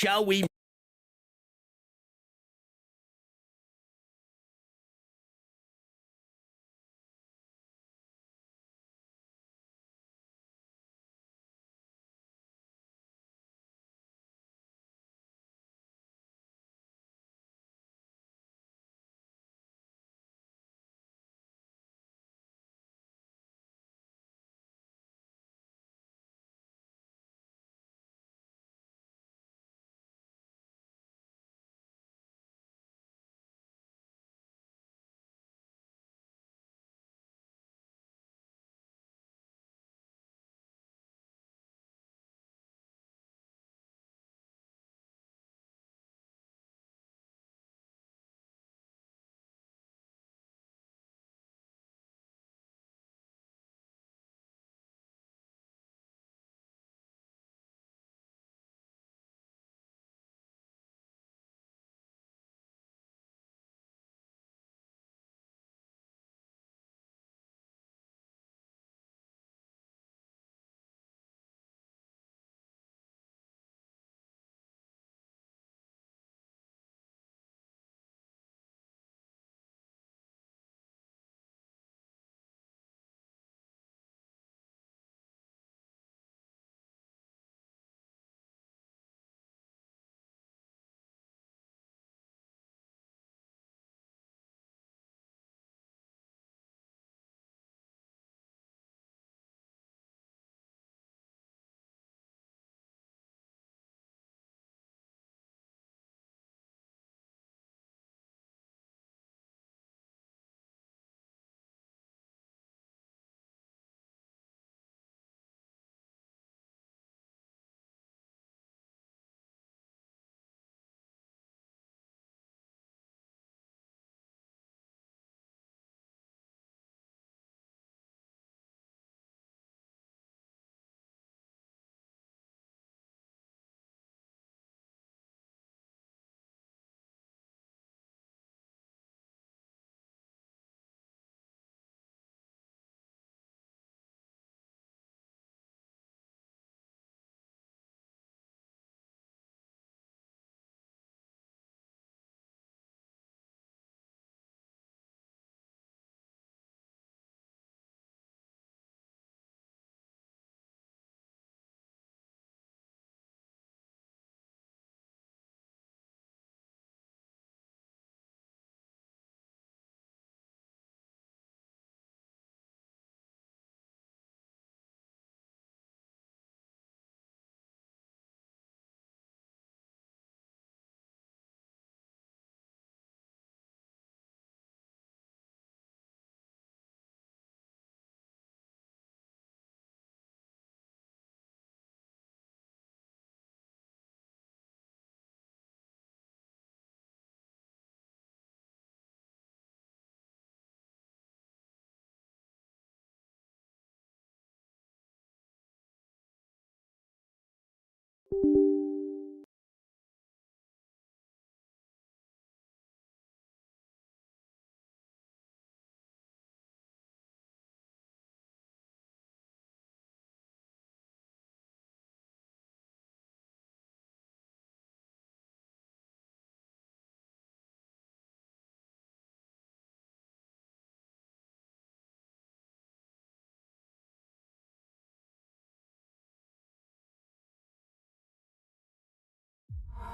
Shall we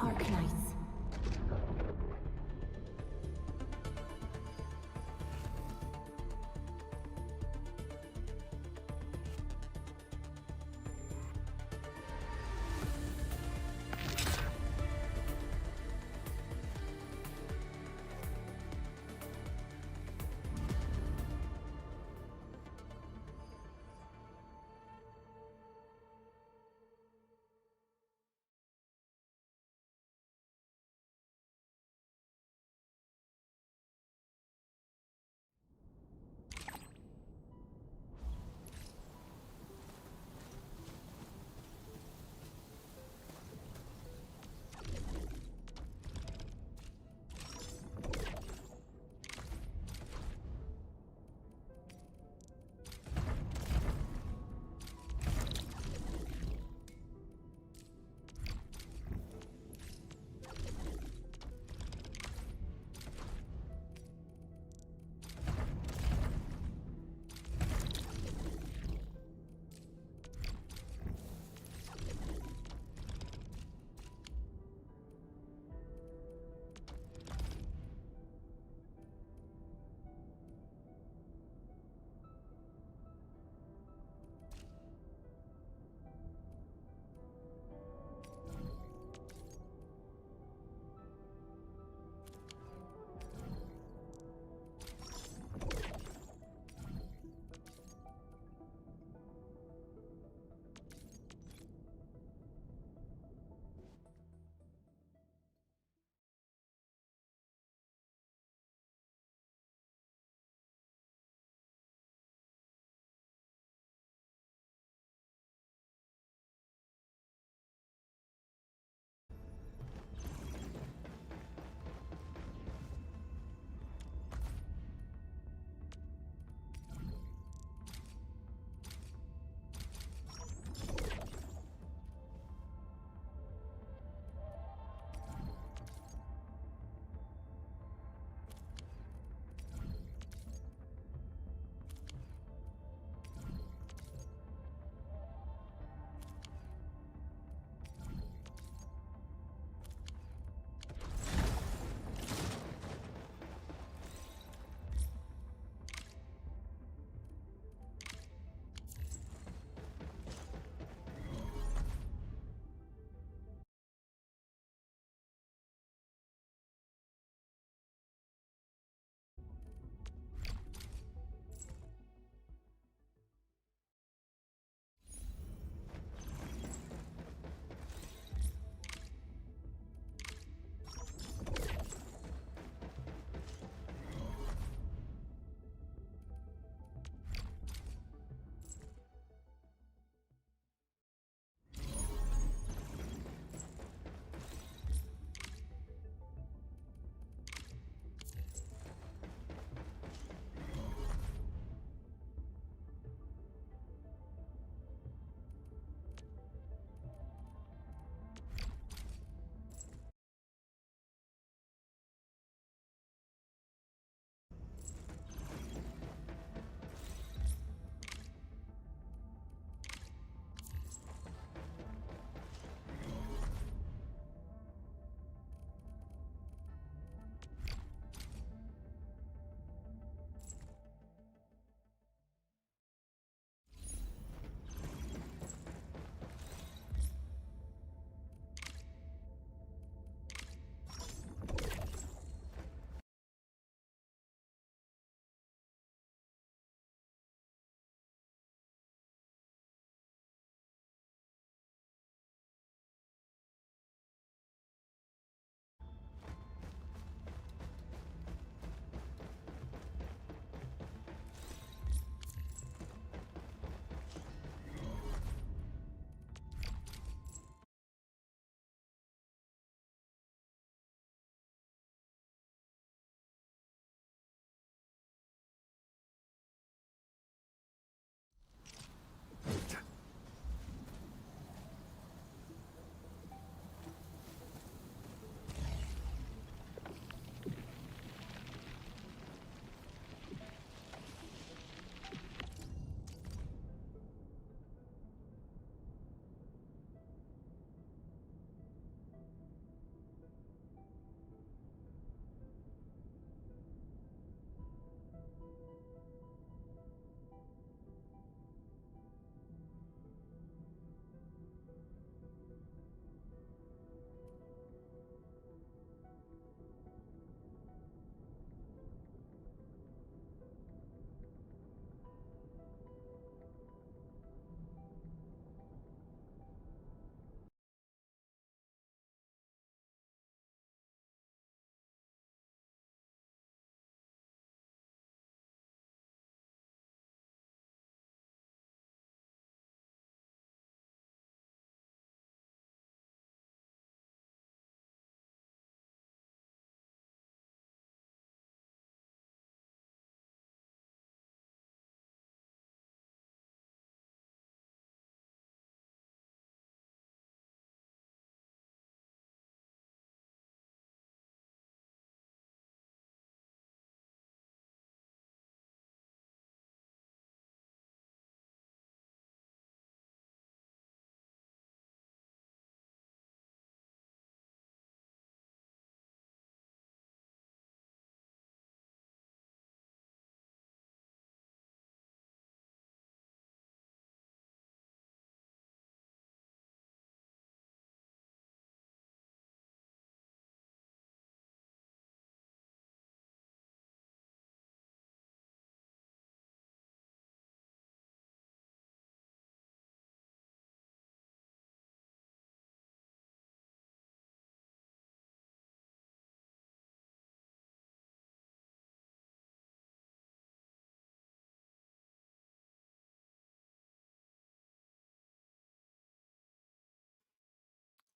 Arknights.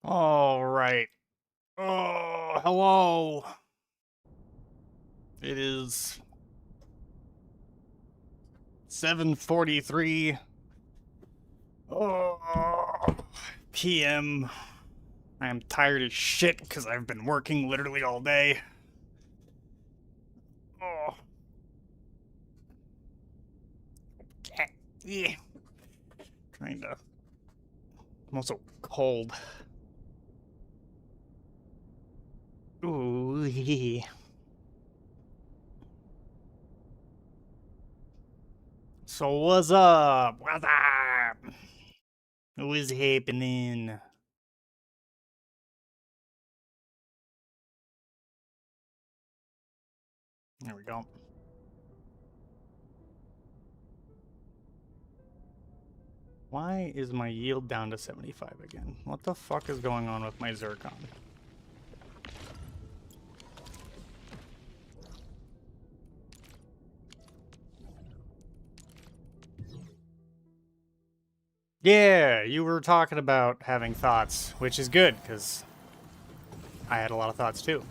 All right. Oh, hello. It is 7:43 p.m. I am tired as shit because I've been working literally all day. Oh, yeah. Kinda. I'm also cold. Ooh. So what's up? What's up? What is happening? There we go. Why is my yield down to 75 again? What the fuck is going on with my zircon? Yeah, you were talking about having thoughts, which is good, because I had a lot of thoughts too.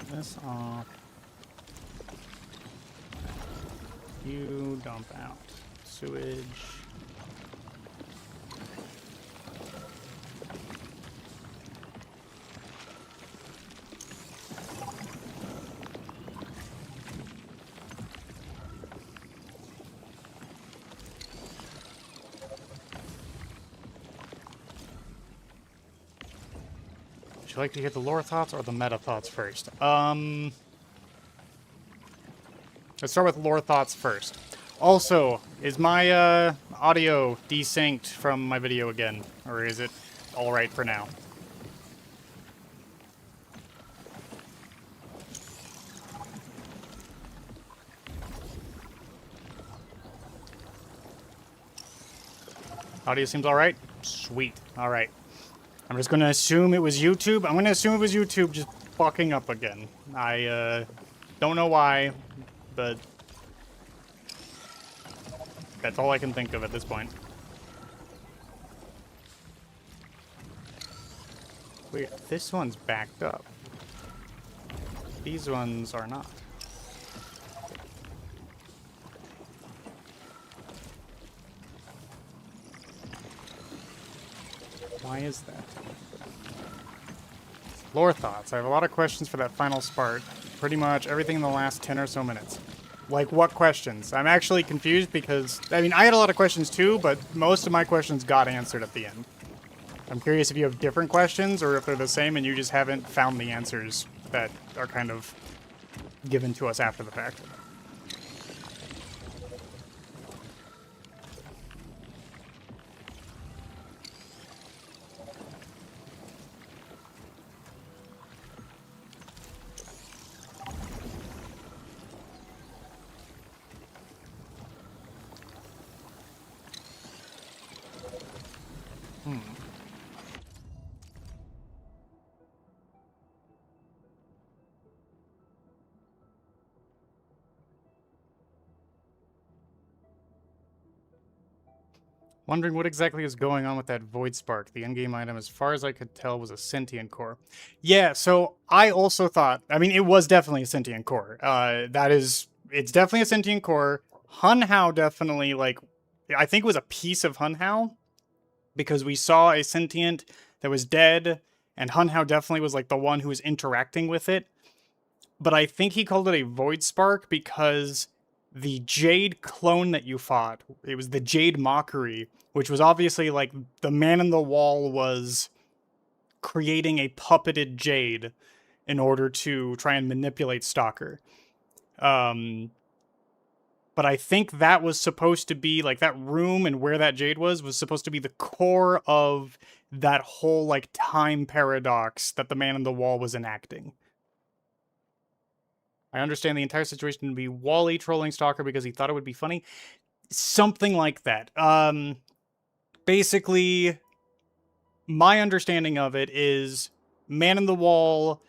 Turn this off. You dump out sewage. Would you like to hear the lore thoughts or the meta thoughts first? Let's start with lore thoughts first. Also, is my audio desynced from my video again, or is it all right for now? Audio seems all right? Sweet. All right. I'm just going to assume it was YouTube. I'm going to assume it was YouTube just fucking up again. I don't know why, but that's all I can think of at this point. Wait, this one's backed up. These ones are not. Why is that? Lore thoughts. I have a lot of questions for that final part. Pretty much everything in the last 10 or so minutes. Like, what questions? I'm actually confused because, I mean, I had a lot of questions too, but most of my questions got answered at the end. I'm curious if you have different questions or if they're the same and you just haven't found the answers that are kind of given to us after the fact. Wondering what exactly is going on with that Void Spark. The endgame item, as far as I could tell, was a sentient core. Yeah, so I also thought, I mean, it was definitely a sentient core. It's definitely a sentient core. Hunhao definitely, like, I think it was a piece of Hunhao, because we saw a sentient that was dead, and Hunhao definitely was, like, the one who was interacting with it. But I think he called it a Void Spark because the Jade clone that you fought, it was the Jade Mockery, which was obviously like the man in the wall was creating a puppeted Jade in order to try and manipulate Stalker. Um, but I think that was supposed to be like that room and where that Jade was supposed to be the core of that whole like time paradox that the man in the wall was enacting. I understand the entire situation to be Wally trolling Stalker because he thought it would be funny. Something like that. Basically, my understanding of it is Man in the Wall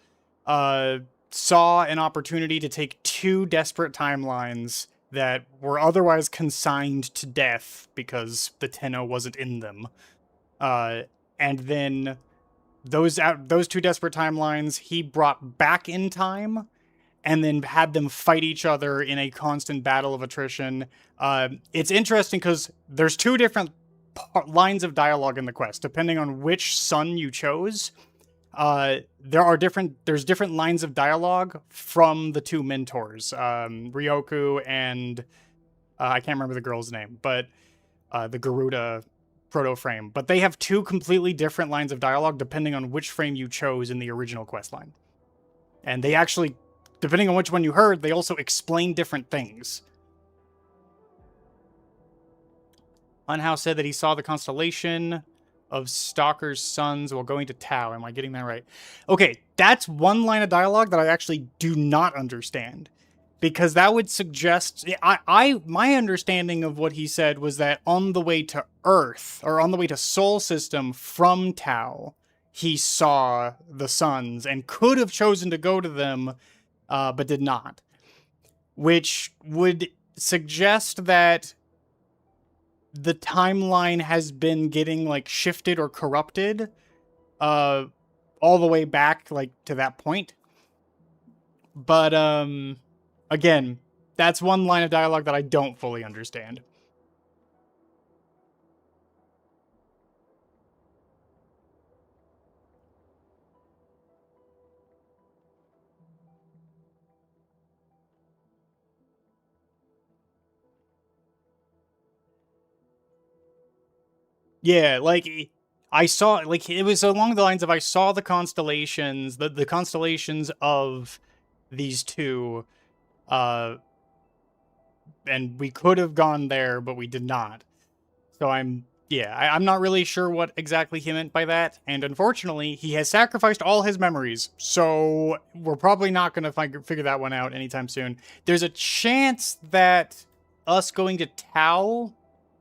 saw an opportunity to take two desperate timelines that were otherwise consigned to death because the Tenno wasn't in them. And then those two desperate timelines he brought back in time and then had them fight each other in a constant battle of attrition. It's interesting because there's two different lines of dialogue in the quest, depending on which son you chose. There's different lines of dialogue from the two mentors, Ryoku and I can't remember the girl's name, but the Garuda proto frame. But they have two completely different lines of dialogue depending on which frame you chose in the original quest line. And they actually, depending on which one you heard, they also explain different things. Unhouse said that he saw the constellation of Stalker's sons while going to Tau. Am I getting that right? Okay, that's one line of dialogue that I actually do not understand. Because that would suggest my understanding of what he said was that on the way to Earth, or on the way to Sol System from Tau, he saw the suns and could have chosen to go to them, but did not. Which would suggest that the timeline has been getting like shifted or corrupted all the way back like to that point. But again, that's one line of dialogue that I don't fully understand. Yeah, like I saw, like it was along the lines of I saw the constellations, the constellations of these two, uh, and we could have gone there, but we did not. So I'm not really sure what exactly he meant by that. And unfortunately, he has sacrificed all his memories. So we're probably not going to figure that one out anytime soon. There's a chance that us going to Tau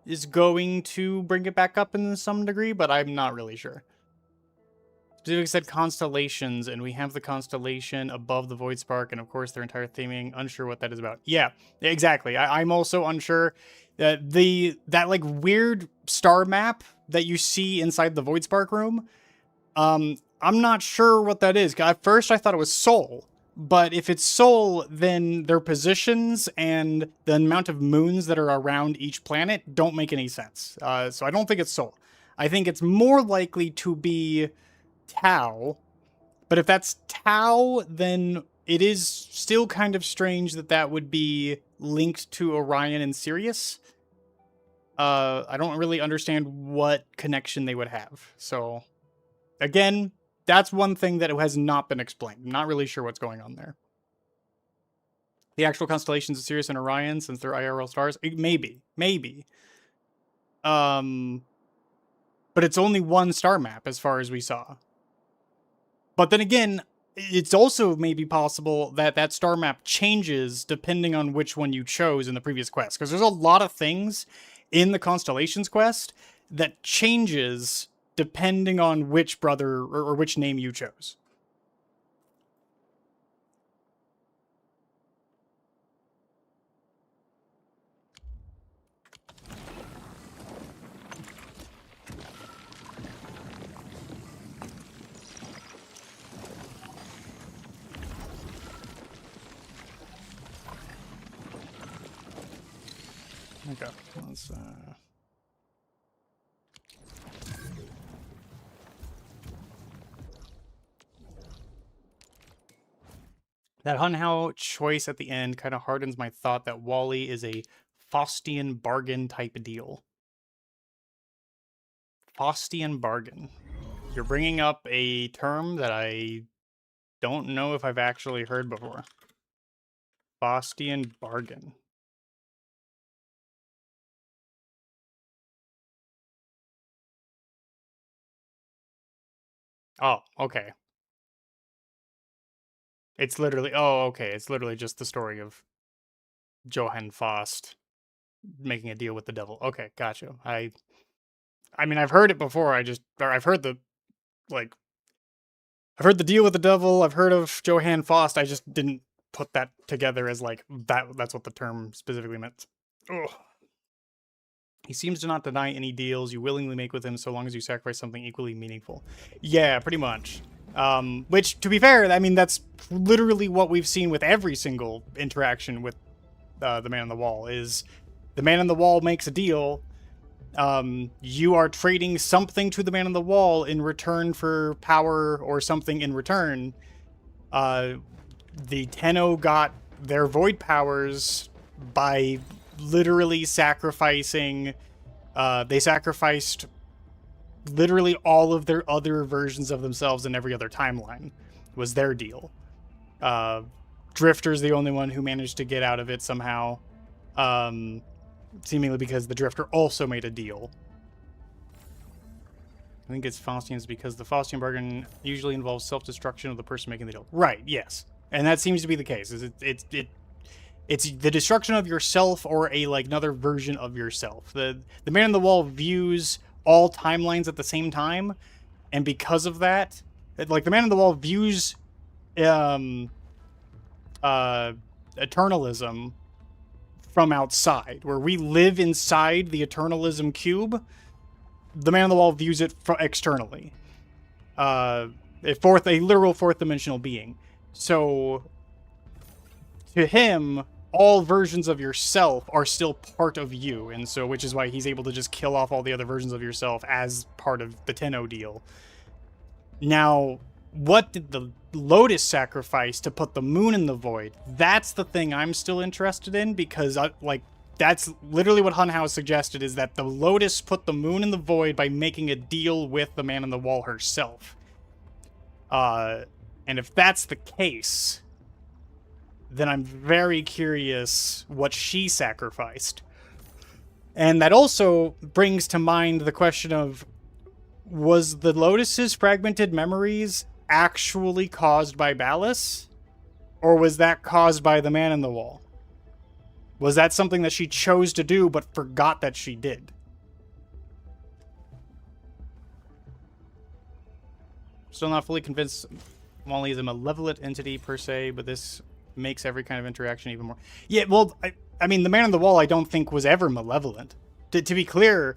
is going to bring it back up in some degree, but I'm not really sure. Specifically said constellations, and we have the constellation above the Void Spark, and of course their entire theming. Unsure what that is about. Yeah, exactly. I'm also unsure. That like weird star map that you see inside the Void Spark room. I'm not sure what that is. At first I thought it was Sol, but if it's Sol, then their positions and the amount of moons that are around each planet don't make any sense. So I don't think it's Sol. I think it's more likely to be Tau, but if that's Tau, then it is still kind of strange that that would be linked to Orion and Sirius. I don't really understand what connection they would have. So, again, that's one thing that has not been explained. I'm not really sure what's going on there. The actual constellations of Sirius and Orion, since they're IRL stars, maybe. But it's only one star map as far as we saw. But then again, it's also maybe possible that that star map changes depending on which one you chose in the previous quest. Because there's a lot of things in the Constellations quest that changes depending on which brother or which name you chose. Okay, let's that Hunhao choice at the end kind of hardens my thought that Wally is a Faustian bargain type deal. Faustian bargain. You're bringing up a term that I don't know if I've actually heard before. Faustian bargain. Oh, okay. It's literally, oh, okay. It's literally just the story of Johann Faust making a deal with the devil. Okay, gotcha. I mean, I've heard it before. I've heard the, like, I've heard the deal with the devil. I've heard of Johann Faust. I just didn't put that together as like that's what the term specifically meant. Ugh. He seems to not deny any deals you willingly make with him so long as you sacrifice something equally meaningful. Yeah, pretty much. Which, to be fair, I mean, that's literally what we've seen with every single interaction with the Man on the Wall, is the Man on the Wall makes a deal. You are trading something to the Man on the Wall in return for power or something in return. The Tenno got their void powers by literally sacrificing. They sacrificed literally all of their other versions of themselves in every other timeline. Was their deal. Drifter's the only one who managed to get out of it somehow. Seemingly because the Drifter also made a deal. I think it's Faustian's because the Faustian bargain usually involves self-destruction of the person making the deal. Right, yes. And that seems to be the case. It's the destruction of yourself or a like another version of yourself. The Man on the Wall views all timelines at the same time, and because of that, like the Man on the Wall views eternalism from outside, where we live inside the eternalism cube. The Man on the Wall views it externally. A literal fourth dimensional being. So to him, all versions of yourself are still part of you, and so which is why he's able to just kill off all the other versions of yourself as part of the Tenno deal. Now, what did the Lotus sacrifice to put the moon in the void? That's the thing I'm still interested in, because that's literally what Hunhouse suggested, is that the Lotus put the moon in the void by making a deal with the Man on the Wall herself. And if that's the case, then I'm very curious what she sacrificed. And that also brings to mind the question of, was the Lotus's fragmented memories actually caused by Ballas? Or was that caused by the Man in the Wall? Was that something that she chose to do but forgot that she did? Still not fully convinced Molly is a malevolent entity per se, but this makes every kind of interaction even more... Yeah, well, I mean, the Man on the Wall I don't think was ever malevolent. To be clear,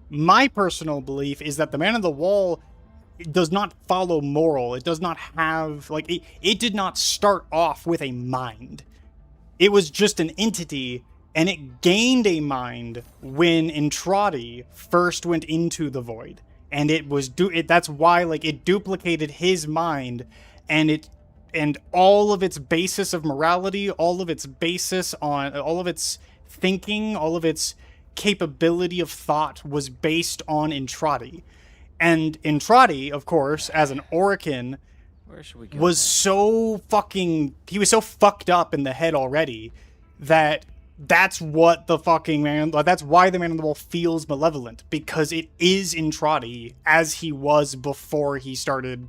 my personal belief is that the Man on the Wall does not follow moral. It does not have... Like, it did not start off with a mind. It was just an entity, and it gained a mind when Entradi first went into the void. And it was... that's why, like, it duplicated his mind, and all of its basis of morality, all of its basis on... all of its thinking, all of its capability of thought was based on Entradi. And Entradi, of course, as an Orokin, was so fucking... He was so fucked up in the head already that that's what the fucking Man... That's why the Man on the Wall feels malevolent. Because it is Entradi as he was before he started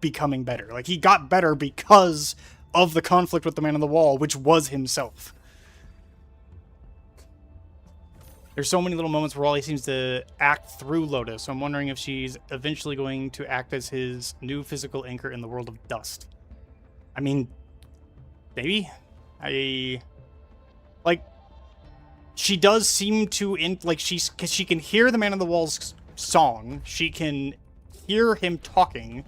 becoming better. Like, he got better because of the conflict with the Man on the Wall, which was himself. There's so many little moments where Wally seems to act through Lotus, so I'm wondering if she's eventually going to act as his new physical anchor in the world of dust. I mean, maybe? She does seem to, because she can hear the Man on the Wall's song, she can hear him talking,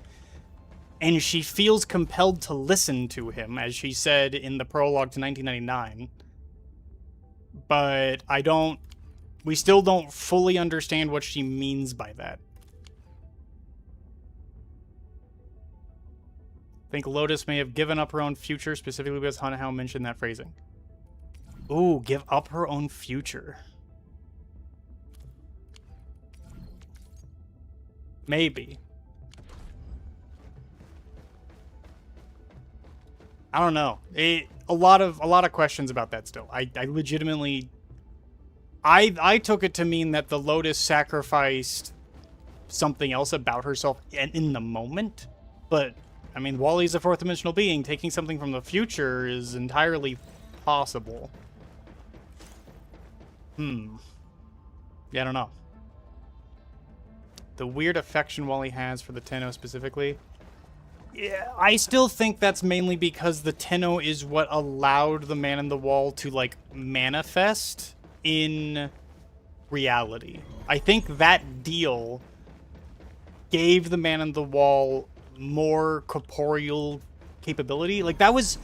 and she feels compelled to listen to him, as she said in the prologue to 1999. But we still don't fully understand what she means by that. I think Lotus may have given up her own future, specifically because Hunhow mentioned that phrasing. Ooh, give up her own future. Maybe. I don't know. A lot of questions about that still. I legitimately... I took it to mean that the Lotus sacrificed something else about herself in the moment. But, I mean, Wally's a fourth dimensional being. Taking something from the future is entirely possible. Yeah, I don't know. The weird affection Wally has for the Tenno specifically. I still think that's mainly because the Tenno is what allowed the Man in the Wall to, like, manifest in reality. I think that deal gave the Man in the Wall more corporeal capability. Like, that was...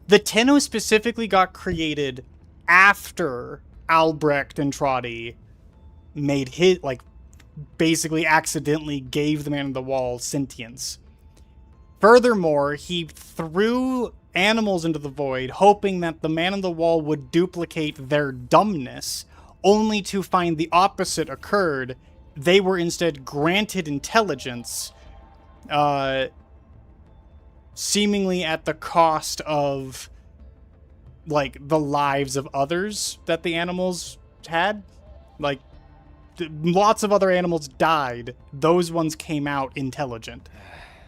The Tenno specifically got created after Albrecht and Trotty made his, like, basically accidentally gave the Man in the Wall sentience. Furthermore, he threw animals into the void, hoping that the Man in the Wall would duplicate their dumbness, only to find the opposite occurred. They were instead granted intelligence, seemingly at the cost of, like, the lives of others that the animals had. Like, lots of other animals died. Those ones came out intelligent.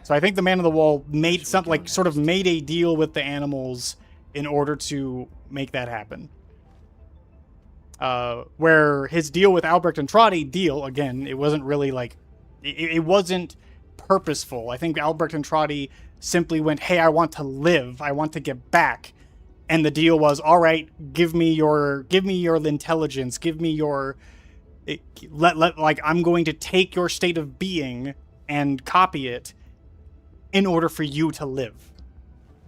So I think the Man of the Wall made something, like, sort of made a deal with the animals in order to make that happen. Where his deal with Albrecht and Trotty, again, it wasn't really, like, it wasn't purposeful. I think Albrecht and Trotty simply went, hey, I want to live. I want to get back. And the deal was, all right, give me your intelligence, give me your, like, I'm going to take your state of being and copy it in order for you to live.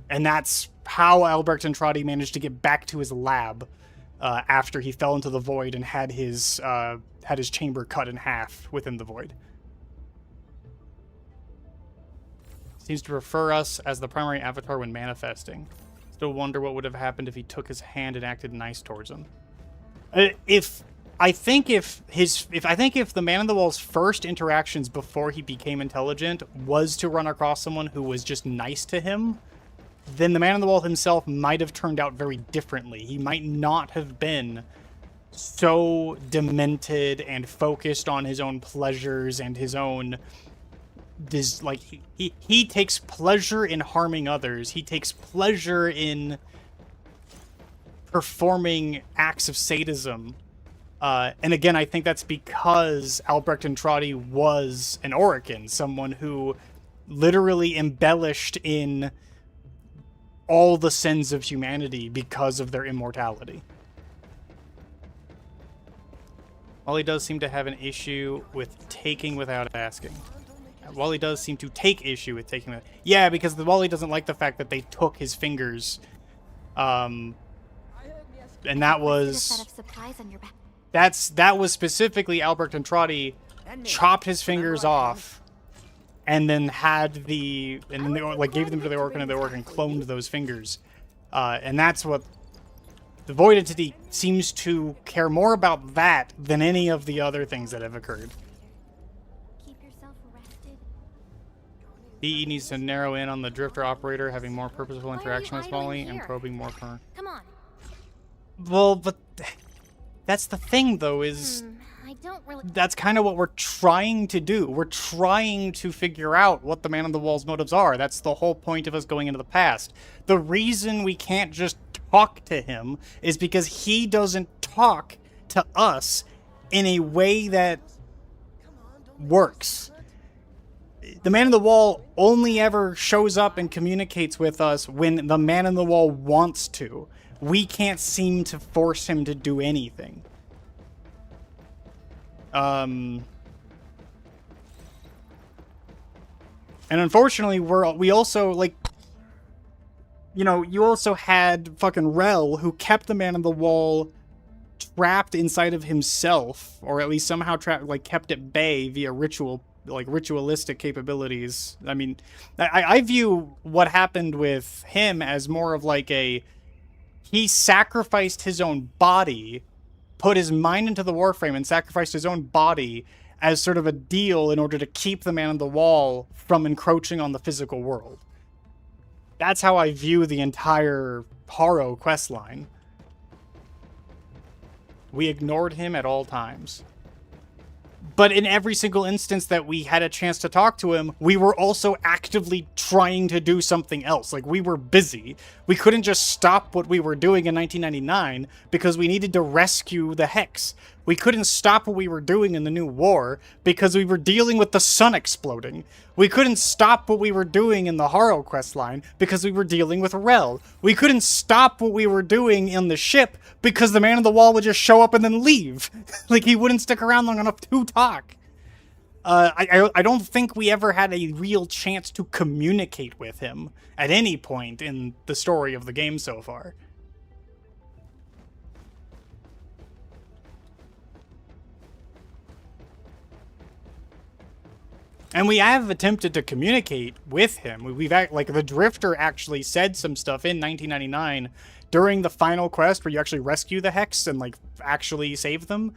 And that's how Albrecht and Trotty managed to get back to his lab after he fell into the void and had his chamber cut in half within the void. Seems to prefer us as the primary avatar when manifesting. Still wonder what would have happened if he took his hand and acted nice towards him. If the Man in the Wall's first interactions before he became intelligent was to run across someone who was just nice to him, then the Man in the Wall himself might have turned out very differently. He might not have been so demented and focused on his own pleasures and his own... he takes pleasure in harming others. He takes pleasure in performing acts of sadism. And again, I think that's because Albrecht and Trotty was an Orokin, someone who literally embellished in all the sins of humanity because of their immortality. Wally does seem to have an issue with taking without asking. Wally does seem to take issue with taking it. Yeah, because Wally doesn't like the fact that they took his fingers. And that was... That was specifically Albrecht and Trotty chopped his fingers off and then had the... And then they, like, gave them to the Orokin, and the Orokin cloned those fingers. And that's what... The Void Entity seems to care more about that than any of the other things that have occurred. DE needs to narrow in on the Drifter operator having more purposeful interaction with Wally and probing more for... Come on. Well, but that's the thing, though, is... I don't really... That's kind of what we're trying to do. We're trying to figure out what the Man on the Wall's motives are. That's the whole point of us going into the past. The reason we can't just talk to him is because he doesn't talk to us in a way that works. The Man in the Wall only ever shows up and communicates with us when the Man in the Wall wants to. We can't seem to force him to do anything. And unfortunately, we also, like, you know, you also had fucking Rel, who kept the Man in the Wall trapped inside of himself, or at least somehow kept at bay via ritualistic capabilities. I mean, I view what happened with him as more of like he sacrificed his own body, put his mind into the warframe and sacrificed his own body as sort of a deal in order to keep the Man on the Wall from encroaching on the physical world. That's how I view the entire Haro questline. We ignored him at all times. But in every single instance that we had a chance to talk to him, we were also actively trying to do something else. Like, we were busy. We couldn't just stop what we were doing in 1999 because we needed to rescue the Hex. We couldn't stop what we were doing in the new war because we were dealing with the sun exploding. We couldn't stop what we were doing in the Haro quest line because we were dealing with Rel. We couldn't stop what we were doing in the ship because the man on the wall would just show up and then leave. Like, he wouldn't stick around long enough to talk. I don't think we ever had a real chance to communicate with him at any point in the story of the game so far. And we have attempted to communicate with him. Like, the Drifter actually said some stuff in 1999 during the final quest where you actually rescue the Hex and, like, actually save them.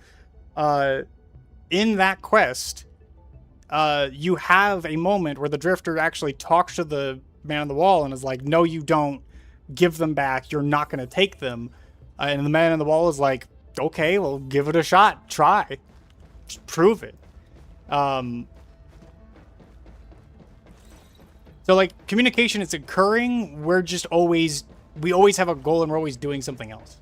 In that quest, you have a moment where the Drifter actually talks to the man on the wall and is like, no, you don't give them back. You're not going to take them. And the man on the wall is like, okay, well, give it a shot. Try. Just prove it. So, like, communication is occurring. We always have a goal and we're always doing something else.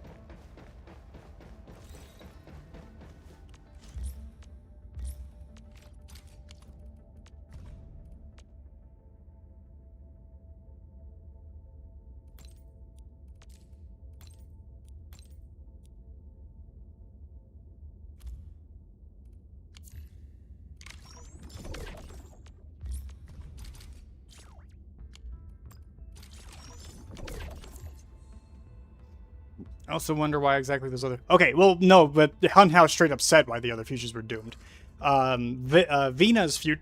I also wonder why exactly those other... Okay, well, no, but Hun Hao straight up said why the other futures were doomed. Vina's future...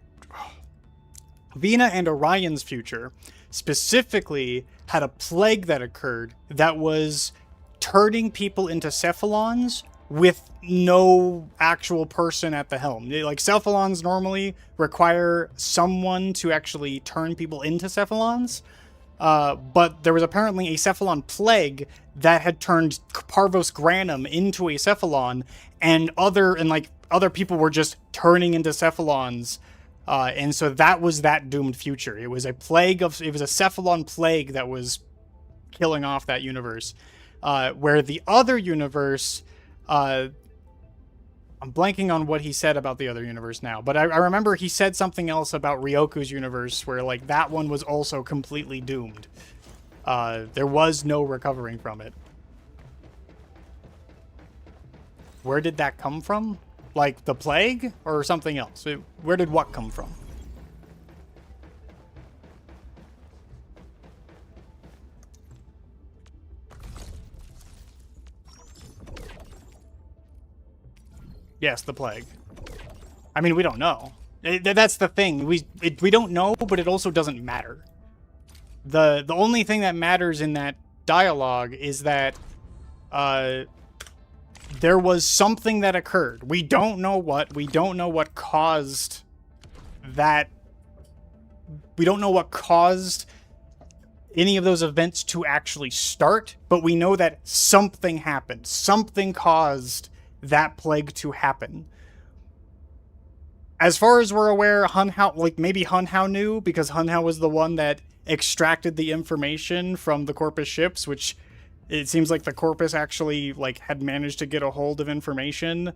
Vina and Orion's future specifically had a plague that occurred that was turning people into cephalons with no actual person at the helm. Like, cephalons normally require someone to actually turn people into cephalons. But there was apparently a cephalon plague that had turned Parvos Granum into a cephalon, and other people were just turning into cephalons. And so that was that doomed future. It was a cephalon plague that was killing off that universe. Where the other universe, I'm blanking on what he said about the other universe now, but I remember he said something else about Ryoku's universe where, like, that one was also completely doomed. There was no recovering from it. Where did that come from? Like, the plague or something else? Where did what come from? Yes, the plague. I mean, we don't know. That's the thing. We don't know, but it also doesn't matter. The only thing that matters in that dialogue is that there was something that occurred. We don't know what. We don't know what caused that. We don't know what caused any of those events to actually start, but we know that something happened. Something caused that plague to happen. As far as we're aware, Hun Hao, like, maybe Hun Hao knew, because Hun Hao was the one that extracted the information from the Corpus ships, which it seems like the Corpus actually, like, had managed to get a hold of information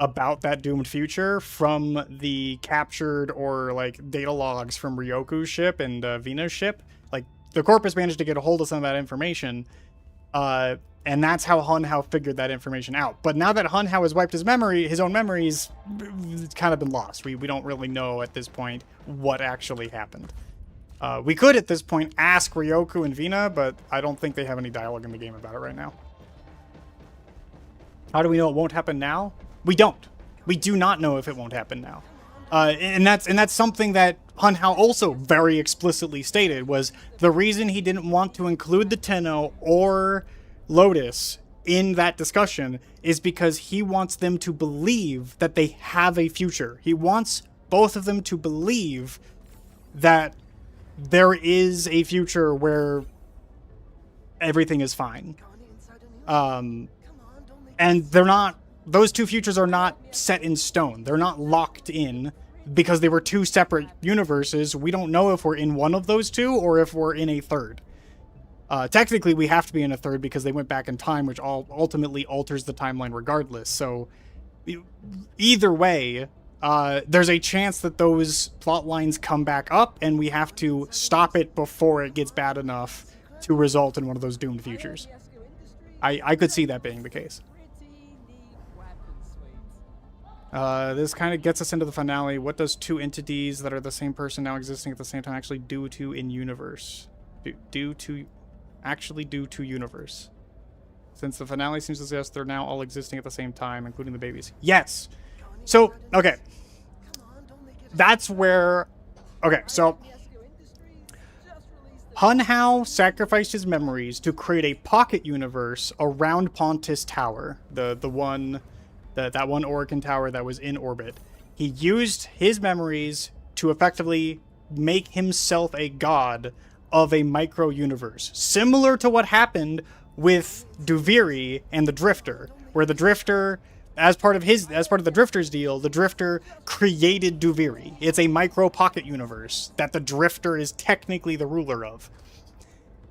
about that doomed future from the captured or, like, data logs from Ryoku's ship and Vina's ship. Like, the Corpus managed to get a hold of some of that information, and that's how Hun Hao figured that information out. But now that Hun Hao has wiped his own memories, it's kind of been lost. We don't really know at this point what actually happened. We could, at this point, ask Ryoku and Vina, but I don't think they have any dialogue in the game about it right now. How do we know it won't happen now? We don't. We do not know if it won't happen now. And that's something that Hun Hao also very explicitly stated, was the reason he didn't want to include the Tenno or Lotus in that discussion is because he wants them to believe that they have a future. He wants both of them to believe that there is a future where everything is fine. And those two futures are not set in stone. They're not locked in because they were two separate universes. We don't know if we're in one of those two or if we're in a third. Technically, we have to be in a third because they went back in time, which ultimately alters the timeline regardless. So Either way, there's a chance that those plot lines come back up, and we have to stop it before it gets bad enough to result in one of those doomed futures. I could see that being the case. This kind of gets us into the finale. What does two entities that are the same person now existing at the same time actually do to in universe? Do to universe? Since the finale seems to suggest they're now all existing at the same time, including the babies. Yes. So, okay. That's where... Okay, so... Hunhao sacrificed his memories to create a pocket universe around Pontus Tower, that one Orokin tower that was in orbit. He used his memories to effectively make himself a god of a micro universe, similar to what happened with Duviri and the Drifter, where the Drifter, as part of the Drifter's deal, the Drifter created Duviri. It's a micro pocket universe that the Drifter is technically the ruler of.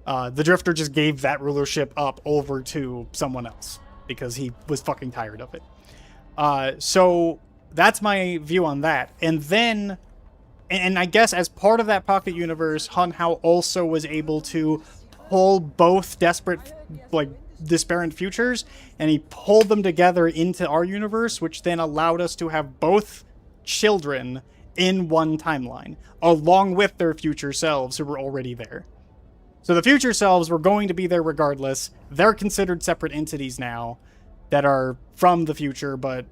The Drifter just gave that rulership up over to someone else because he was fucking tired of it. So that's my view on that. And then, and I guess as part of that pocket universe, Hunhao also was able to pull both disparate futures, and he pulled them together into our universe, which then allowed us to have both children in one timeline, along with their future selves who were already there. So the future selves were going to be there regardless. They're considered separate entities now that are from the future, but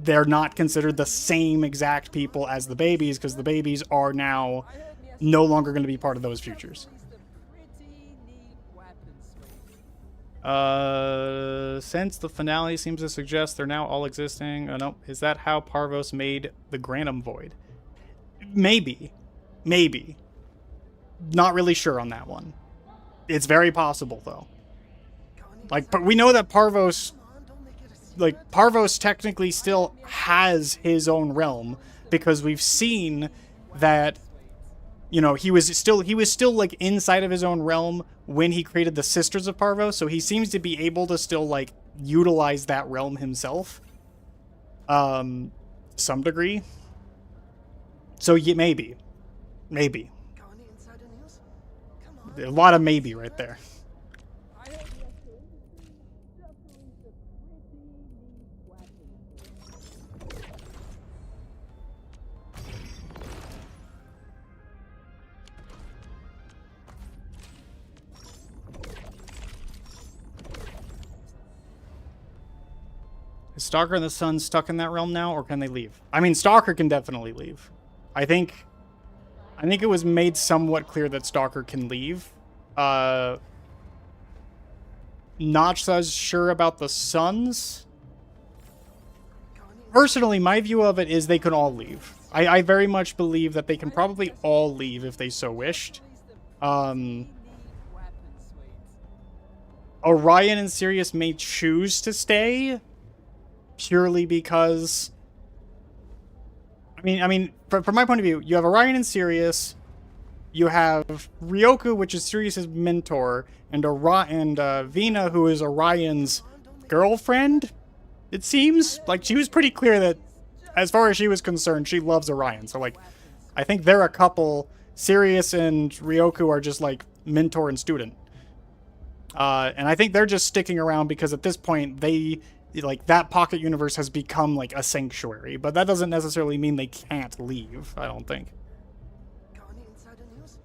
they're not considered the same exact people as the babies, because the babies are now no longer going to be part of those futures. Since the finale seems to suggest they're now all existing. Oh, no. Is that how Parvos made the Granum Void? Maybe. Maybe. Not really sure on that one. It's very possible, though. But we know that Parvos technically still has his own realm, because we've seen that, you know, he was still like inside of his own realm when he created the Sisters of Parvos, so he seems to be able to still like utilize that realm himself, some degree. So yeah, maybe, a lot of maybe right there. Is Stalker and the Sun stuck in that realm now, or can they leave? I mean, Stalker can definitely leave. I think it was made somewhat clear that Stalker can leave. Not so sure about the Suns. Personally, my view of it is they can all leave. I very much believe that they can probably all leave if they so wished. Orion and Sirius may choose to stay, purely because, I mean, from my point of view, you have Orion and Sirius, you have Ryoku, which is Sirius's mentor, and Vina, who is Orion's girlfriend. It seems like she was pretty clear that, as far as she was concerned, she loves Orion. So, like, I think they're a couple. Sirius and Ryoku are just like mentor and student, and I think they're just sticking around because at this point they, like, that pocket universe has become like a sanctuary, but that doesn't necessarily mean they can't leave, I don't think. Got any insider news?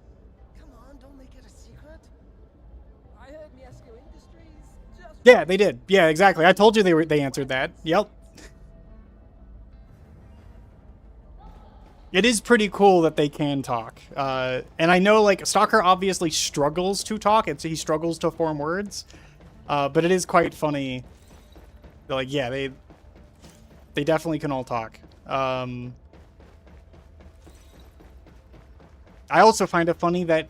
Come on, don't make it a secret. I heard Miesco Industries just... Yeah, they did. Yeah, exactly. I told you they answered that. Yep. It is pretty cool that they can talk. And I know, like, Stalker obviously struggles to talk. He struggles to form words. But it is quite funny. Like, yeah, they definitely can all talk. I also find it funny that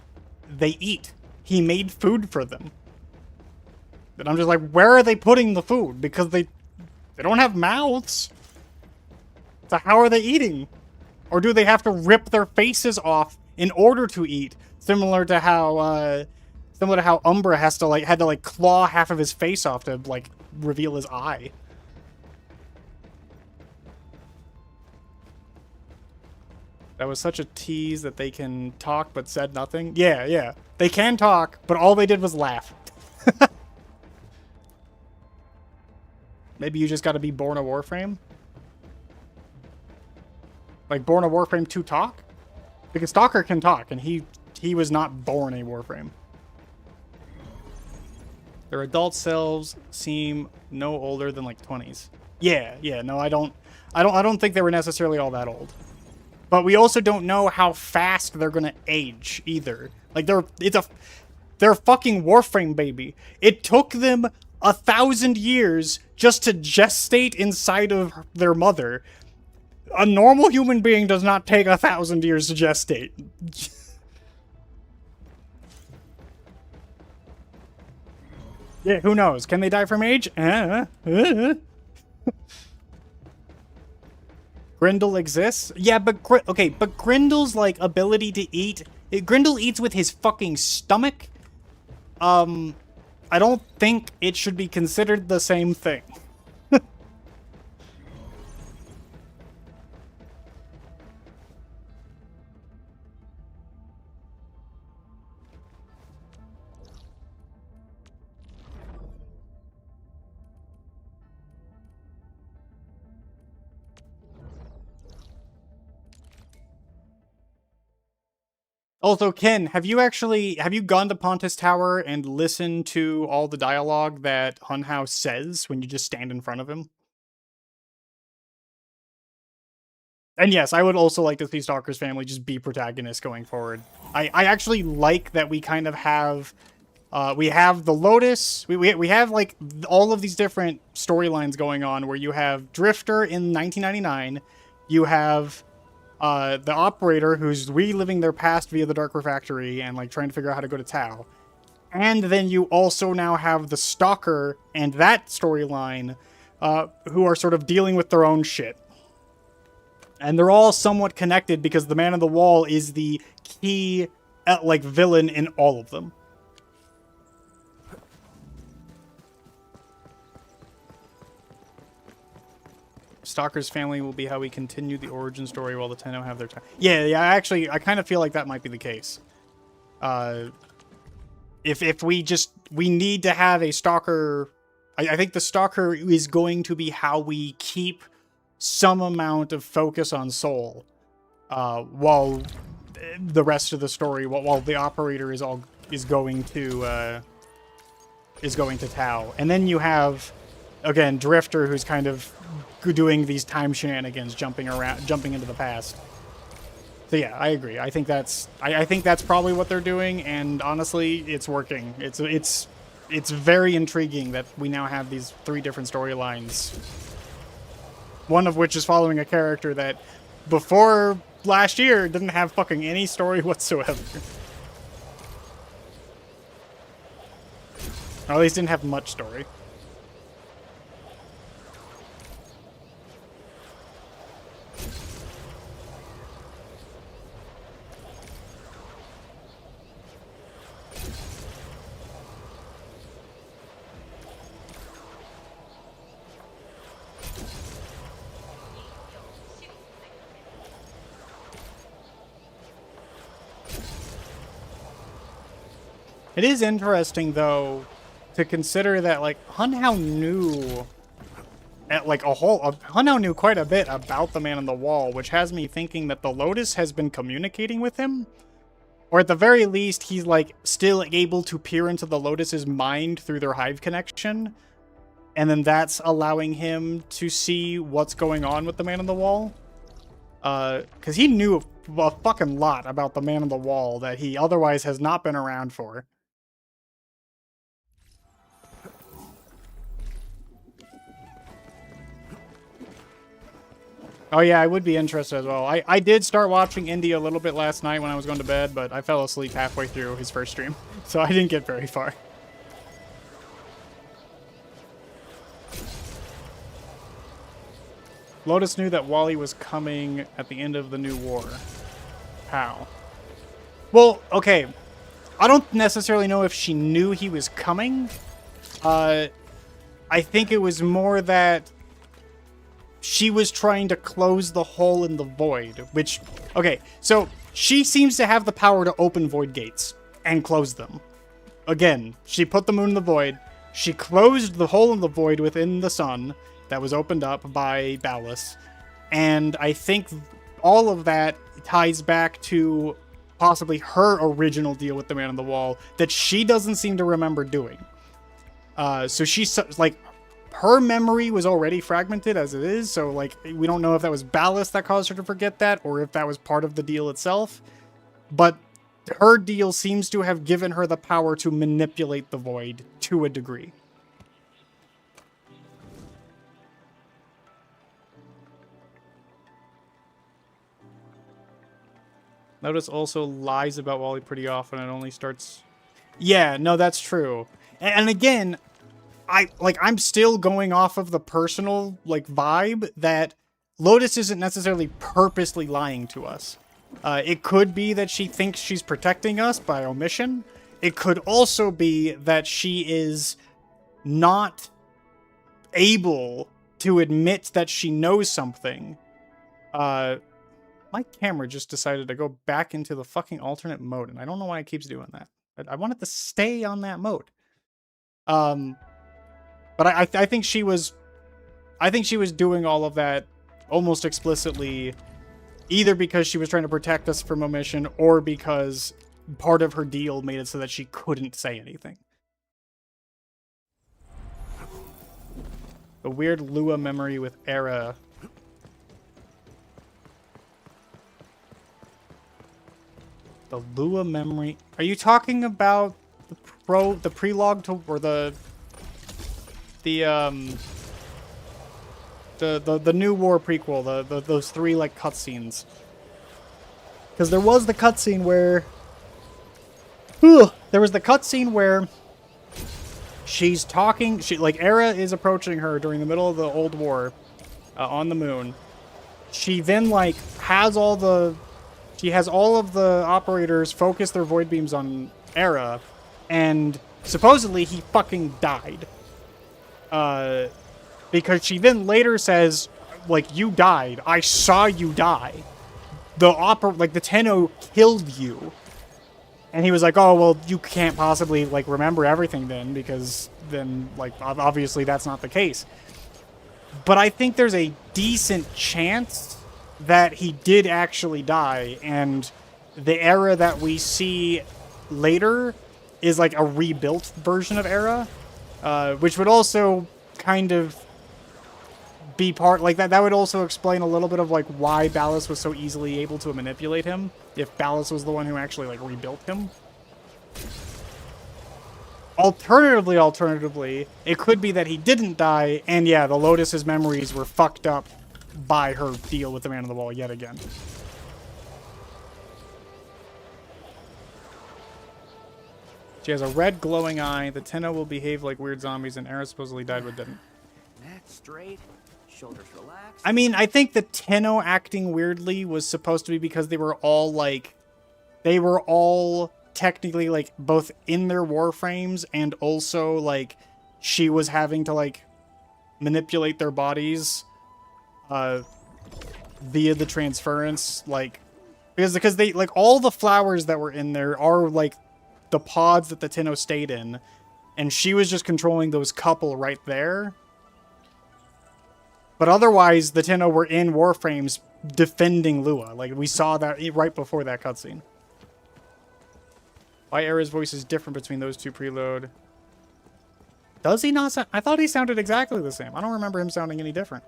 they eat. He made food for them. And I'm just like, where are they putting the food? Because they don't have mouths. So how are they eating? Or do they have to rip their faces off in order to eat? Similar to how Umbra had to claw half of his face off to, like, reveal his eye. That was such a tease that they can talk but said nothing. Yeah, yeah. They can talk, but all they did was laugh. Maybe you just gotta be born a Warframe? Like, born a Warframe to talk? Because Stalker can talk, and he was not born a Warframe. Their adult selves seem no older than like 20s. Yeah, yeah, no, I don't think they were necessarily all that old. But we also don't know how fast they're gonna age either. Like they're a fucking Warframe baby. It took them 1,000 years just to gestate inside of their mother. A normal human being does not take 1,000 years to gestate. Yeah, who knows? Can they die from age? Grindel exists? Yeah, but okay, but Grindel's like ability to eat, Grindel eats with his fucking stomach. I don't think it should be considered the same thing. Also, Ken, have you gone to Pontus Tower and listened to all the dialogue that Hunhouse says when you just stand in front of him? And yes, I would also like to see Stalker's family just be protagonists going forward. I actually like that we kind of have, we have the Lotus, we have like all of these different storylines going on where you have Drifter in 1999, you have the operator who's reliving their past via the Dark Refractory and like trying to figure out how to go to Tau. And then you also now have the Stalker and that storyline who are sort of dealing with their own shit. And they're all somewhat connected because the Man on the Wall is the key like villain in all of them. Stalker's family will be how we continue the origin story while the Tenno have their time. Yeah, actually, I kind of feel like that might be the case. If we need to have a Stalker, I think the Stalker is going to be how we keep some amount of focus on Soul, while the rest of the story, while the operator is going to Tau, and then you have again Drifter, who's kind of doing these time shenanigans, jumping into the past. So yeah, I agree. I think that's probably what they're doing, and honestly, it's working. It's very intriguing that we now have these 3 different storylines. One of which is following a character that before last year didn't have fucking any story whatsoever. Or at least didn't have much story. It is interesting, though, to consider that, like, Hunhow knew Hunhow knew quite a bit about the Man on the Wall, which has me thinking that the Lotus has been communicating with him. Or at the very least, he's, like, still able to peer into the Lotus's mind through their hive connection. And then that's allowing him to see what's going on with the Man on the Wall. Because he knew a fucking lot about the Man on the Wall that he otherwise has not been around for. Oh yeah, I would be interested as well. I did start watching Indy a little bit last night when I was going to bed, but I fell asleep halfway through his first stream, so I didn't get very far. Lotus knew that Wally was coming at the end of the new war. How? Well, okay. I don't necessarily know if she knew he was coming. I think it was more that she was trying to close the hole in the void, which, okay, so she seems to have the power to open void gates and close them. Again, she put the moon in the void. She closed the hole in the void within the sun that was opened up by Ballas. And I think all of that ties back to possibly her original deal with the Man on the Wall that she doesn't seem to remember doing. So she's like, her memory was already fragmented as it is. So like, we don't know if that was Ballas that caused her to forget that or if that was part of the deal itself. But her deal seems to have given her the power to manipulate the void to a degree. Notice also lies about Wally pretty often and only starts... Yeah, no, that's true. And again, I'm still going off of the personal, like, vibe that Lotus isn't necessarily purposely lying to us. It could be that she thinks she's protecting us by omission. It could also be that she is not able to admit that she knows something. My camera just decided to go back into the fucking alternate mode, and I don't know why it keeps doing that. I want it to stay on that mode. But I think she was... I think she was doing all of that almost explicitly, either because she was trying to protect us from omission, or because part of her deal made it so that she couldn't say anything. The weird Lua memory with Era. The Lua memory. Are you talking about the prelogue to, or the new war prequel, those three like cutscenes? Because there was the cutscene where she's talking. Era is approaching her during the middle of the old war on the moon. She then has all of the operators focus their void beams on Era, and supposedly he fucking died. Because she then later says, you died. I saw you die. The Tenno killed you. And he was like, oh, well, you can't possibly, remember everything then, because then, obviously that's not the case. But I think there's a decent chance that he did actually die, and the Era that we see later is, a rebuilt version of Era, which would also kind of be part, that would also explain a little bit of, why Ballas was so easily able to manipulate him, if Ballas was the one who actually, rebuilt him. Alternatively, it could be that he didn't die, and yeah, the Lotus's memories were fucked up by her deal with the Man on the Wall yet again. She has a red glowing eye. The Tenno will behave like weird zombies, and Era supposedly died but didn't. Neck straight, shoulders relaxed. I mean, I think the Tenno acting weirdly was supposed to be because they were all technically both in their warframes, and also she was having to manipulate their bodies via the transference, because they all the flowers that were in there are the pods that the Tenno stayed in, and she was just controlling those couple right there. But otherwise, the Tenno were in warframes defending Lua. We saw that right before that cutscene. Why Era's voice is different between those two preload? Does he not sound... I thought he sounded exactly the same. I don't remember him sounding any different.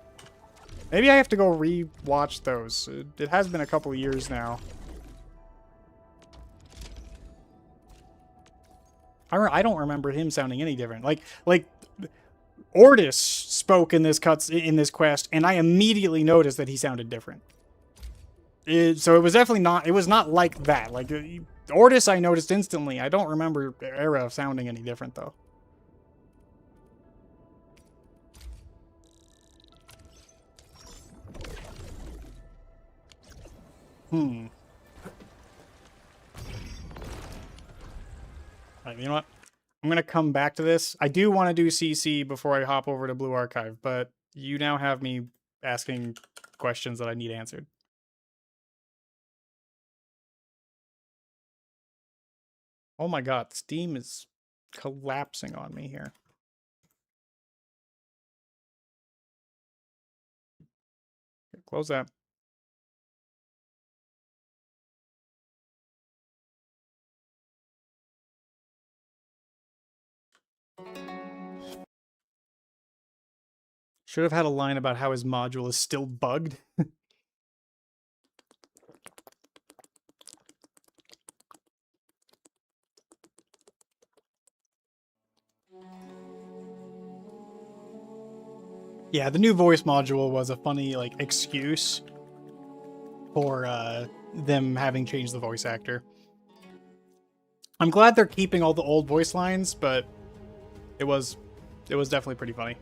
Maybe I have to go re-watch those. It has been a couple of years now. I don't remember him sounding any different. Ordis spoke in this quest, and I immediately noticed that he sounded different. So it was definitely not... It was not like that. Ordis I noticed instantly. I don't remember Era sounding any different, though. Alright, you know what? I'm going to come back to this. I do want to do CC before I hop over to Blue Archive, but you now have me asking questions that I need answered. Oh my god, Steam is collapsing on me here. Close that. Should have had a line about how his module is still bugged. Yeah, the new voice module was a funny, like, excuse for them having changed the voice actor. I'm glad they're keeping all the old voice lines, but it was definitely pretty funny.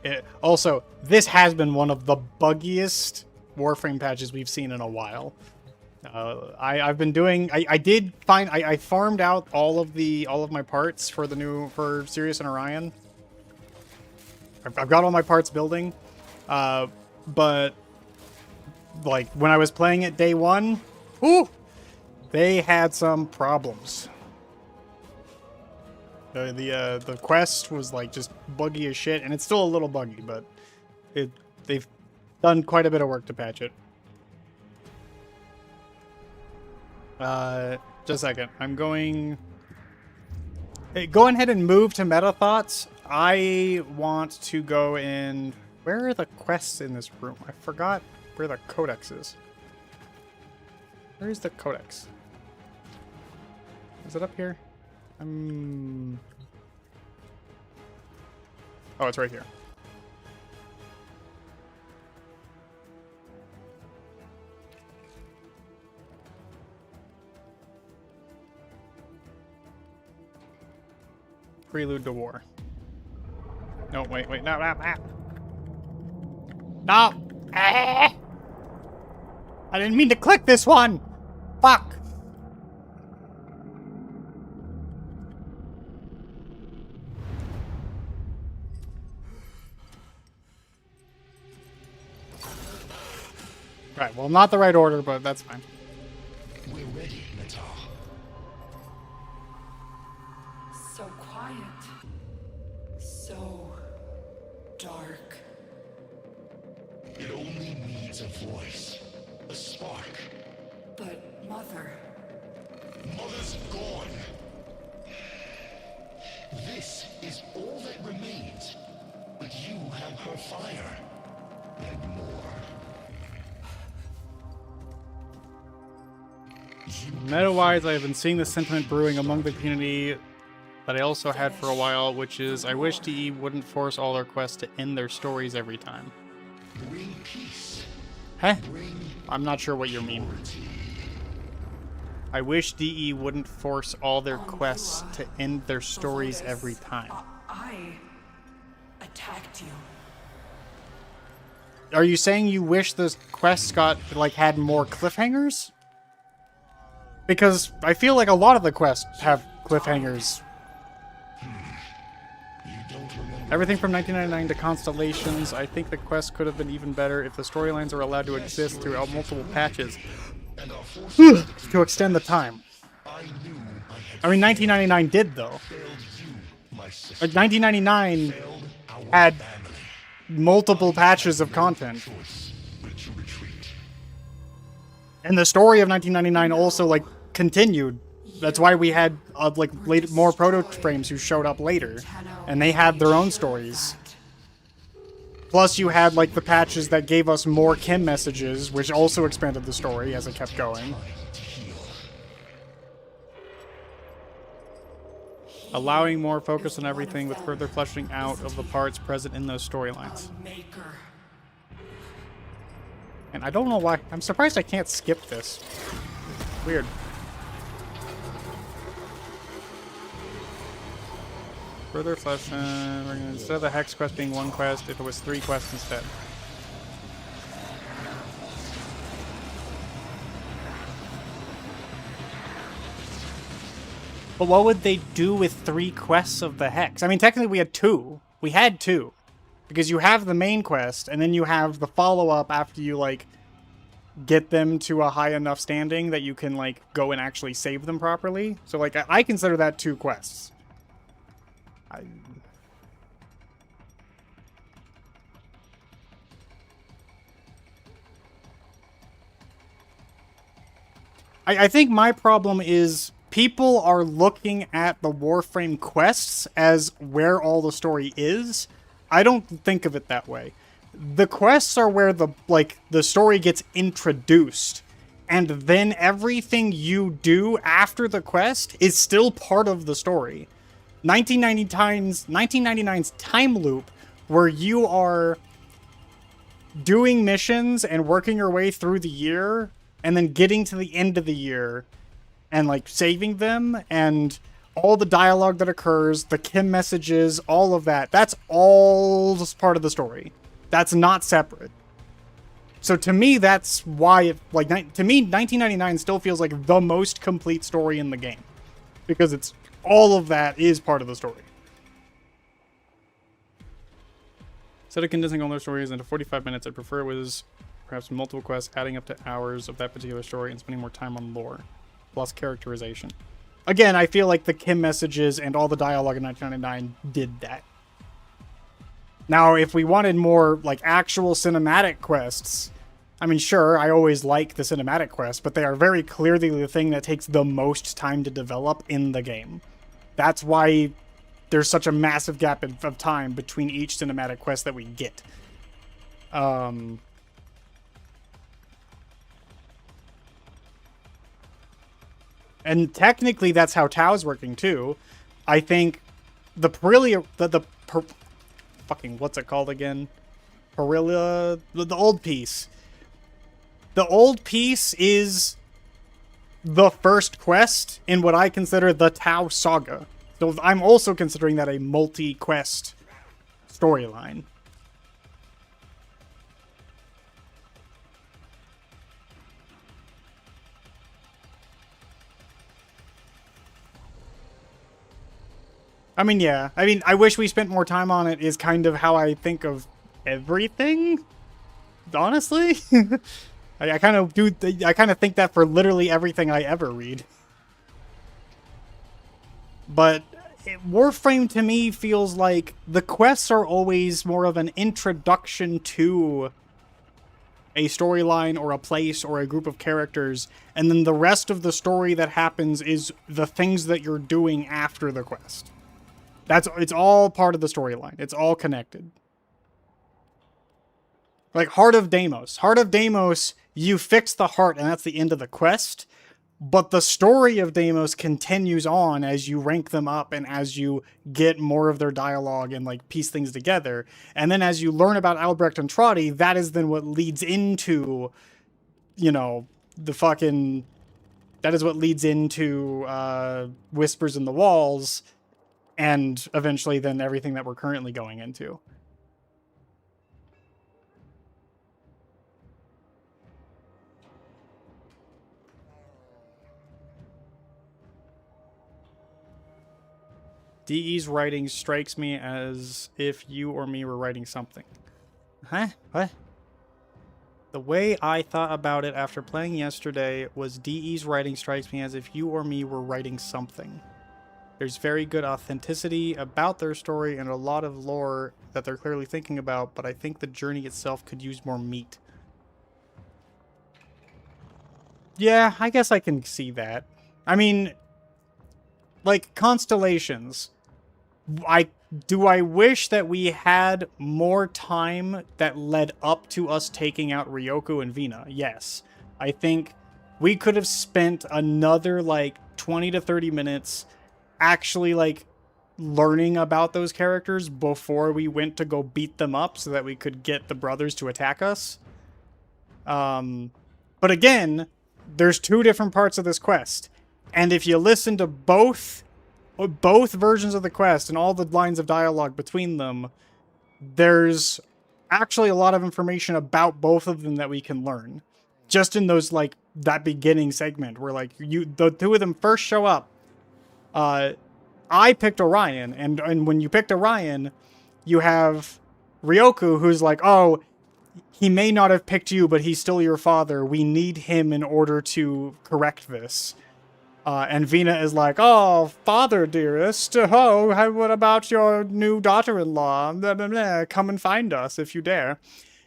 Okay. Also, this has been one of the buggiest Warframe patches we've seen in a while. I've been doing. I farmed out all of my parts for Sirius and Orion. I've got all my parts building, but like when I was playing it day one, whew, they had some problems. The quest was like just buggy as shit, and it's still a little buggy, but they've done quite a bit of work to patch it. Just a second. I'm going... Hey, go ahead and move to meta thoughts. I want to go in... Where are the quests in this room? I forgot where the codex is. Where is the codex? Is it up here? Oh, it's right here. Prelude to War. No, wait, no. No! Ah! I didn't mean to click this one! Fuck! Right, well, not the right order, but that's fine. We're ready, Natar. So quiet. So dark. It only needs a voice, a spark. But Mother... Mother's gone. This is all that remains. But you have her fire. And more. Meta-wise, I have been seeing this sentiment brewing among the community that I also had for a while, which is, I wish DE wouldn't force all their quests to end their stories every time. Bring peace. Huh? Bring I'm not sure what you mean. authority. I wish DE wouldn't force all their quests to end their stories Before this, every time. I attacked you. Are you saying you wish the quests had more cliffhangers? Because I feel like a lot of the quests have cliffhangers. You don't remember. Everything from 1999 to Constellations, I think the quest could have been even better if the storylines are allowed to exist throughout multiple patches And our forces to extend the time. I knew I had I mean, 1999 did, though. failed you, my sister. 1999 Failed our had family. multiple patches of content. Choice but to retreat. And the story of 1999 also, like, continued. That's why we had, more proto-frames who showed up later. And they had their own stories. Plus, you had, like, the patches that gave us more Kim messages, which also expanded the story as it kept going. Allowing more focus on everything with further fleshing out of the parts present in those storylines. Maker. And I don't know why. I'm surprised I can't skip this. Weird. Further flesh, instead of the hex quest being one quest, if it was 3 quests instead. But what would they do with 3 quests of the Hex? I mean, technically we had 2. We had 2. Because you have the main quest, and then you have the follow-up after you, like, get them to a high enough standing that you can, like, go and actually save them properly. So, like, I consider that 2 quests. I think my problem is people are looking at the Warframe quests as where all the story is. I don't think of it that way. The quests are where the story gets introduced, and then everything you do after the quest is still part of the story. 1999's time loop, where you are doing missions and working your way through the year, and then getting to the end of the year and, like, saving them, and all the dialogue that occurs, the Kim messages, all of that, that's all just part of the story. That's not separate. So to me, that's why it, like, to me, 1999 still feels like the most complete story in the game. Because it's, all of that is part of the story. Instead of condensing all their stories into 45 minutes, I'd prefer it was perhaps multiple quests adding up to hours of that particular story and spending more time on lore, plus characterization. Again, I feel like the Kim messages and all the dialogue in 1999 did that. Now, if we wanted more, like, actual cinematic quests, I mean, sure, I always like the cinematic quests, but they are very clearly the thing that takes the most time to develop in the game. That's why there's such a massive gap of time between each cinematic quest that we get. And technically, that's how Tao's working, too. I think the Perilia... fucking, what's it called again? Perilia... The old piece. The old piece is the first quest in what I consider the Tao saga. So I'm also considering that a multi-quest storyline. I mean, yeah. I mean, I wish we spent more time on it is kind of how I think of everything. Honestly. I kind of do. I kind of think that for literally everything I ever read. But Warframe to me feels like the quests are always more of an introduction to a storyline or a place or a group of characters, and then the rest of the story that happens is the things that you're doing after the quest. It's all part of the storyline. It's all connected. Like Heart of Deimos. Heart of Deimos, you fix the heart and that's the end of the quest. But the story of Deimos continues on as you rank them up and as you get more of their dialogue and, like, piece things together. And then as you learn about Albrecht and Trotty, that is then what leads into, you know, the fucking... That is what leads into Whispers in the Walls, and eventually then everything that we're currently going into. DE's writing strikes me as if you or me were writing something. Huh? What? The way I thought about it after playing yesterday was DE's writing strikes me as if you or me were writing something. There's very good authenticity about their story and a lot of lore that they're clearly thinking about, but I think the journey itself could use more meat. Yeah, I guess I can see that. I mean, like, Constellations. I wish that we had more time that led up to us taking out Ryoku and Vina? Yes. I think we could have spent another, like, 20 to 30 minutes actually, like, learning about those characters before we went to go beat them up so that we could get the brothers to attack us. But again, there's 2 different parts of this quest. And if you listen to both versions of the quest and all the lines of dialogue between them, there's actually a lot of information about both of them that we can learn. Just in those, like, that beginning segment where, like, the 2 of them first show up. I picked Orion, and when you picked Orion, you have Ryoku, who's like, oh, he may not have picked you, but he's still your father. We need him in order to correct this. And Vina is like, oh, father dearest, oh, what about your new daughter-in-law? Blah, blah, blah. Come and find us if you dare.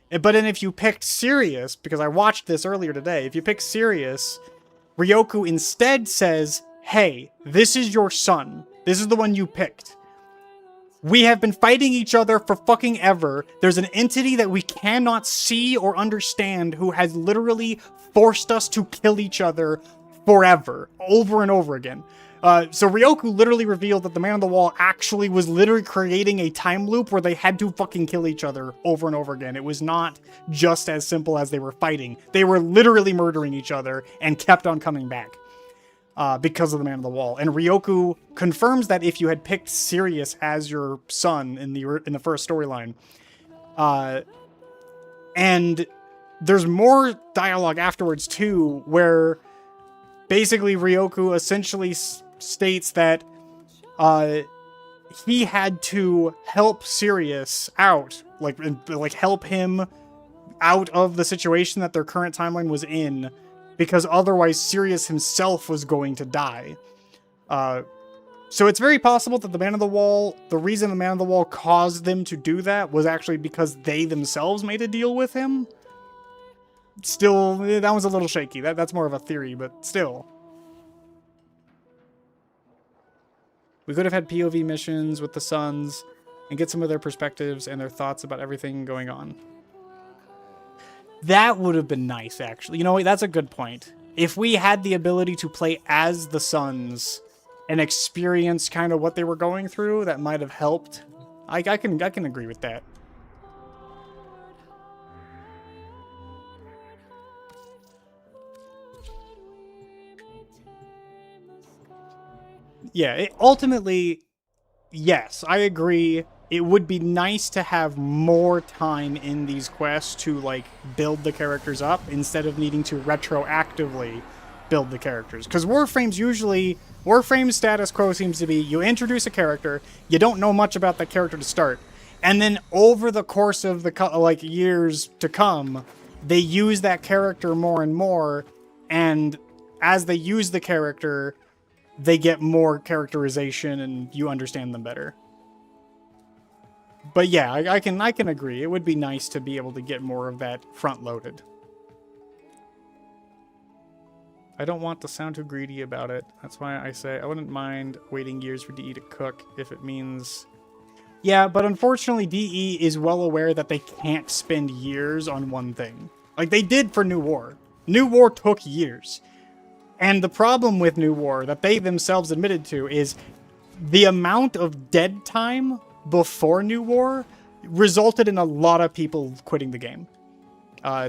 But then if you picked Sirius, because I watched this earlier today, if you pick Sirius, Ryoku instead says, hey, this is your son. This is the one you picked. We have been fighting each other for fucking ever. There's an entity that we cannot see or understand who has literally forced us to kill each other forever, over and over again. So Ryoku literally revealed that the Man on the Wall actually was literally creating a time loop where they had to fucking kill each other over and over again. It was not just as simple as they were fighting. They were literally murdering each other and kept on coming back. Because of the Man on the Wall. And Ryoku confirms that if you had picked Sirius as your son in the first storyline. And there's more dialogue afterwards too, where basically Ryoku essentially states that he had to help Sirius out, like help him out of the situation that their current timeline was in, because otherwise Sirius himself was going to die. So it's very possible that the Man on the Wall, the reason the Man on the Wall caused them to do that was actually because they themselves made a deal with him. Still, that was a little shaky. That's more of a theory, but still. We could have had POV missions with the sons and get some of their perspectives and their thoughts about everything going on. That would have been nice, actually. You know what? That's a good point. If we had the ability to play as the sons and experience kind of what they were going through, that might have helped. I can agree with that. Yeah, ultimately, yes, I agree. It would be nice to have more time in these quests to, like, build the characters up instead of needing to retroactively build the characters. Because Warframe's status quo seems to be, you introduce a character, you don't know much about that character to start, and then over the course of the, years to come, they use that character more and more, and as they use the character, they get more characterization and you understand them better. But yeah, I can agree. It would be nice to be able to get more of that front-loaded. I don't want to sound too greedy about it. That's why I say I wouldn't mind waiting years for DE to cook if it means... Yeah, but unfortunately DE is well aware that they can't spend years on one thing. Like they did for New War. New War took years. And the problem with New War that they themselves admitted to is the amount of dead time before New War resulted in a lot of people quitting the game.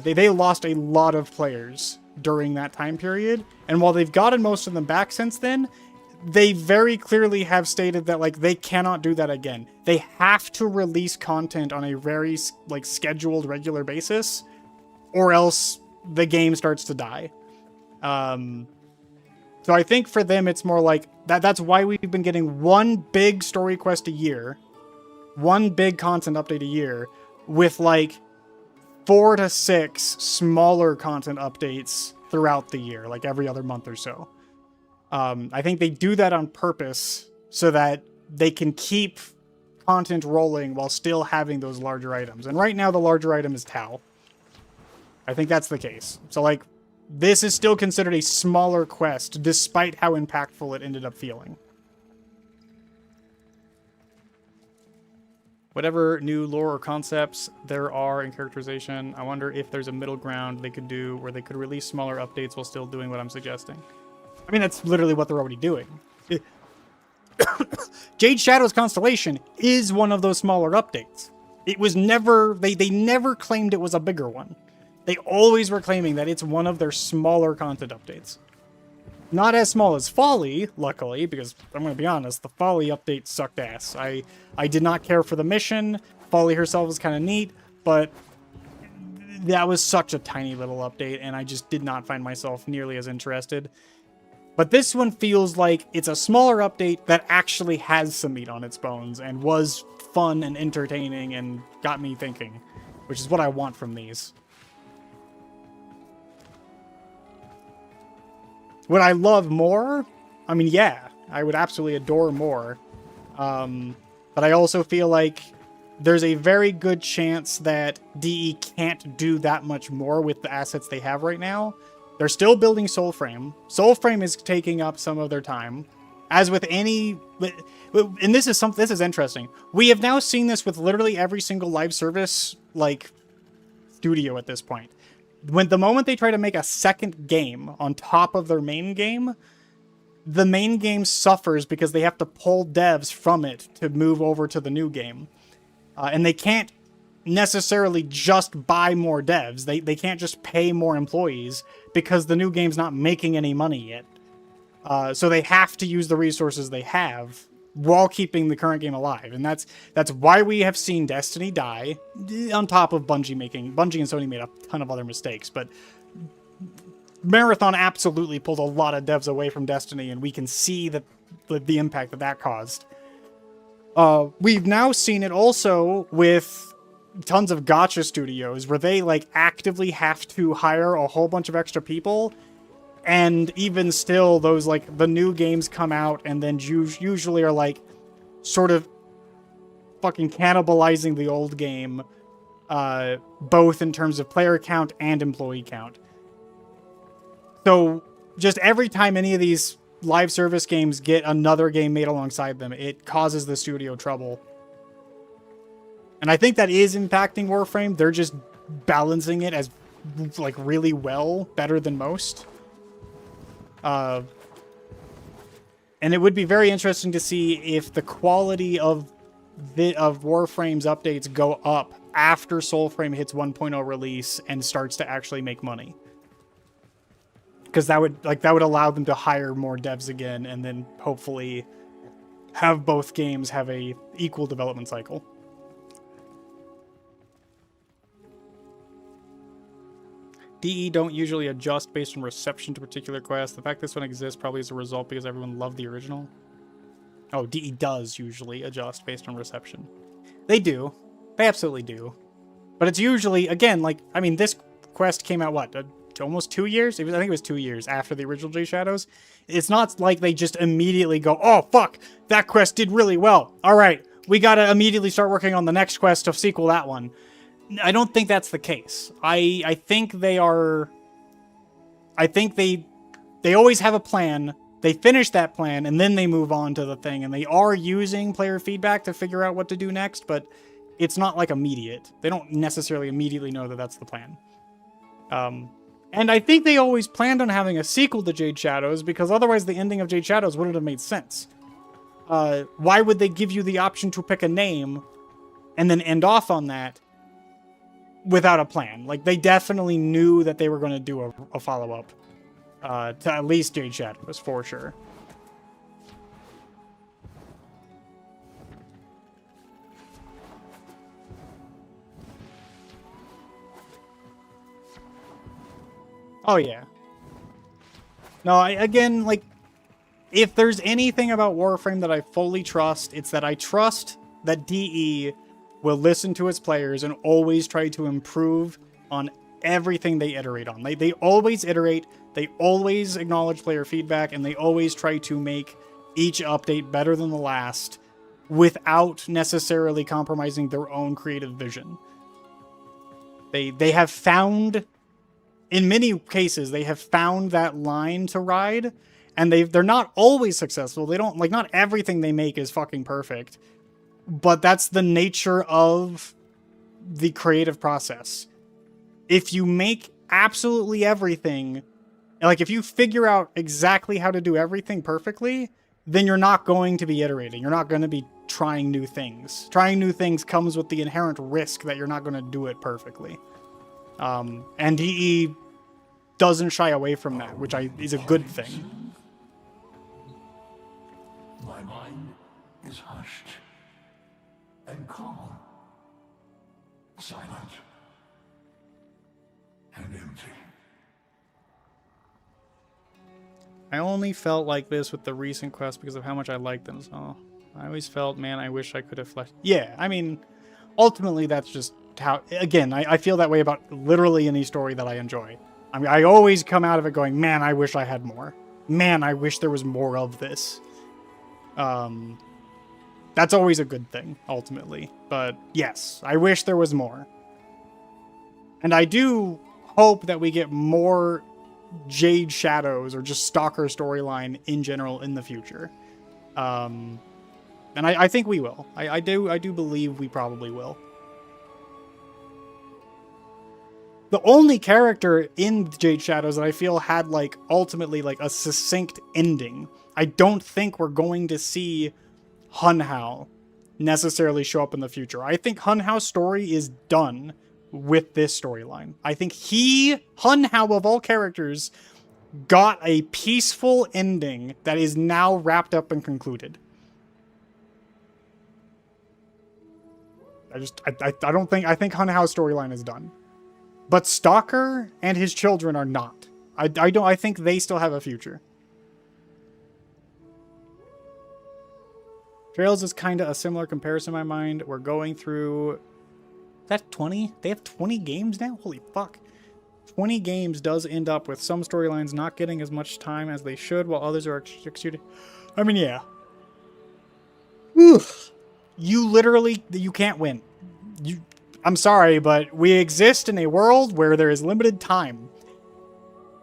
They lost a lot of players during that time period, and while they've gotten most of them back since then, they very clearly have stated that they cannot do that again. They have to release content on a very scheduled, regular basis, or else the game starts to die. So I think for them it's more like that's why we've been getting one big story quest a year, one big content update a year, with 4 to 6 smaller content updates throughout the year, every other month or so. I think they do that on purpose so that they can keep content rolling while still having those larger items. And right now the larger item is Tau. I think that's the case. So this is still considered a smaller quest despite how impactful it ended up feeling. Whatever new lore or concepts there are in characterization, I wonder if there's a middle ground they could do where they could release smaller updates while still doing what I'm suggesting. I mean, that's literally what they're already doing. Jade Shadow's Constellation is one of those smaller updates. It was never... They never claimed it was a bigger one. They always were claiming that it's one of their smaller content updates. Not as small as Folly, luckily, because I'm going to be honest, the Folly update sucked ass. I did not care for the mission. Folly herself was kind of neat, but that was such a tiny little update, and I just did not find myself nearly as interested. But this one feels like it's a smaller update that actually has some meat on its bones and was fun and entertaining and got me thinking, which is what I want from these. Would I love more? I mean, yeah, I would absolutely adore more. But I also feel like there's a very good chance that DE can't do that much more with the assets they have right now. They're still building Soulframe. Soulframe is taking up some of their time. As with any... And this is interesting. We have now seen this with literally every single live service, like, studio at this point. The moment they try to make a second game on top of their main game, the main game suffers because they have to pull devs from it to move over to the new game. And they can't necessarily just buy more devs. They can't just pay more employees because the new game's not making any money yet. So they have to use the resources they have while keeping the current game alive. And that's why we have seen Destiny die, on top of Bungie and Sony made a ton of other mistakes. But Marathon absolutely pulled a lot of devs away from Destiny, and we can see the impact that caused. We've now seen it also with tons of gacha studios where they like actively have to hire a whole bunch of extra people, and even still those like the new games come out and then usually are like sort of fucking cannibalizing the old game, both in terms of player count and employee count. So just every time any of these live service games get another game made alongside them, it causes the studio trouble. And I think that is impacting Warframe. They're just balancing it as like really well, better than most. And it would be very interesting to see if the quality of Warframe's updates go up after Soulframe hits 1.0 release and starts to actually make money. Because that would allow them to hire more devs again, and then hopefully have both games have a equal development cycle. DE don't usually adjust based on reception to particular quests. The fact this one exists probably is a result because everyone loved the original. Oh, DE does usually adjust based on reception. They do. They absolutely do. But it's usually, again, like, I mean, this quest came out, what, almost 2 years? I think it was 2 years after the original Jade Shadows. It's not like they just immediately go, oh, fuck, that quest did really well. All right, we got to immediately start working on the next quest to sequel that one. I don't think that's the case. I think they are... I think they always have a plan. They finish that plan, and then they move on to the thing. And they are using player feedback to figure out what to do next, but it's not, like, immediate. They don't necessarily immediately know that that's the plan. And I think they always planned on having a sequel to Jade Shadows, because otherwise the ending of Jade Shadows wouldn't have made sense. Why would they give you the option to pick a name and then end off on that without a plan? Like, they definitely knew that they were going to do a follow-up to at least Jade Shadows, for sure. Oh, yeah. No, again, like, if there's anything about Warframe that I fully trust, it's that I trust that DE will listen to its players and always try to improve on everything they iterate on. They always iterate, they always acknowledge player feedback, and they always try to make each update better than the last without necessarily compromising their own creative vision. They have found... In many cases, they have found that line to ride, and they're not always successful. They don't, like, not everything they make is fucking perfect, but that's the nature of the creative process. If you make absolutely everything, like, if you figure out exactly how to do everything perfectly, then you're not going to be iterating. You're not going to be trying new things. Trying new things comes with the inherent risk that you're not going to do it perfectly. And DE doesn't shy away from that, which is a good thing. My mind is hushed and calm, silent and empty. I only felt like this with the recent quests because of how much I liked them. So I always felt, man, I wish I could have fleshed. Yeah, I mean, ultimately that's just how. Again, I feel that way about literally any story that I enjoy. I mean, I always come out of it going, man, I wish I had more. Man, I wish there was more of this. That's always a good thing, ultimately. But yes, I wish there was more. And I do hope that we get more Jade Shadows or just Stalker storyline in general in the future. And I think we will. I do believe we probably will. The only character in Jade Shadows that I feel had like ultimately like a succinct ending. I don't think we're going to see Hun Hao necessarily show up in the future. I think Hun Hao's story is done with this storyline. I think Hun Hao of all characters, got a peaceful ending that is now wrapped up and concluded. I think Hun Hao's storyline is done. But Stalker and his children are not. I think they still have a future. Trails is kind of a similar comparison in my mind. We're going through... Is that 20? They have 20 games now? Holy fuck. 20 games does end up with some storylines not getting as much time as they should, while others are executed. I mean, yeah. Oof. You can't win. I'm sorry, but we exist in a world where there is limited time.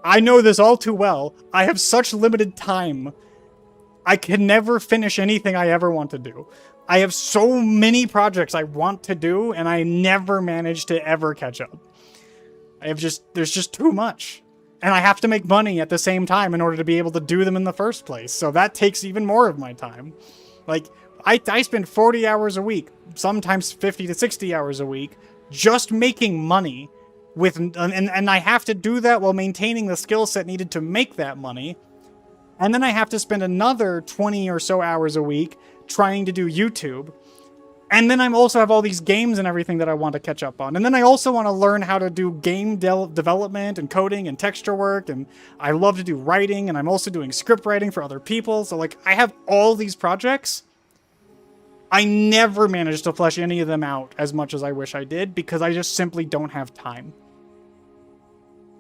I know this all too well. I have such limited time. I can never finish anything I ever want to do. I have so many projects I want to do, and I never manage to ever catch up. There's just too much. And I have to make money at the same time in order to be able to do them in the first place. So that takes even more of my time. Like, I spend 40 hours a week, sometimes 50 to 60 hours a week, just making money and I have to do that while maintaining the skill set needed to make that money. And then I have to spend another 20 or so hours a week trying to do YouTube. And then I also have all these games and everything that I want to catch up on. And then I also want to learn how to do game development and coding and texture work. And I love to do writing, and I'm also doing script writing for other people. So like, I have all these projects. I never managed to flesh any of them out as much as I wish I did because I just simply don't have time.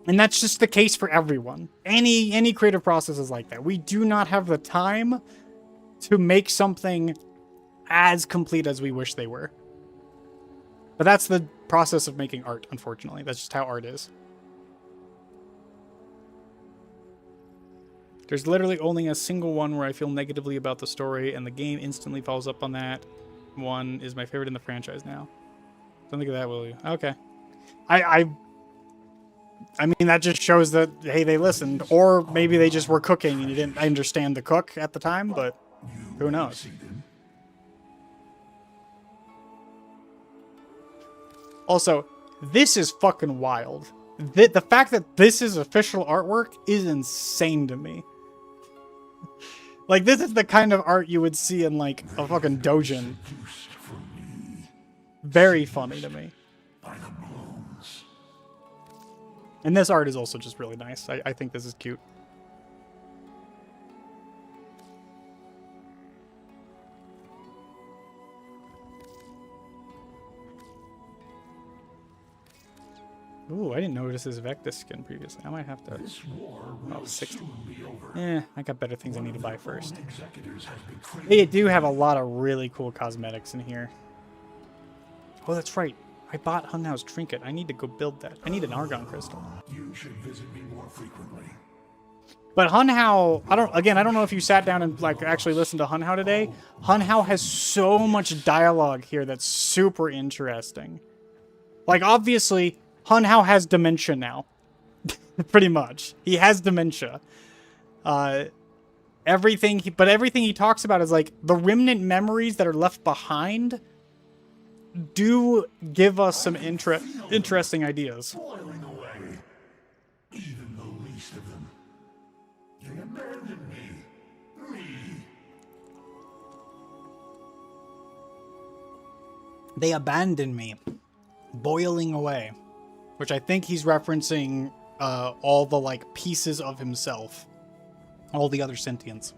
And that's just the case for everyone. Any creative process is like that. We do not have the time to make something as complete as we wish they were. But that's the process of making art, unfortunately. That's just how art is. There's literally only a single one where I feel negatively about the story, and the game instantly follows up on that. One is my favorite in the franchise now. Don't think of that, will you? Okay. I mean, that just shows that, hey, they listened. Or maybe they just were cooking and you didn't understand the cook at the time, but who knows? Also, this is fucking wild. The fact that this is official artwork is insane to me. Like, this is the kind of art you would see in, like, a fucking doujin. Very funny to me. And this art is also just really nice. I think this is cute. Ooh, I didn't notice his Vectus skin previously. I might have to... Oh, 60. Eh, I got better things I need to buy first. They do have a lot of really cool cosmetics in here. Oh, that's right. I bought Hun Hao's trinket. I need to go build that. I need an Argon crystal. You should visit me more frequently. But Hun Hao, I don't know if you sat down and like actually listened to Hun Hao today. Hun Hao has so much dialogue here that's super interesting. Like, obviously, Hun Hao has dementia now. Pretty much. He has dementia. Everything he talks about is like the remnant memories that are left behind do give us some interesting ideas. Boiling away. Even the least of them. They abandoned me. They abandoned me. Boiling away. Which I think he's referencing all the like pieces of himself all the other sentients.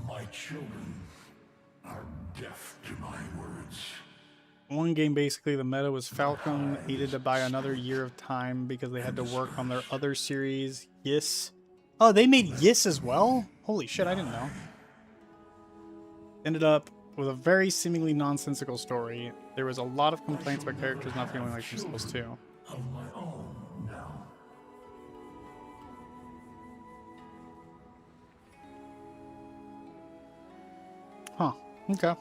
My children are deaf to my words. One game, basically, the meta was Falcom needed to buy another year of time because they had to work on their other series, Yes. Oh, they made Yes as well? Holy shit, I didn't know. Ended up with a very seemingly nonsensical story. There was a lot of complaints about characters not feeling like themselves too. Of my own now. Huh. Okay.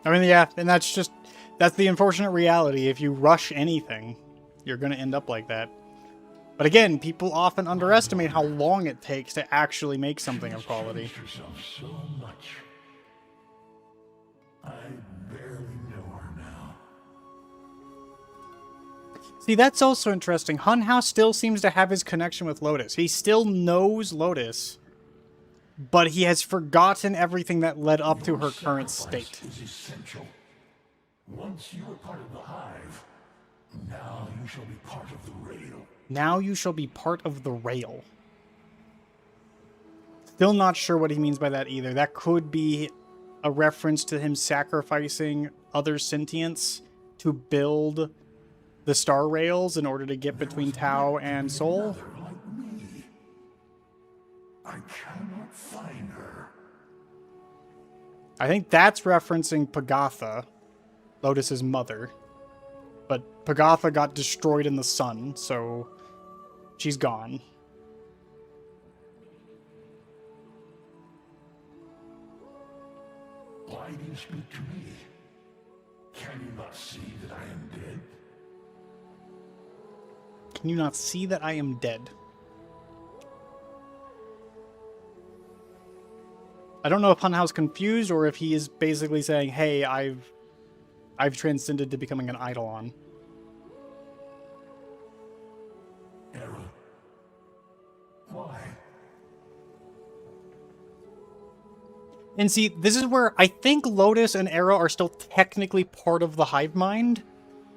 I mean, yeah, and that's the unfortunate reality. If you rush anything, you're going to end up like that. But again, people often underestimate how long it takes to actually make something of quality. Changed herself so much. I barely know her now. See, that's also interesting. Hunhouse still seems to have his connection with Lotus. He still knows Lotus, but he has forgotten everything that led up to her current Sacrifice state. is essential. Once you are part of the hive, now you shall be part of the rail. Now you shall be part of the rail. Still not sure what he means by that either. That could be a reference to him sacrificing other sentients to build the star rails in order to get between Tau and Sol. Another like me. I cannot find her. I think that's referencing Pagatha, Lotus's mother. But Pagatha got destroyed in the sun, so she's gone. Why do you speak to me? Can you not see that I am dead? Can you not see that I am dead? I don't know if Hunhow's confused or if he is basically saying, hey, I've transcended to becoming an Eidolon. Era. Why? And see, this is where I think Lotus and Era are still technically part of the hive mind,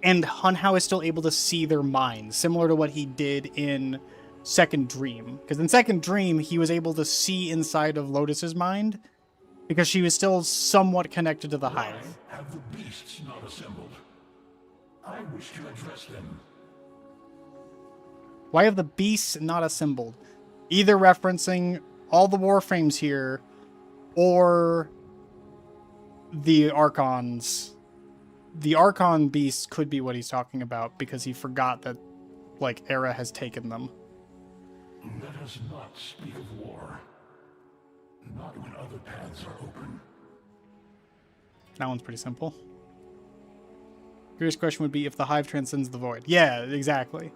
and Hunhow is still able to see their minds, similar to what he did in Second Dream. Because in Second Dream, he was able to see inside of Lotus's mind, because she was still somewhat connected to the Why hive. have the beasts not assembled? I wish to address them. Why have the beasts not assembled? Either referencing all the Warframes here, or the Archons. The Archon beasts could be what he's talking about, because he forgot that, like, Era has taken them. Let us not speak of war. Not when other paths are open. That one's pretty simple. Curious question would be if the hive transcends the void. Yeah, exactly.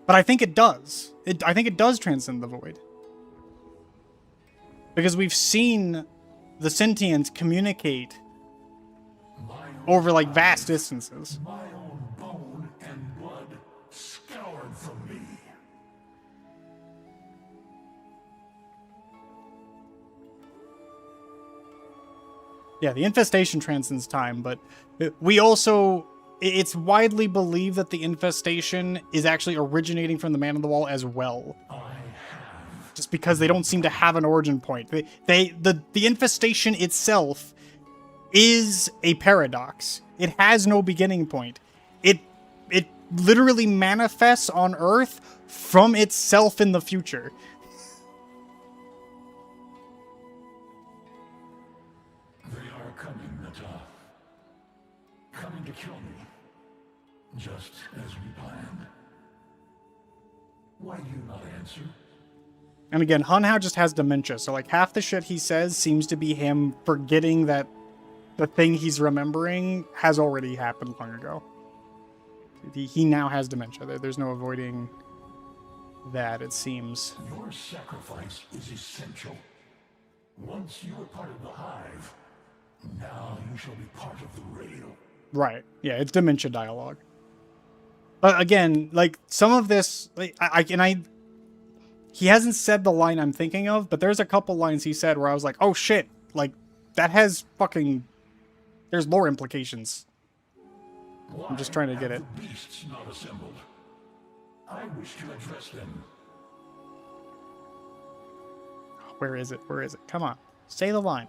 But I think it does. I think it does transcend the void. Because we've seen the sentients communicate over, like, vast distances. My own bone and blood scoured from me. Yeah, the infestation transcends time, but we also... It's widely believed that the infestation is actually originating from the Man of the Wall as well. Just because they don't seem to have an origin point. The infestation itself is a paradox. It has no beginning point. It literally manifests on Earth from itself in the future. They are coming, Nata. Coming to kill me. Just as we planned. Why do you not answer? And again, Hunhow just has dementia, so like half the shit he says seems to be him forgetting that the thing he's remembering has already happened long ago. He now has dementia. There's no avoiding that, it seems. Your sacrifice is essential. Once you are part of the hive, now you shall be part of the rail. Right. Yeah, it's dementia dialogue. But again, like, some of this, like, he hasn't said the line I'm thinking of, but there's a couple lines he said where I was like, oh shit, like, that has fucking, there's lore implications. I'm just trying to get it. The beasts not assembled. I wish to address them. Where is it? Where is it? Come on. Say the line.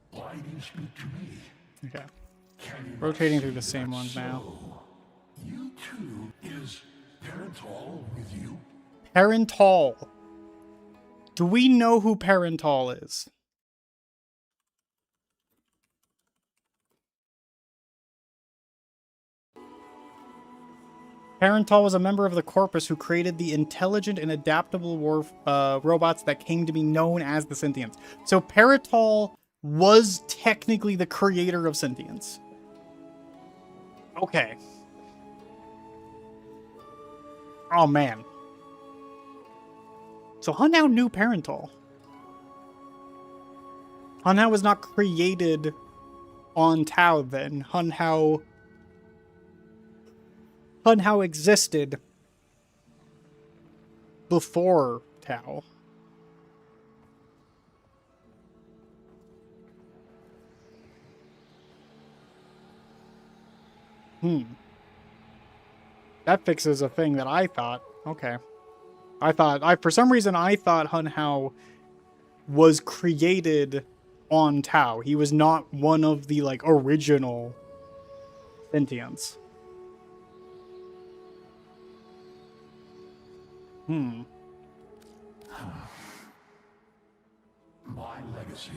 Why do you speak to me? Okay. Can you Rotating not through the see same that ones now. so? You too. Is Parental with you? Parental. Do we know who Parental is? Parental was a member of the Corpus who created the intelligent and adaptable robots that came to be known as the Sentients. So Parental was technically the creator of sentience. Okay. Oh, man. So Hunhow knew Parental. Hunhow was not created on Tau then. Hunhow existed before Tau. That fixes a thing that I thought. Okay. For some reason, I thought Hunhow was created on Tau. He was not one of the, like, original sentients. My legacy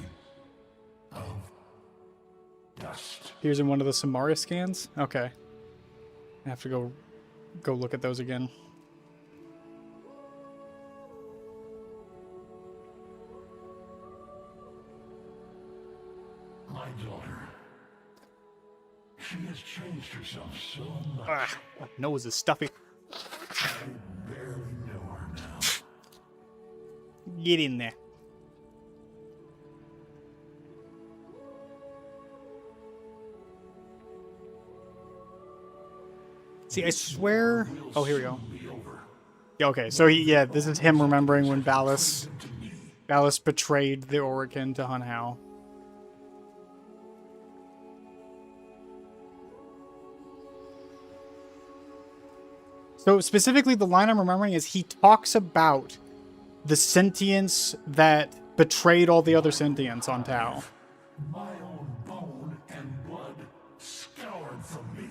of dust. Here's in one of the Samara scans? Okay. I have to go look at those again. My daughter. She has changed herself so much. Ah, my nose is stuffy. I barely know her now. Get in there. See, I swear... Oh, here we go. Yeah, okay, so this is him remembering when Ballas betrayed the Orokin to Hunhow. So specifically, the line I'm remembering is he talks about the sentience that betrayed all the other sentients on Tau. My own bone and blood scoured from me.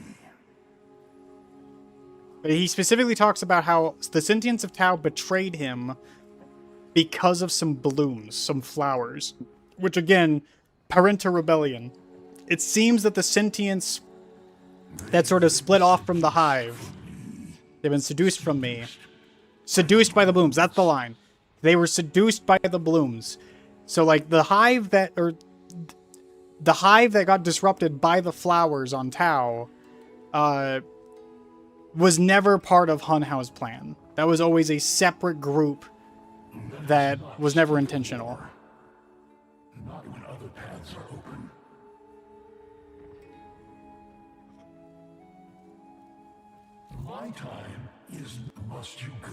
But he specifically talks about how the sentients of Tau betrayed him because of some blooms, some flowers. Which again, Parenta Rebellion. It seems that the sentients that sort of split off from the hive, they've been seduced from me. Seduced by the blooms, that's the line. They were seduced by the blooms. So like the hive that got disrupted by the flowers on Tau, was never part of Hunhow's plan. That was always a separate group that was never intentional. Not when other paths are open. My time is must you go?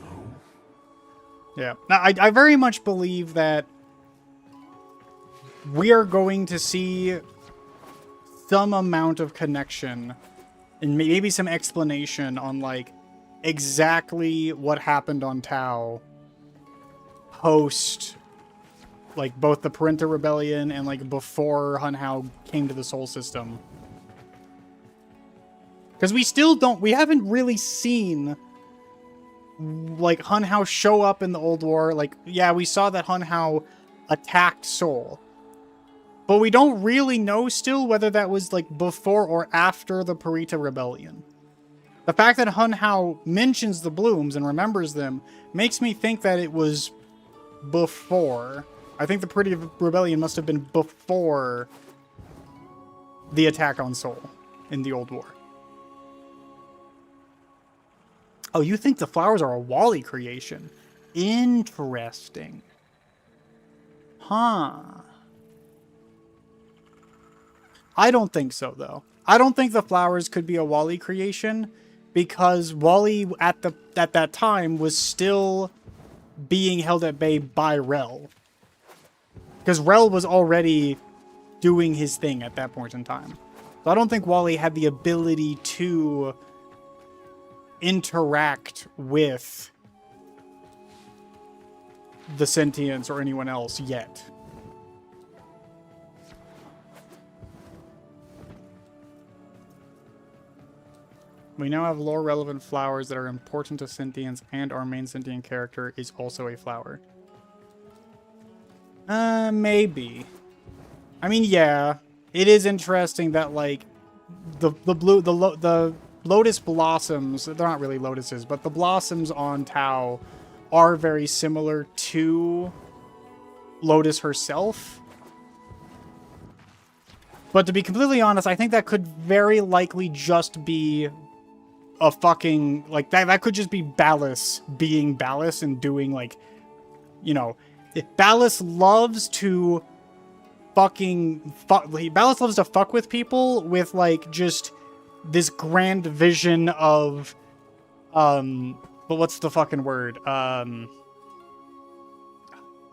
Yeah. Now, I very much believe that we are going to see some amount of connection and maybe some explanation on, like, exactly what happened on Tau post, like, both the Parenta Rebellion and, like, before Hunhow came to the Sol System. Because we haven't really seen, like, Hunhow show up in the Old War. Like, yeah, we saw that Hunhow attacked Sol. But we don't really know still whether that was, like, before or after the Parenta Rebellion. The fact that Hunhow mentions the blooms and remembers them makes me think that it was before. I think the Parenta Rebellion must have been before the attack on Sol in the Old War. Oh, you think the flowers are a Wally creation? Interesting. Huh. I don't think so, though. I don't think the flowers could be a Wally creation because Wally at that time was still being held at bay by Rel. Because Rel was already doing his thing at that point in time. So I don't think Wally had the ability to interact with the sentients or anyone else yet. We now have lore-relevant flowers that are important to sentients, and our main sentient character is also a flower. Maybe. I mean, yeah. It is interesting that, like, the lotus blossoms, they're not really lotuses, but the blossoms on Tau are very similar to Lotus herself. But to be completely honest, I think that could very likely just be a fucking, like, that could just be Ballas being Ballas and doing, like, you know, Ballas loves to Ballas loves to fuck with people with, like, just this grand vision of, but what's the fucking word? I'm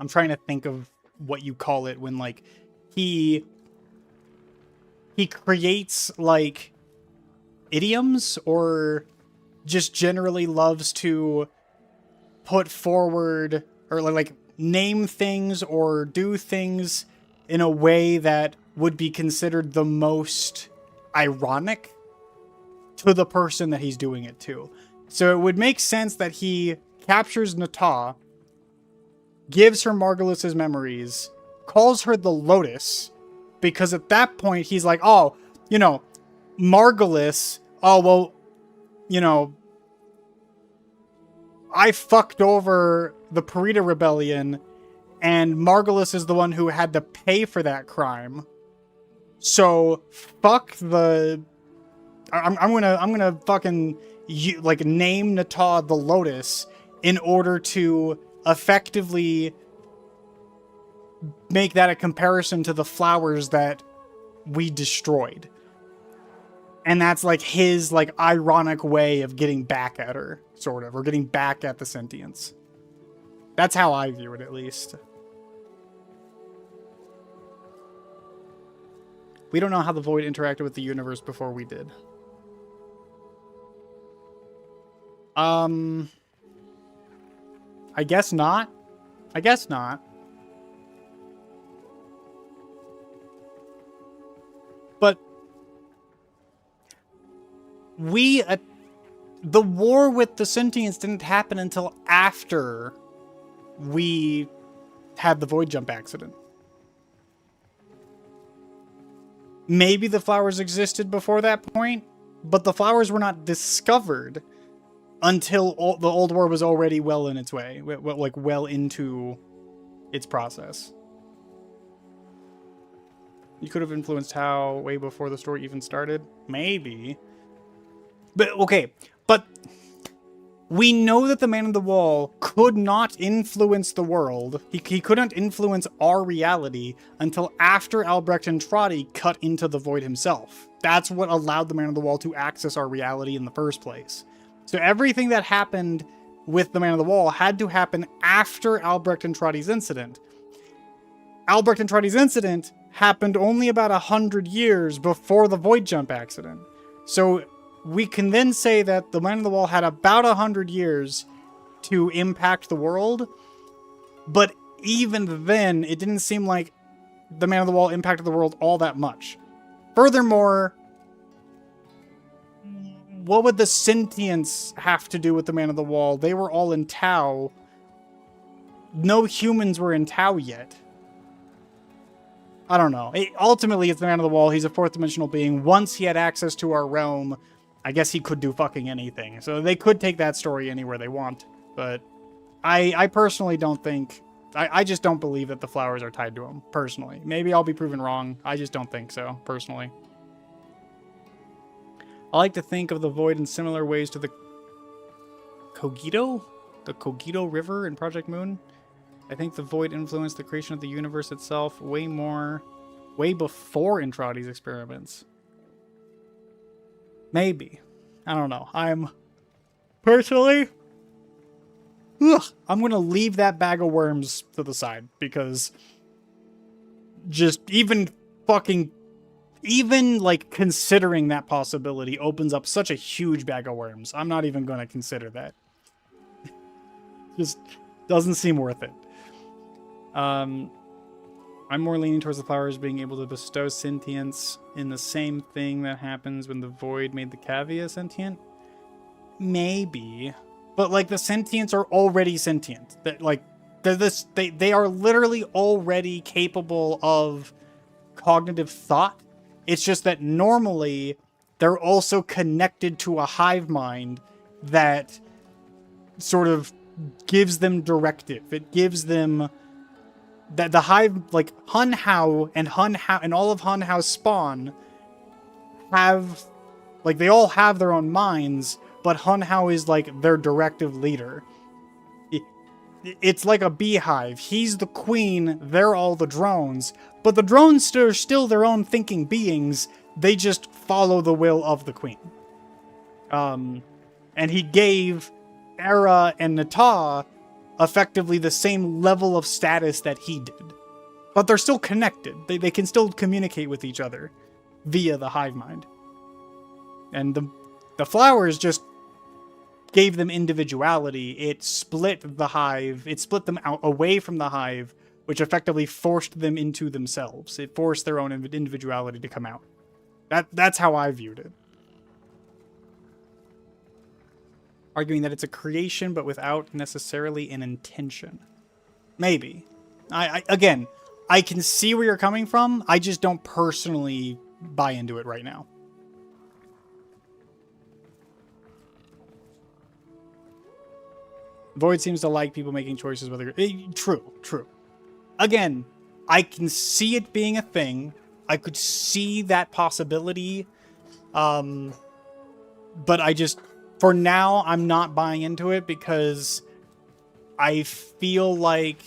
trying to think of what you call it when, like, he creates, like, idioms, or just generally loves to put forward, or, like, name things or do things in a way that would be considered the most ironic to the person that he's doing it to. So it would make sense that he captures Nata, gives her Margulis's memories, calls her the Lotus, because at that point he's like, oh, you know, Margulis, oh, well, you know, I fucked over the Prude Rebellion, and Margulis is the one who had to pay for that crime. So fuck the. I'm gonna fucking like name Nata the Lotus in order to effectively make that a comparison to the flowers that we destroyed. And that's like his like ironic way of getting back at her, sort of, or getting back at the sentients. That's how I view it, at least. We don't know how the Void interacted with the universe before we did. I guess not. I guess not. But the war with the sentients didn't happen until after we had the Void Jump accident. Maybe the flowers existed before that point, but the flowers were not discovered until the Old War was already well in its way, like well into its process. You could have influenced how way before the story even started? Maybe. But, okay, but we know that the Man in the Wall could not influence the world. He couldn't influence our reality until after Albrecht and Trotty cut into the Void himself. That's what allowed the Man in the Wall to access our reality in the first place. So everything that happened with the Man in the Wall had to happen after Albrecht and Trotty's incident. Albrecht and Trotty's incident happened only about 100 years before the Void Jump accident. So we can then say that the Man in the Wall had about 100 years to impact the world, but even then, it didn't seem like the Man in the Wall impacted the world all that much. Furthermore, what would the sentients have to do with the Man in the Wall? They were all in Tau. No humans were in Tau yet. I don't know. Ultimately, it's the Man in the Wall. He's a fourth dimensional being. Once he had access to our realm, I guess he could do fucking anything. So they could take that story anywhere they want. But I personally don't think... I just don't believe that the flowers are tied to him, personally. Maybe I'll be proven wrong. I just don't think so, personally. I like to think of the Void in similar ways to the Cogito? The Cogito River in Project Moon? I think the Void influenced the creation of the universe itself way before Intradi's experiments. Maybe. I don't know. I'm personally... I'm going to leave that bag of worms to the side because just even fucking, even like considering that possibility opens up such a huge bag of worms. I'm not even going to consider that. Just doesn't seem worth it. I'm more leaning towards the flowers being able to bestow sentience in the same thing that happens when the void made the cavia sentient. Maybe, but like the sentients are already sentient. That like they are literally already capable of cognitive thought. It's just that normally they're also connected to a hive mind that sort of gives them directive. It gives them that the hive, like Hun Hao and all of Hun Hao's spawn have, like, they all have their own minds, but Hun Hao is like their directive leader. It's like a beehive. He's the queen, they're all the drones, but the drones are still their own thinking beings. They just follow the will of the queen. And he gave Era and Nata effectively the same level of status that he did. But they're still connected. They can still communicate with each other via the hive mind. And the flowers just gave them individuality. It split the hive. It split them out away from the hive, which effectively forced them into themselves. It forced their own individuality to come out. That's how I viewed it. Arguing that it's a creation, but without necessarily an intention. Maybe. Again, I can see where you're coming from. I just don't personally buy into it right now. Void seems to like people making choices whether... True. Again, I can see it being a thing. I could see that possibility. But I just... For now, I'm not buying into it because I feel like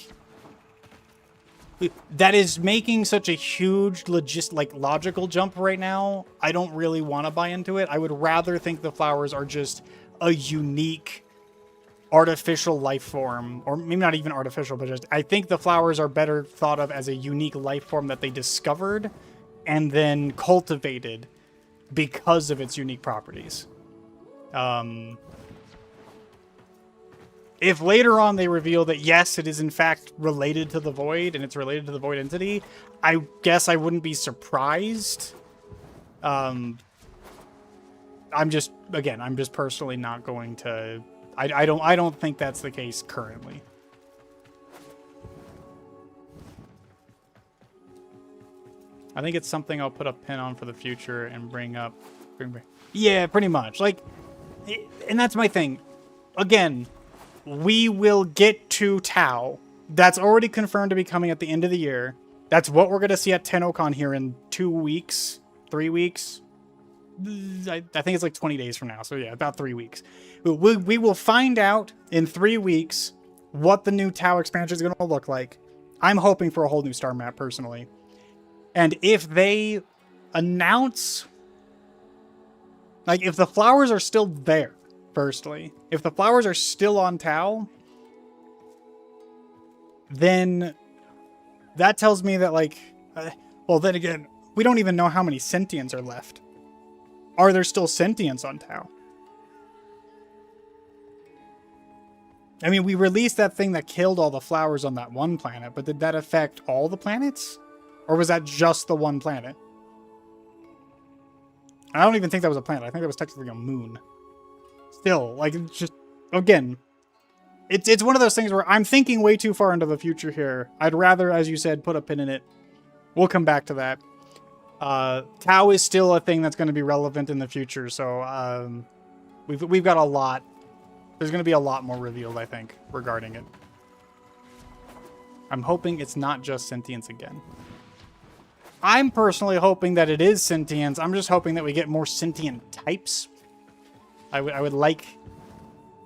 that is making such a huge logical jump right now. I don't really want to buy into it. I would rather think the flowers are just a unique artificial life form, or maybe not even artificial, but just I think the flowers are better thought of as a unique life form that they discovered and then cultivated because of its unique properties. If later on they reveal that yes, it is in fact related to the Void and it's related to the Void entity, I guess I wouldn't be surprised. I'm just personally not going to. I don't think that's the case currently. I think it's something I'll put a pin on for the future and bring back. Yeah, pretty much. Like, and that's my thing. Again, we will get to Tau. That's already confirmed to be coming at the end of the year. That's what we're going to see at TennoCon here in 2 weeks, 3 weeks. I think it's like 20 days from now. So yeah, about 3 weeks. We will find out in 3 weeks what the new Tau expansion is going to look like. I'm hoping for a whole new star map personally. And if they announce, like, if the flowers are still there, firstly, if the flowers are still on Tau, then that tells me that, like, well, then again, we don't even know how many sentients are left. Are there still sentients on Tau? I mean, we released that thing that killed all the flowers on that one planet, but did that affect all the planets? Or was that just the one planet? I don't even think that was a planet. I think that was technically a moon. Still, like, it's just, again, it's one of those things where I'm thinking way too far into the future here. I'd rather, as you said, put a pin in it. We'll come back to that. Tau is still a thing that's going to be relevant in the future, so we've got a lot. There's going to be a lot more revealed, I think, regarding it. I'm hoping it's not just sentience again. I'm personally hoping that it is sentience. I'm just hoping that we get more sentient types. I would like,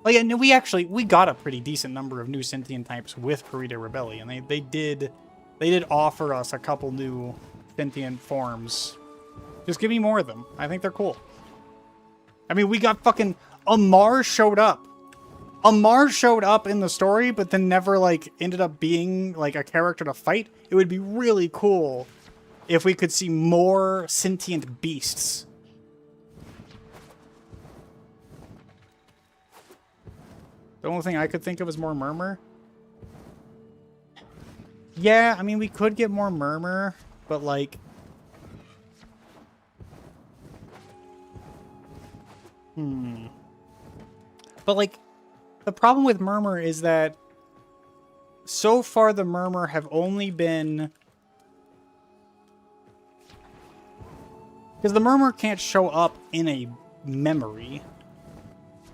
and we got a pretty decent number of new sentient types with Prude Rebellion. They did offer us a couple new sentient forms. Just give me more of them. I think they're cool. I mean, we got fucking Amar showed up Amar showed up in the story, but then never, like, ended up being, like, a character to fight. It would be really cool if we could see more sentient beasts. The only thing I could think of is more Murmur. Yeah, I mean, we could get more Murmur, but, like... But, like, the problem with Murmur is that so far the Murmur have only been... Because the Murmur can't show up in a memory.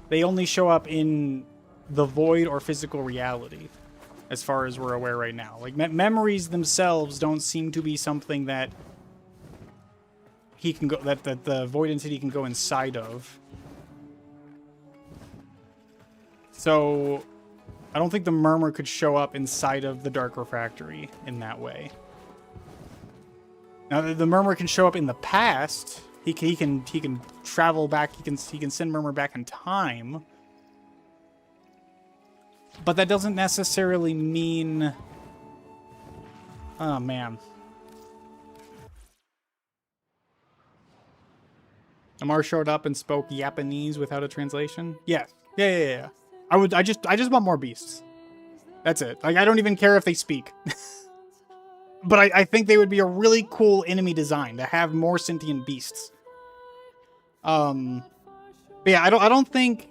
They only show up in the void or physical reality, as far as we're aware right now. Like, memories themselves don't seem to be something that he can go... That the void entity can go inside of. So, I don't think the Murmur could show up inside of the Dark Refractory in that way. Now, the Murmur can show up in the past. He can travel back. He can send Murmur back in time. But that doesn't necessarily mean... Oh, man. Amar showed up and spoke Japanese without a translation? Yeah. Yeah. I just want more beasts. That's it. Like, I don't even care if they speak. But I think they would be a really cool enemy design to have more sentient beasts. But yeah, I don't think,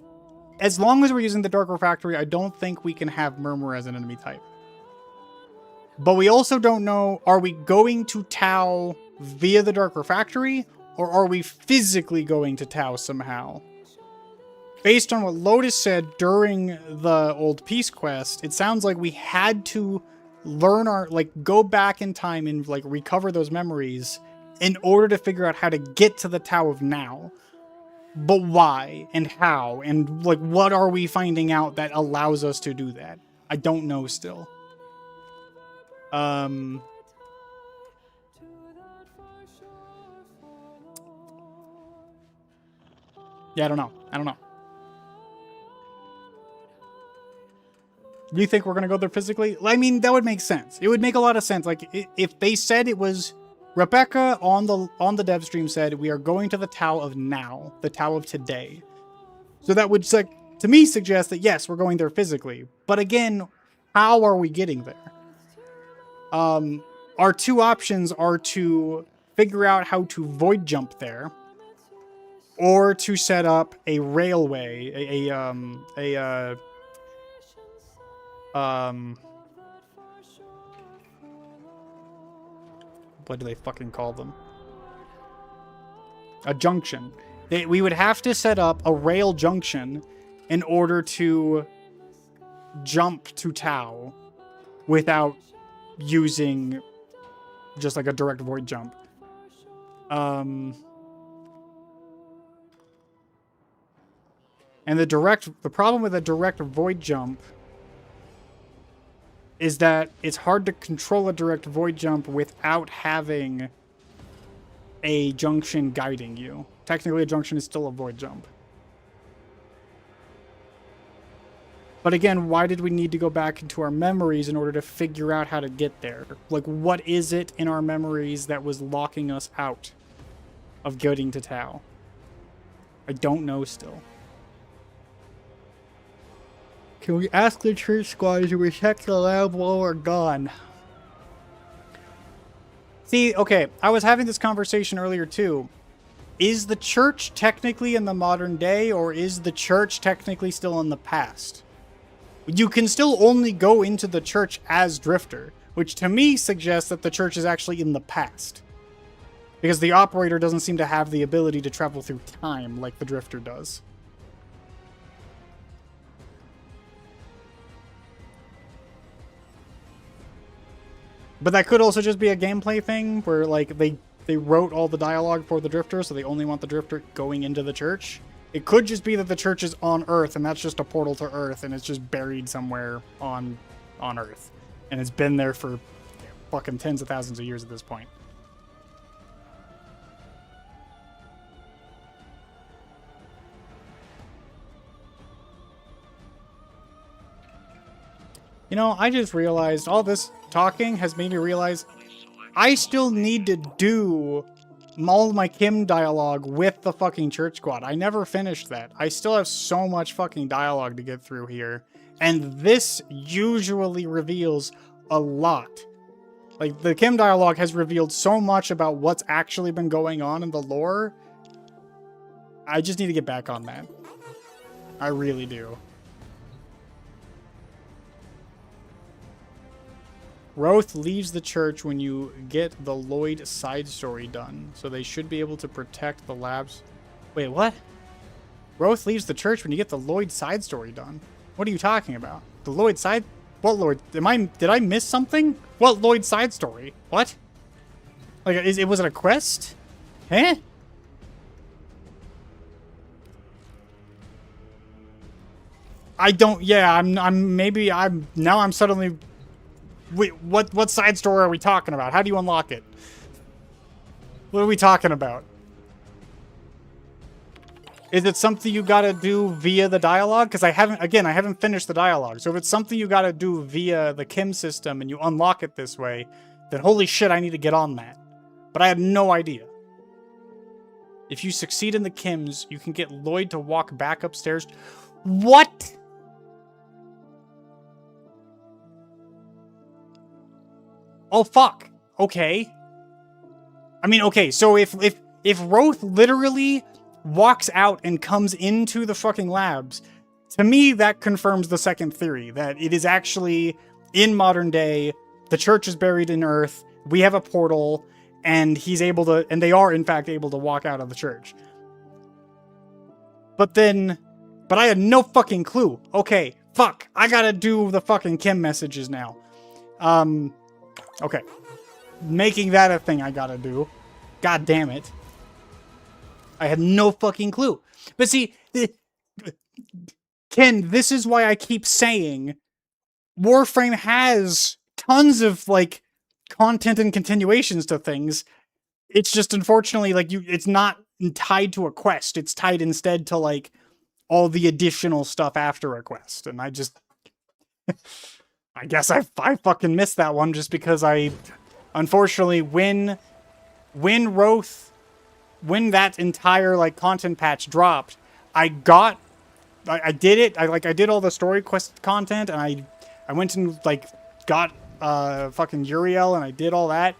as long as we're using the Dark Refractory, I don't think we can have Murmur as an enemy type. But we also don't know, are we going to Tau via the Dark Refractory, or are we physically going to Tau somehow? Based on what Lotus said during the old Peace Quest, it sounds like we had to learn go back in time and, like, recover those memories in order to figure out how to get to the Tau of Now. But why and how and, like, what are we finding out that allows us to do that? I don't know still. Yeah, I don't know. Do you think we're going to go there physically? I mean, that would make sense. It would make a lot of sense. Like, if they said it was... Rebecca on the dev stream said, we are going to the Tau of Now, the Tau of today. So that would, to me, suggest that, yes, we're going there physically. But again, how are we getting there? Our two options are to figure out how to void jump there, or to set up a railway, what do they fucking call them? A junction. We would have to set up a rail junction in order to jump to Tau without using just like a direct void jump. And the problem with a direct void jump is that it's hard to control a direct void jump without having a junction guiding you. Technically, a junction is still a void jump. But again, why did we need to go back into our memories in order to figure out how to get there? Like, what is it in our memories that was locking us out of getting to Tau? I don't know still. Can we ask the church squads to check the lab while we're gone? See, okay, I was having this conversation earlier too. Is the church technically in the modern day, or is the church technically still in the past? You can still only go into the church as Drifter, which to me suggests that the church is actually in the past. Because the operator doesn't seem to have the ability to travel through time like the Drifter does. But that could also just be a gameplay thing where, like, they wrote all the dialogue for the Drifter, so they only want the Drifter going into the church. It could just be that the church is on Earth, and that's just a portal to Earth, and it's just buried somewhere on Earth. And it's been there for fucking tens of thousands of years at this point. You know, I just realized all this talking has made me realize I still need to do all my Kim dialogue with the fucking church squad. I never finished that. I still have so much fucking dialogue to get through here. And this usually reveals a lot. Like, the Kim dialogue has revealed so much about what's actually been going on in the lore. I just need to get back on that. I really do. Roth leaves the church when you get the Lloyd side story done, so they should be able to protect the labs. Wait, what? Roth leaves the church when you get the Lloyd side story done. What are you talking about? The Lloyd side? What Lloyd? Did I miss something? What Lloyd side story? What? Like, was it a quest? Huh? I don't. Yeah, now I'm suddenly. Wait, what side story are we talking about? How do you unlock it? What are we talking about? Is it something you gotta do via the dialogue? Because I haven't finished the dialogue. So if it's something you gotta do via the Kim system and you unlock it this way, then holy shit, I need to get on that. But I had no idea. If you succeed in the Kims, you can get Lloyd to walk back upstairs. What? Oh, fuck. Okay. I mean, okay, so if Roth literally walks out and comes into the fucking labs, to me, that confirms the second theory, that it is actually, in modern day, the church is buried in Earth, we have a portal, and they are, in fact, able to walk out of the church. But I had no fucking clue. Okay, fuck, I gotta do the fucking Kim messages now. Okay. Making that a thing I gotta do. God damn it. I had no fucking clue. But see, Ken, this is why I keep saying Warframe has tons of, like, content and continuations to things. It's just, unfortunately, like, it's not tied to a quest. It's tied instead to, like, all the additional stuff after a quest. And I just... I guess I fucking missed that one just because unfortunately, when that entire, like, content patch dropped, I did it. I did all the story quest content, and I went and, like, got fucking Uriel, and I did all that,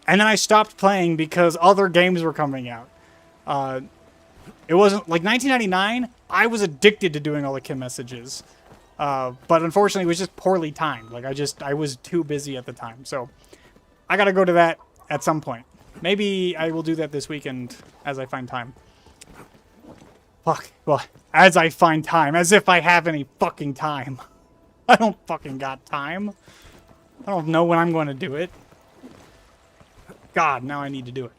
and then I stopped playing because other games were coming out. It wasn't like 1999. I was addicted to doing all the Kim messages. But unfortunately, it was just poorly timed. Like, I was too busy at the time. So, I gotta go to that at some point. Maybe I will do that this weekend as I find time. Fuck. Well, as I find time. As if I have any fucking time. I don't fucking got time. I don't know when I'm going to do it. God, now I need to do it.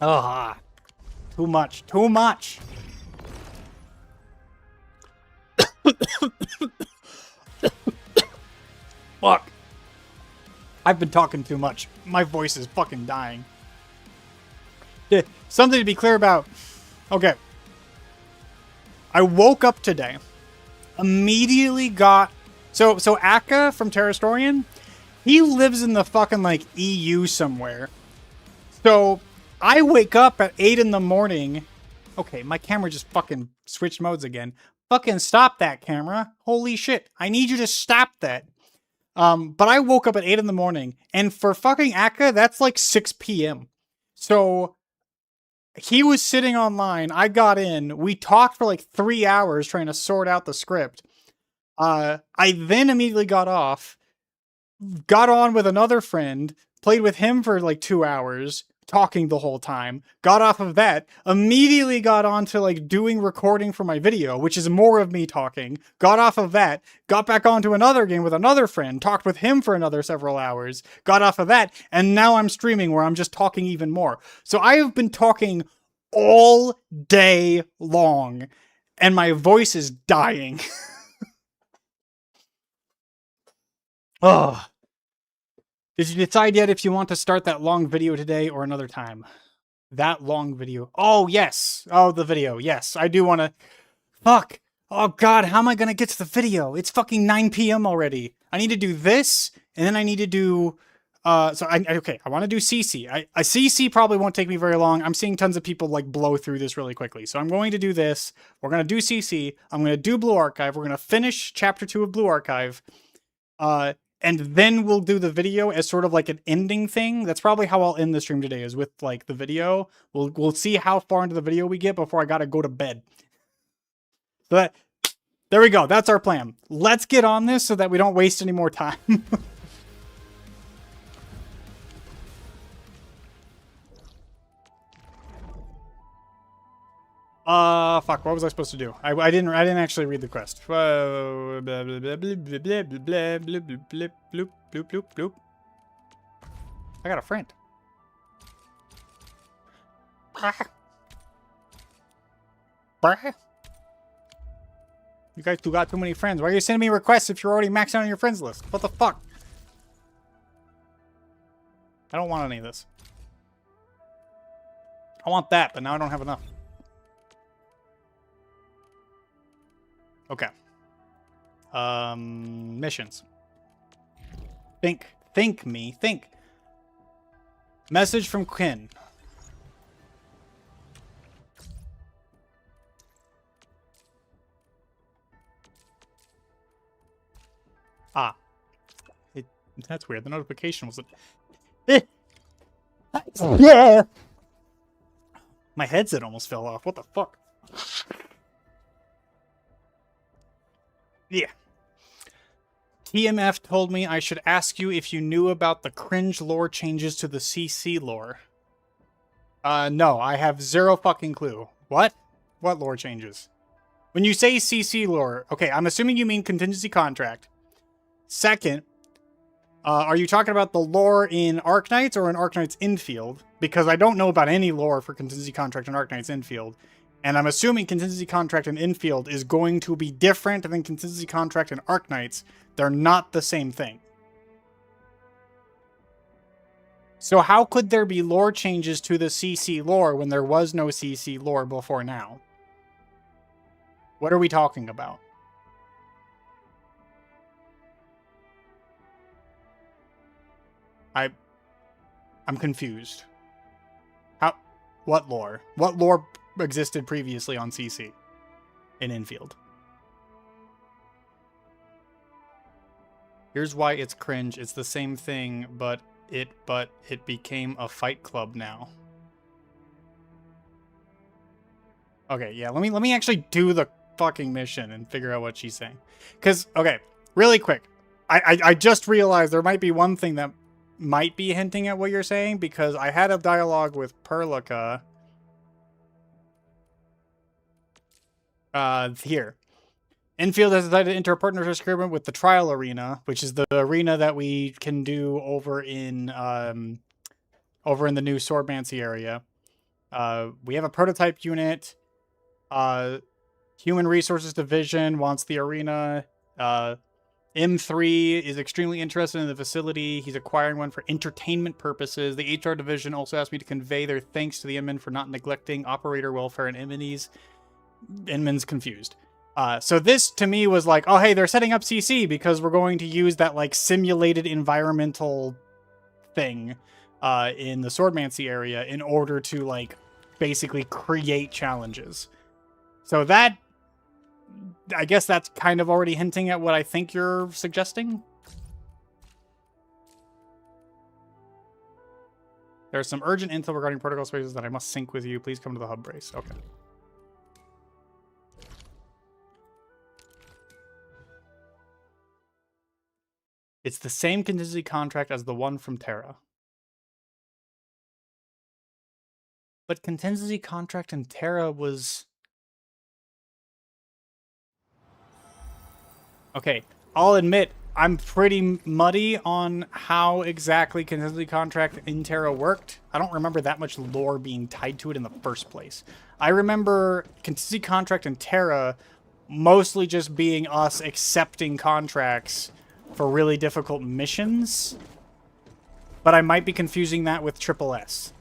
Ugh. Too much. Too much. Fuck. I've been talking too much. My voice is fucking dying. Yeah, something to be clear about. Okay. I woke up today. Immediately got... So Akka from Terrastorian, he lives in the fucking, like, EU somewhere. So I wake up at 8 in the morning. Okay, my camera just fucking switched modes again. Fucking stop that, camera. Holy shit. I need you to stop that. But I woke up at 8 in the morning, and for fucking Akka, that's like 6 p.m. So he was sitting online. I got in. We talked for like 3 hours trying to sort out the script. I then immediately got off, got on with another friend, played with him for like 2 hours, talking the whole time, got off of that, immediately got on to, like, doing recording for my video, which is more of me talking, got off of that, got back onto another game with another friend, talked with him for another several hours, got off of that, and now I'm streaming where I'm just talking even more. So I have been talking all day long, and my voice is dying. Ugh. Did you decide yet if you want to start that long video today or another time? That long video. Oh, yes. Oh, the video. Yes, I do want to... Fuck. Oh god, how am I gonna get to the video? It's fucking 9 p.m. already. I need to do this, and then I need to do... okay, I want to do CC. A CC probably won't take me very long. I'm seeing tons of people, like, blow through this really quickly. So I'm going to do this. We're going to do CC. I'm going to do Blue Archive. We're going to finish Chapter 2 of Blue Archive. And then we'll do the video as sort of like an ending thing. That's probably how I'll end the stream today, is with, like, the video. We'll see how far into the video we get before I gotta go to bed. But there we go. That's our plan. Let's get on this so that we don't waste any more time. Fuck. What was I supposed to do? I didn't actually read the quest. I got a friend. You guys got too many friends. Why are you sending me requests if you're already maxed out on your friends list? What the fuck? I don't want any of this. I want that, but now I don't have enough. Okay. Missions. Think. Message from Quinn. Ah. That's weird. The notification wasn't... Yeah. My headset almost fell off. What the fuck? Yeah. TMF told me I should ask you if you knew about the cringe lore changes to the CC lore. No, I have zero fucking clue. What? What lore changes? When you say CC lore, okay, I'm assuming you mean contingency contract. Second, are you talking about the lore in Arknights or in Arknights Endfield? Because I don't know about any lore for contingency contract in Arknights Endfield. And I'm assuming contingency contract in Endfield is going to be different than contingency contract in Arknights. They're not the same thing. So how could there be lore changes to the CC lore when there was no CC lore before now? What are we talking about? I'm confused. How? What lore? What lore existed previously on CC in Endfield? Here's why it's cringe. It's the same thing, but it became a fight club now. Okay, yeah, let me actually do the fucking mission and figure out what she's saying. Cause, okay, really quick. I just realized there might be one thing that might be hinting at what you're saying, because I had a dialogue with Perlica. Here. Endfield has decided to enter a partnership agreement with the Trial Arena, which is the arena that we can do over in the new Swordmancy area. We have a prototype unit. Human Resources Division wants the arena. M3 is extremely interested in the facility. He's acquiring one for entertainment purposes. The HR division also asked me to convey their thanks to the Inman for not neglecting operator welfare and Inman's confused. So this to me was like, oh hey, they're setting up CC because we're going to use that like simulated environmental thing in the Swordmancy area in order to like basically create challenges. So that, I guess that's kind of already hinting at what I think you're suggesting. There's some urgent intel regarding protocol spaces that I must sync with you. Please come to the hub brace. Okay. It's the same contingency contract as the one from Terra. But contingency contract in Terra was... Okay, I'll admit, I'm pretty muddy on how exactly contingency contract in Terra worked. I don't remember that much lore being tied to it in the first place. I remember contingency contract in Terra mostly just being us accepting contracts for really difficult missions. But I might be confusing that with Triple S.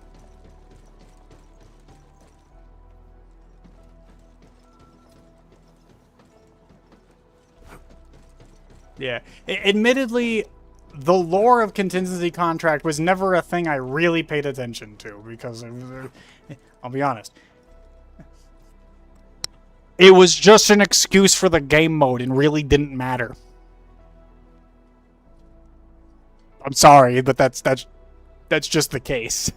Yeah. Admittedly, the lore of contingency contract was never a thing I really paid attention to because I'll be honest. It was just an excuse for the game mode and really didn't matter. I'm sorry, but that's just the case.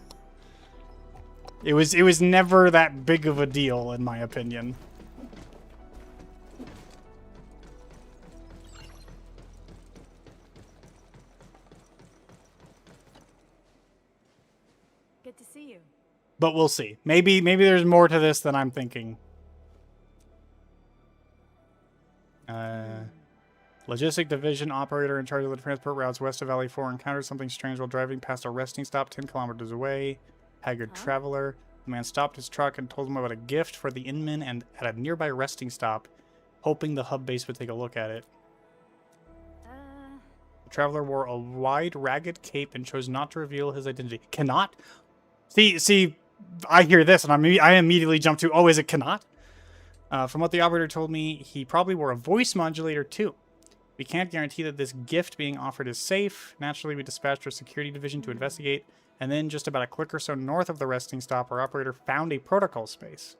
It was never that big of a deal in my opinion. Good to see you. But we'll see. Maybe there's more to this than I'm thinking. Logistic division operator in charge of the transport routes west of Valley 4 encountered something strange while driving past a resting stop 10 kilometers away. Haggard traveler. The man stopped his truck and told him about a gift for the inman and at a nearby resting stop, hoping the hub base would take a look at it. The traveler wore a wide, ragged cape and chose not to reveal his identity. Cannot? See, I hear this and I immediately jump to, oh, is it cannot? From what the operator told me, he probably wore a voice modulator too. We can't guarantee that this gift being offered is safe. Naturally, we dispatched our security division to investigate, and then just about a click or so north of the resting stop, our operator found a protocol space.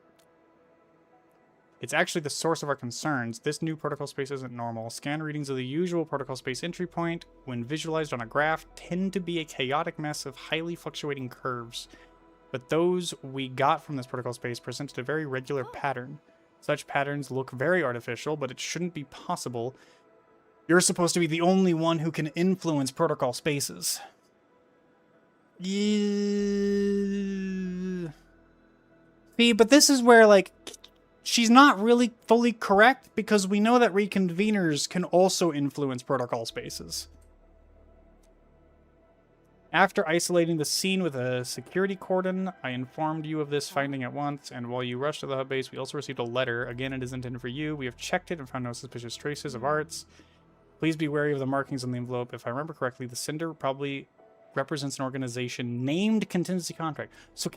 It's actually the source of our concerns. This new protocol space isn't normal. Scan readings of the usual protocol space entry point, when visualized on a graph, tend to be a chaotic mess of highly fluctuating curves. But those we got from this protocol space presented a very regular pattern. Such patterns look very artificial, but it shouldn't be possible. You're supposed to be the only one who can influence protocol spaces. Yeah. See, but this is where, like, she's not really fully correct because we know that reconveners can also influence protocol spaces. After isolating the scene with a security cordon, I informed you of this finding at once, and while you rushed to the hub base, we also received a letter. Again, it is intended for you. We have checked it and found no suspicious traces of arts. Please be wary of the markings on the envelope. If I remember correctly, the sender probably represents an organization named Contingency Contract. So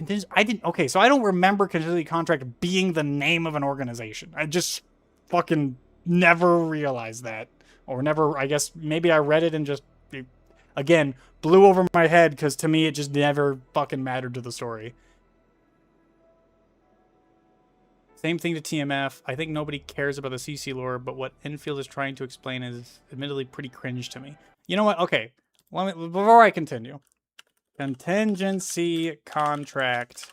okay, so I don't remember Contingency Contract being the name of an organization. I just fucking never realized that. Or never, I guess, maybe I read it and just, again, blew over my head because to me it just never fucking mattered to the story. Same thing to TMF. I think nobody cares about the CC lore, but what Endfield is trying to explain is admittedly pretty cringe to me. You know what? Okay, before I continue. Contingency contract.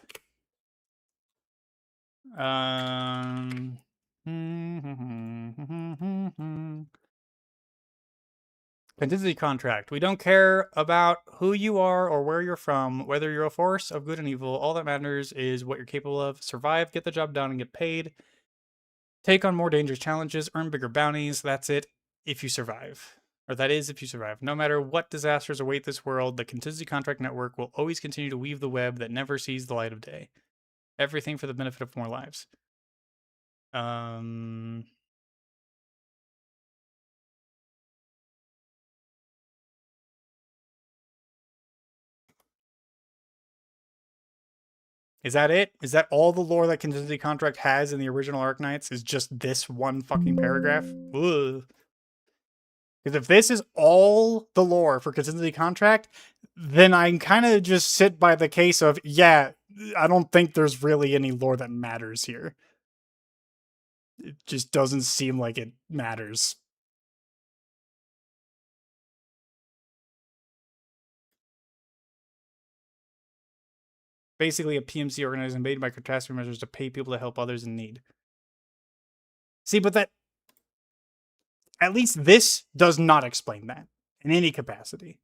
Contingency contract. We don't care about who you are or where you're from, whether you're a force of good and evil. All that matters is what you're capable of. Survive, get the job done, and get paid. Take on more dangerous challenges, earn bigger bounties. That's it if you survive. Or that is if you survive. No matter what disasters await this world, the Contingency Contract Network will always continue to weave the web that never sees the light of day. Everything for the benefit of more lives. Is that it? Is that all the lore that Contingency Contract has in the original Arknights? Is just this one fucking paragraph? Ugh. Because if this is all the lore for Contingency Contract, then I kind of just sit by the case of, yeah, I don't think there's really any lore that matters here. It just doesn't seem like it matters. Basically a PMC organization made by catastrophe measures to pay people to help others in need. See, but that... At least this does not explain that in any capacity.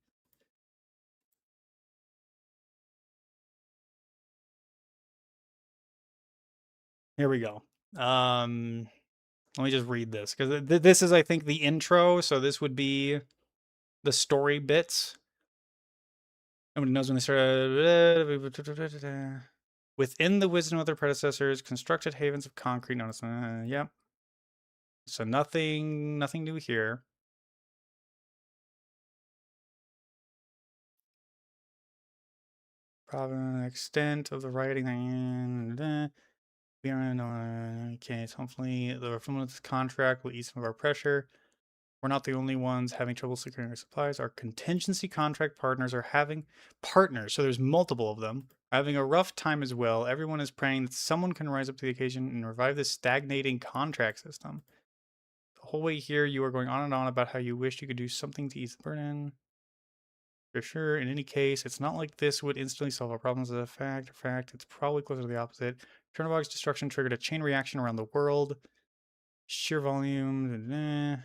Here we go. Let me just read this because this is, I think, the intro. So this would be the story bits. Nobody knows when they started. Within the wisdom of their predecessors, constructed havens of concrete. Notice, yep. So nothing new here. Problem extent of the writing. We are in a case. Hopefully, the fulfillment of this contract will ease some of our pressure. We're not the only ones having trouble securing our supplies. Our contingency contract partners are having partners, so there's multiple of them, are having a rough time as well. Everyone is praying that someone can rise up to the occasion and revive this stagnating contract system. The whole way here, you are going on and on about how you wish you could do something to ease the burden. For sure, in any case, it's not like this would instantly solve our problems. As a fact, it's probably closer to the opposite. Chernobog's destruction triggered a chain reaction around the world. Sheer volume.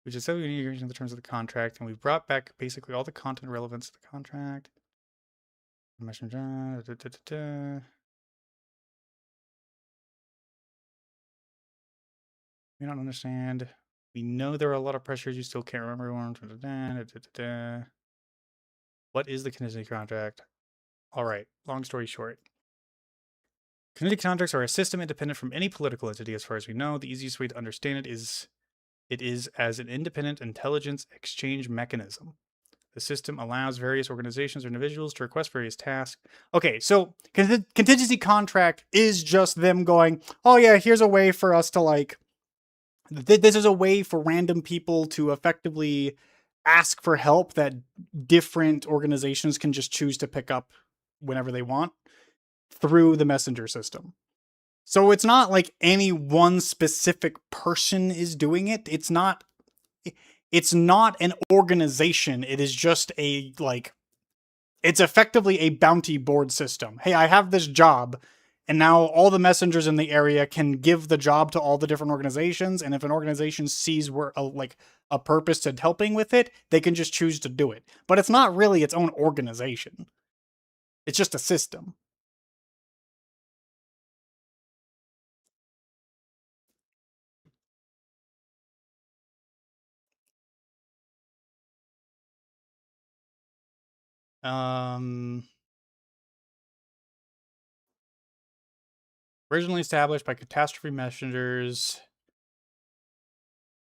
Which is so unique in the terms of the contract, and we've brought back basically all the content relevance to the contract. We don't understand. We know there are a lot of pressures. You still can't remember one. What is the contingency contract? All right. Long story short. Contingency contracts are a system independent from any political entity as far as we know. The easiest way to understand it is as an independent intelligence exchange mechanism. The system allows various organizations or individuals to request various tasks. Okay, so contingency contract is just them going, oh yeah, here's a way for us to like, this is a way for random people to effectively ask for help that different organizations can just choose to pick up whenever they want through the messenger system. So it's not like any one specific person is doing it. It's not an organization. It is just a, like, it's effectively a bounty board system. Hey, I have this job, and now all the messengers in the area can give the job to all the different organizations, and if an organization sees where a purpose to helping with it, they can just choose to do it. But it's not really its own organization. It's just a system. Originally established by catastrophe messengers,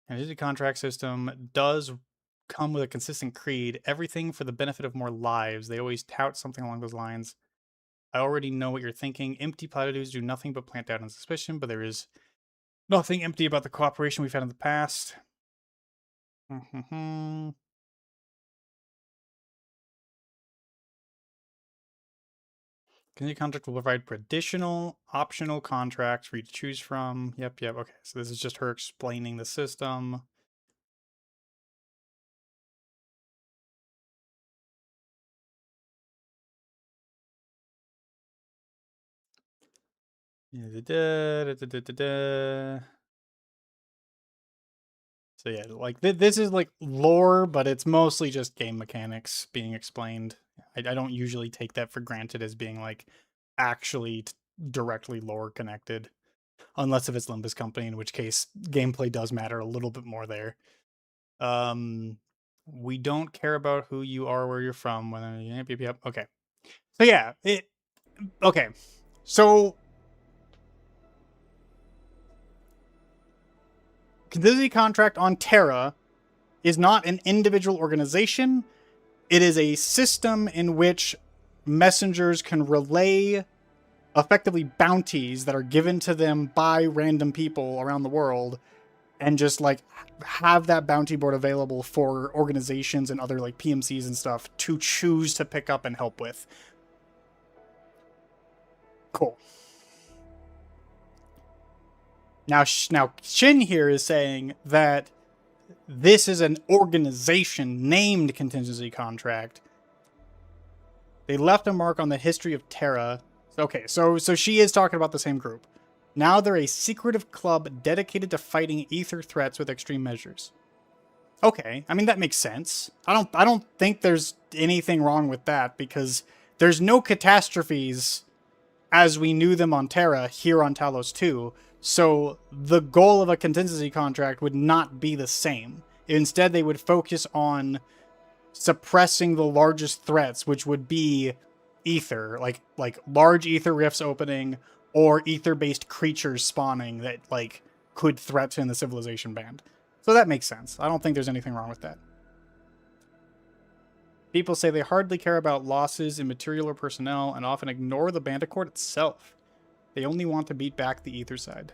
and the contract system does come with a consistent creed. Everything for the benefit of more lives. They always tout something along those lines. I already know what you're thinking. Empty platitudes do nothing but plant doubt and suspicion, but there is nothing empty about the cooperation we've had in the past. Contingency contract will provide for additional optional contracts for you to choose from. Yep. Okay, so this is just her explaining the system. So yeah, like this is like lore, but it's mostly just game mechanics being explained. I don't usually take that for granted as being like actually directly lore connected, unless if it's Limbus Company, in which case gameplay does matter a little bit more there. We don't care about who you are, where you're from. Yep. Okay. So yeah, okay. So contingency contract on Terra is not an individual organization. It is a system in which messengers can relay effectively bounties that are given to them by random people around the world, and just like have that bounty board available for organizations and other like PMCs and stuff to choose to pick up and help with. Cool. Now Shin here is saying that this is an organization named contingency contract. They left a mark on the history of Terra. Okay, so she is talking about the same group. Now they're a secretive club dedicated to fighting ether threats with extreme measures. Okay, I mean that makes sense. I don't think there's anything wrong with that, because there's no catastrophes as we knew them on Terra here on Talos 2. So the goal of a contingency contract would not be the same. Instead, they would focus on suppressing the largest threats, which would be ether, like large ether rifts opening or ether-based creatures spawning that like could threaten the civilization band. So that makes sense. I don't think there's anything wrong with that. People say they hardly care about losses in material or personnel and often ignore the Bandicoot itself. They only want to beat back the ether side.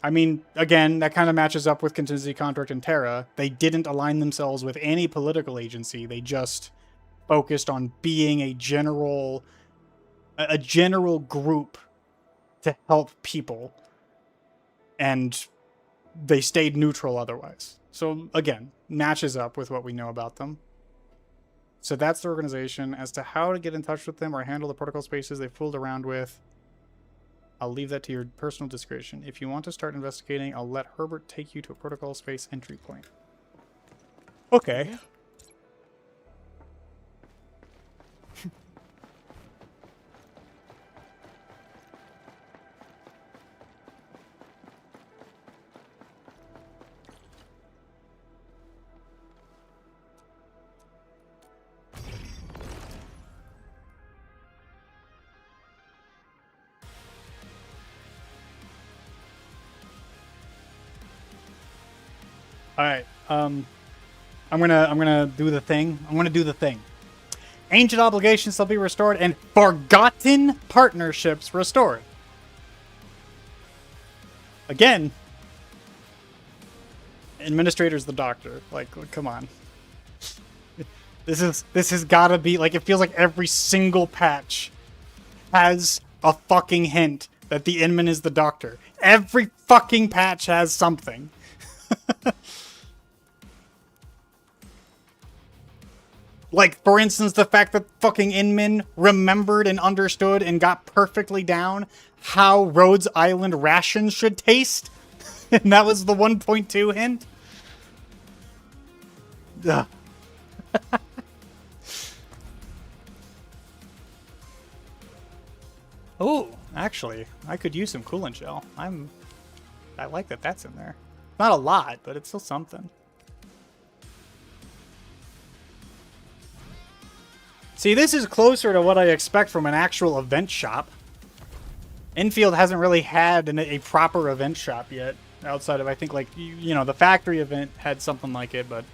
I mean, again, that kind of matches up with Contingency Contract and Terra. They didn't align themselves with any political agency. They just focused on being a general group to help people. And they stayed neutral otherwise. So, again, matches up with what we know about them. So that's the organization. As to how to get in touch with them or handle the protocol spaces they fooled around with, I'll leave that to your personal discretion. If you want to start investigating, I'll let Herbert take you to a protocol space entry point. Okay. All right. I'm gonna do the thing. I'm gonna do the thing. Ancient obligations shall be restored and forgotten partnerships restored. Again, administrator's the doctor. Like, come on. This has gotta be like, it feels like every single patch has a fucking hint that the Inman is the doctor. Every fucking patch has something. Like, for instance, the fact that fucking Inman remembered and understood and got perfectly down how Rhodes Island rations should taste. And that was the 1.2 hint. Ugh. Oh, actually, I could use some coolant gel. I like that that's in there. Not a lot, but it's still something. See, this is closer to what I expect from an actual event shop. Endfield hasn't really had a proper event shop yet, outside of, I think, like, you know, the factory event had something like it, but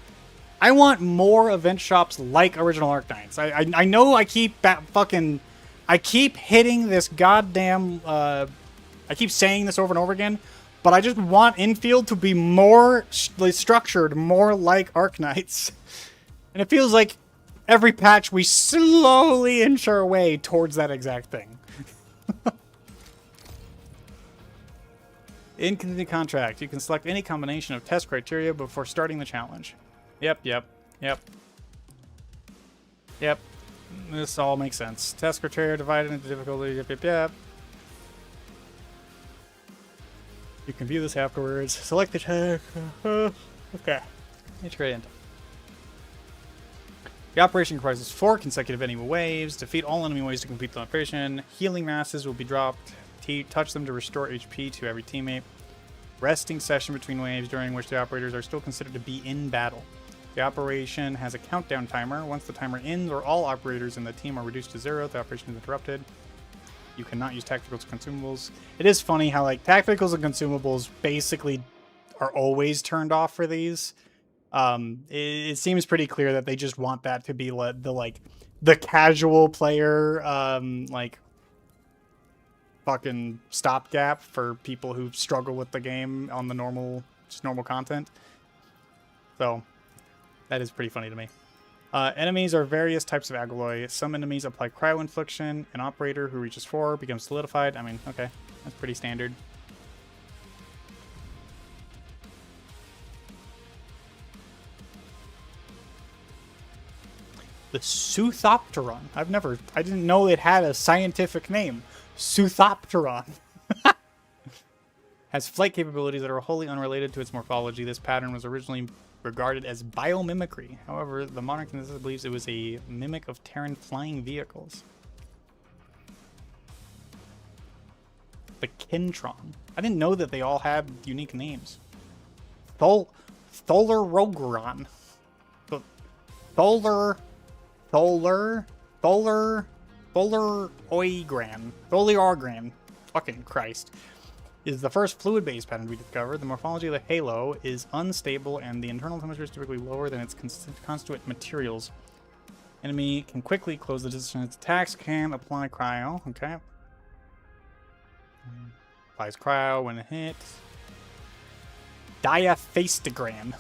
I want more event shops like Original Arknights. I know I keep I keep hitting this goddamn, I keep saying this over and over again, but I just want Endfield to be more structured, more like Arknights. And it feels like every patch we slowly inch our way towards that exact thing. In Contingency Contract, you can select any combination of test criteria before starting the challenge. Yep. This all makes sense. Test criteria divided into difficulty. Yep. You can view this afterwards. Select the test. Okay. Integrate into. The operation comprises 4 consecutive enemy waves. Defeat all enemy waves to complete the operation. Healing masses will be dropped. Touch them to restore HP to every teammate. Resting session between waves during which the operators are still considered to be in battle. The operation has a countdown timer. Once the timer ends or all operators in the team are reduced to 0, the operation is interrupted. You cannot use tacticals and consumables. It is funny how, like, tacticals and consumables basically are always turned off for these. It seems pretty clear that they just want that to be the casual player, like, fucking stopgap for people who struggle with the game on the normal content. So that is pretty funny to me. Enemies are various types of alloy. Some enemies apply cryo infliction. An operator who reaches 4 becomes solidified. I mean, okay, that's pretty standard. The Suthopteron. I didn't know it had a scientific name. Suthopteron. Has flight capabilities that are wholly unrelated to its morphology. This pattern was originally regarded as biomimicry. However, the modern consensus believes it was a mimic of Terran flying vehicles. The Kintron. I didn't know that they all had unique names. Tholarogeron. Tholaroigran. Tholiargran. Fucking Christ. is the first fluid-based pattern we discovered. The morphology of the halo is unstable, and the internal temperature is typically lower than its constituent materials. Enemy can quickly close the distance. Its attacks can apply cryo. Okay. Applies cryo when hit. Diaphastogram.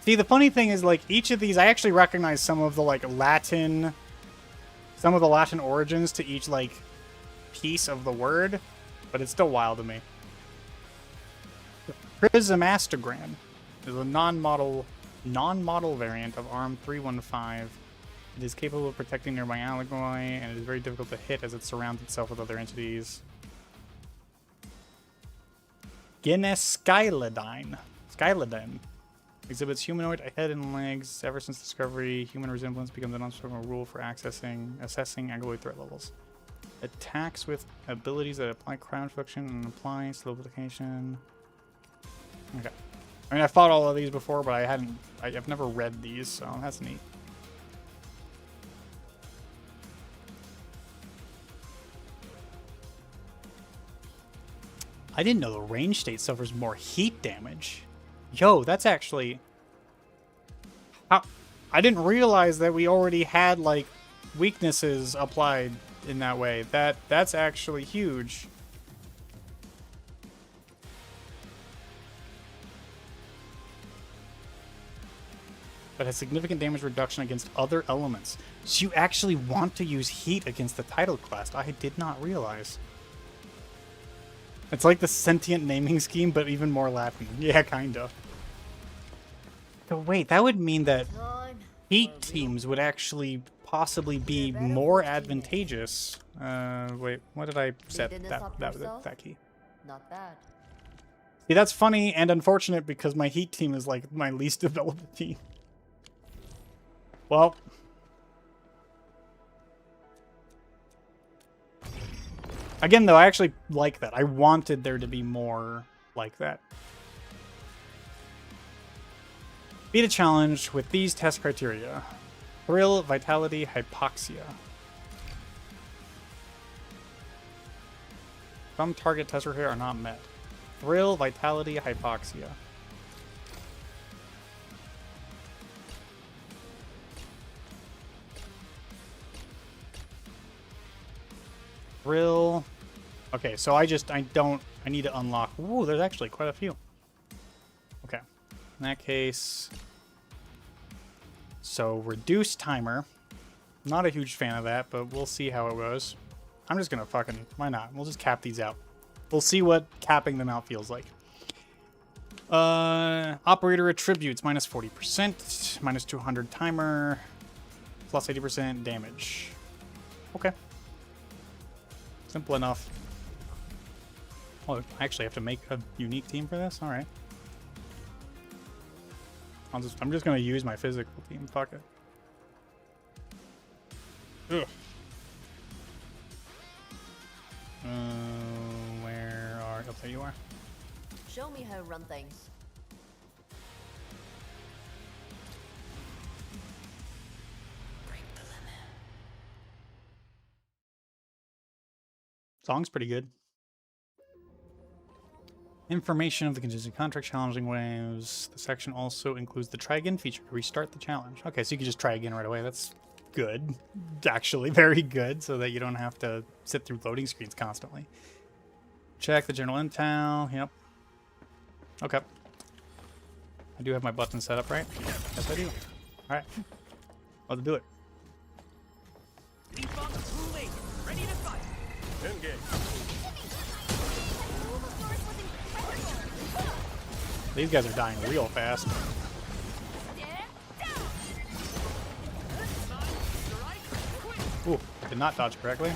See, the funny thing is, like, each of these, I actually recognize some of the, like, Latin origins to each, like, piece of the word, but it's still wild to me. Prismastogram is a non-model variant of ARM 315. It is capable of protecting nearby alloy, and it is very difficult to hit as it surrounds itself with other entities. Skylodine exhibits humanoid head and legs. Ever since discovery, human resemblance becomes an unspoken rule for assessing alloy threat levels. Attacks with abilities that apply cryo inflection and apply solidification. Okay. I mean, I fought all of these before, but I've never read these, so that's neat. I didn't know the range state suffers more heat damage. Yo, that's actually... I didn't realize that we already had, like, weaknesses applied in that way. That's actually huge. But has significant damage reduction against other elements. So you actually want to use heat against the title class. I did not realize. It's like the sentient naming scheme, but even more Latin. Yeah, kinda. So wait, that would mean that heat teams would actually possibly be more advantageous. Wait, what did I set? That was that key. Not bad. See, that's funny and unfortunate because my heat team is like my least developed team. Well. Again, though, I actually like that. I wanted there to be more like that. Beat a challenge with these test criteria. Thrill, vitality, hypoxia. Some target tests here are not met. Thrill, vitality, hypoxia. Thrill. Okay, so I need to unlock. Ooh, there's actually quite a few. Okay. In that case. So, reduce timer. Not a huge fan of that, but we'll see how it goes. I'm just gonna fucking, why not? We'll just cap these out. We'll see what capping them out feels like. Operator attributes, minus 40%, minus 200 timer, plus 80% damage. Okay. Simple enough. Oh, I actually have to make a unique team for this? Alright. I'm just gonna use my physical team. Fuck it. Ugh. Where are... Oh, there you are. Show me how to run things. Break the limit. Song's pretty good. Information of the contingent contract challenging waves. The section also includes the try again feature to restart the challenge. Okay, so you can just try again right away. That's good. Actually, very good, so that you don't have to sit through loading screens constantly. Check the general intel. Yep. Okay. I do have my button set up, right? Yes, I do. Alright. Let's do it. Ready to fight. Engage. These guys are dying real fast. Ooh, did not dodge correctly.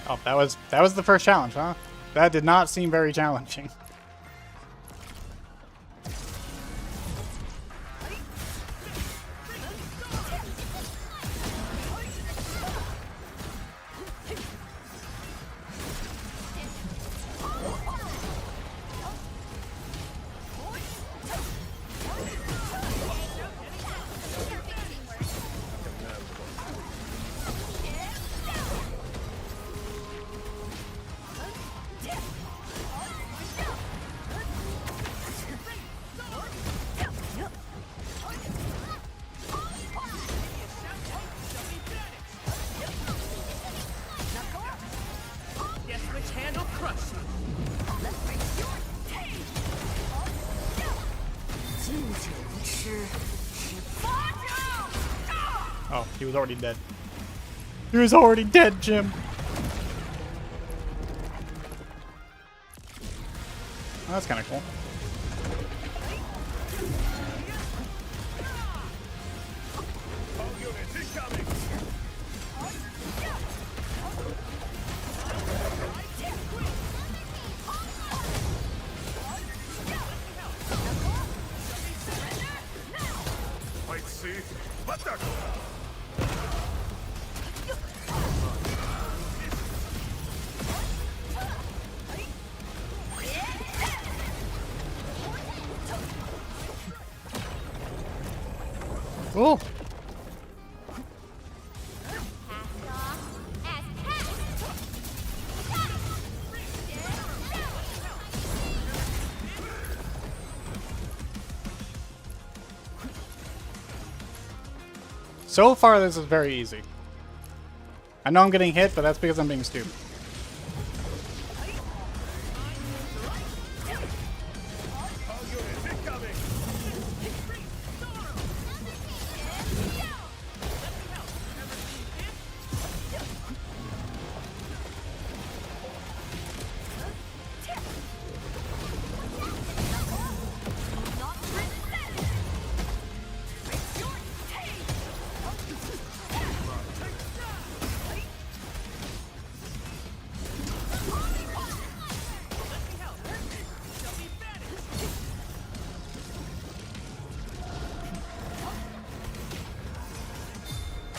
Oh, that was the first challenge, huh? That did not seem very challenging. Oh, he was already dead. He was already dead, Jim. Oh, that's kind of cool. Oh. So far, this is very easy. I know I'm getting hit, but that's because I'm being stupid.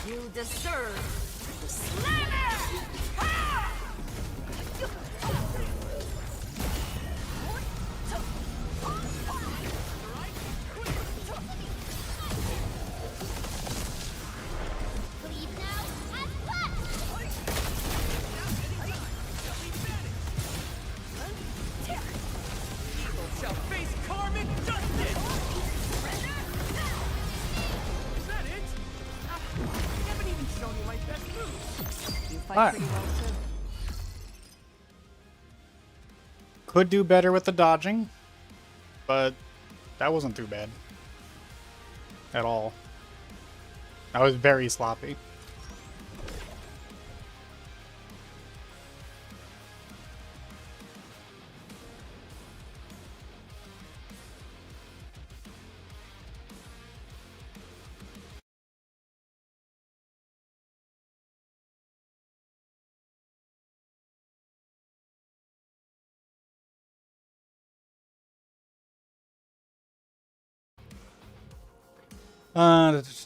You deserve the slammer! Ah! Leave now and punch! Shall face karmic justice! Is that it? I haven't even shown you my best moves. You fight Alright. pretty well too. Could do better with the dodging, but that wasn't too bad. At all. That was very sloppy.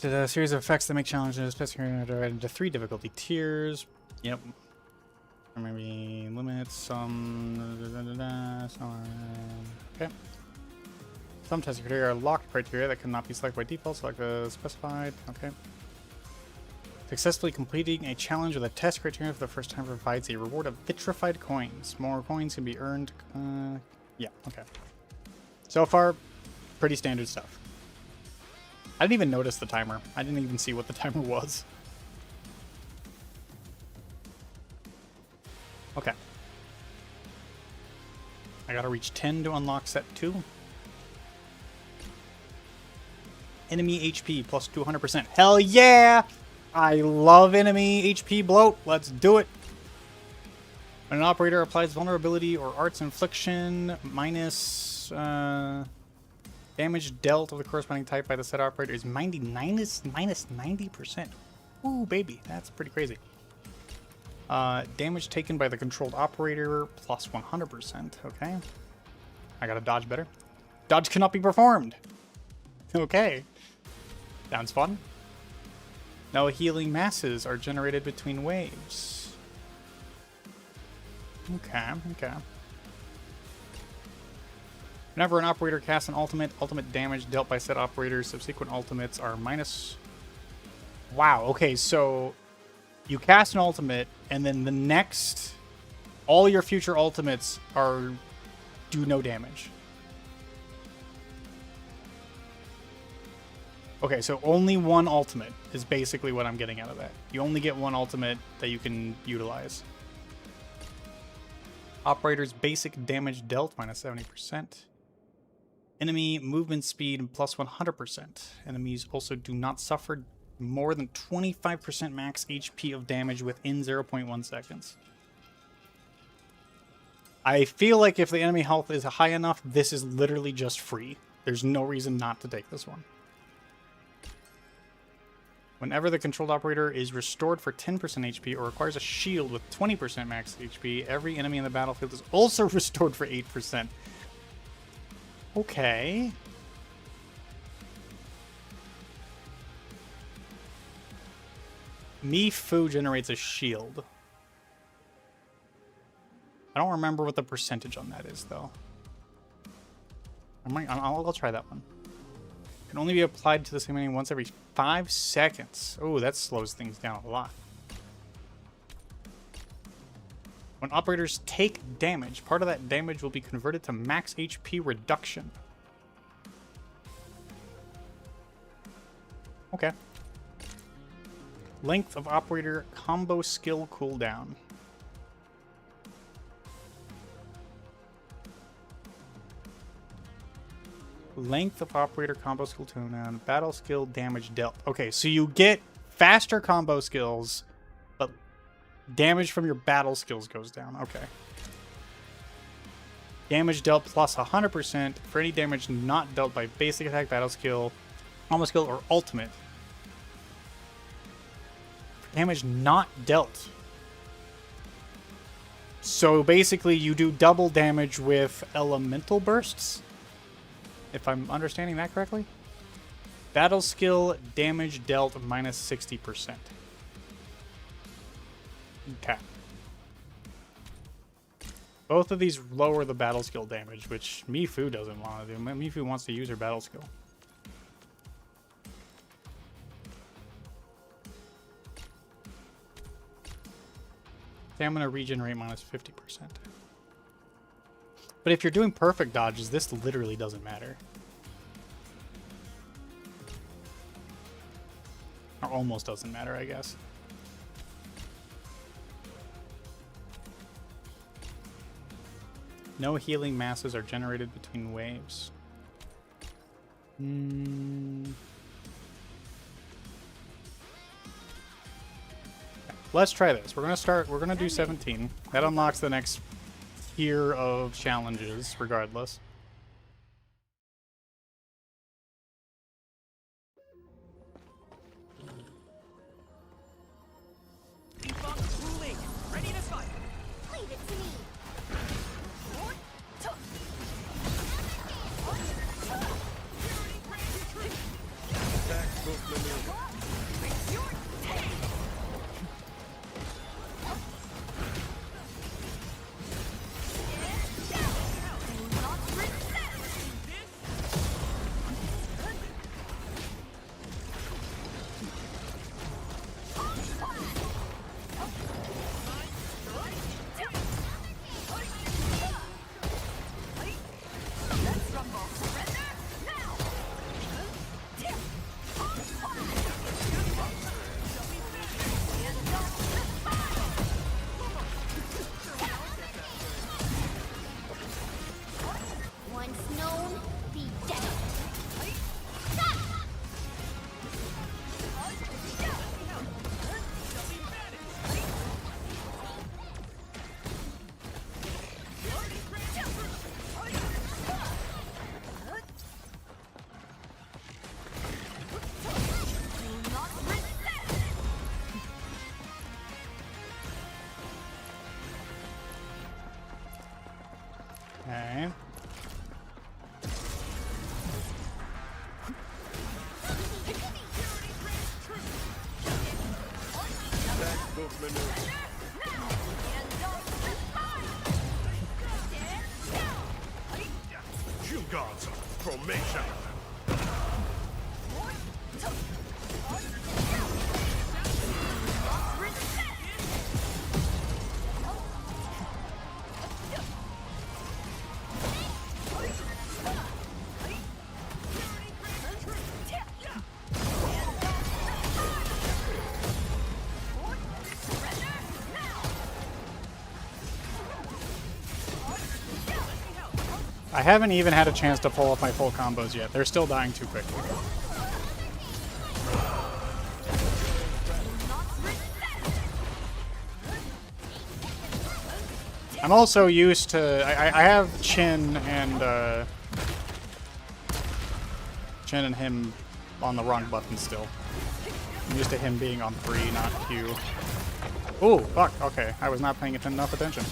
A series of effects that make challenges divided into 3 difficulty tiers. Yep. Or maybe limits some. Okay. Some test criteria are locked criteria that cannot be selected by default. Select the specified. Okay. Successfully completing a challenge with a test criterion for the first time provides a reward of vitrified coins. More coins can be earned. Yeah. Okay. So far, pretty standard stuff. I didn't even notice the timer. I didn't even see what the timer was. Okay. I gotta reach 10 to unlock set 2. Enemy HP plus 200%. Hell yeah! I love enemy HP bloat. Let's do it. When an operator applies vulnerability or arts infliction, minus... damage dealt of the corresponding type by the set operator is minus 90%. Ooh, baby. That's pretty crazy. Damage taken by the controlled operator plus 100%. Okay. I gotta dodge better. Dodge cannot be performed. Okay. Sounds fun. No healing masses are generated between waves. Okay, okay. Whenever an operator casts an ultimate damage dealt by said operator, subsequent ultimates are minus... Wow, okay, so you cast an ultimate, and then the next... All your future ultimates are... do no damage. Okay, so only one ultimate is basically what I'm getting out of that. You only get one ultimate that you can utilize. Operator's basic damage dealt, minus 70%. Enemy movement speed plus 100%. Enemies also do not suffer more than 25% max HP of damage within 0.1 seconds. I feel like if the enemy health is high enough, this is literally just free. There's no reason not to take this one. Whenever the controlled operator is restored for 10% HP or requires a shield with 20% max HP, every enemy in the battlefield is also restored for 8%. Okay. Fu generates a shield. I don't remember what the percentage on that is, though. I'll try that one. Can only be applied to the same enemy once every 5 seconds. Oh, that slows things down a lot. When operators take damage, part of that damage will be converted to max HP reduction. Okay. Length of operator combo skill cooldown. Length of operator combo skill cooldown. Battle skill damage dealt. Okay, so you get faster combo skills, but damage from your battle skills goes down. Okay. Damage dealt plus 100% for any damage not dealt by basic attack, battle skill, combo skill, or ultimate. Damage not dealt. So basically you do double damage with elemental bursts, if I'm understanding that correctly. Battle skill damage dealt minus 60%. Okay. Both of these lower the battle skill damage, which Fu doesn't want to do. Fu wants to use her battle skill. Stamina regenerate minus 50%. But if you're doing perfect dodges, this literally doesn't matter. Or almost doesn't matter, I guess. No healing masses are generated between waves. Let's try this. We're gonna do 17. That unlocks the next tier of challenges, regardless. Ready to fight. Leave it to me. Once known, be dead. Okay. You gods are formation. I haven't even had a chance to pull off my full combos yet. They're still dying too quickly. I'm also used to... I have Chin and him on the wrong button still. I'm used to him being on 3, not Q. Oh, fuck. Okay, I was not paying enough attention.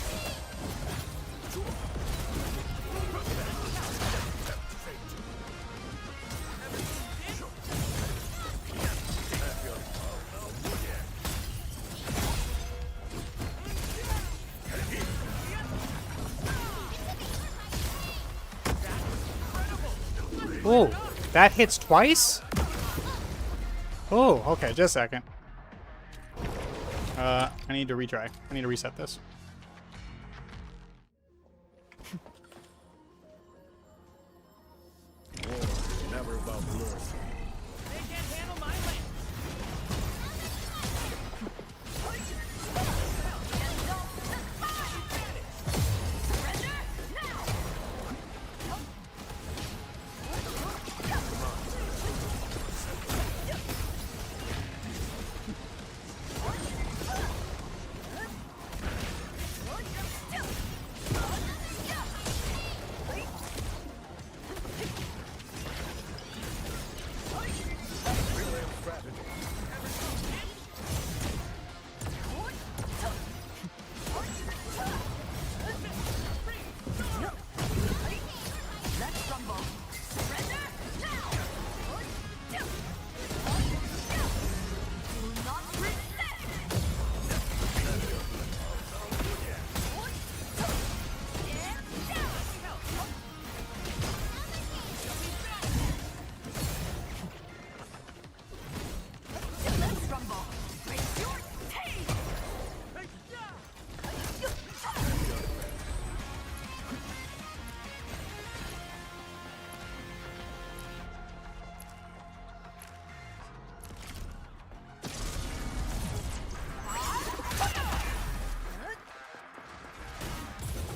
Oh, that hits twice? Oh, okay, just a second. I need to retry. I need to reset this. Never about glory. They can't handle my lane.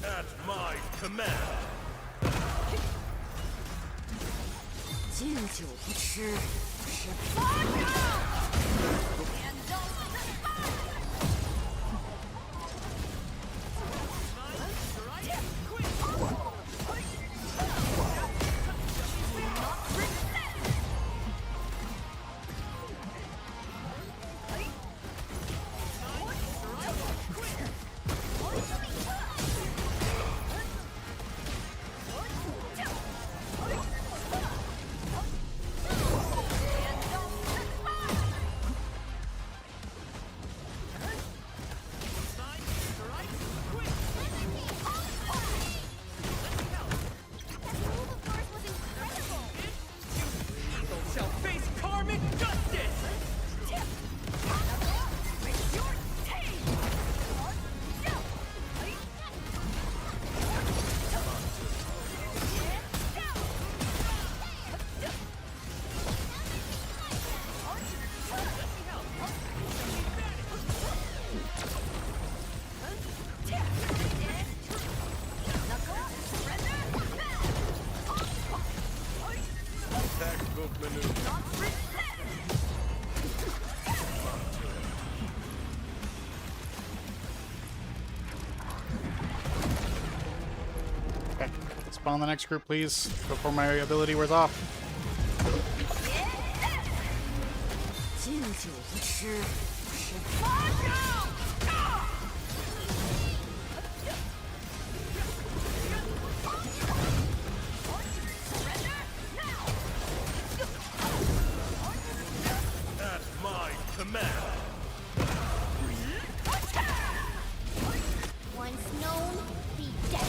At my command. 敬酒不吃吃罚。Shall face karmic justice! Textbook maneuver. Okay, spawn the next group, please, before my ability wears off. 敬酒不吃吃罚。At my command. Once known, be dead.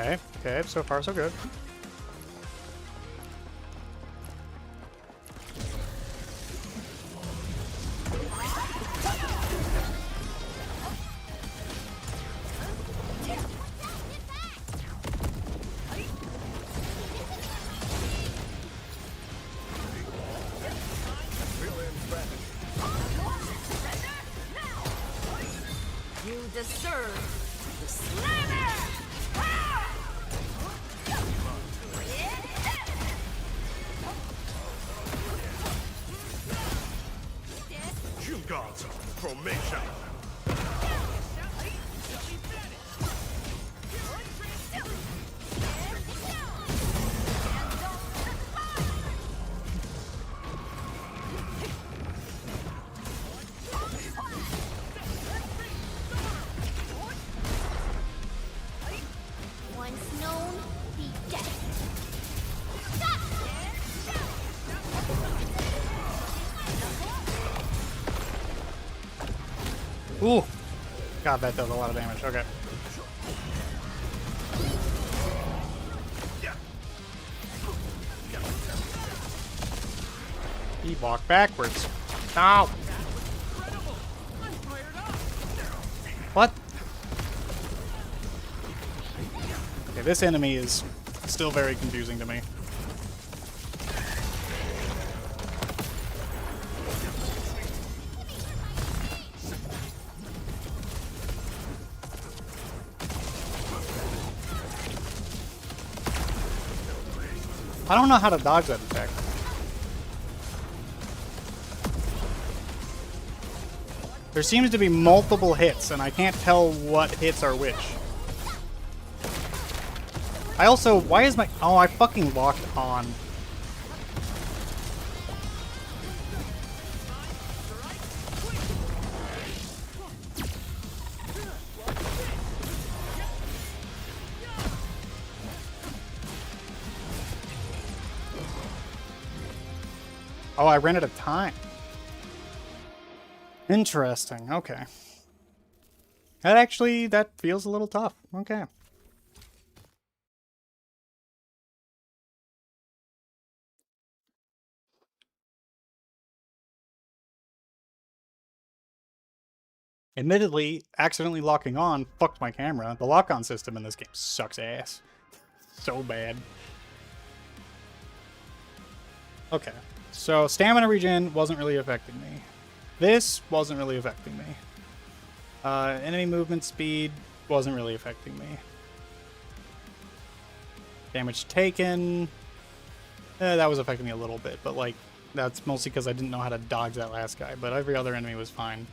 Okay, okay, so far so good. You deserve the slammer! Shingatsu formation. Once known, be dead. Ooh! God, that does a lot of damage. Okay. He walked backwards. Ow! What? Okay, this enemy is still very confusing to me. I don't know how to dodge that attack. There seems to be multiple hits, and I can't tell what hits are which. I also, why is my, oh, I fucking locked on. Oh, I ran out of time. Interesting. Okay. That feels a little tough. Okay. Admittedly, accidentally locking on fucked my camera. The lock-on system in this game sucks ass. So bad. Okay. So, stamina regen wasn't really affecting me. This wasn't really affecting me. Enemy movement speed wasn't really affecting me. Damage taken. That was affecting me a little bit, but like, that's mostly because I didn't know how to dodge that last guy, but every other enemy was fine.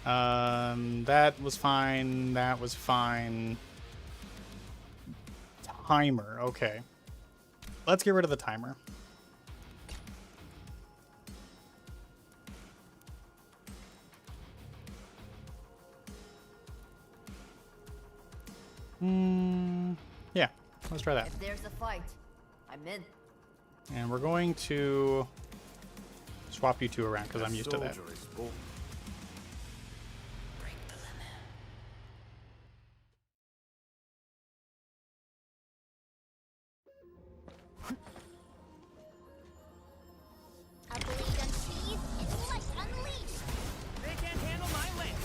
That was fine. That was fine. Timer. Okay. Let's get rid of the timer. Yeah, let's try that. If there's a fight, I'm in. And we're going to swap you two around because I'm used to that. Soldier is born. Break the limit. A blade unsheathed, its light unleashed. They can't handle my length.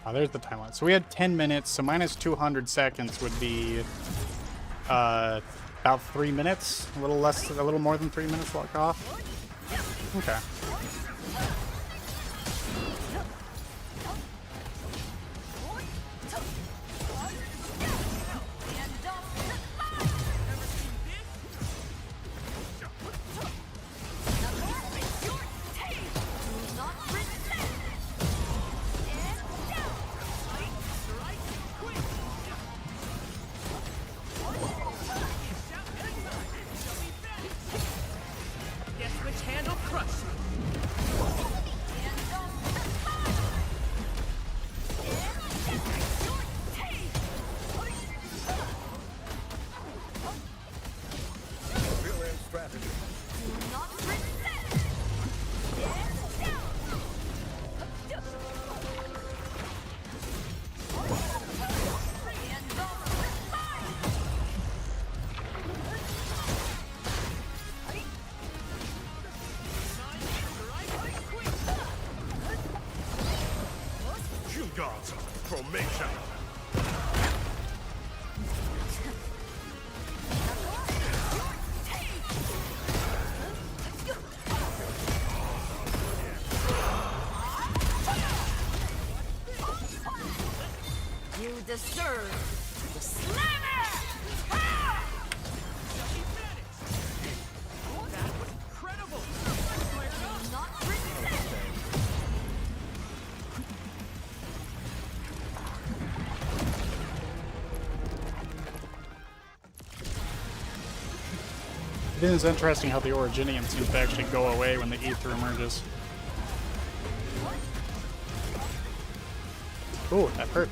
Oh, there's the timeline. So we had 10 minutes, so minus 200 seconds would be about 3 minutes. A little more than 3 minutes lock off. Okay. Guess which hand will crush you. Real end strategy. You gods, formation. You deserve the slammer! Ah! That was incredible. Do not resist! It is interesting how the Originium seems to actually go away when the Ether emerges. Ooh, that hurt.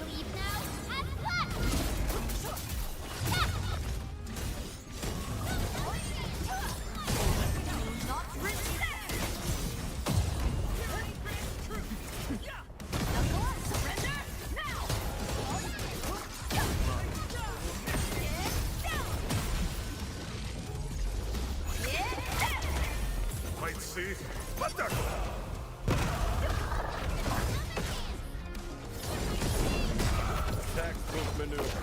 Leave now and left. Do not resist! Surrender now! Might see. What the? Textbook maneuver.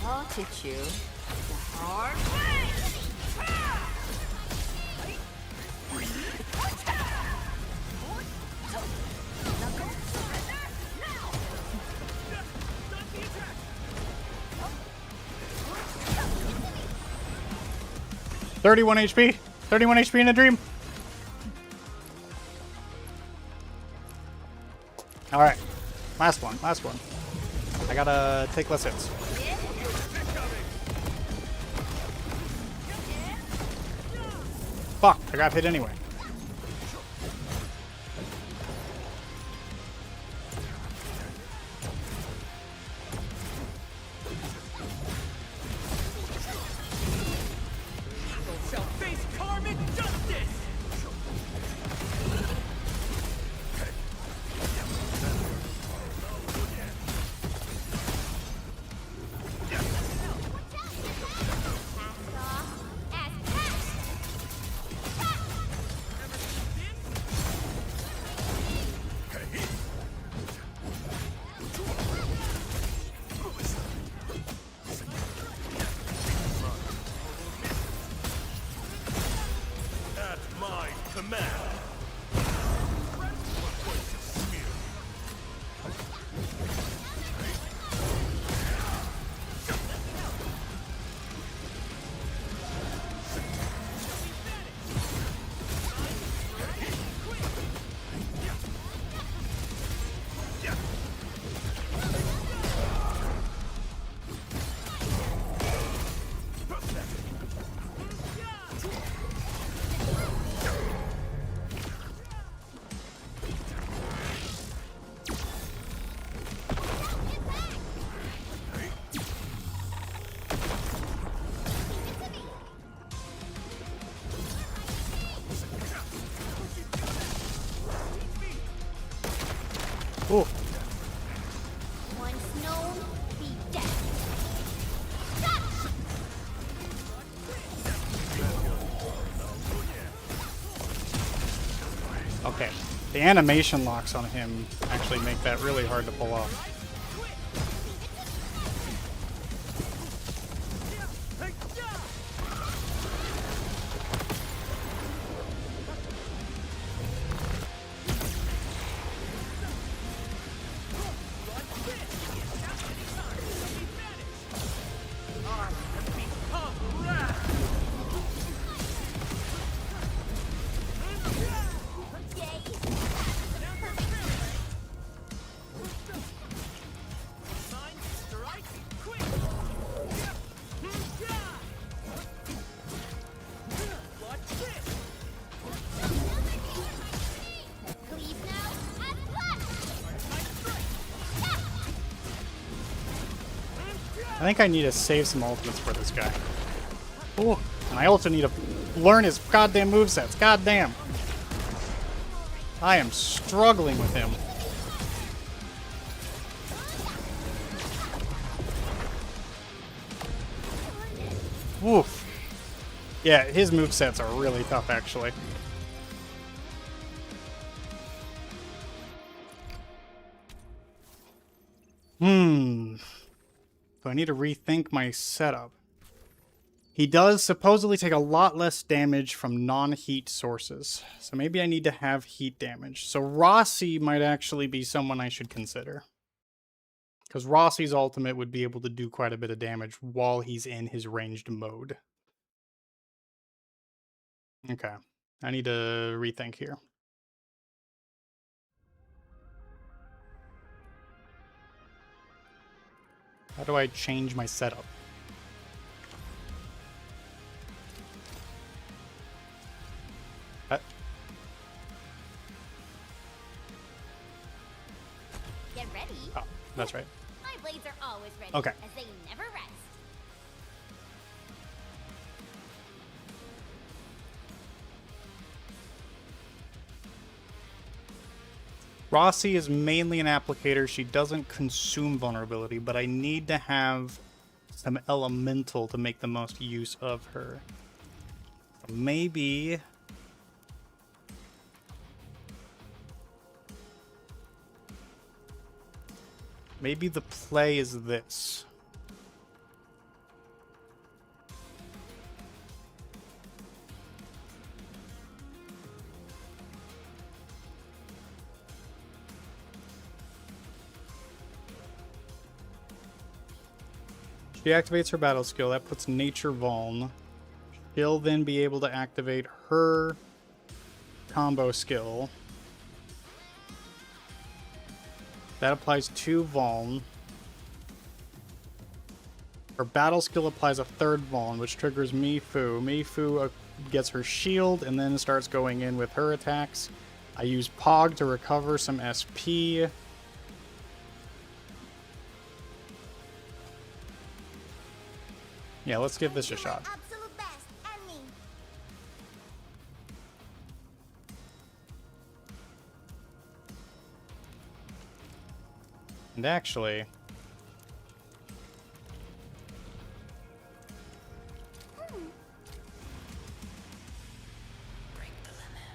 I'll teach you the hard way! Surrender now! 31 HP. 31 HP in a dream. All right, last one. Last one. I gotta take less hits. Fuck! I got hit anyway. Shall face karmic justice. Cast off as cast. Ooh. Once known, be dead. Okay. The animation locks on him actually make that really hard to pull off. Leave now and flash. I think I need to save some ultimates for this guy. Ooh. And I also need to learn his goddamn movesets. Goddamn. I am struggling with him. Woof. Yeah, his movesets are really tough, actually. So I need to rethink my setup. He does supposedly take a lot less damage from non-heat sources. So maybe I need to have heat damage. So Rossi might actually be someone I should consider. Because Rossi's ultimate would be able to do quite a bit of damage while he's in his ranged mode. Okay. I need to rethink here. How do I change my setup? Get ready. Oh, that's right. My blades are always ready. Okay. As they never rest. Rossi is mainly an applicator. She doesn't consume vulnerability, but I need to have some elemental to make the most use of her. So maybe... maybe the play is this. She activates her battle skill. That puts nature vuln. She'll then be able to activate her combo skill. That applies 2 vuln. Her battle skill applies a 3rd vuln, which triggers Mifu. Mifu gets her shield and then starts going in with her attacks. I use Pog to recover some SP. Yeah, let's give this a shot. Absolute best. And me. And actually... Break the limit.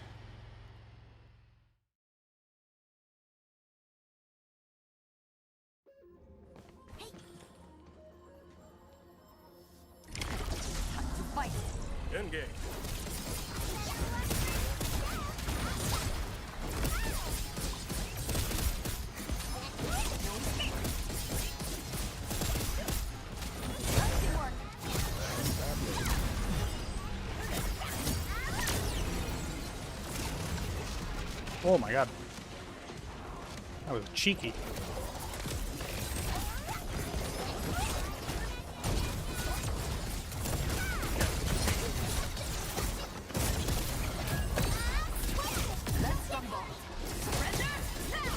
Fight. Engage. Oh my god. That was cheeky. Let's rumble. Surrender now.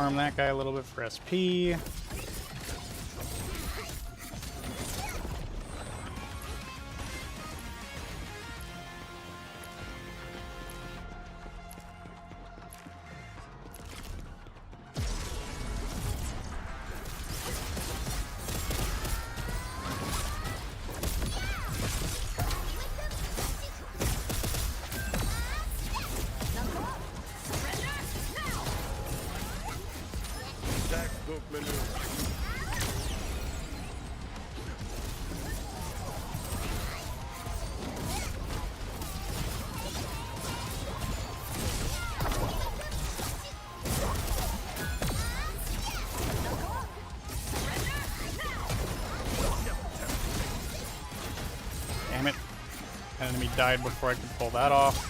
farm that guy a little bit for SP. Textbook maneuver. Damn it. An enemy died before I could pull that off.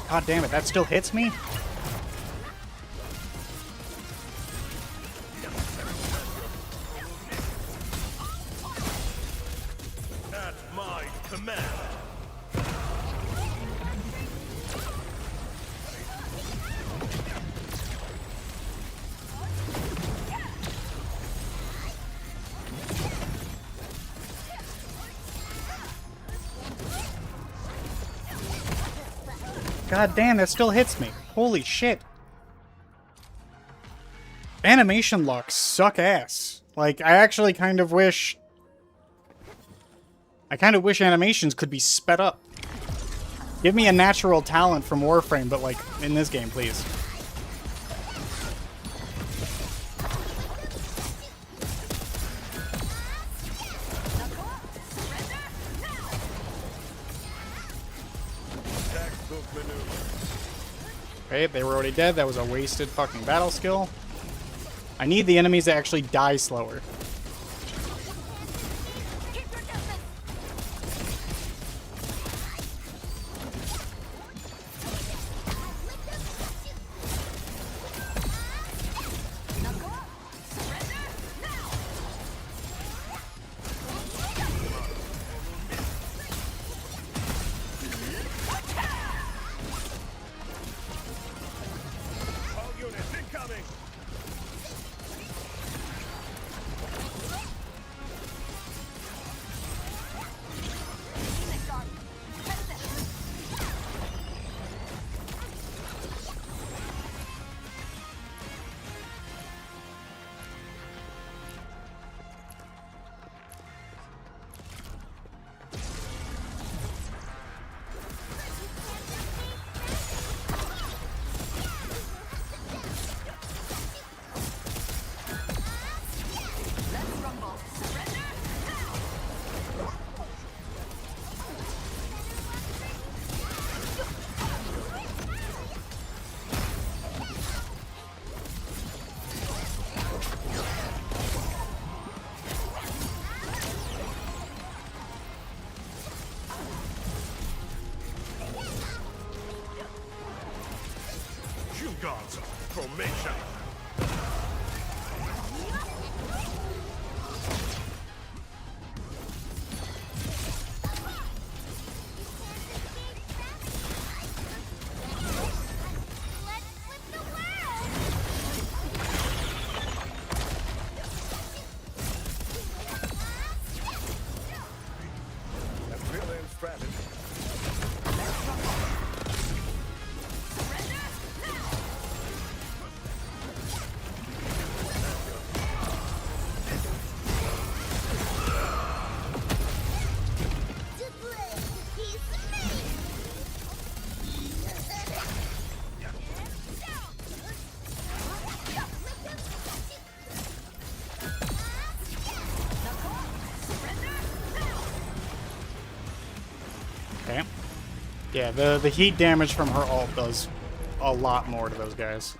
God damn it, that still hits me? At my command. God damn, that still hits me. Holy shit. Animation locks suck ass. Like, I actually kind of wish... animations could be sped up. Give me a natural talent from Warframe, but like, in this game, please. Textbook maneuver. Okay, they were already dead. That was a wasted fucking battle skill. I need the enemies to actually die slower. Keep your distance. All units incoming. You gods, formation. Let's flip the world! That's brilliant strategy. To play the piece of me! Okay. Yeah, the heat damage from her ult does a lot more to those guys.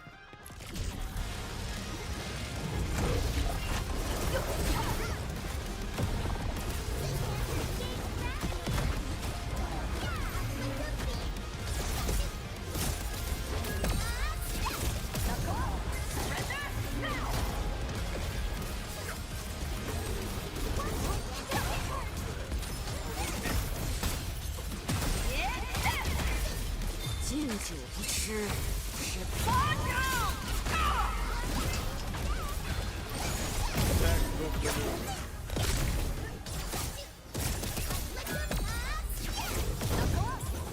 Textbook maneuver.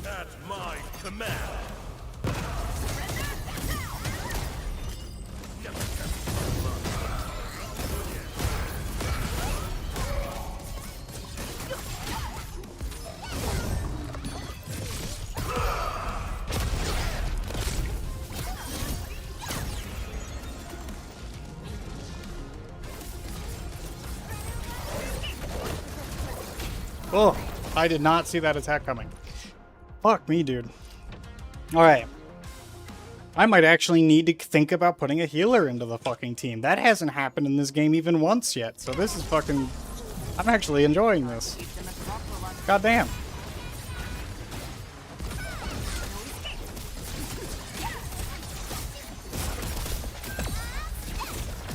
At my command. Oh, I did not see that attack coming. Fuck me, dude. Alright. I might actually need to think about putting a healer into the fucking team. That hasn't happened in this game even once yet, so this is fucking... I'm actually enjoying this. God damn.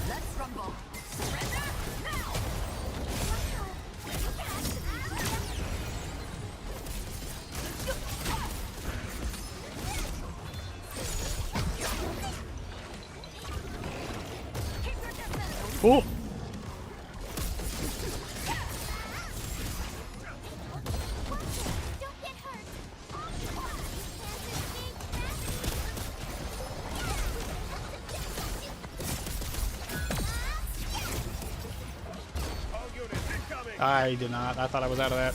Let's rumble. Surrender now. Cool. Don't get hurt. All units incoming. I did not. I thought I was out of that.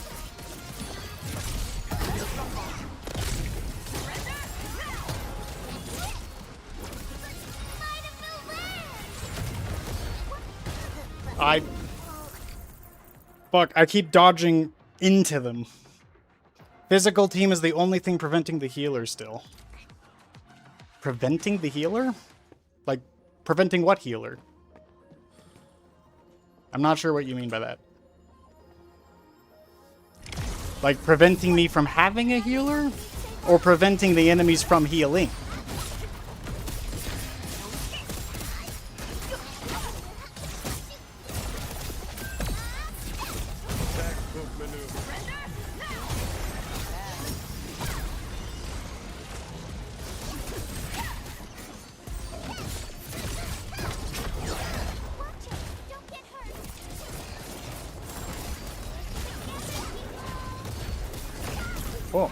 Fuck, I keep dodging into them. Physical team is the only thing preventing the healer still. Preventing the healer? Like, preventing what healer? I'm not sure what you mean by that. Like, preventing me from having a healer? Or preventing the enemies from healing? Textbook maneuver. Don't get hurt. Oh,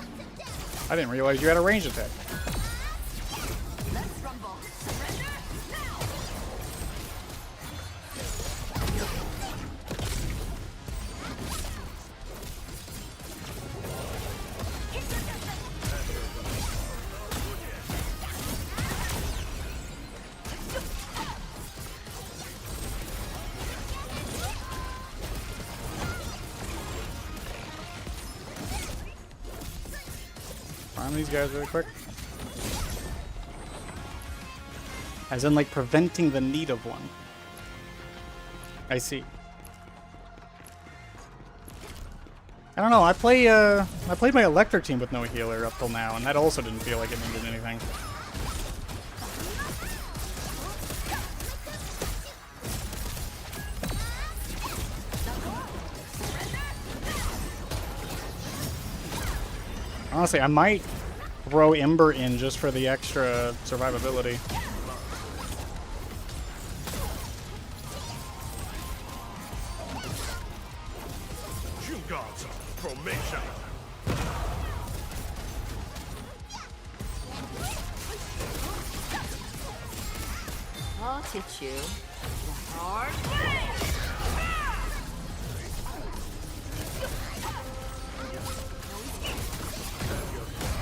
I didn't realize you had a range attack. Let's rumble. Surrender now. Farm these guys really quick. As in, like, preventing the need of one. I see. I don't know, I played my electric team with no healer up till now, and that also didn't feel like it needed anything. Honestly, I might throw Ember in just for the extra survivability. Gacha formation. I'll teach you the hard way. Wow, you can actually do that.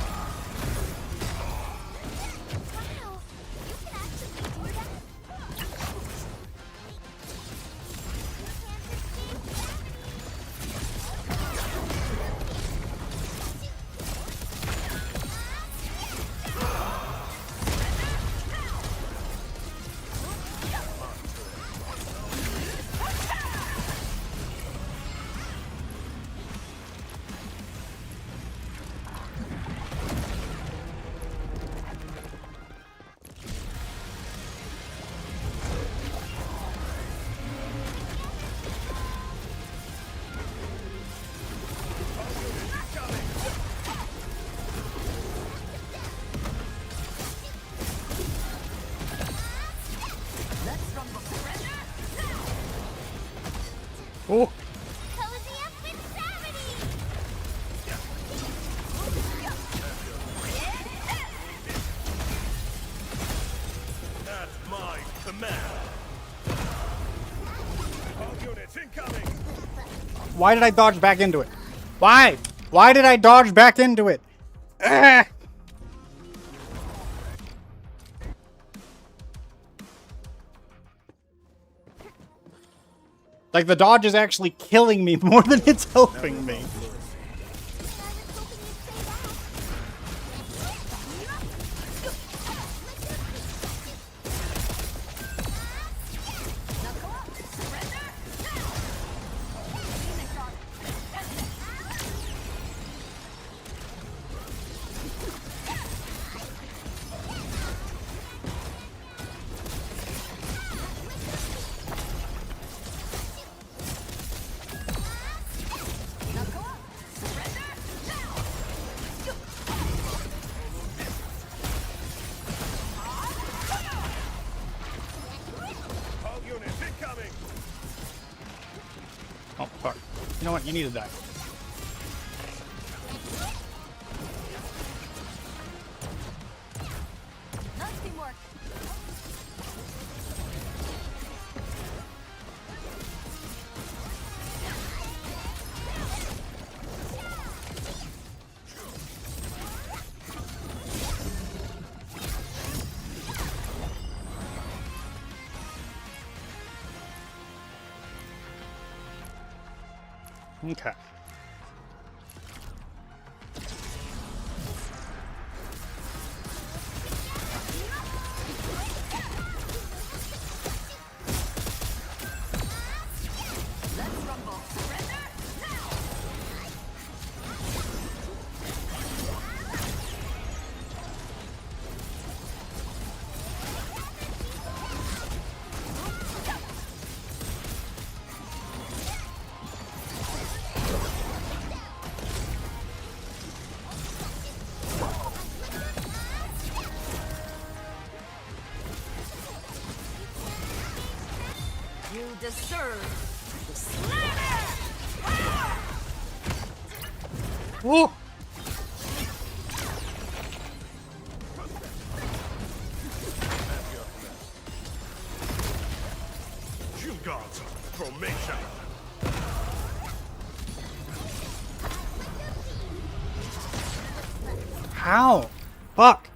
Why did I dodge back into it? Why? Why did I dodge back into it? Ah! Like, the dodge is actually killing me more than it's helping me. All units incoming. Oh, fuck. You know what? You need to die. Nice teamwork. Okay. Let's rumble. Surrender now. You deserve to slam it. Woo! You got formation. How? Fuck.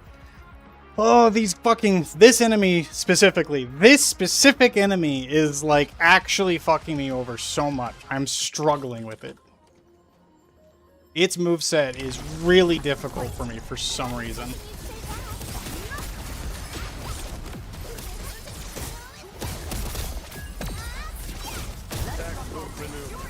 Oh, these fucking... This enemy specifically. This specific enemy is, like, actually fucking me over so much. I'm struggling with it. Its moveset is really difficult for me for some reason. Attack move maneuver.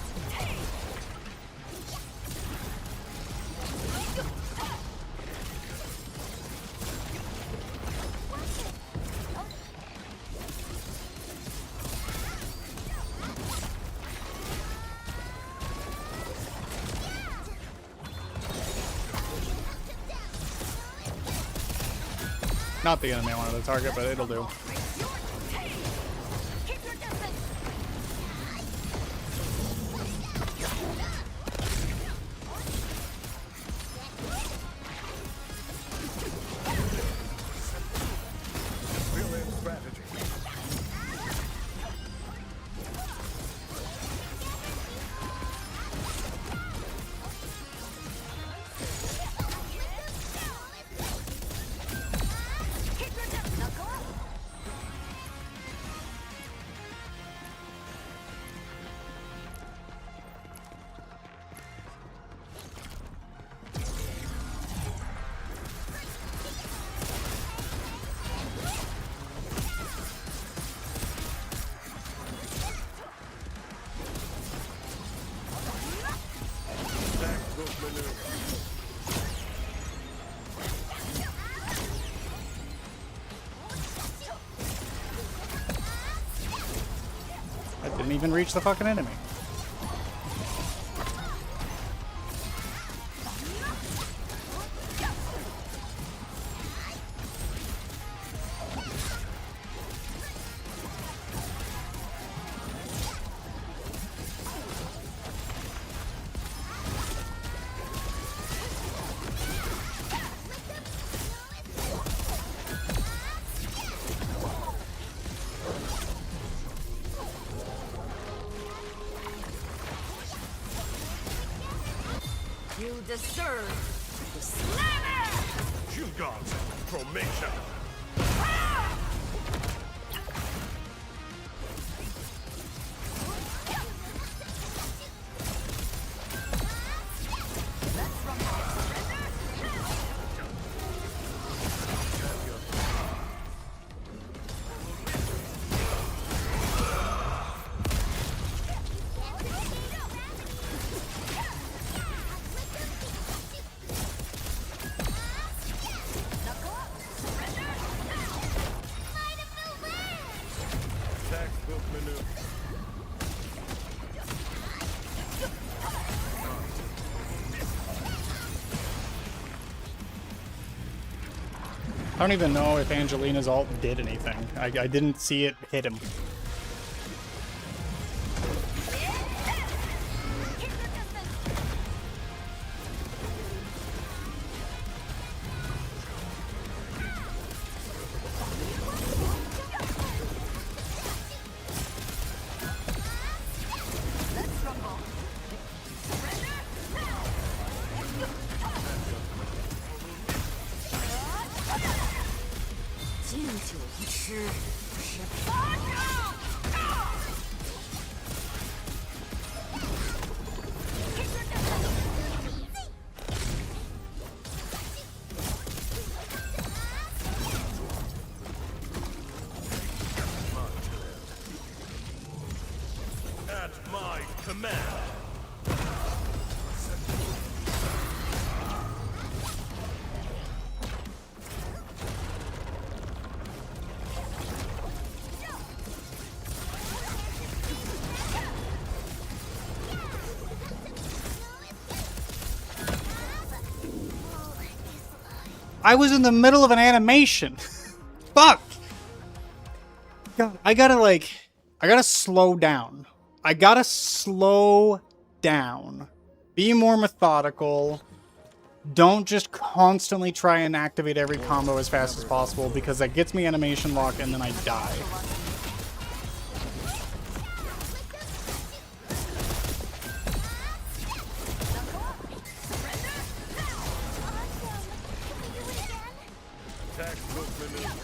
Not the enemy I wanted to target, but it'll do. Keep your distance. Fill in strategy. Keep your distance. Now go up. Attack move maneuver. I didn't even reach the fucking enemy. You deserve the slammer! You gods, formation. Textbook maneuver. I don't even know if Angelina's ult did anything. I didn't see it hit him. At my command. I was in the middle of an animation. Fuck. God, I gotta slow down. I gotta slow down. Be more methodical. Don't just constantly try and activate every combo as fast as possible because that gets me animation lock and then I die. Textbook maneuver.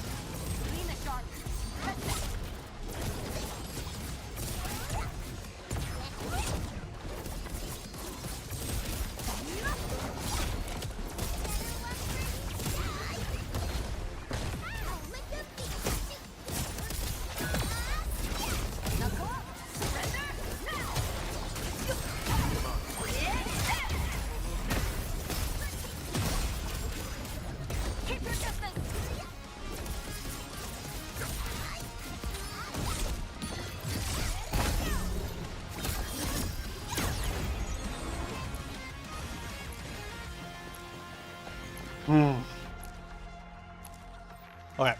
Okay.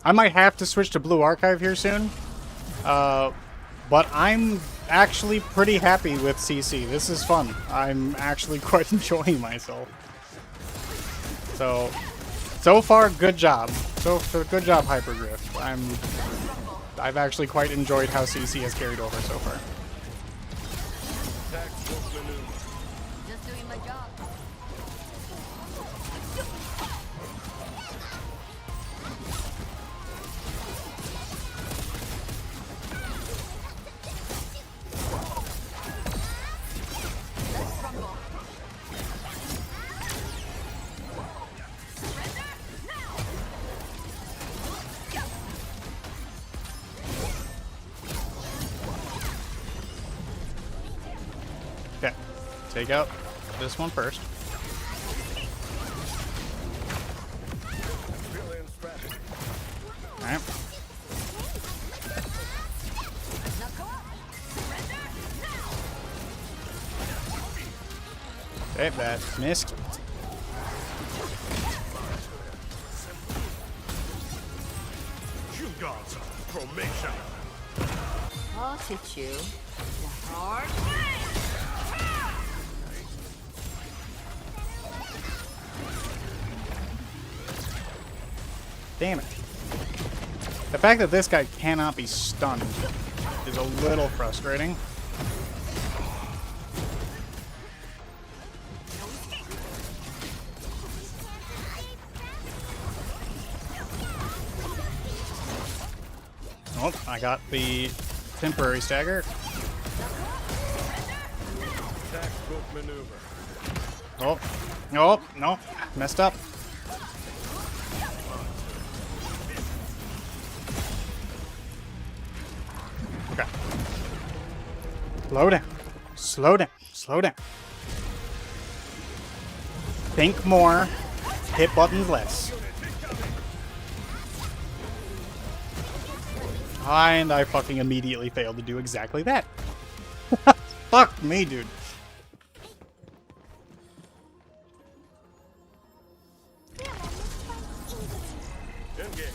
I might have to switch to Blue Archive here soon. But I'm actually pretty happy with CC. This is fun. I'm actually quite enjoying myself. So far, good job. Good job, Hypergriff. I've actually quite enjoyed how CC has carried over so far. Textbook maneuver. Just doing my job. Okay. Take out this one first. Brilliant strategy. Alright. Okay, that missed. You gods, formation. I'll teach you the hard way. Damn it. The fact that this guy cannot be stunned is a little frustrating. Oh, I got the temporary stagger. Textbook maneuver. Oh, no, no, messed up. Okay. Slow down. Slow down. Slow down. Think more. Hit buttons less. And I fucking immediately failed to do exactly that. Fuck me, dude. Engage.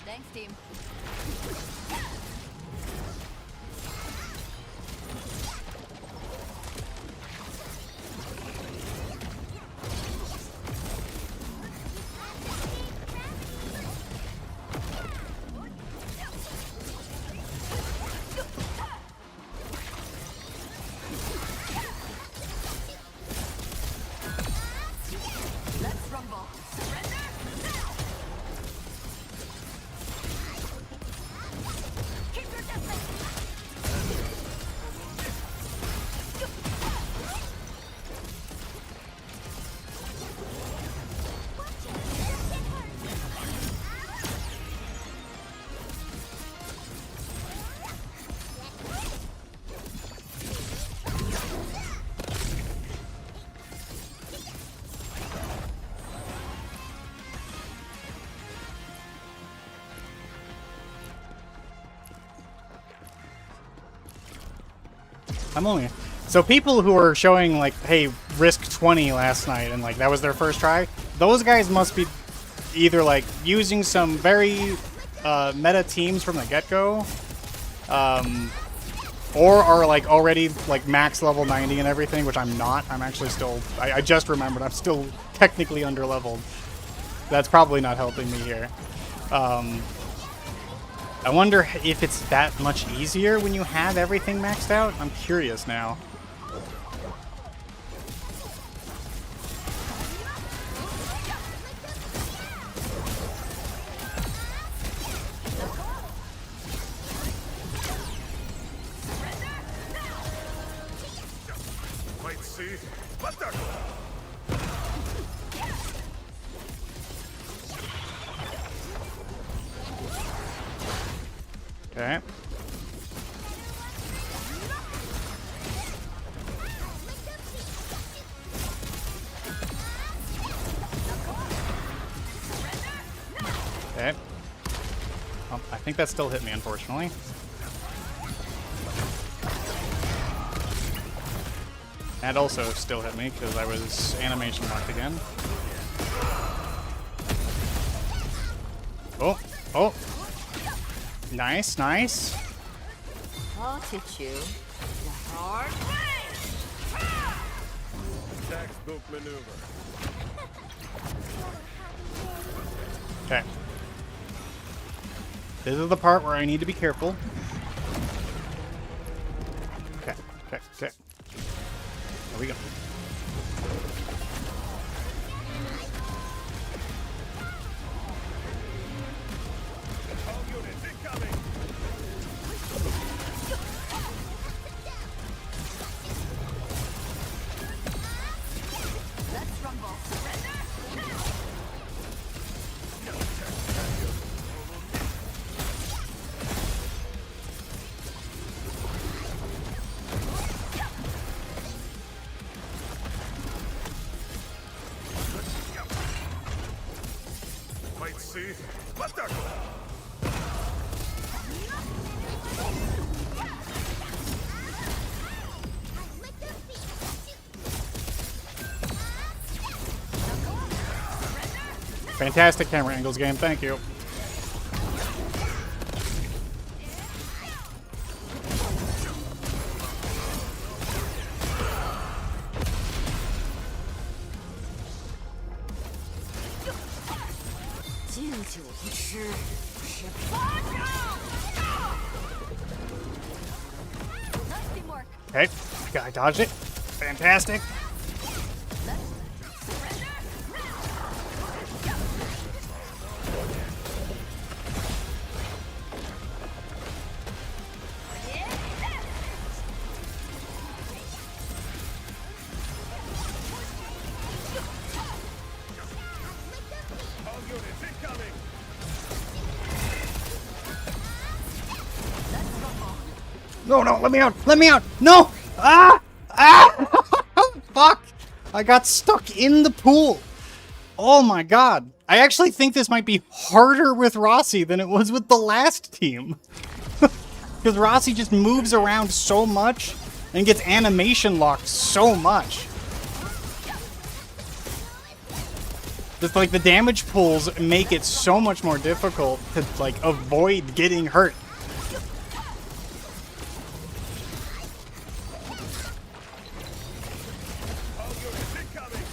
Thanks, team. Let's rumble. Surrender now. Keep your distance. I'm only... So people who are showing, like, hey, risk 20 last night, and, like, that was their first try, those guys must be either, like, using some very meta teams from the get-go, or are, like, already, like, max level 90 and everything, which I'm not. I'm actually still... I just remembered, I'm still technically underleveled. That's probably not helping me here. I wonder if it's that much easier when you have everything maxed out? I'm curious now. Might see. What the? Okay. Okay. I think that still hit me, unfortunately. That also still hit me because I was animation locked again. Oh, oh. Nice, nice. I'll teach you the hard way. Textbook maneuver. Okay. This is the part where I need to be careful. Okay, okay, okay. There we go. All units incoming. Let's rumble. Surrender now. Might see. What the? Fantastic camera angles game, thank you. Nice teamwork. Okay, I dodged it. Fantastic. All units incoming! No, no, let me out! Let me out! No! Ah! Ah! Fuck! I got stuck in the pool. Oh my god. I actually think this might be harder with Rossi than it was with the last team. Because Rossi just moves around so much and gets animation locked so much. Just like the damage pulls make it so much more difficult to like avoid getting hurt. All units incoming!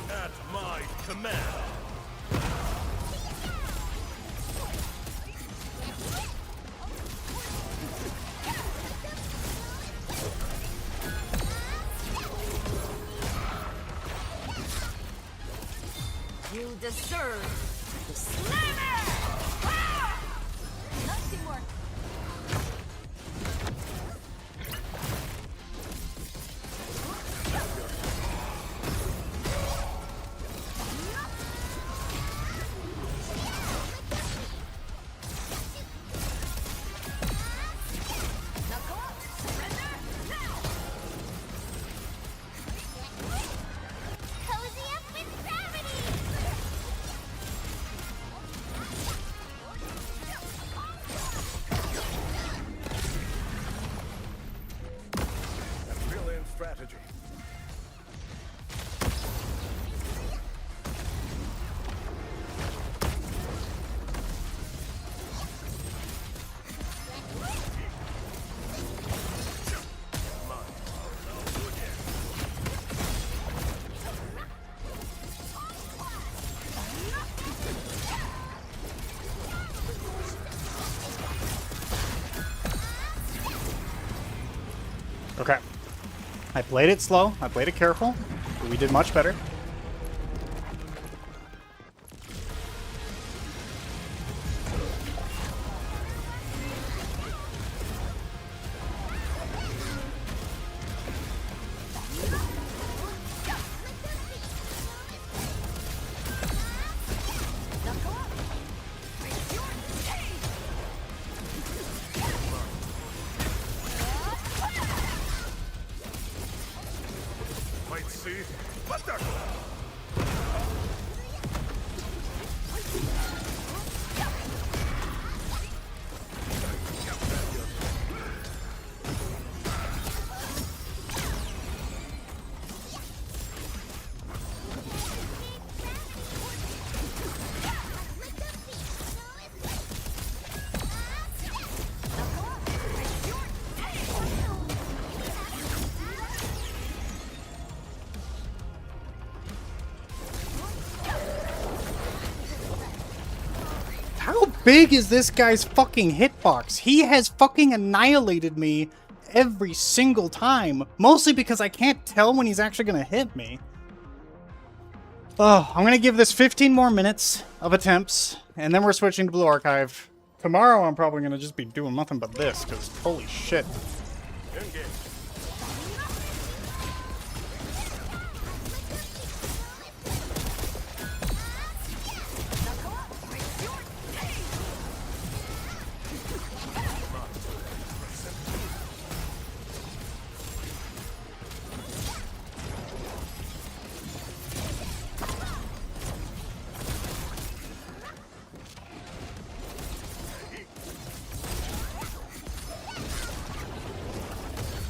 At my command! You deserve the slammer! Ah! Nice teamwork. Now go on, surrender now! Cozy up with gravity! Fill in strategy. Okay. I played it slow. I played it careful. But we did much better. Might see. Spectacle! How big is this guy's fucking hitbox? He has fucking annihilated me every single time. Mostly because I can't tell when he's actually gonna hit me. Oh, I'm gonna give this 15 more minutes of attempts, and then we're switching to Blue Archive. Tomorrow I'm probably gonna just be doing nothing but this, because holy shit. Engage.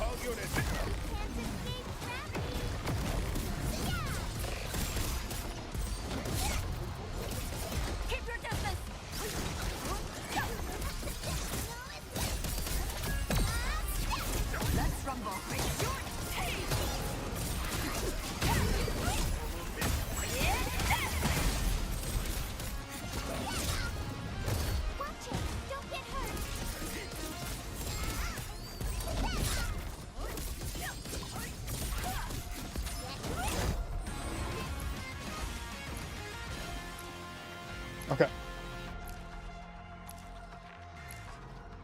All units. Keep your distance. Let's rumble. Watch it. Don't get hurt. Okay.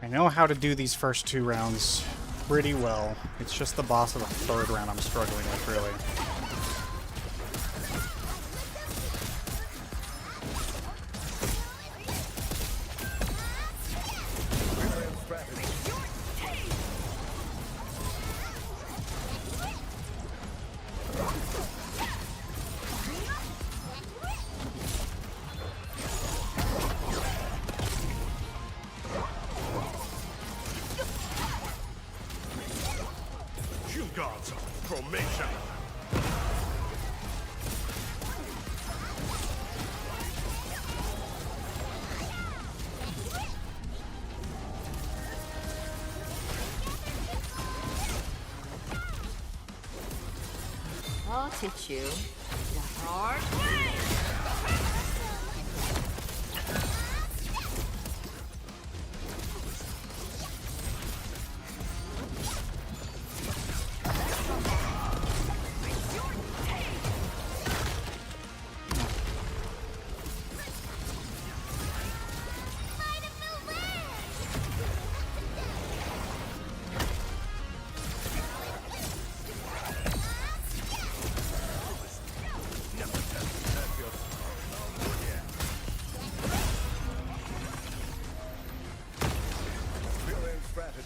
I know how to do these first 2 rounds pretty well. It's just the boss of the 3rd round I'm struggling with, really. You gods, formation. I'll teach you the hard way. Brilliant strategy.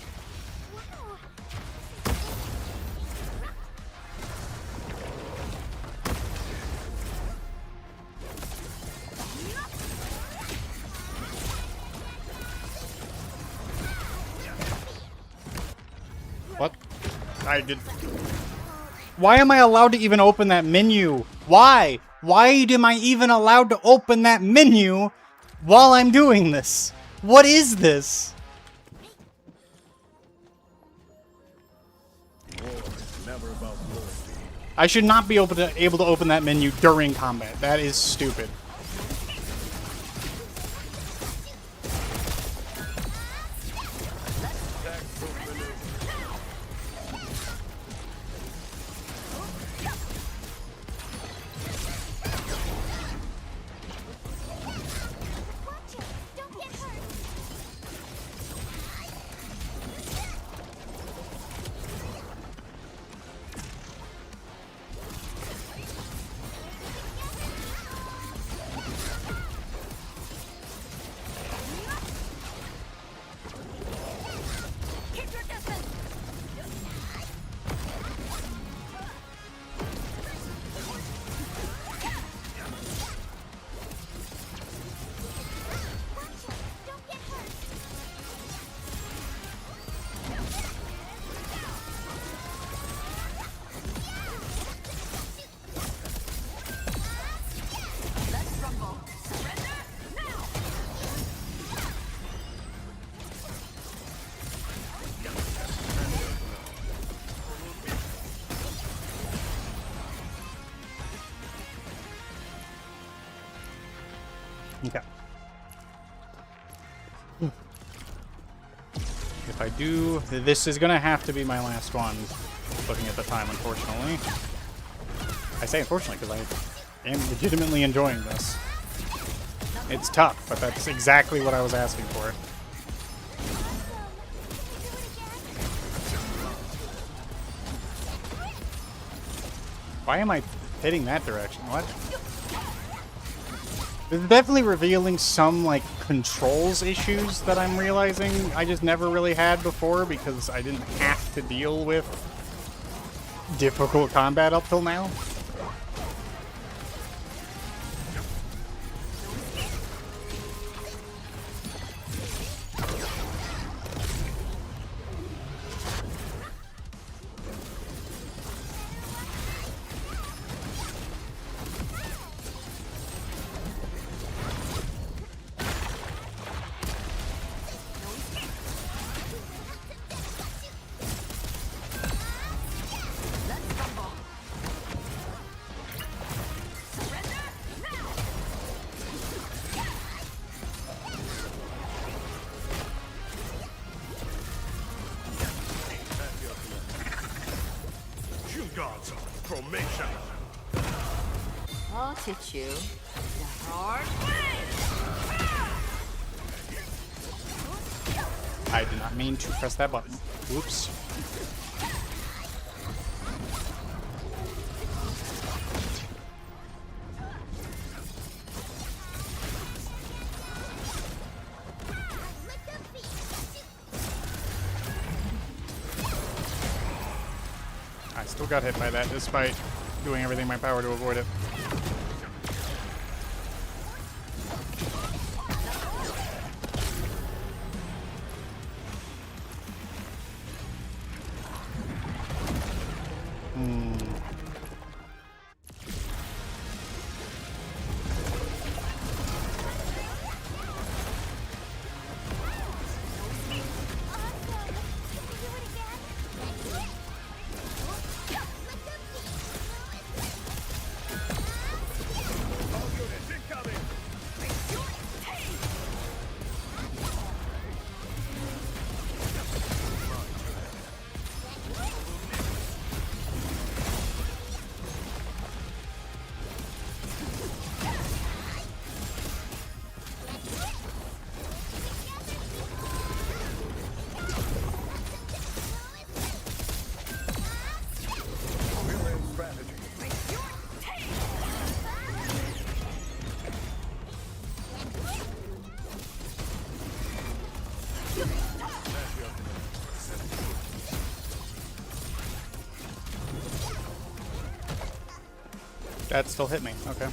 What? I did... Why am I allowed to even open that menu? Why? Why am I even allowed to open that menu while I'm doing this? What is this? War is never about loyalty. I should not be able to open that menu during combat. That is stupid. Watch it. Don't get hurt. Keep your distance. Watch it. Don't get hurt. Let's rumble. Surrender now. Okay. If I do... This is gonna have to be my last one, looking at the time, unfortunately. I say unfortunately because am legitimately enjoying this. It's tough, but that's exactly what I was asking for. Why am I hitting that direction? What? This is definitely revealing some, like, controls issues that I'm realizing I just never really had before because I didn't have to deal with difficult combat up till now. God's formation. I'll teach you the hard way. I did not mean to press that button. Whoops. I still got hit by that despite doing everything in my power to avoid it. That still hit me. Okay.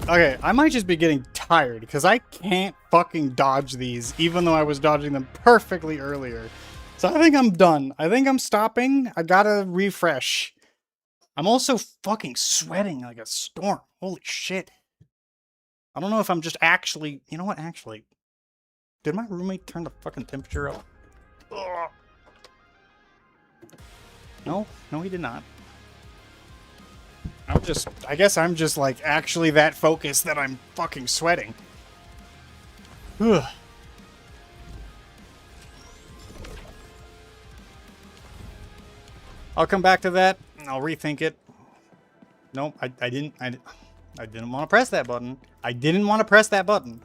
Okay, I might just be getting tired because I can't fucking dodge these even though I was dodging them perfectly earlier. So I think I'm done. I think I'm stopping. I gotta refresh. I'm also fucking sweating like a storm. Holy shit. I don't know if I'm just actually... You know what, actually? Did my roommate turn the fucking temperature up? Ugh. No, he did not. I guess I'm just, like, actually that focused that I'm fucking sweating. Ugh. I'll come back to that. I'll rethink it. Nope, I didn't want to press that button. I didn't want to press that button.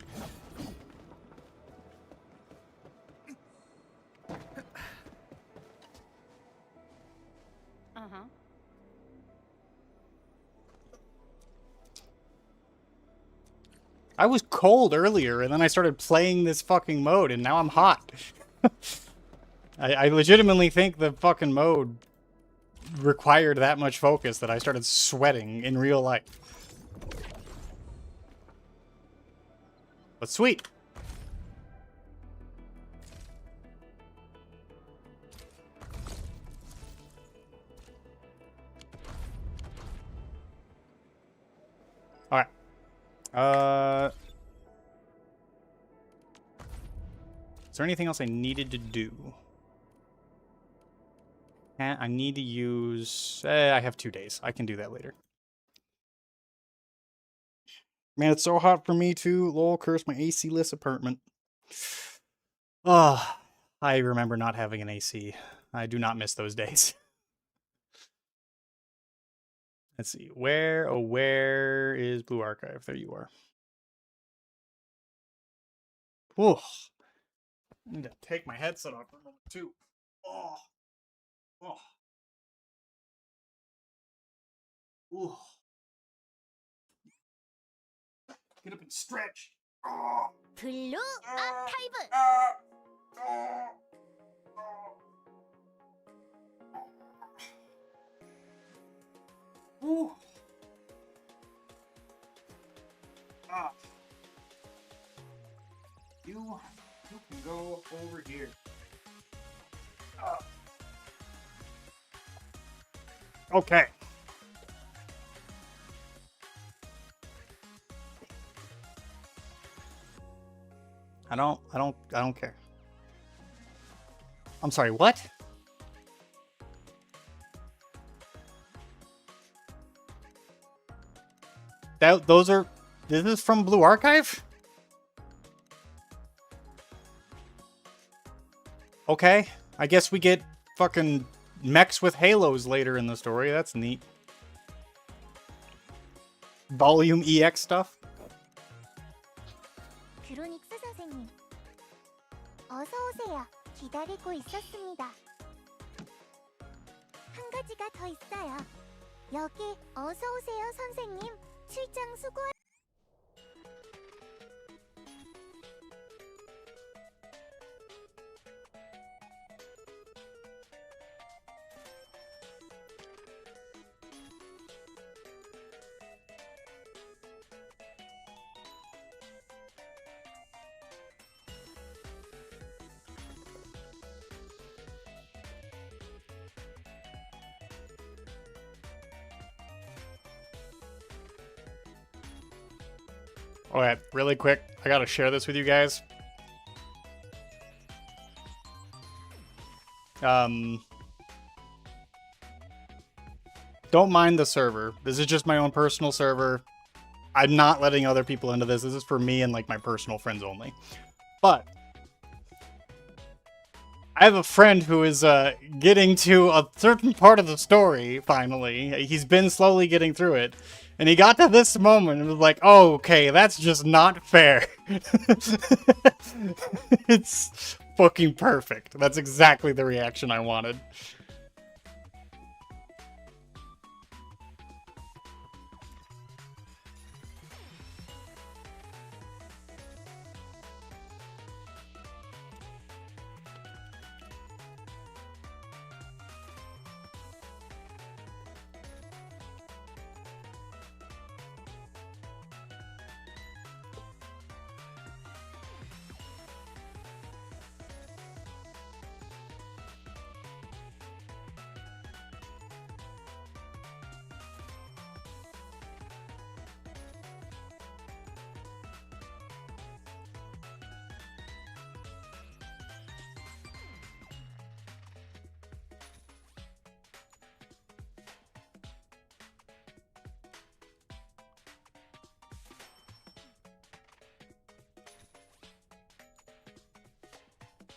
Uh-huh. I was cold earlier, and then I started playing this fucking mode, and now I'm hot. I legitimately think the fucking mode required that much focus that I started sweating in real life. But sweet. Alright. Is there anything else I needed to do? I need to use... I have 2 days. I can do that later. Man, it's so hot for me too. Lol, curse my AC-less apartment. Oh, I remember not having an AC. I do not miss those days. Let's see. Where is Blue Archive? There you are. Whew. I need to take my headset off for a moment too. Oh. Oh. Ooh. Get up and stretch. Oh. 블루 아카이브. Ooh. Ah. You can go over here. Okay. I don't care. I'm sorry, what? This is from Blue Archive? Okay. I guess we get fucking mechs with halos later in the story. That's neat. Volume EX stuff. 그로닉스 선생님. 어서 오세요. 기다리고 있었습니다. 한 가지가 더 있어요. 여기 어서 오세요, 선생님. 출장 수고. Alright, really quick. I gotta share this with you guys. Don't mind the server. This is just my own personal server. I'm not letting other people into this. This is for me and like my personal friends only. But I have a friend who is getting to a certain part of the story, finally. He's been slowly getting through it. And he got to this moment and was like, oh, okay, that's just not fair. It's fucking perfect. That's exactly the reaction I wanted.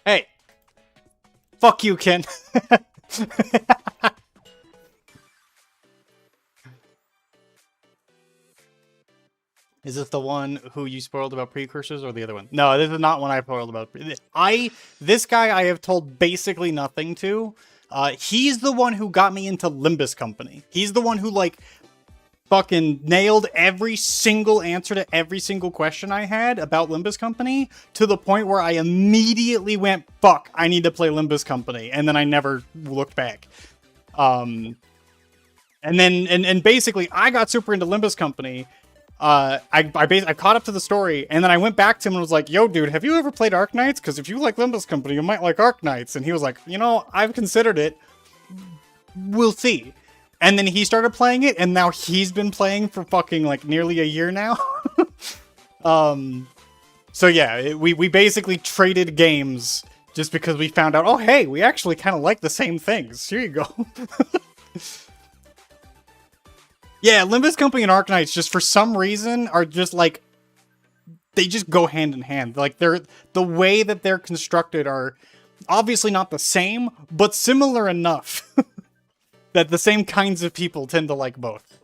Hey! Fuck you, Ken. Is this the one who you spoiled about precursors or the other one? No, this is not one I spoiled about. This guy I have told basically nothing to. He's the one who got me into Limbus Company. He's the one who, like, fucking nailed every single answer to every single question I had about Limbus Company to the point where I immediately went, fuck, I need to play Limbus Company. And then I never looked back. And basically I got super into Limbus Company. I caught up to the story and then I went back to him and was like, yo, dude, have you ever played Arknights? Because if you like Limbus Company, you might like Arknights. And he was like, you know, I've considered it. We'll see. And then he started playing it, and now he's been playing for fucking, like, nearly a year now. So yeah, we basically traded games just because we found out, oh, hey, we actually kind of like the same things. Here you go. Yeah, Limbus Company and Arknights just for some reason are just like, they just go hand in hand. Like the way that they're constructed are obviously not the same, but similar enough that the same kinds of people tend to like both.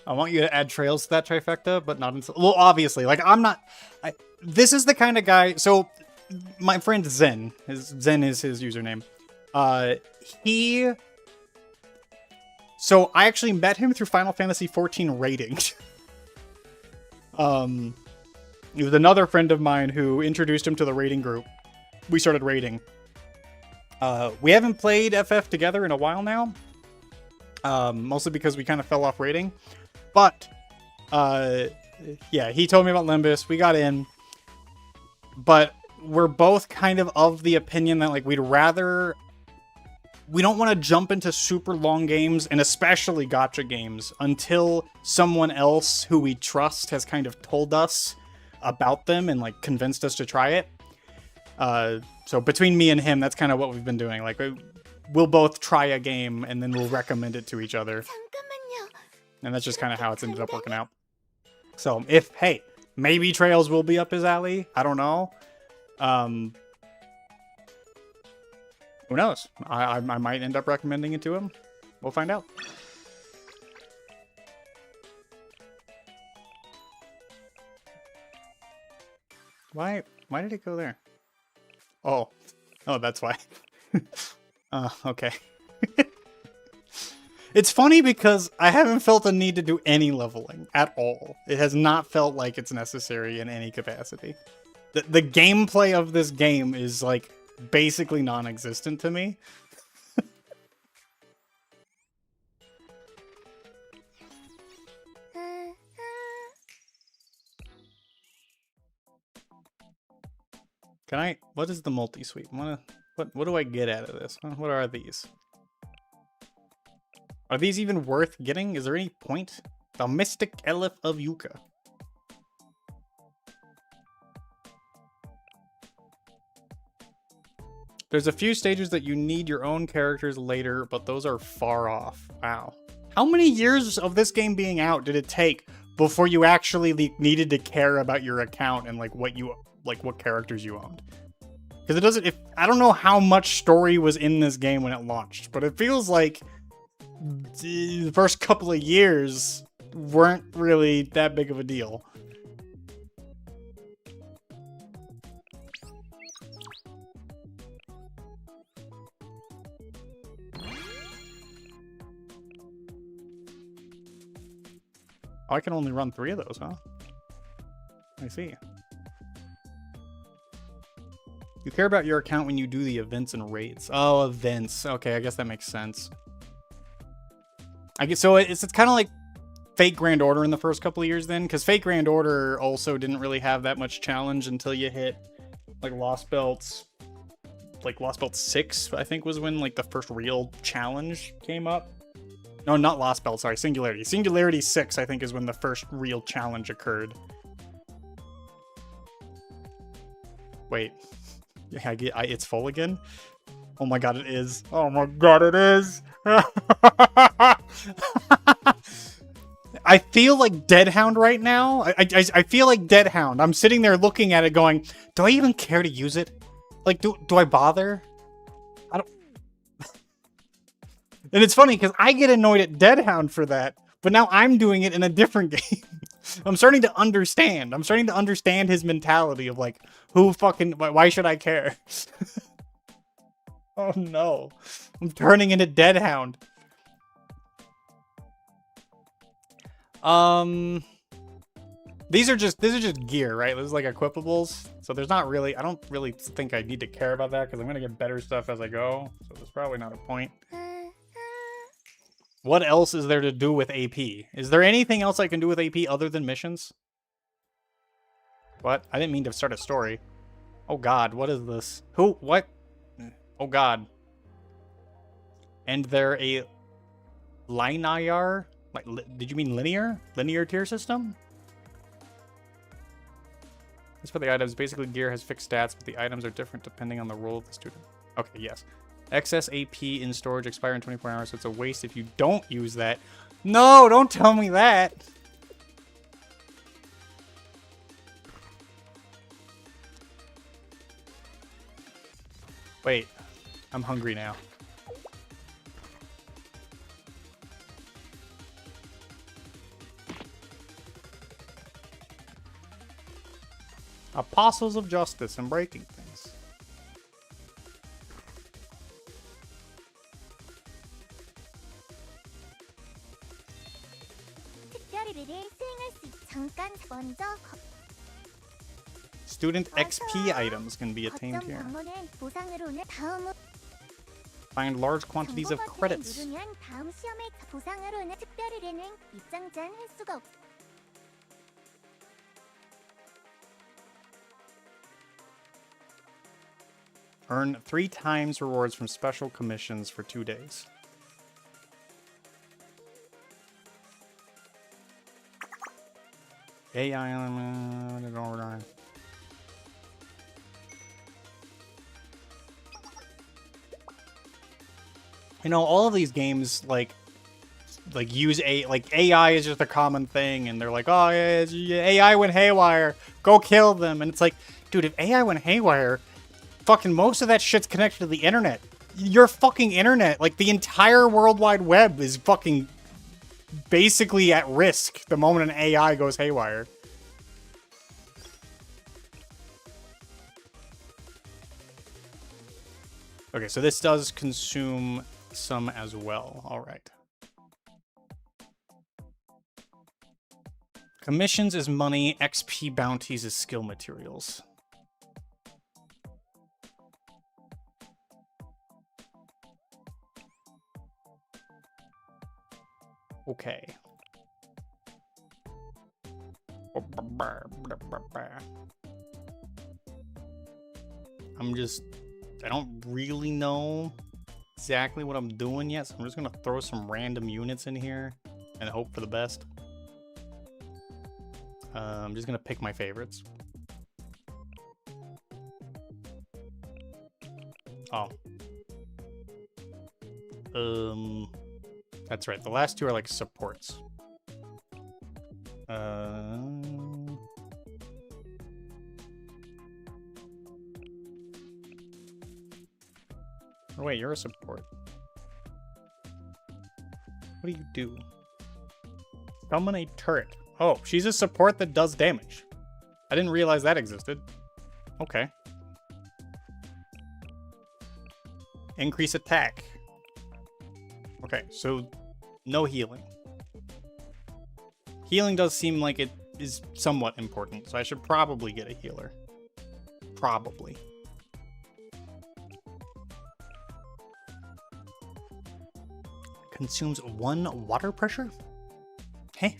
I want you to add trails to that trifecta, but not until... Well, obviously, like, I'm not... this is the kind of guy... So, my friend Zen, Zen is his username. He... So, I actually met him through Final Fantasy XIV raiding. It was another friend of mine who introduced him to the raiding group. We started raiding. We haven't played FF together in a while now. Mostly because we kind of fell off raiding. But, yeah, he told me about Limbus. We got in. But we're both kind of the opinion that, like, we'd rather... We don't want to jump into super long games, and especially gacha games, until someone else who we trust has kind of told us about them and, like, convinced us to try it. So between me and him, that's kind of what we've been doing. Like, we'll both try a game, and then we'll recommend it to each other. And that's just kind of how it's ended up working out. So, hey, maybe Trails will be up his alley. I don't know. Who knows? I might end up recommending it to him. We'll find out. Why did it go there? Oh, that's why. Okay. It's funny because I haven't felt a need to do any leveling at all. It has not felt like it's necessary in any capacity. The gameplay of this game is, like, basically non-existent to me. What is the multi-suite? What do I get out of this? What are these? Are these even worth getting? Is there any point? The Mystic Elef of Yucca. There's a few stages that you need your own characters later, but those are far off. Wow. How many years of this game being out did it take before you actually needed to care about your account and like what characters you owned? Because it doesn't... I don't know how much story was in this game when it launched, but it feels like the first couple of years weren't really that big of a deal. Oh, I can only run 3 of those, huh? I see. You care about your account when you do the events and raids. Oh, events. Okay, I guess that makes sense. I guess so. It's kind of like Fate Grand Order in the first couple of years then, because Fate Grand Order also didn't really have that much challenge until you hit like Lost Belts. Like Lost Belt 6, I think, was when like the first real challenge came up. No, not Lost Belt, sorry, Singularity. Singularity 6, I think, is when the first real challenge occurred. Wait. Yeah, it's full again? Oh my god, it is. Oh my god, it is! I feel like Deadhound right now. I feel like Deadhound. I'm sitting there looking at it going, do I even care to use it? Like, do I bother? I don't... And it's funny, because I get annoyed at Deadhound for that, but now I'm doing it in a different game. I'm starting to understand. I'm starting to understand his mentality of, like, why should I care? Oh no. I'm turning into Deadhound. These are just gear, right? This is like equipables. So there's not really, I don't really think I need to care about that because I'm gonna get better stuff as I go. So there's probably not a point. What else is there to do with AP? Is there anything else I can do with AP other than missions? What? I didn't mean to start a story. Oh god, what is this? Who? What? Oh god. And they're a linear? Like, did you mean linear? Linear tier system? As for the items, basically gear has fixed stats, but the items are different depending on the role of the student. Okay, yes. Excess AP in storage expire in 24 hours, so it's a waste if you don't use that. No, don't tell me that. Wait, I'm hungry now. Apostles of justice and breaking things. 특별히를 수행할 수 잠깐 먼저 Student XP items can be 거점 attained here. 방문은 보상으로는 다음 Find large quantities of 정보 버튼을 credits. 누르면 다음 시험의 보상으로는 특별히는 입장 제한 횟수가 없. Earn 3 times rewards from special commissions for 2 days. AI element. You know, all of these games like use AI is just a common thing, and they're like, oh yeah, AI went haywire, go kill them, and it's like, dude, if AI went haywire, fucking most of that shit's connected to the internet. Your fucking internet, like the entire World Wide Web is fucking basically at risk the moment an AI goes haywire. Okay, so this does consume some as well. All right. Commissions is money, XP bounties is skill materials. Okay. I don't really know exactly what I'm doing yet, so I'm just gonna throw some random units in here and hope for the best. I'm just gonna pick my favorites. Oh. That's right. The last two are like supports. Oh, wait, you're a support. What do you do? Summon a turret. Oh, she's a support that does damage. I didn't realize that existed. Okay. Increase attack. Okay, so no healing. Healing does seem like it is somewhat important, so I should probably get a healer. Probably. Consumes 1 water pressure? Hey.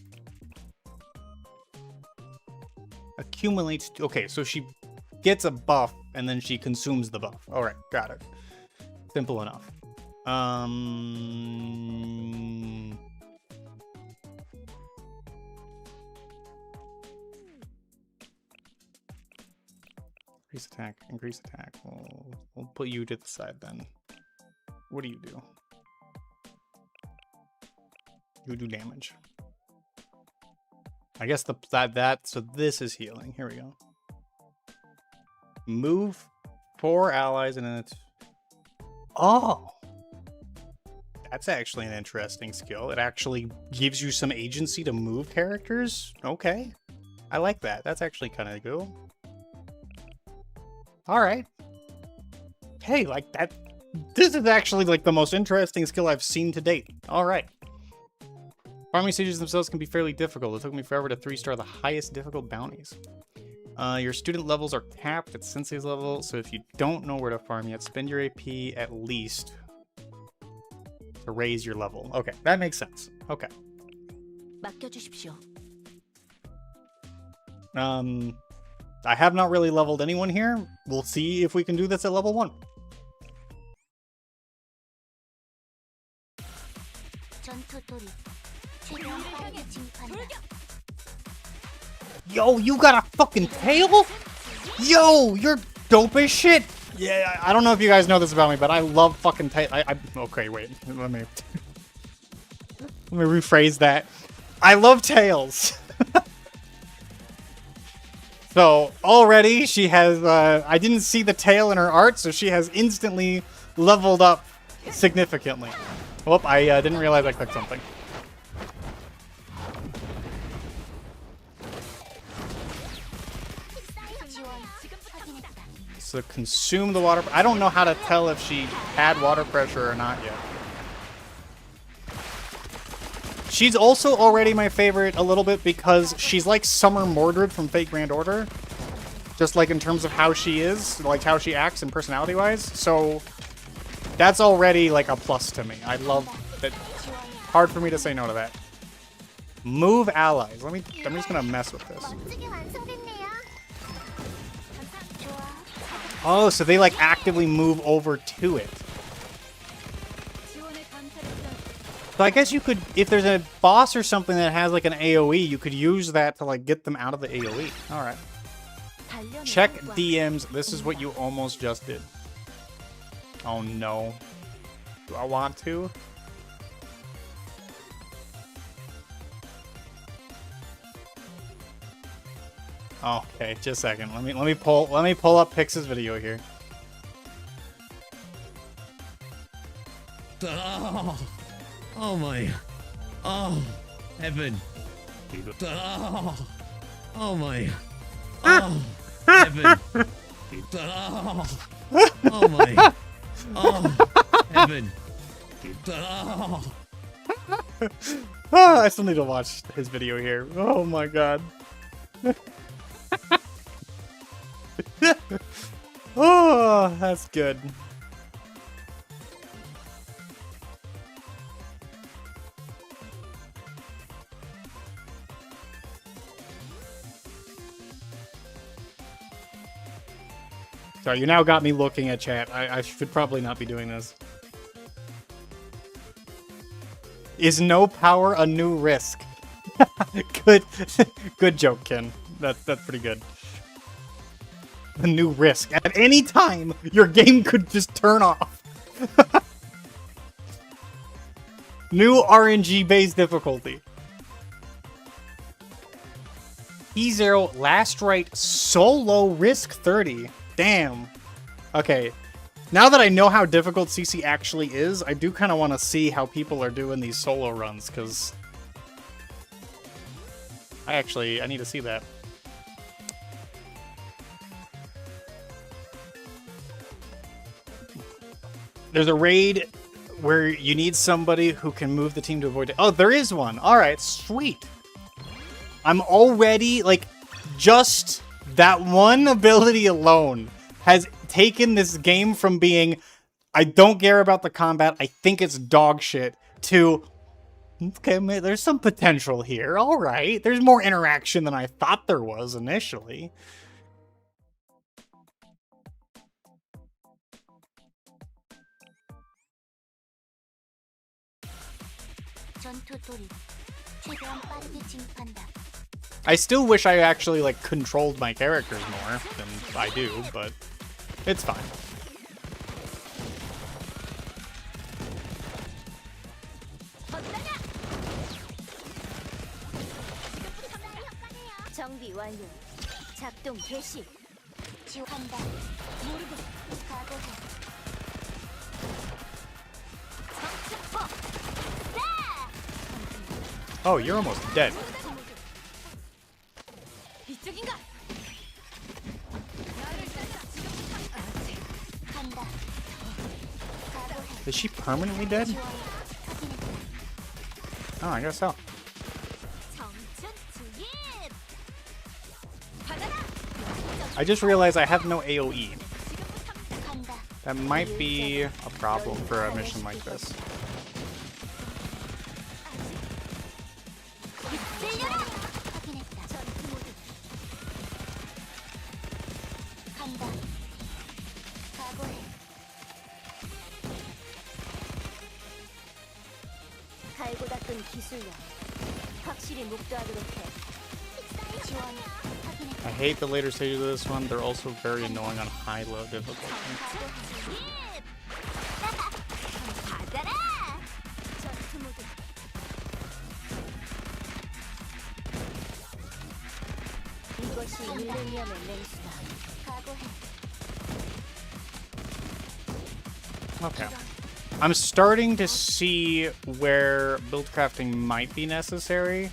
Accumulates. Okay, so she gets a buff and then she consumes the buff. All right, got it. Simple enough. Increase attack, increase attack. We'll put you to the side then. What do you do? You do damage. I guess so this is healing. Here we go. Move 4 allies and then it's... Oh! That's actually an interesting skill. It actually gives you some agency to move characters. Okay. I like that. That's actually kind of cool. Alright. Hey, like that... This is actually like the most interesting skill I've seen to date. Alright. Farming stages themselves can be fairly difficult. It took me forever to 3-star the highest difficult bounties. Your student levels are capped at sensei's level, so if you don't know where to farm yet, spend your AP at least to raise your level. Okay, that makes sense. Okay. 맡겨주십시오. I have not really leveled anyone here. We'll see if we can do this at level 1. Yo, you got a fucking tail? Yo, you're dope as shit. Yeah, I don't know if you guys know this about me, but I love fucking okay, wait. Let me rephrase that. I love Tails. So already she has, I didn't see the tail in her art, so she has instantly leveled up significantly. Whoop, I didn't realize I clicked something. So consume the water. I don't know how to tell if she had water pressure or not yet. She's also already my favorite a little bit because she's like Summer Mordred from Fate Grand Order. Just like in terms of how she is, like how she acts and personality-wise. So that's already like a plus to me. I love that. Hard for me to say no to that. Move allies. I'm just gonna mess with this. Oh, so they like actively move over to it. So I guess you could, if there's a boss or something that has like an AoE, you could use that to like get them out of the AoE. All right. Check DMs. This is what you almost just did. Oh no. Do I want to? Okay, just a second. Let me pull up Pix's video here. Oh my. Oh, heaven. Oh my. Oh, heaven. Oh my. Oh, heaven. I still need to watch his video here. Oh my god. Oh, that's good. Sorry, you now got me looking at chat. I should probably not be doing this. Is no power a new risk? Good joke, Ken. That's pretty good. A new risk. At any time, your game could just turn off. New RNG-based difficulty. E0 last right solo risk 30. Damn. Okay. Now that I know how difficult CC actually is, I do kind of want to see how people are doing these solo runs, because I need to see that. There's a raid where you need somebody who can move the team to avoid it. Oh, there is one. All right, sweet. I'm already, like, just that one ability alone has taken this game from being, I don't care about the combat, I think it's dog shit, to, okay, there's some potential here. All right, there's more interaction than I thought there was initially. I still wish I actually, like, controlled my characters more than I do, but it's fine. 정비 완료. 작동 개시. 지원한다. 모르고 각오해. Oh, you're almost dead. 이쪽인가? 간다. 각오해. Is she permanently dead? Oh, I guess so. I just realized I have no AoE. That might be a problem for a mission like this. 갈고 닦은 기술력 확실히 목도하도록 해. 지원 확인했다. I hate the later stages of this one. They're also very annoying on high-low difficulty. 받아라. 전투 모드. 이것이 밀레니엄의 맹수다. 각오해. Okay. I'm starting to see where build crafting might be necessary.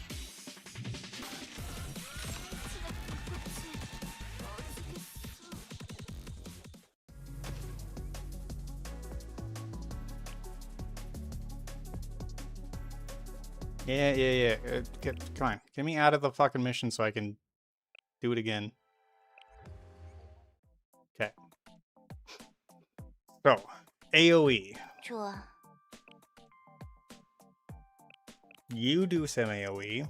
Yeah. Come on. Get me out of the fucking mission so I can do it again. Okay. So, AoE. 좋아. You do some AoE.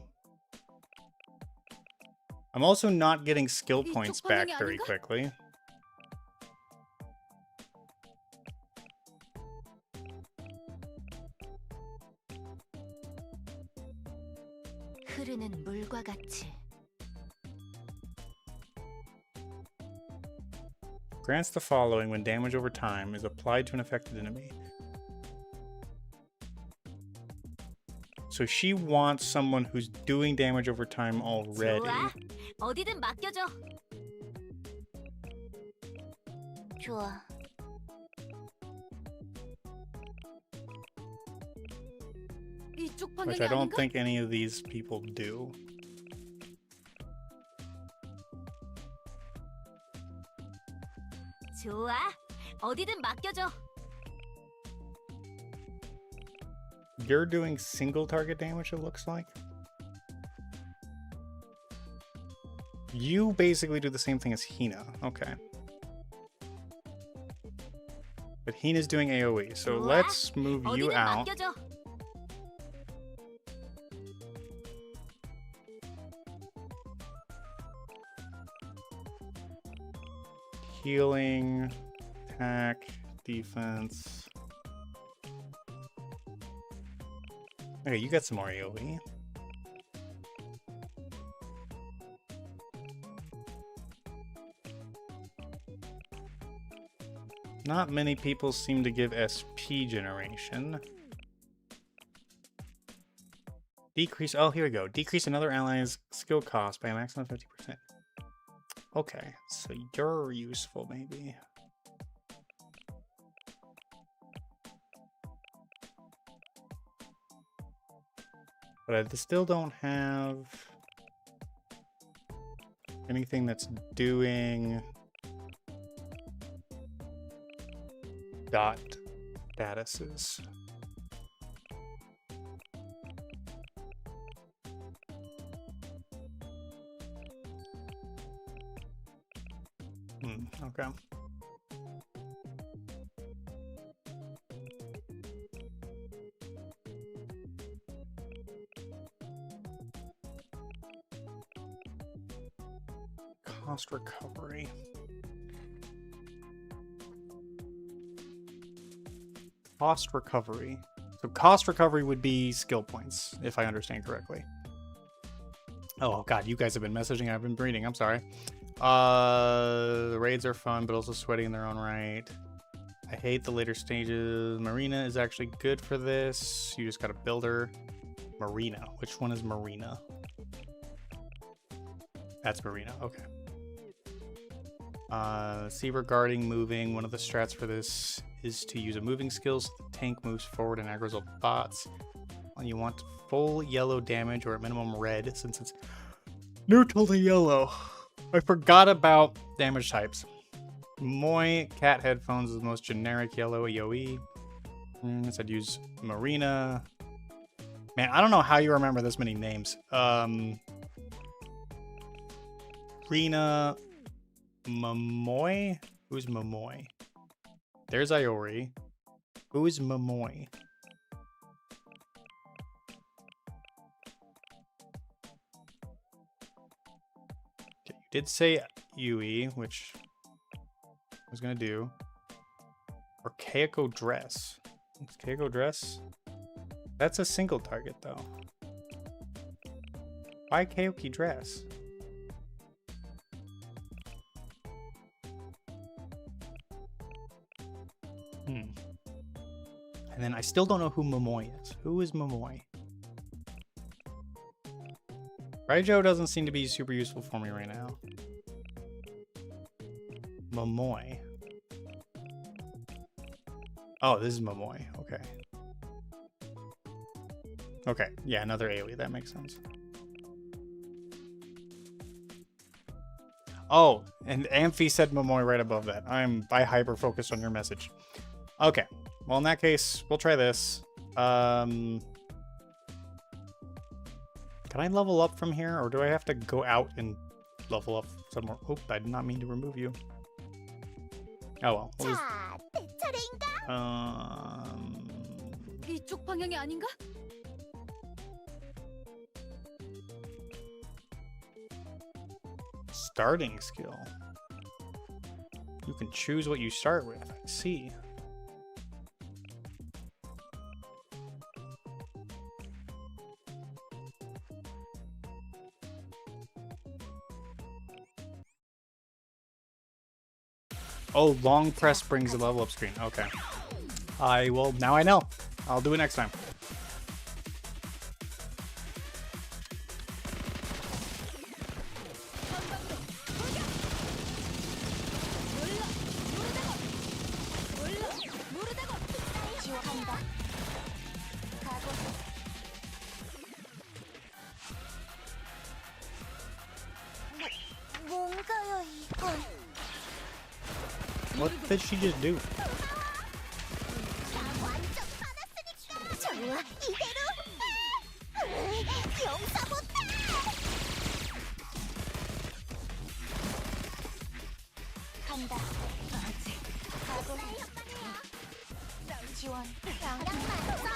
I'm also not getting skill points back very quickly. 흐르는 물과 같이. Grants the following when damage over time is applied to an affected enemy. So she wants someone who's doing damage over time already. 좋아. 어디든 맡겨줘. 좋아. Which I don't think any of these people do. 좋아. 어디든 맡겨줘. You're doing single target damage, it looks like. You basically do the same thing as Hina. Okay. But Hina's doing AoE, so let's move you out. 맡겨줘. Healing, attack, defense. Okay, you got some more AoE. Not many people seem to give SP generation. Decrease, oh, here we go. Decrease another ally's skill cost by a maximum of 50%. Okay, so you're useful, maybe. But I still don't have anything that's doing dot statuses. Okay. Cost recovery. Cost recovery. So cost recovery would be skill points, if I understand correctly. Oh god, you guys have been messaging, I've been reading, I'm sorry. The raids are fun, but also sweaty in their own right. I hate the later stages. Marina is actually good for this. You just gotta build her. Marina. Which one is Marina? That's Marina, okay. See, regarding moving, one of the strats for this is to use a moving skill so the tank moves forward and aggroes all bots. And you want full yellow damage or at minimum red since it's neutral to yellow. I forgot about damage types. Moi cat headphones is the most generic yellow AoE. I'd use Marina. Man, I don't know how you remember this many names. Rina, Momoy? Who's Momoy? There's Iori. Who's Momoy? Okay, you did say Yui, which I was gonna do. Or Keiko Dress. It's Keiko Dress? That's a single target though. Why Keiko Dress? And then I still don't know who Momoy is. Who is Momoy? Raijo doesn't seem to be super useful for me right now. Momoy. Oh, this is Momoy. Okay. Okay. Yeah, another AoE. That makes sense. Oh, and Amphi said Momoy right above that. I hyper focused on your message. Okay. Well, in that case, we'll try this. Can I level up from here, or do I have to go out and level up somewhere? Oh, I did not mean to remove you. Oh well. We'll just, 자, 내 차례인가? 이쪽 방향이 아닌가? starting skill. You can choose what you start with. I see. Oh, long press brings the level up screen. Okay. I will. Now I know. I'll do it next time. 뭔가요 이건? What did she just do? 나 완전 받았으니까. 좋아, 이대로. 용서 못해. 간다. 아직 각오해. 지원. 쌍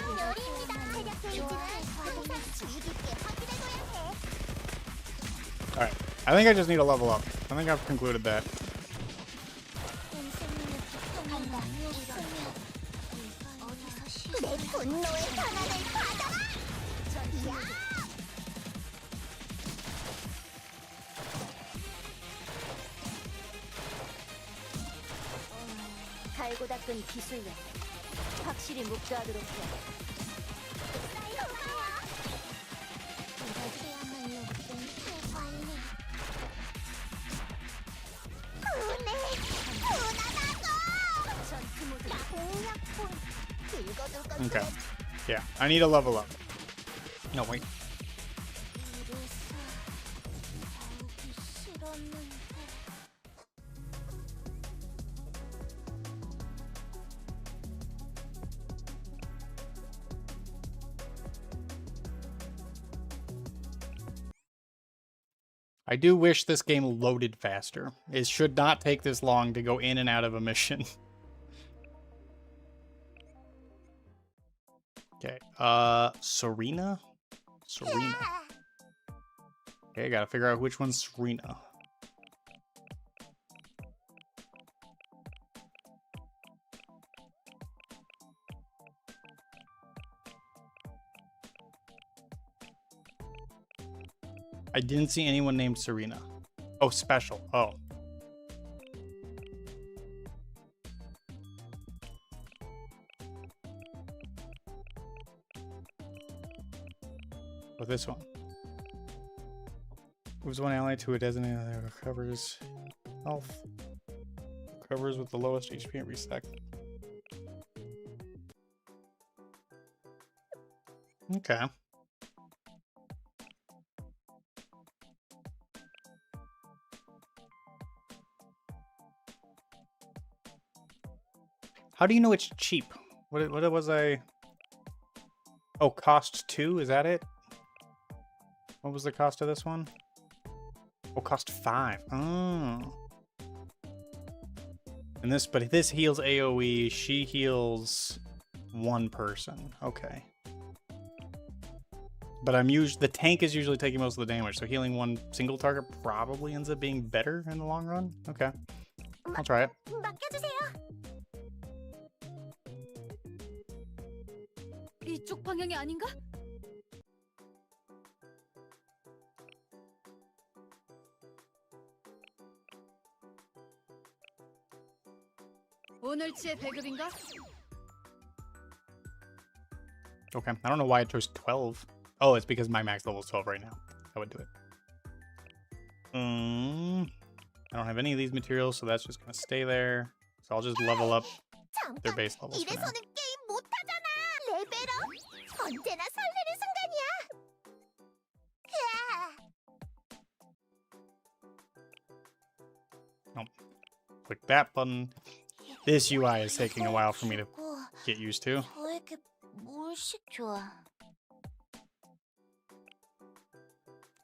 요리입니다. 대략 페이지는 항상 주의 깊게 확인해둬야 해. Alright. I think I just need to level up. I think I've concluded that. 내 분노의 전환을 받아라! 야! 갈고 닦은 기술력 확실히 묵도하도록 해. 이것이야말로 벤트의 관리. 분해! 분하다고! 전투 모드 공략본. Okay. Yeah, I need to level up. No, wait. I do wish this game loaded faster. It should not take this long to go in and out of a mission. Okay, Serena? Serena. Okay, gotta figure out which one's Serena. I didn't see anyone named Serena. Oh, special. Oh. With this one. Moves one ally to a designated ally, recovers health. Recovers with the lowest HP every second. Okay. How do you know it's cheap? What was I... Oh, cost 2? Is that it? What was the cost of this one? Oh, cost 5. Oh. And this, but this heals AoE. She heals one person. Okay. But the tank is usually taking most of the damage, so healing one single target probably ends up being better in the long run. Okay. I'll try it. 맡겨주세요. 이쪽 방향이 아닌가? 오늘치의 배급인가? Okay, I don't know why it chose 12. Oh, it's because my max level is 12 right now. I would do it. I don't have any of these materials, so that's just gonna stay there. So I'll just level up their base levels for now. 이래서는 게임 못하잖아. 레벨업? 언제나 설레는 순간이야. Oh, click that button. This UI is taking a while for me to get used to. 저에게 뭘씩 줘?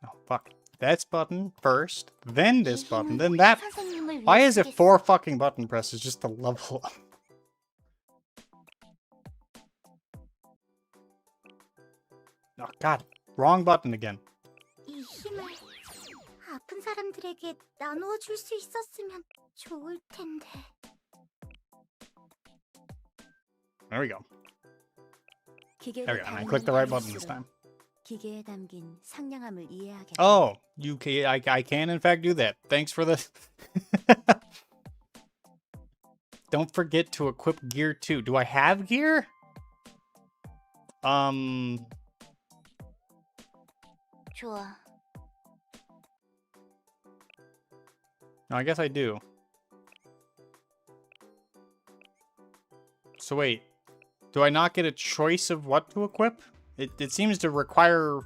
Oh, fuck. This button first, then this button, then that. Why is it 4 fucking button presses just to level up? Oh, God. Wrong button again. 이 힘을 아픈 사람들에게 나누어 줄 수 있었으면 좋을 텐데. There we go. There we go. And I clicked the right button this time. 기계에 담긴 상냥함을 이해하게. Oh, I can in fact do that. Thanks for the... Don't forget to equip gear too. Do I have gear? 좋아. No, I guess I do. So wait, do I not get a choice of what to equip? It seems to require...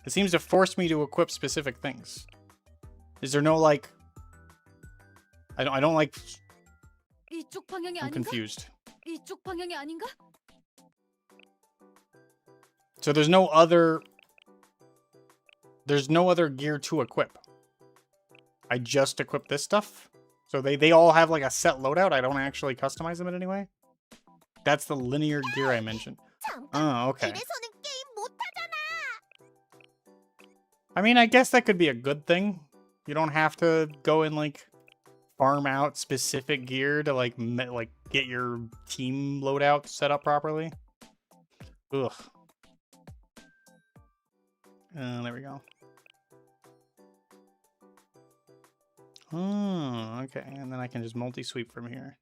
It seems to force me to equip specific things. Is there no, like... I don't like... 이쪽 방향이 I'm 아닌가? confused. 이쪽 방향이 아닌가? So there's no other... There's no other gear to equip. I just equip this stuff? So they all have like a set loadout? I don't actually customize them in any way? That's the linear gear I mentioned. Oh, okay. 이래서는 게임 못하잖아. I mean, I guess that could be a good thing. You don't have to go and like farm out specific gear to like get your team loadout set up properly. Ugh. There we go. Oh, okay. And then I can just multi-sweep from here.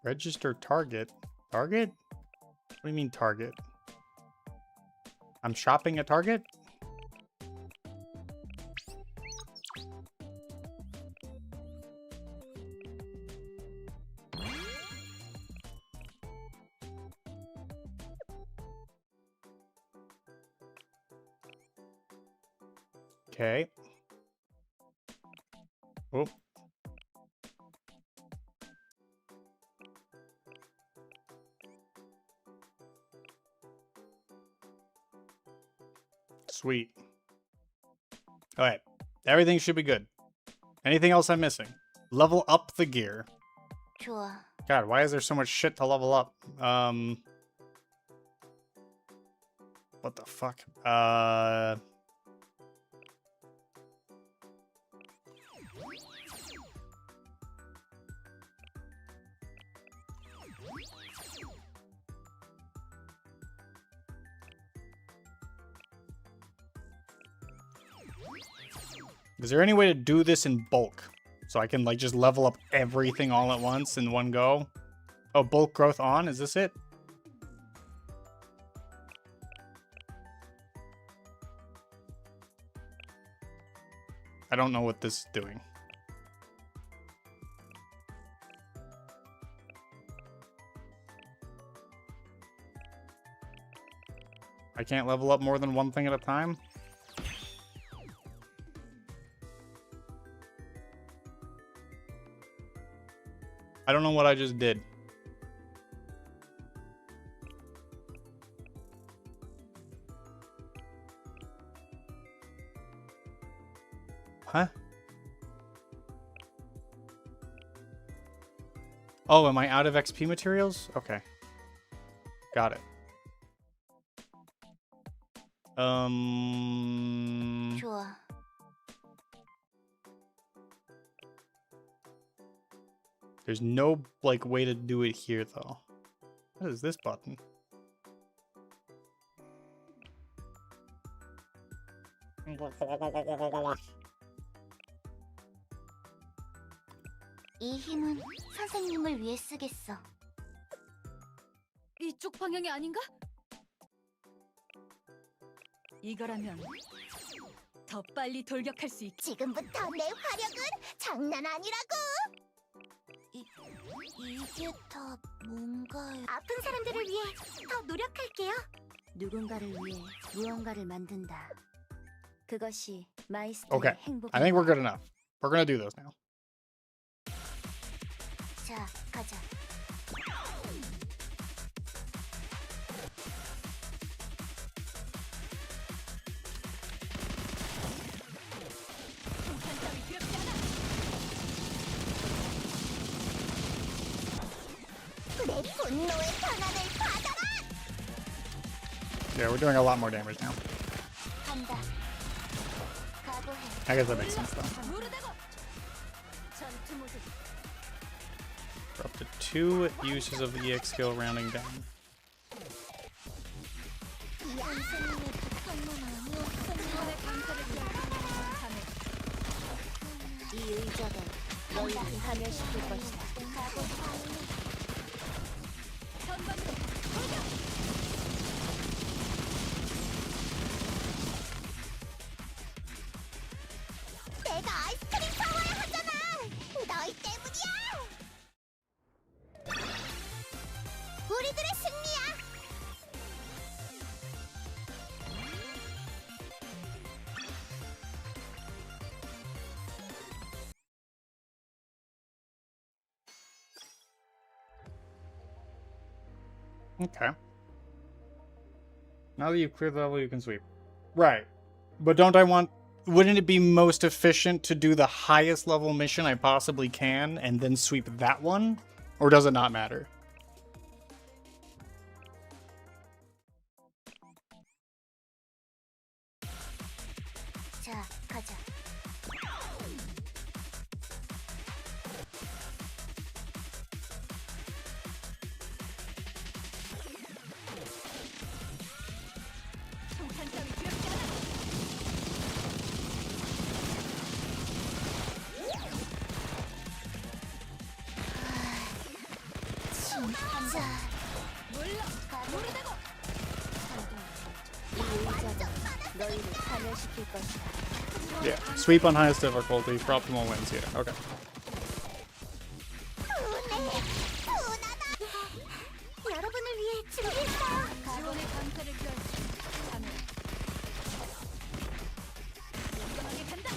Register target. Target? What do you mean target? I'm shopping at Target? Okay. Oh. Sweet. All right. Everything should be good. Anything else I'm missing? Level up the gear. 좋아. God, why is there so much shit to level up? What the fuck? Is there any way to do this in bulk? So I can like just level up everything all at once in one go? Oh, bulk growth on? Is this it? I don't know what this is doing. I can't level up more than one thing at a time? I don't know what I just did. Huh? Oh, am I out of XP materials? Okay. Got it. 좋아. There's no like way to do it here though. What is this button? 이 힘은 선생님을 위해 쓰겠어. 이쪽 방향이 아닌가? 이거라면 더 빨리 돌격할 수 있. 지금부터 내 화력은 장난 아니라고. 이게 다 뭔가요? 아픈 사람들을 위해 더 노력할게요. 누군가를 위해 무언가를 만든다. 그것이 마이스터의 Okay. 행복. I think we're good enough. We're gonna do those now. 자, 가자. 내 분노의 변화를 받아라. Yeah, we're doing a lot more damage now. 간다. 각오해. I guess that makes sense though. 전투 모드. We're up to 2 uses of the EX skill rounding down. 선생님의 부탁만 아니었으면. 이 의자가 너희를 하멸시킬 것이다. 각오해. 내가 아이스크림 사와야 하잖아. 너희 때문이야. 우리들의 승리야. Okay. Now that you've cleared the level, you can sweep. Right. But don't I want... Wouldn't it be most efficient to do the highest level mission I possibly can and then sweep that one? Or does it not matter? 자, 가자. 진짜. 이 의자가 너희를 파멸시킬 것이다. Yeah. Sweep on highest difficulty for optimal wins. Yeah. Okay. 여러분을 위해 준비했어요. 지원의 강타를 껴. 용감하게 간다.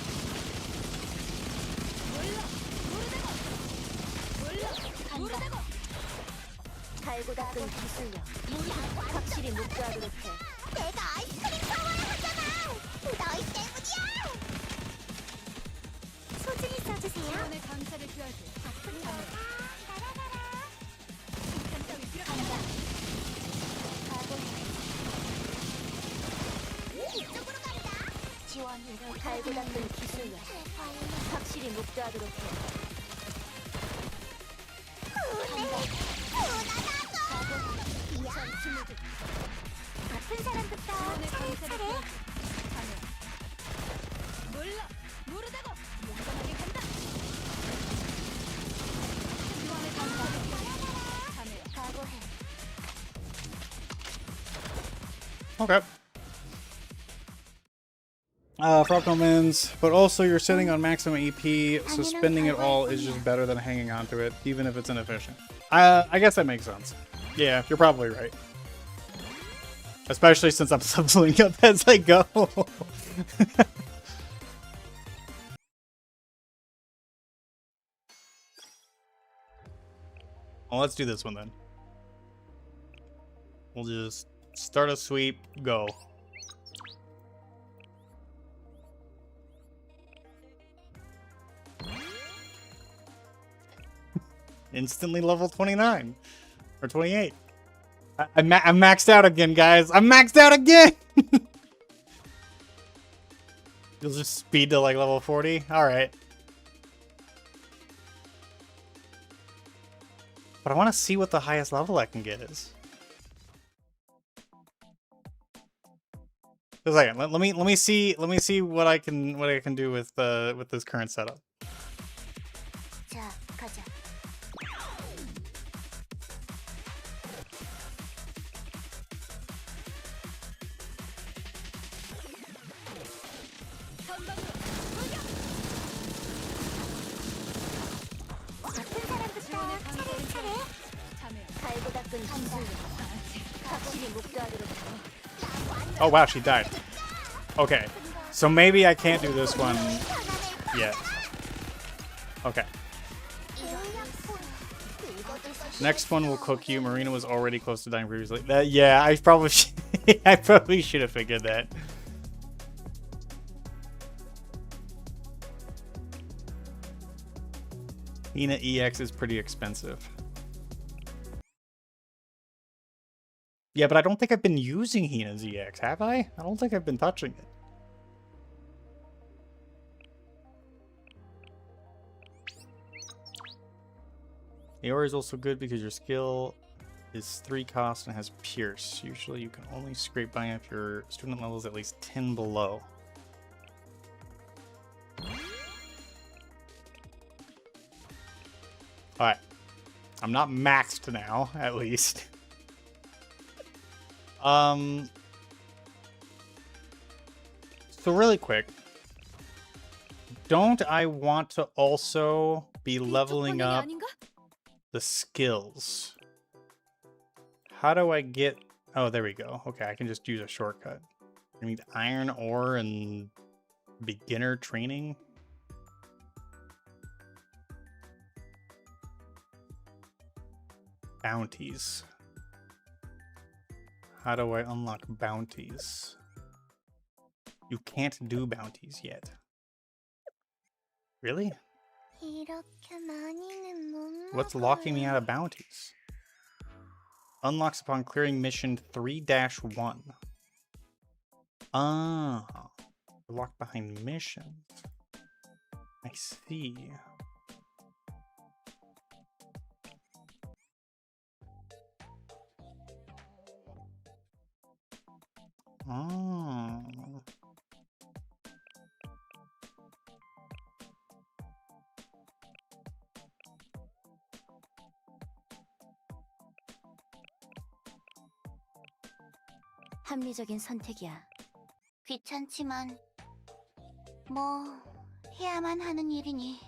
간다. 갈고 닦은 기술력. 확실히 묵과하도록 해. 내가 아이스크림 사와야 하잖아. 너희 때문이야. 소중히 써주세요. 지원의 강타를 껴야지. 아픈 거다. 간다. 각오해. 이쪽으로 간다. 지원을 갈고 닦은 기술력. 확실히 묵과하도록 해. 아픈 사람부터 차례차례. 모르다고. 용감하게 간다. 지원의 강타를 껴. 각오해. Okay. For optimal wins, but also you're sitting on maximum EP, so spending it all is just better than hanging on to it, even if it's inefficient. I guess that makes sense. Yeah, you're probably right. Especially since I'm leveling up as I go. Well, let's do this one then. We'll just start a sweep, go. Instantly level 29 or 28. I'm maxed out again, guys. I'm maxed out again. You'll just speed to like level 40. All right. But I want to see what the highest level I can get is. a second. Let me see what I can do with this current setup. 자, 가자. 전방으로 돌격. 아픈 사람부터 차례차례. 참여. 갈고 닦은 간다. 확실히 목도하도록 해. Oh wow, she died. Okay, so maybe I can't do this one yet. Okay. Next one will cook you. Marina was already close to dying previously. That, yeah, I probably I probably should have figured that. Hina EX is pretty expensive. Yeah, but I don't think I've been using Hina's EX, have I? I don't think I've been touching it. Aora is also good because your skill is 3 cost and has Pierce. Usually you can only scrape by if your student level is at least 10 below. Alright. I'm not maxed now, at least. So really quick. Don't I want to also be leveling up the skills? How do I get... Oh, there we go. Okay, I can just use a shortcut. I need iron ore and beginner training. Bounties. How do I unlock bounties? You can't do bounties yet. Really? What's locking me out of bounties? Unlocks upon clearing mission 3-1. Ah, locked behind missions. I see. Oh. 합리적인 선택이야. 귀찮지만 뭐 해야만 하는 일이니.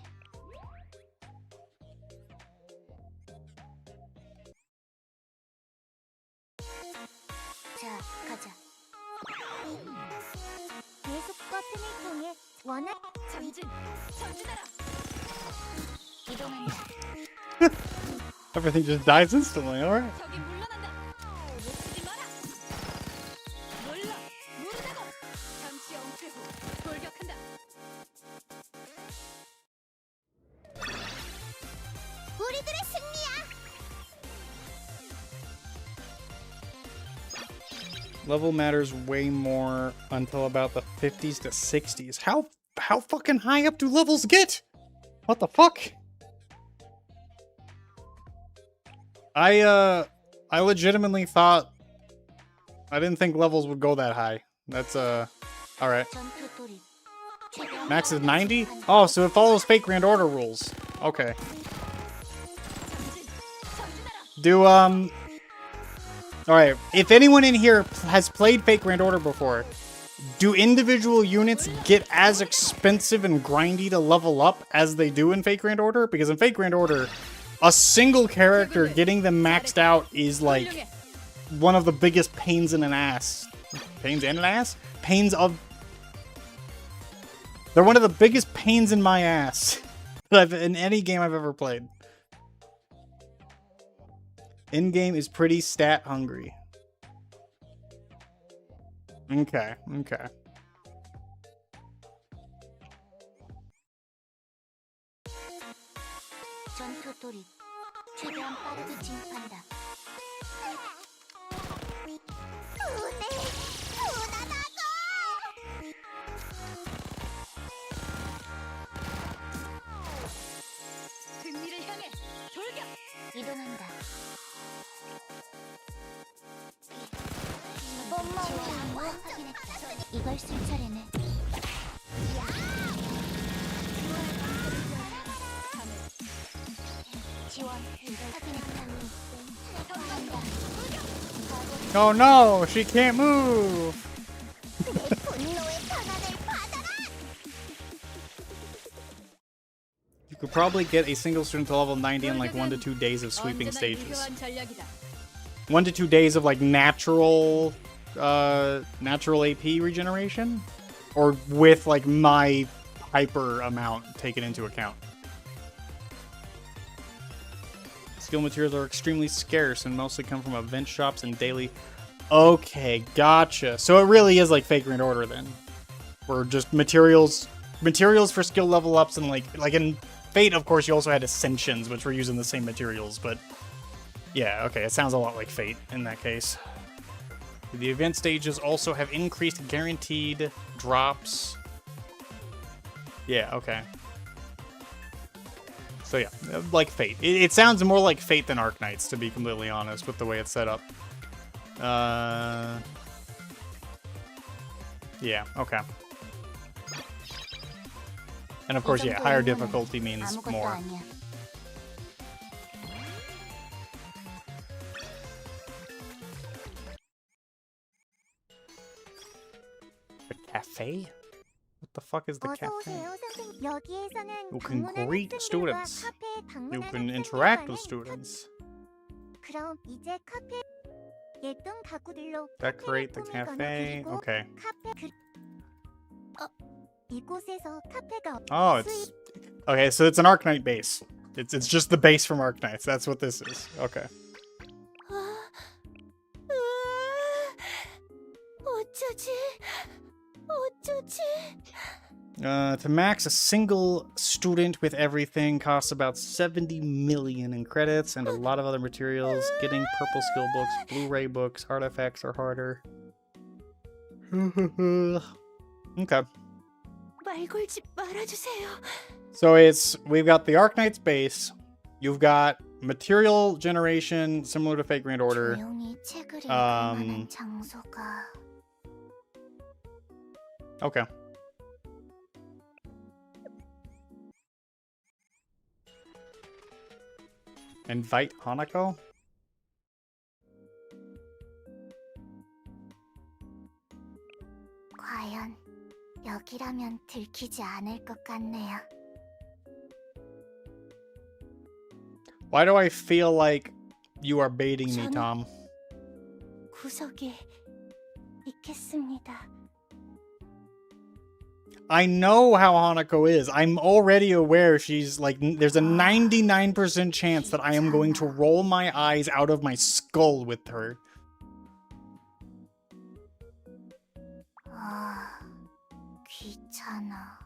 자, 가자. 계속 버튼을 통해 원할 전진. 전진하라. 이동한다. Everything just dies instantly, alright. 적이 물러난다. 놓치지 마라. 몰라. 모르다고. 잠시 엉켜 후 돌격한다. 우리들의 승리야. Level matters way more until about the 50s to 60s. How fucking high up do levels get? What the fuck? I legitimately thought I didn't think levels would go that high. That's alright. Max is 90? Oh, so it follows Fate Grand Order rules. Okay. Do alright, if anyone in here has played Fate Grand Order before, do individual units get as expensive and grindy to level up as they do in Fate Grand Order? Because in Fate Grand Order, a single character getting them maxed out is like one of the biggest pains in an ass. Pains in an ass? Pains of... They're one of the biggest pains in my ass in any game I've ever played. In-game is pretty stat hungry. Okay, okay. 전투 돌입. 최대한 빠르게 진입한다. 승리를 향해 돌격. 이동한다. 이걸 쓸 차례네. 지원 Oh no, she can't move. 분노의 전환을 받아라. You could probably get a single student to level 90 in like 1 to 2 days of sweeping 언제나 stages. 유효한 전략이다. 1 to 2 days of like natural AP regeneration, or with like my hyper amount taken into account. Skill materials are extremely scarce and mostly come from event shops and daily. Okay, gotcha. So it really is like Fake Grand Order then, or just materials for skill level ups, and like in Fate, of course, you also had Ascensions, which were using the same materials, but yeah, okay, it sounds a lot like Fate in that case. The event stages also have increased guaranteed drops. Yeah, okay. So yeah, like Fate. It sounds more like Fate than Arknights, to be completely honest, with the way it's set up. Yeah, okay. And of course, yeah, higher difficulty means more. The cafe? What the fuck is the cafe? You can greet students. You can interact with students. Decorate the cafe. Okay. Oh, it's okay. So it's an Arknight base. It's just the base from Arknights. That's what this is. Okay. To max a single student with everything costs about 70 million in credits and a lot of other materials. Getting purple skill books, Blu-ray books, artifacts are harder. Okay. So we've got the Arknights base. You've got material generation similar to Fake Grand Order. Okay. Invite Hanako? 과연 여기라면 들키지 않을 것 같네요. Why do I feel like you are baiting me, Tom? 구석에 있겠습니다. I know how Hanako is. I'm already aware she's like, there's a 99% chance that I am going to roll my eyes out of my skull with her. 귀찮아.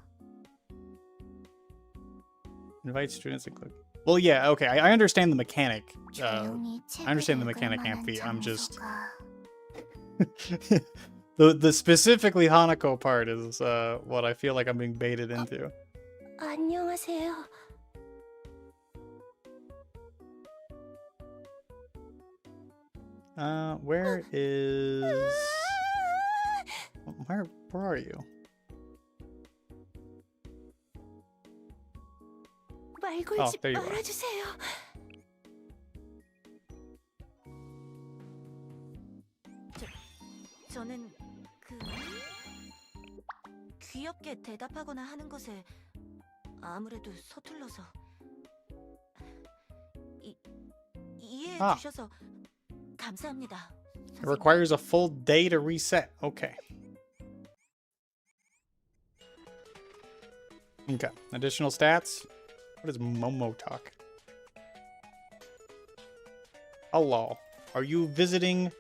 Invite students and click. Well, yeah, okay. I understand the mechanic. I understand the mechanic, Amphi. I'm just... the specifically Hanako part is what I feel like I'm being baited into. 안녕하세요. Where is... Where are you? Oh, there you are. 저는 귀엽게 대답하거나 하는 것에 아무래도 서툴러서 이해해 주셔서 감사합니다. It requires a full day to reset. Okay. Okay. Additional stats. What is Momo talk? Hello. Are you visiting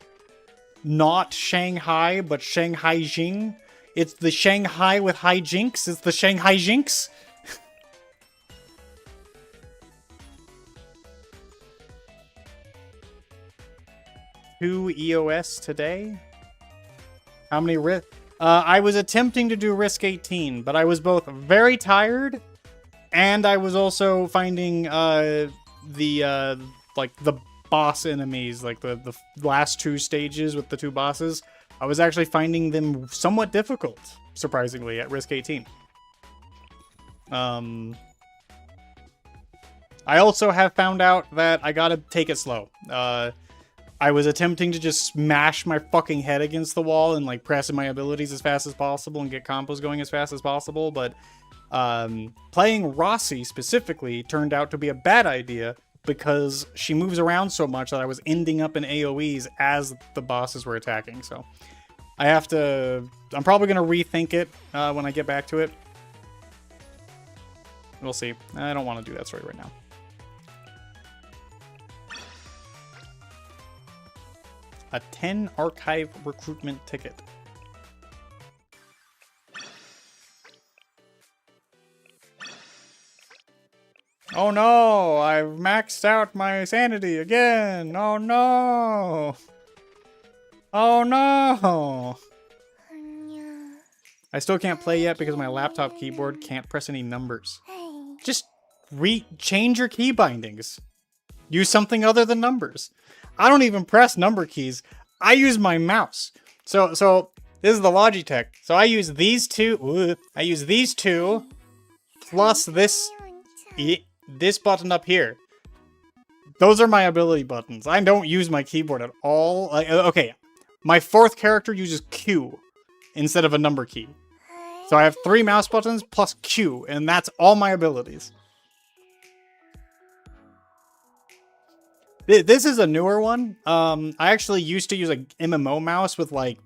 not Shanghai, but Shanghai Jing? It's the Shanghai with hijinks. It's the Shanghai Jinx. 2 EOS today. How many risk? I was attempting to do risk 18, but I was both very tired, and I was also finding like the boss enemies, like the last 2 stages with the 2 bosses. I was actually finding them somewhat difficult, surprisingly, at Risk 18. I also have found out that I gotta take it slow. I was attempting to just smash my fucking head against the wall and like press my abilities as fast as possible and get combos going as fast as possible, but playing Rossi specifically turned out to be a bad idea because she moves around so much that I was ending up in AoEs as the bosses were attacking. So I'm probably going to rethink it when I get back to it. We'll see. I don't want to do that story right now. A 10 archive recruitment ticket. Oh no, I've maxed out my sanity again. Oh no. Oh no. I still can't play yet because my laptop keyboard can't press any numbers. Just change your key bindings. Use something other than numbers. I don't even press number keys. I use my mouse. So this is the Logitech. So I use these two. I use these two plus this button up here. Those are my ability buttons. I don't use my keyboard at all. Like, okay, my fourth character uses Q instead of a number key. So I have 3 mouse buttons plus Q, and that's all my abilities. This is a newer one. I actually used to use a MMO mouse with like,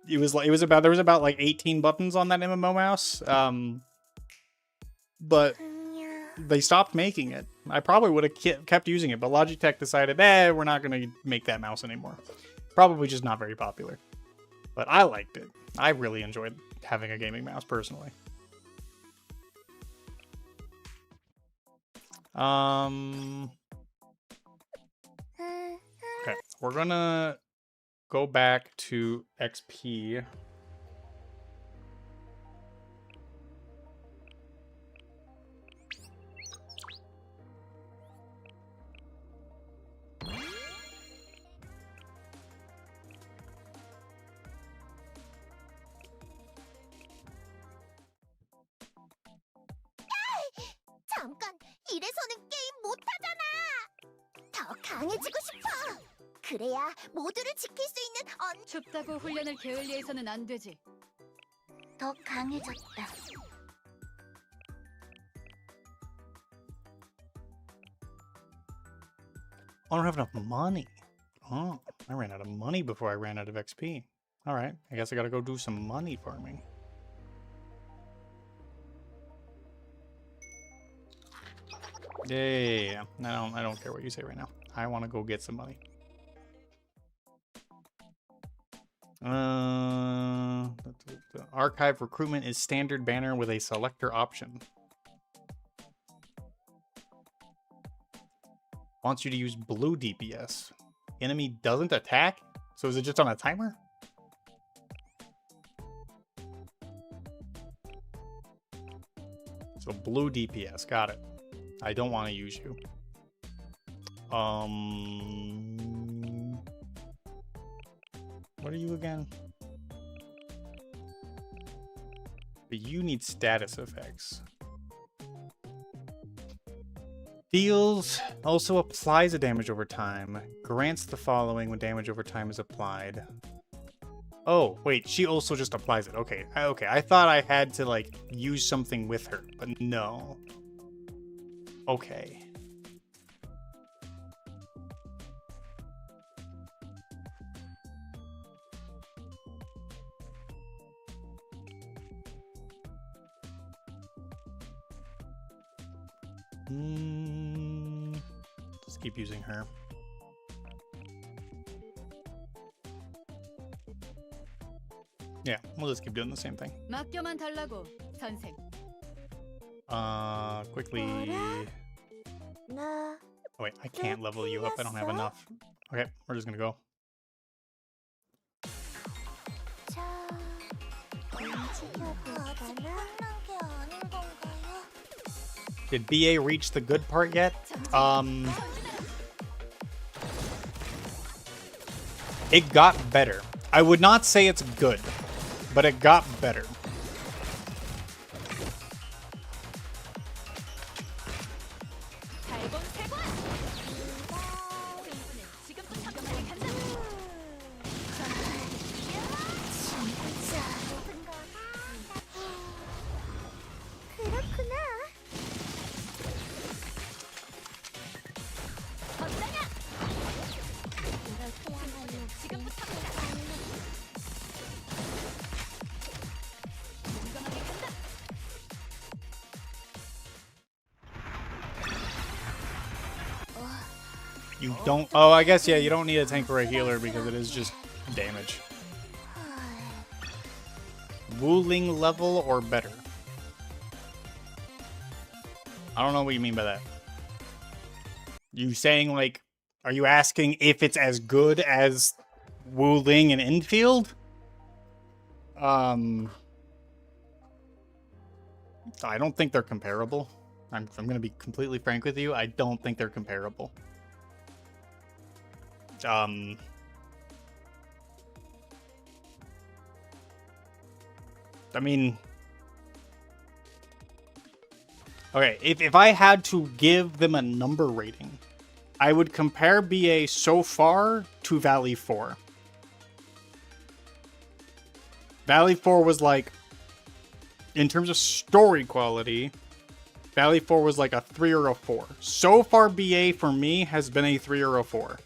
there was about like 18 buttons on that MMO mouse. But they stopped making it. I probably would have kept using it, but Logitech decided, we're not going to make that mouse anymore. Probably just not very popular. But I liked it. I really enjoyed having a gaming mouse personally. Okay, we're gonna go back to XP. 잠깐, 이래서는 게임 못하잖아. 더 강해지고 싶어. 그래야 모두를 지킬 수 있는 춥다고 훈련을 게을리해서는 안 되지. 더 강해졌다. I don't have enough money. Oh, I ran out of money before I ran out of XP. All right, I guess I gotta go do some money farming. Yeah. I don't care what you say right now. I want to go get some money. The archive recruitment is standard banner with a selector option. Wants you to use blue DPS. Enemy doesn't attack? So is it just on a timer? So blue DPS, got it. I don't want to use you. What are you again? But you need status effects. Deals, also applies a damage over time. Grants the following when damage over time is applied. Oh, wait, she also just applies it. Okay, I thought I had to, like, use something with her, but no. Okay. Just keep using her. Yeah, we'll just keep doing the same thing. 맡겨만 달라고, 선생. Quickly. Oh, wait, I can't level you up. I don't have enough. Okay, we're just gonna go. Did BA reach the good part yet? It got better. I would not say it's good, but it got better. 그렇구나. You don't... Oh, I guess, yeah, you don't need a tank or a healer because it is just damage. Wuling level or better? I don't know what you mean by that. You saying, like... Are you asking if it's as good as Wuling and Endfield? I don't think they're comparable. I'm going to be completely frank with you. I don't think they're comparable. I mean... Okay, if I had to give them a number rating, I would compare BA so far to Valley 4. Valley 4 was like... In terms of story quality, Valley 4 was like a 3 or a 4. So far, BA for me has been a 3 or a 4.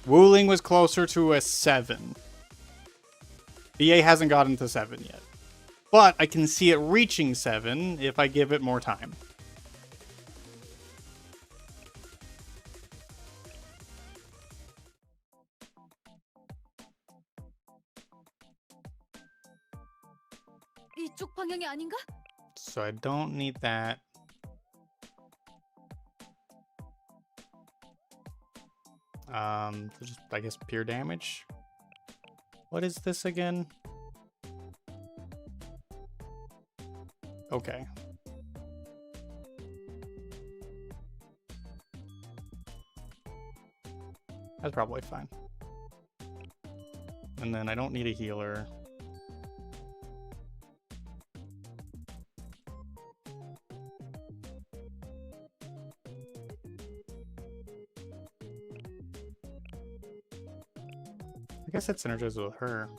Wuling was closer to a 7. BA hasn't gotten to 7 yet. But I can see it reaching 7 if I give it more time. 이쪽 방향이 아닌가? So I don't need that. Just, I guess, pure damage. What is this again? Okay. That's probably fine. And then I don't need a healer. I guess that synergizes with her.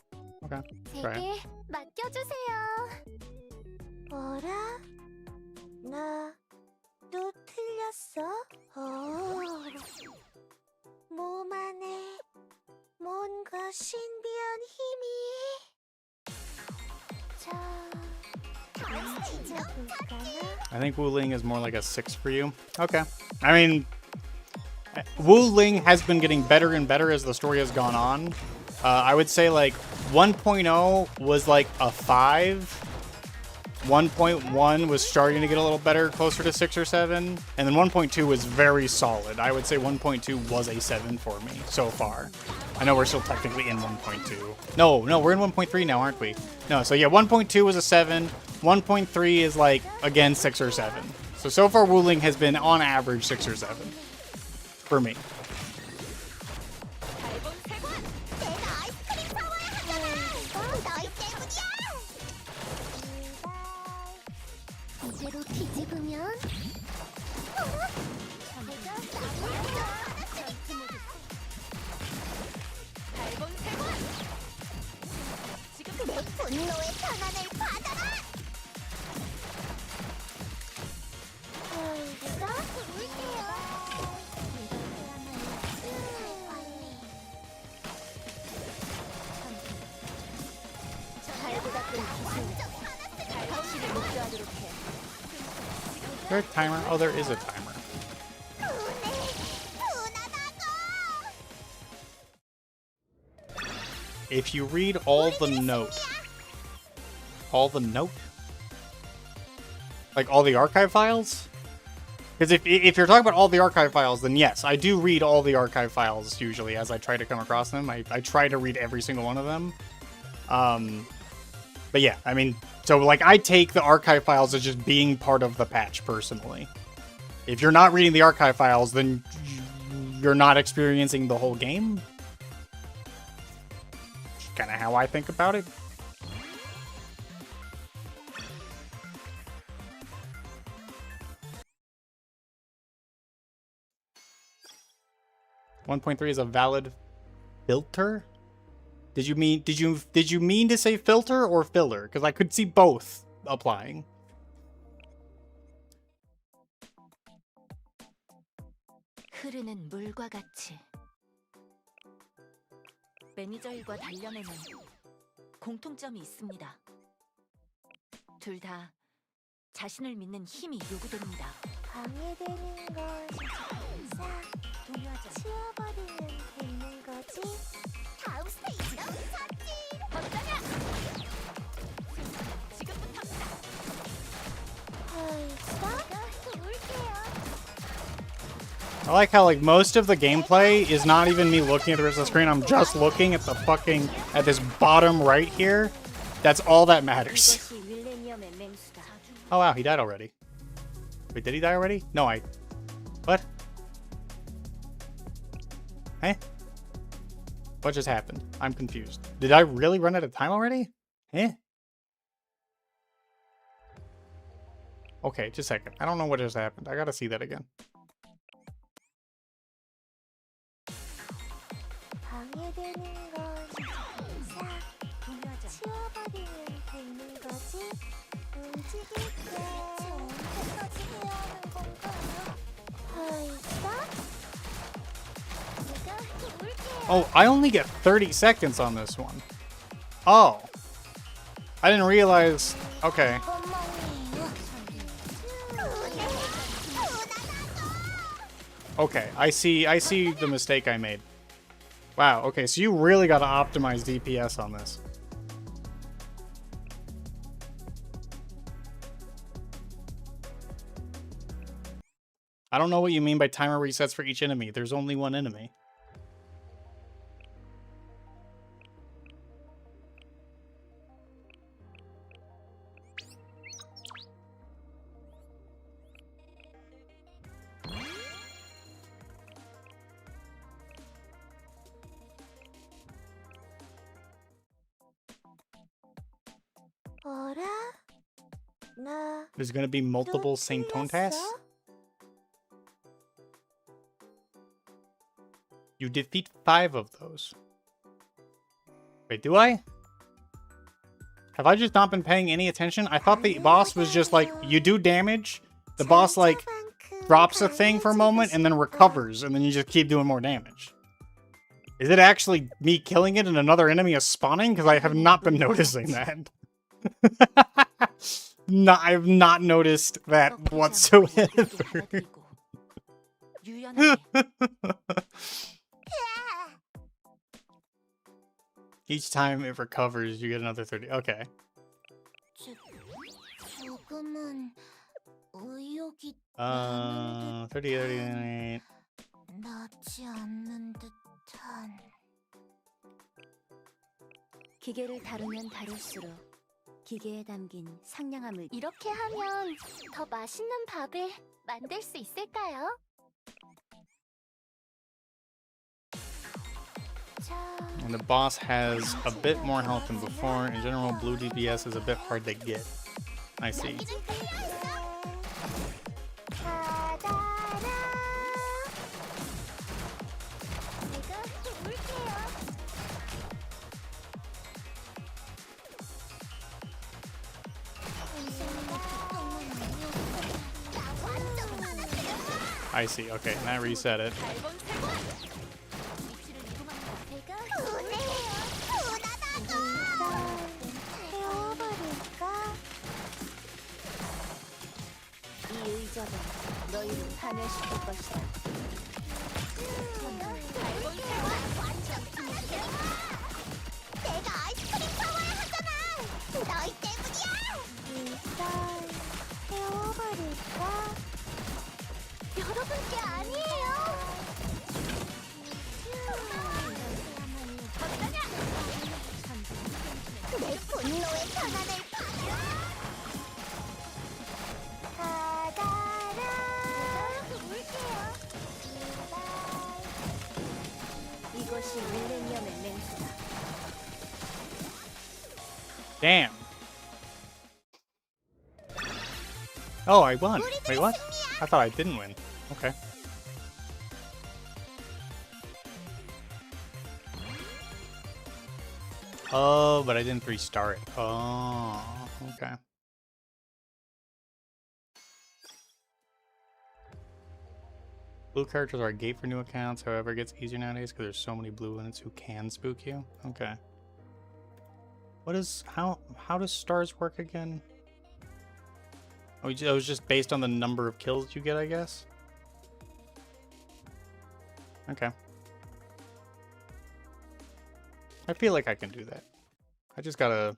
Okay, try it. 제게 맡겨주세요. 뭐라? 나 또 틀렸어? 몸 안에 뭔가 신비한 힘이. 자, 찾아볼까나? I think Wuling is more like a 6 for you. Okay. I mean, Wuling has been getting better and better as the story has gone on. I would say like 1.0 was like a 5. 1.1 was starting to get a little better, closer to 6 or 7. And then 1.2 was very solid. I would say 1.2 was a 7 for me so far. I know we're still technically in 1.2. No, we're in 1.3 now, aren't we? No, so yeah, 1.2 was a 7. 1.3 is like, again, 6 or 7. So far Wuling has been on average 6 or 7. For me. 이대로 뒤집으면 내 분노의 변환을 받아라. 여기서 볼게요. Is there a timer? Oh, there is a timer. If you read all the note... All the note? Like all the archive files? Because if you're talking about all the archive files, then yes, I do read all the archive files usually as I try to come across them. I try to read every single one of them. But yeah, I mean, so like I take the archive files as just being part of the patch personally. If you're not reading the archive files, then you're not experiencing the whole game. kind of how I think about it. .3 is a valid filter? Did you mean to say filter or filler? Because I could see both applying. 흐르는 물과 같이 매니저 일과 단련에는 공통점이 있습니다. 둘 다 자신을 믿는 힘이 요구됩니다. 방해되는 것이 싹 치워버리면 되는 거지. 다음 스테이지로 전진. 어떠냐? 지금부터입니다. 벌써 돌게요. I like how like most of the gameplay is not even me looking at the rest of the screen. I'm just looking at the fucking at this bottom right here. That's all that matters. 이것이 윌레니엄의 맹수다. Oh wow, he died already. Wait, did he die already? No, what? Hey? What just happened? I'm confused. Did I really run out of time already? Eh? Okay, just a second. I don't know what just happened. I gotta see that again. 방해되는 것이 싹 치워버리면 되는 거지. 움직일 때 언제까지 해야 하는 건가요? 벌써? 내가 도울게요. Oh, I only get 30 seconds on this one. Oh. I didn't realize. Okay. Okay, I see the mistake I made. Wow, okay, so you really gotta optimize DPS on this. I don't know what you mean by timer resets for each enemy. There's only one enemy. 어라? 나 There's gonna be multiple same tone tasks? You defeat 5 of those. Wait, do I? Have I just not been paying any attention? I thought the boss was just like, you do damage, the boss like drops a thing for a moment and then recovers, and then you just keep doing more damage. Is it actually me killing it and another enemy is spawning? Because I have not been noticing that. No, I have not noticed that whatsoever. Each time it recovers, you get another 30. Okay. 조금은 의욕이 30, 38. 나지 않는 듯한. 기계를 다루면 다룰수록 기계에 담긴 상냥함을 이렇게 하면 더 맛있는 밥을 만들 수 있을까요? And the boss has a bit more health than before. In general, blue DPS is a bit hard to get. I see. I see. Okay, and that reset it. 이 의자가 너희를 파멸시킬 것이다. 내가 아이스크림 파워야 하잖아. 너희 때문이야. 일단 태워버릴까? 여러분께 아니에요. 내 분노의 강한을 받아라. 볼게요. 이것이 밀레니엄의 맹수다. Damn. Oh, I won. Wait, what? I thought I didn't win. Okay. Oh, but I didn't restart. Oh, okay. Blue characters are a gate for new accounts. However, it gets easier nowadays because there's so many blue ones who can spook you. Okay. What is how does stars work again? Oh, it was just based on the number of kills you get, I guess. Okay. I feel like I can do that. I just gotta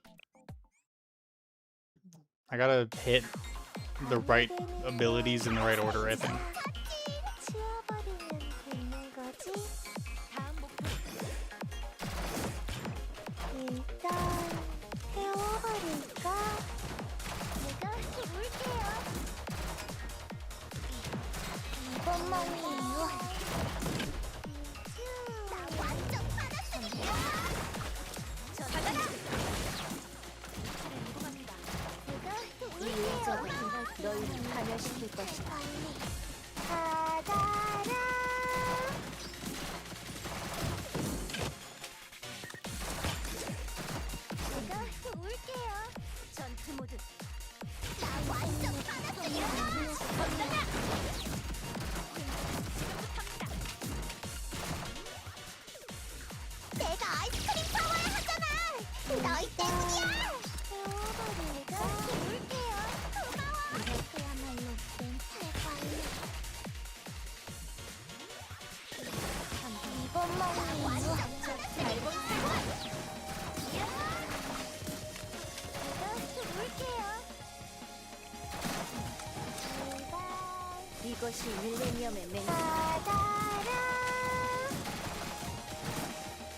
hit the right abilities in the right order, I think. 다음 목표 일단 태워버릴까? 내가 해볼게요. 이것만이에요. 나 완전 받았습니다. 이 여자가 너희를 파멸시킬 것이다. 받아라. 내가 해볼게요. 전투 모드 나 완전 받았습니다. 건너가 내가 아이스크림 파워야 하잖아. 너희 때문이야. 내가 해볼게요. 고마워. 그야말로 멘탈 관리. 이것만이에요. 잘 본. 내가 해볼게요. 이것이 밀레니엄의 맹세. 받아라.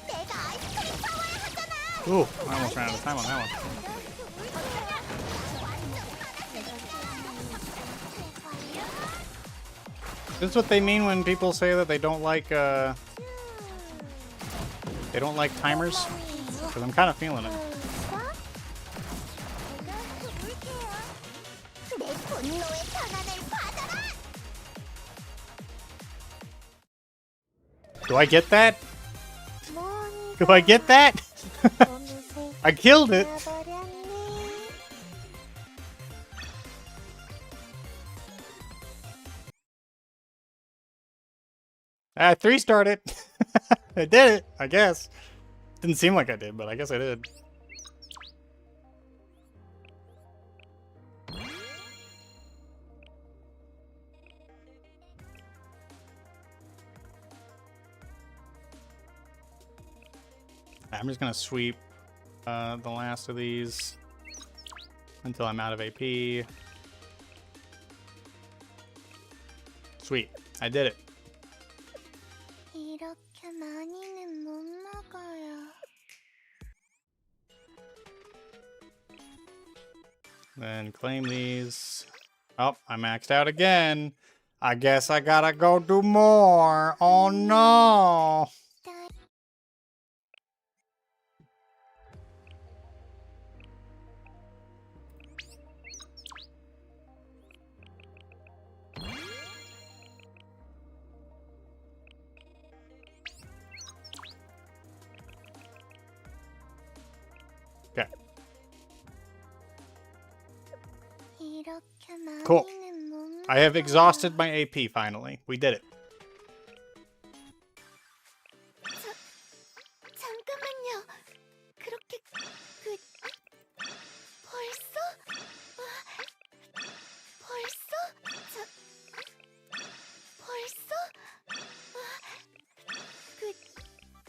내가 아이스크림 파워야 하잖아. Ooh, I almost ran out of time on that one. This is what they mean when people say that they don't like timers. Because I'm kind of feeling it. 내 분노의 전환을 받아라. Do I get that? Do I get that? I killed it. I 3-starred it. I did it, I guess. Didn't seem like I did, but I guess I did. I'm just gonna sweep the last of these until I'm out of AP. Sweet, I did it. 이렇게 많이는 못 먹어요. Then claim these. Oh, I maxed out again. I guess I gotta go do more. Oh no. Okay. Cool. I have exhausted my AP finally. We did it. 잠깐만요. 그렇게 벌써? 벌써?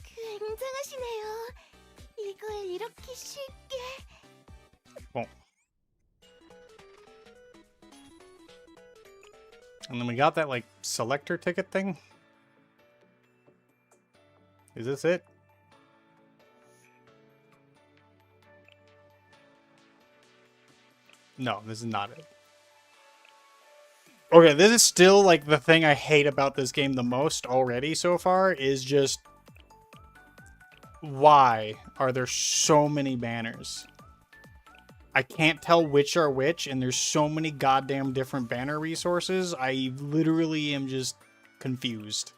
굉장하시네요. 이걸 이렇게 쉽게. Cool. And then we got that, like, selector ticket thing. Is this it? No, this is not it. Okay, this is still, like, the thing I hate about this game the most already so far, is just... why are there so many banners? I can't tell which are which, and there's so many goddamn different banner resources. I literally am just confused.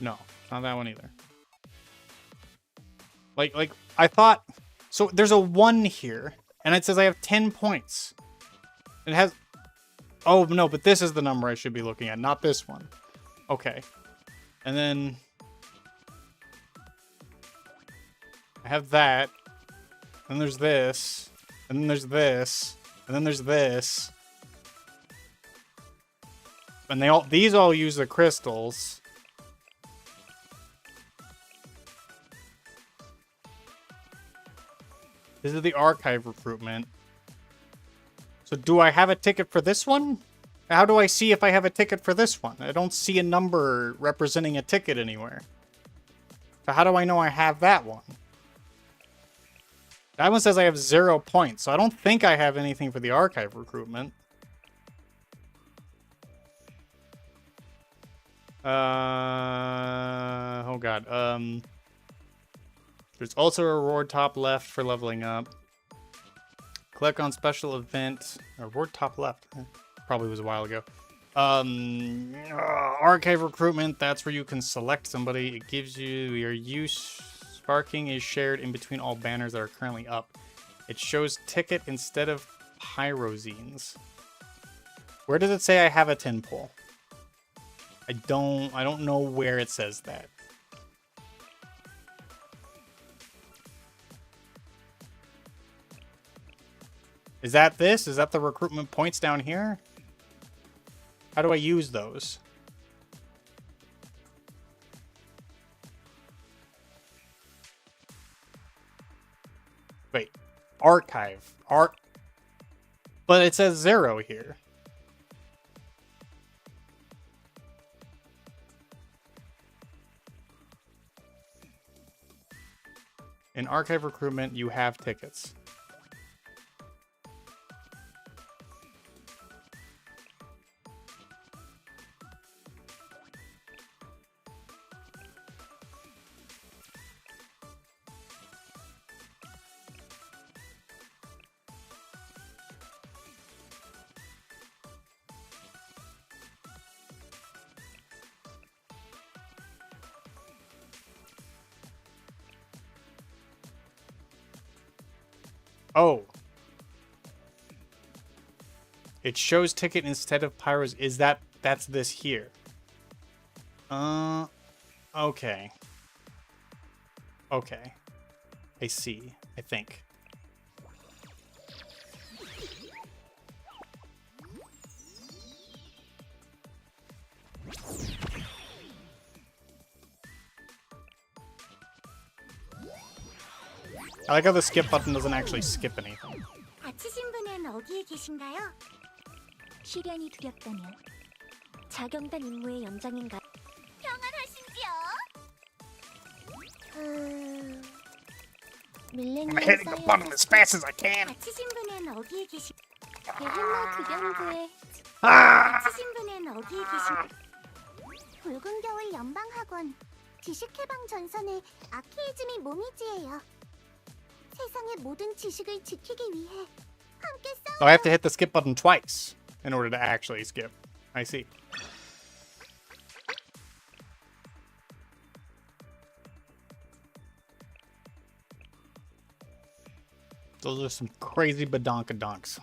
No, not that one either. Like I thought. So there's a 1 here, and it says I have 10 points. It has. Oh no, but this is the number I should be looking at, not this one. Okay, and then I have that. And there's this, and then there's this, and then there's this, and these all use the crystals. This is the archive recruitment. So do I have a ticket for this one? How do I see if I have a ticket for this one? I don't see a number representing a ticket anywhere. So how do I know I have that one? That one says I have 0 points, so I don't think I have anything for the archive recruitment. Oh god. There's also a reward top left for leveling up. Click on special event. Reward top left. Probably was a while ago. Archive recruitment. That's where you can select somebody. It gives you your use. Sparking is shared in between all banners that are currently up. It shows ticket instead of pyrozines. Where does it say I have a 10 pull? I don't know where it says that. Is that this? Is that the recruitment points down here? How do I use those? Wait. Archive. But it says 0 here. In archive recruitment, you have tickets. Oh. It shows ticket instead of pyros. Is that's this here? Okay. Okay. I see, I think. I like how the skip button doesn't actually skip anything. 다치신 분은 어디에 계신가요? 시련이 두렵다면 자경단 임무의 연장인가? I'm hitting the button as fast as I can. 다치신 분은 어디에 계신? 게릴라 극영구의 다치신 분은 어디에 계신? 붉은 겨울 연방학원 지식 해방 전선의 아키이즈미 모미지예요. 세상의 모든 지식을 지키기 위해 함께 싸우. So I have to hit the skip button twice in order to actually skip. I see. Those are some crazy badonkadonks.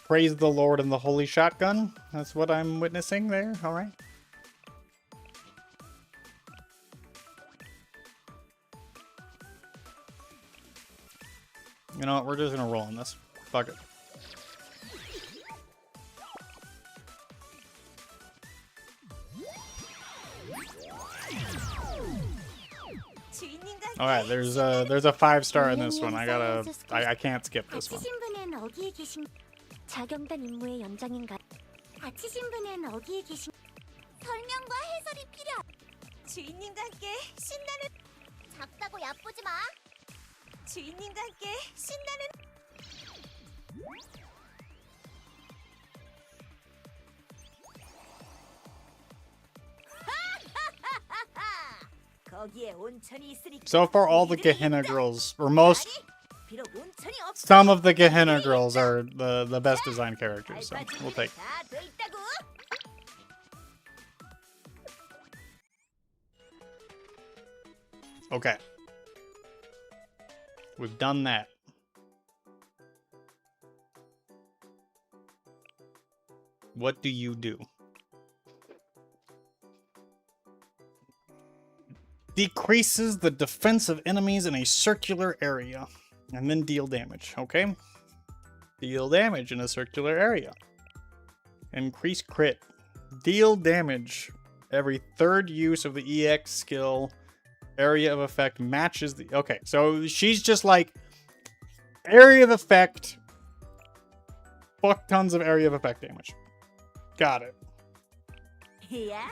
Praise the Lord and the Holy Shotgun. That's what I'm witnessing there. All right. You know what? We're just gonna roll on this. Fuck it. All right, there's a 5-star in this one. I can't skip this one. 다치신 분은 어디에 계신? 자경단 임무의 연장인가? 다치신 분은 어디에 계신? 설명과 해설이 필요. 주인님과 함께 신나는 작다고 얕보지 마. 주인님과 함께 신나는 거기에 온천이 있으니 So far, all the Gehenna girls, or most, 비록 온천이 없어. some of the Gehenna girls are the best designed characters. So we'll take. 다돼 있다고. Okay. We've done that. What do you do? Decreases the defense of enemies in a circular area. And then deal damage, okay? Deal damage in a circular area. Increase crit. Deal damage. Every third use of the EX skill. Area of effect matches the... Okay, so she's just like... Area of effect. Fuck tons of area of effect damage. Got it. 야,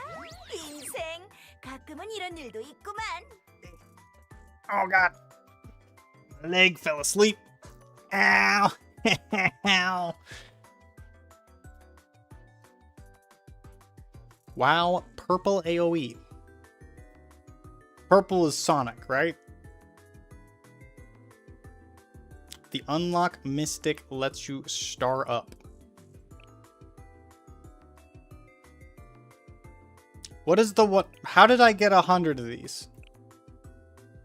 인생 가끔은 이런 일도 있구만. Oh god. My leg fell asleep. Ow. Ow. Wow, purple AoE. Purple is Sonic, right? The unlock mystic lets you star up. What is the what? How did I get 100 of these?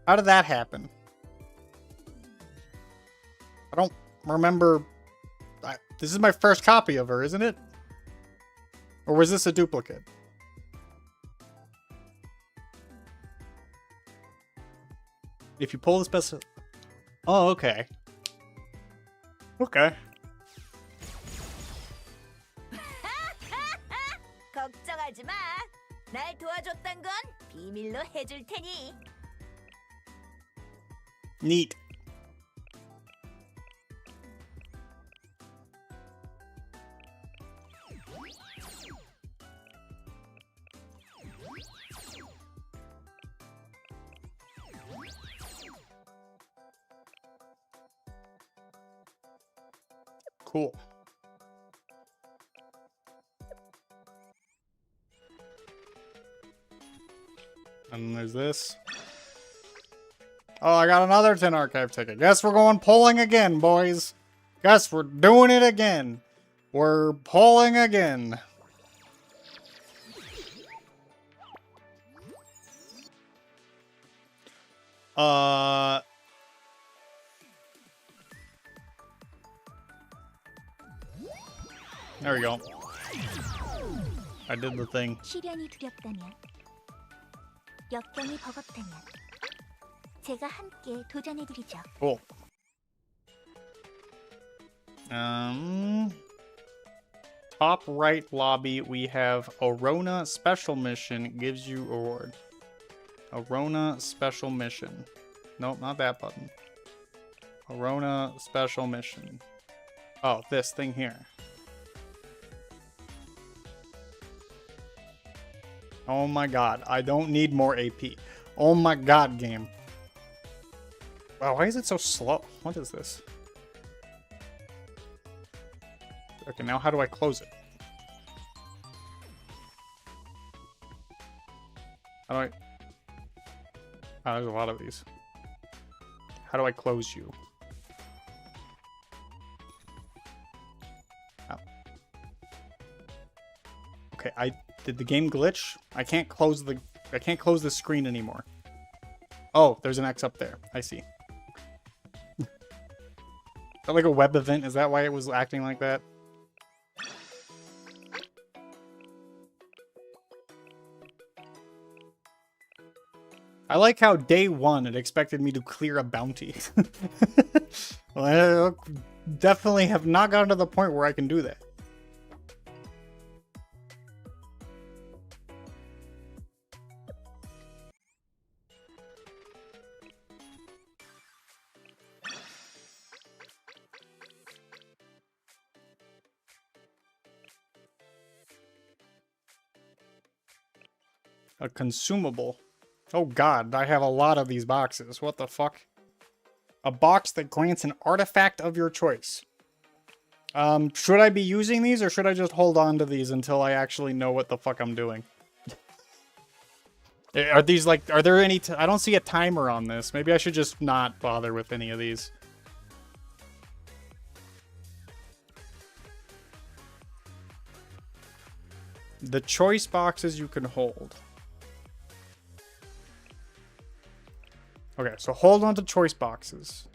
How did that happen? I don't remember. This is my first copy of her, isn't it? Or was this a duplicate? If you pull the special... Oh, okay. Okay. 걱정하지 마. 날 도와줬단 건 비밀로 해줄 테니. Neat. Cool. And there's this. Oh, I got another 10 archive ticket. Guess we're going polling again, boys. Guess we're doing it again. We're polling again. There we go. I did the thing. 시련이 두렵다면, 역경이 버겁다면, 제가 함께 도전해드리죠. Cool. Top right lobby, we have Arona Special Mission gives you reward. Arona Special Mission. Nope, not that button. Arona Special Mission. Oh, this thing here. Oh my god, I don't need more AP. Oh my god, game. Wow, why is it so slow? What is this? Okay, now how do I close it? How do I... Oh, there's a lot of these. How do I close you? Oh. Okay, did the game glitch? I can't close the screen anymore. Oh, there's an X up there. I see. Is that like a web event? Is that why it was acting like that? I like how day one it expected me to clear a bounty. Well, I definitely have not gotten to the point where I can do that. A consumable. Oh god, I have a lot of these boxes. What the fuck? A box that grants an artifact of your choice. Should I be using these or should I just hold on to these until I actually know what the fuck I'm doing? Are these like, are there any, I don't see a timer on this. Maybe I should just not bother with any of these. The choice boxes you can hold. Okay, so hold on to choice boxes.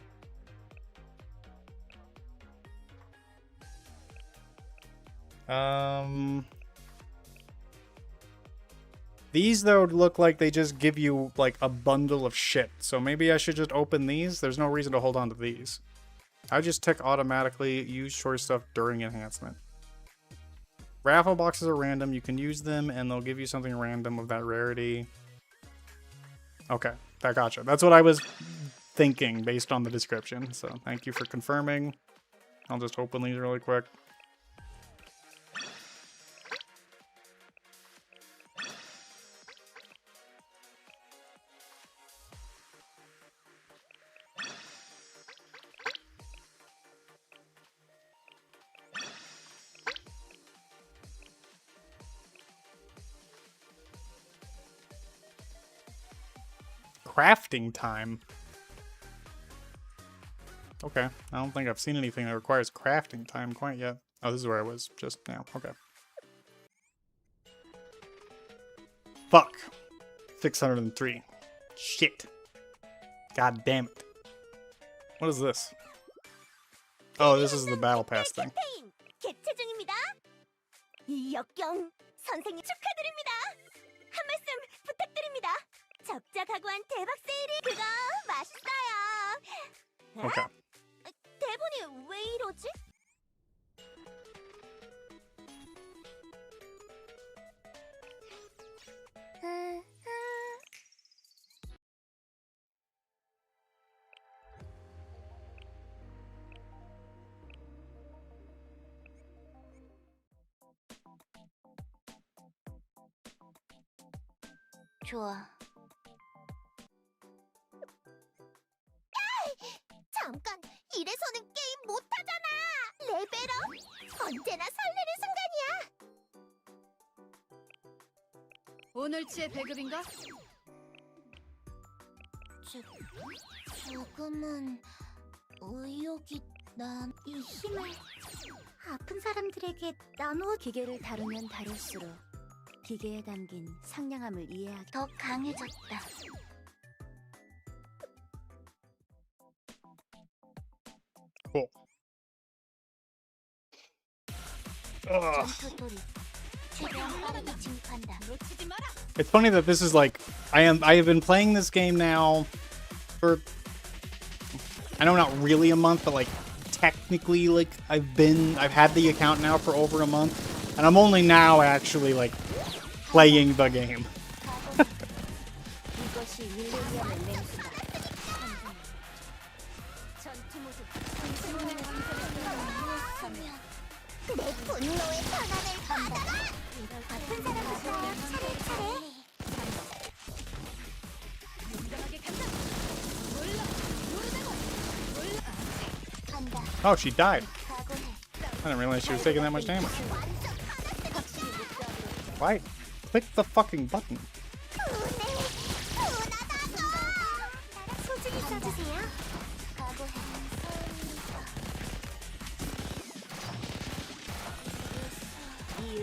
These, though, look like they just give you, like, a bundle of shit. So maybe I should just open these? There's no reason to hold on to these. I just tick automatically use choice stuff during enhancement. Raffle boxes are random. You can use them, and they'll give you something random of that rarity. Okay, that gotcha. That's what I was thinking based on the description. So thank you for confirming. I'll just open these really quick. Crafting time. Okay, I don't think I've seen anything that requires crafting time quite yet. Oh, this is where I was just now. Okay. Fuck. 603. Shit. God damn it. What is this? Oh, this is the battle pass thing. 개최 중입니다. 이 역경 선생님 축하드립니다. 한 말씀 부탁드립니다. 적자 각오한 대박 세일이 그거 맛있어요. Okay. 대본이 왜 이러지? 좋아. 잠깐, 이래서는 게임 못하잖아. 레벨업? 언제나 설레는 순간이야. 오늘치의 배급인가? 조금은 의욕이 이 힘을 아픈 사람들에게 나누어 기계를 다루면 다룰수록 기계에 담긴 상냥함을 이해하기 더 강해졌다. Cool. 전투 돌입. 최대한 빠르게 진입한다. 놓치지 마라. It's funny that this is like I have been playing this game now for, I know not really a month, but like technically like I've had the account now for over a month, and I'm only now actually like playing the game. 이것이 윌리엄의 맹수다. 내 분노의 전환을 받아라. 아픈 사람부터 차례차례. Oh, she died. I didn't realize she was taking that much damage. Why? Click the fucking button. 소중히 써주세요.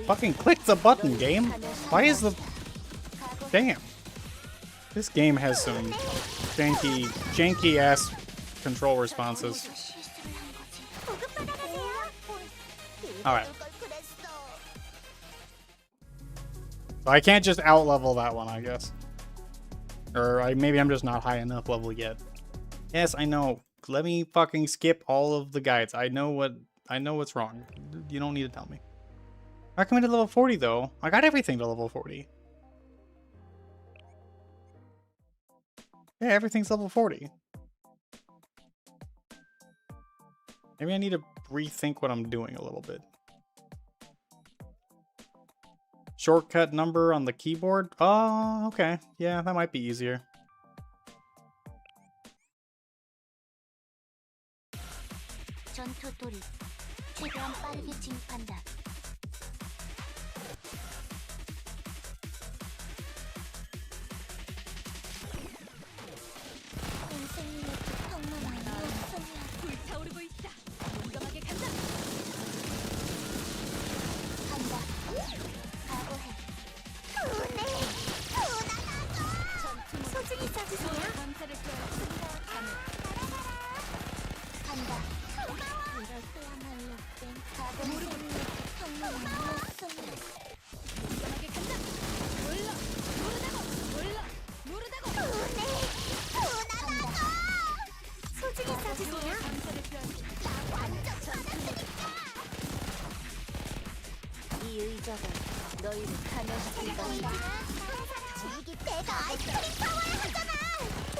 Fucking click the button, game. Why is the... Damn. This game has some janky ass control responses. Alright. So I can't just out-level that one, I guess. Or maybe I'm just not high enough level yet. Yes, I know. Let me fucking skip all of the guides. I know what's wrong. You don't need to tell me. How come I did level 40 though? I got everything to level 40. Yeah, everything's level 40. Maybe I need to rethink what I'm doing a little bit. Shortcut number on the keyboard? Oh, okay. Yeah, that might be easier. 전투 돌입. 최대한 빠르게 진입한다. 선생님의 부탁만 아니었으면. 불타오르고 있다. 용감하게 간다. 간다. 각오해. 분해! 분하다고! 소중히 써주세요. 감사를 표하지. 간다. 이럴 때야말로 뺀 선생님의 부탁만 아니었으면. 용감하게 간다. 몰라. 모르다고. 분해! 분하다고! 소중히 써주세요. 감사를 표하지. 나 완전 받았으니까! 이 의자가 너희를 가면시킬 것이다. 이게 내가 아이스크림 파워를 하잖아!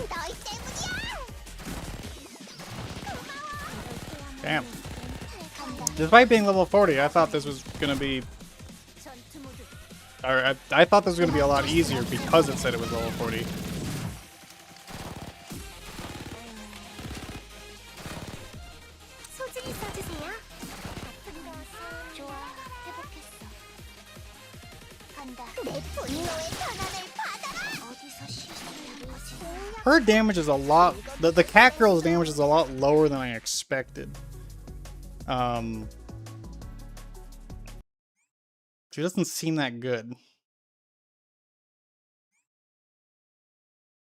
너희 때문이야! Damn. Despite being level 40, I thought this was gonna be... 전투 모드. Or I thought this was gonna be a lot easier because it said it was level 40. 소중히 써주세요. 좋아, 회복했어. 간다. 내 분노의 전환을 받아라! 어디서 실수를 하지? Her damage is a lot... The cat girl's damage is a lot lower than I expected. She doesn't seem that good.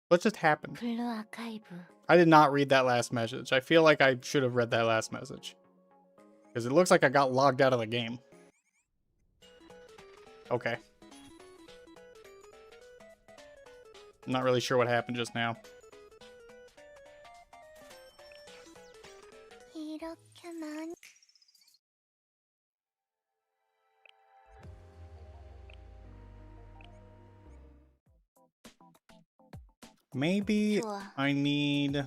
What just happened? 블루 아카이브. I did not read that last message. I feel like I should have read that last message. Because it looks like I got logged out of the game. Okay. I'm not really sure what happened just now. 이렇게 많이 Maybe 좋아. I need...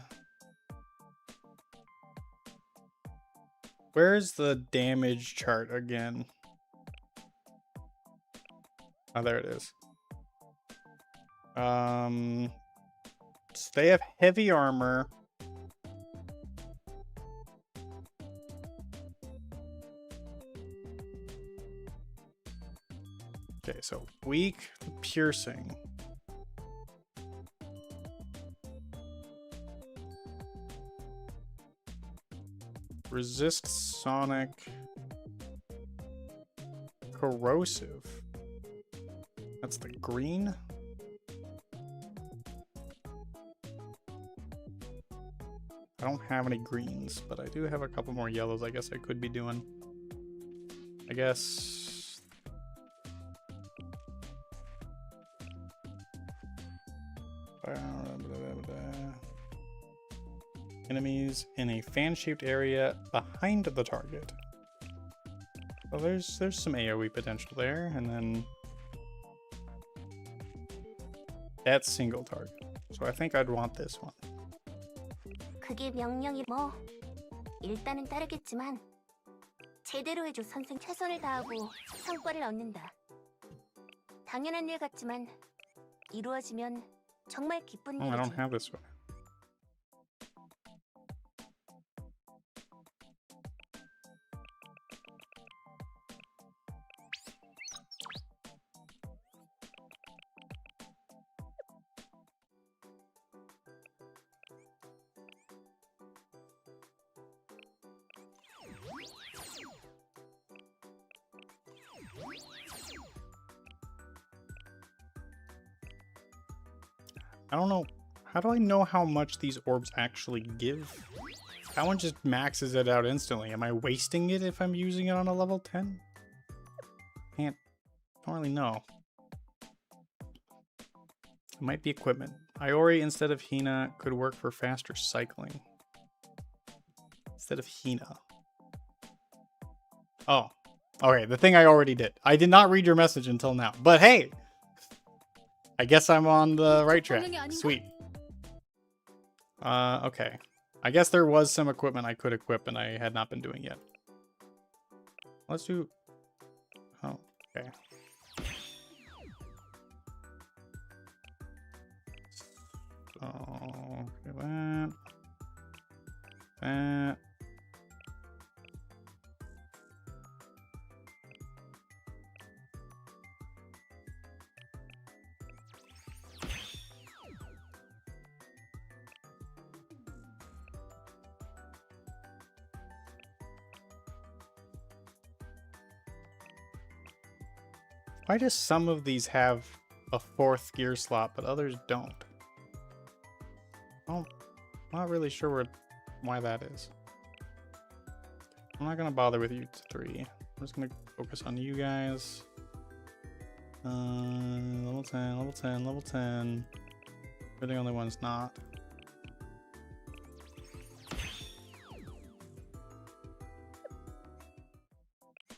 Where's the damage chart again? Oh, there it is. So they have heavy armor. Okay, so weak piercing. Resist sonic. Corrosive. That's the green. I don't have any greens, but I do have a couple more yellows I guess I could be doing. I guess... Enemies in a fan-shaped area behind the target. Well, there's some AoE potential there, and then that's single target. So I think I'd want this one. 그게 명령이 뭐 일단은 따르겠지만 제대로 해줘 선생. 최선을 다하고 성과를 얻는다. 당연한 일 같지만 이루어지면 정말 기쁜 Oh, I 일이지. don't have this one. I don't know. How do I know how much these orbs actually give? That one just maxes it out instantly. Am I wasting it if I'm using it on a level 10? Don't really know. It might be equipment. Iori instead of Hina could work for faster cycling. Instead of Hina. Oh. Okay, the thing I already did. I did not read your message until now. But hey! I guess I'm on the right track. Sweet. Okay. I guess there was some equipment I could equip and I had not been doing yet. Let's do... Oh, okay. okay, that. Why do some of these have a 4th gear slot, but others don't? I'm not really sure why that is. I'm not gonna bother with you 3. I'm just gonna focus on you guys. Level 10, level 10, level 10. We're the only ones not.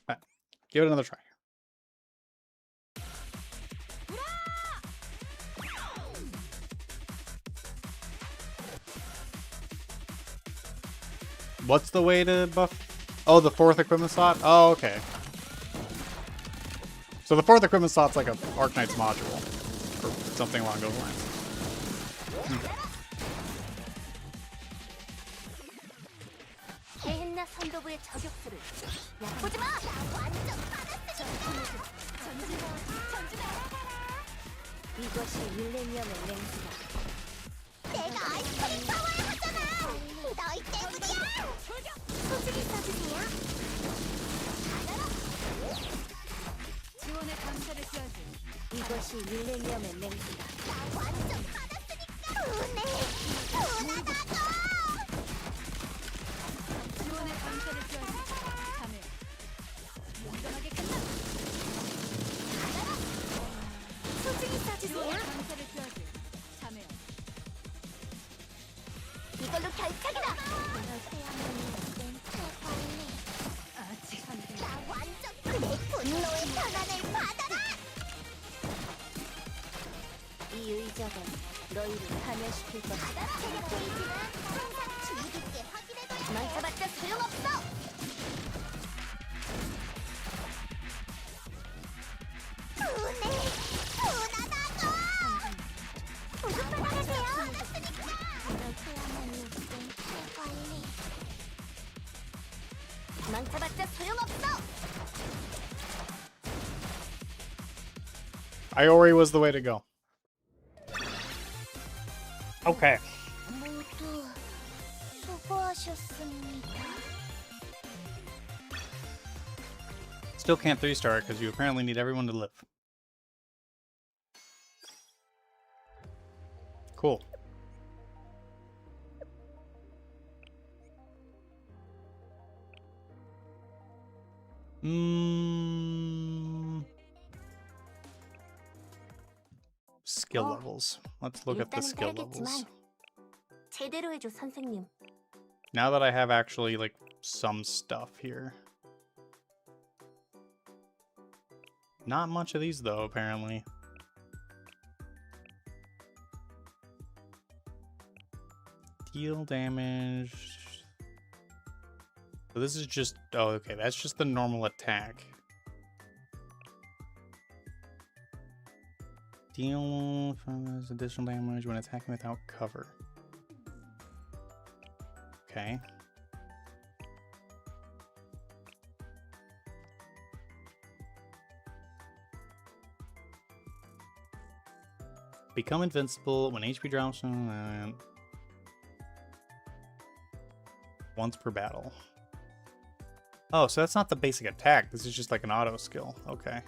Alright, give it another try. What's the way to buff? Oh, the 4th equipment slot? Oh, okay. So the 4th equipment slot's like a Arknight's module. Or something along those lines. 개했나 선도부의 저격수를 보지 마! 나 완전 받았으니까! 전진아! 이것이 밀레니엄의 맹수다. 내가 아이스크림 파워를 하잖아! 너희 때문이야! 소중히 써주세요. 지원에 감사를 표하지. 이것이 밀레니엄의 맹수다. 나 완전 받았으니까! 운하다고! 지원에 감사를 표하지. 참여. 용감하게 간다. 소중히 써주세요. 지원에 감사를 표하지. 참여. 이걸로 결착이다! 아직 안 돼. 나 완전 내 분노의 변환을 받아라! 이 의적은 너희를 파멸시킬 것이다. 체력 게이지는 항상 주의 깊게 확인해둬야 해. 망쳐봤자 소용없어! 분하다고! 보급받아가세요! 이렇게야만 육군 최관리. 망쳐봤자 소용없어! Iori was the way to go. Okay. 모두 수고하셨습니다. Still can't 3-star it because you apparently need everyone to live. Cool. Skill levels. Let's look at the skill levels. 제대로 해줘, 선생님. Now that I have actually like some stuff here. Not much of these though, apparently. Deal damage. So this is just, oh, okay, that's just the normal attack. Deal additional damage when attacking without cover. Okay. Become invincible when HP drops once per battle. Oh, so that's not the basic attack. This is just like an auto skill. Okay.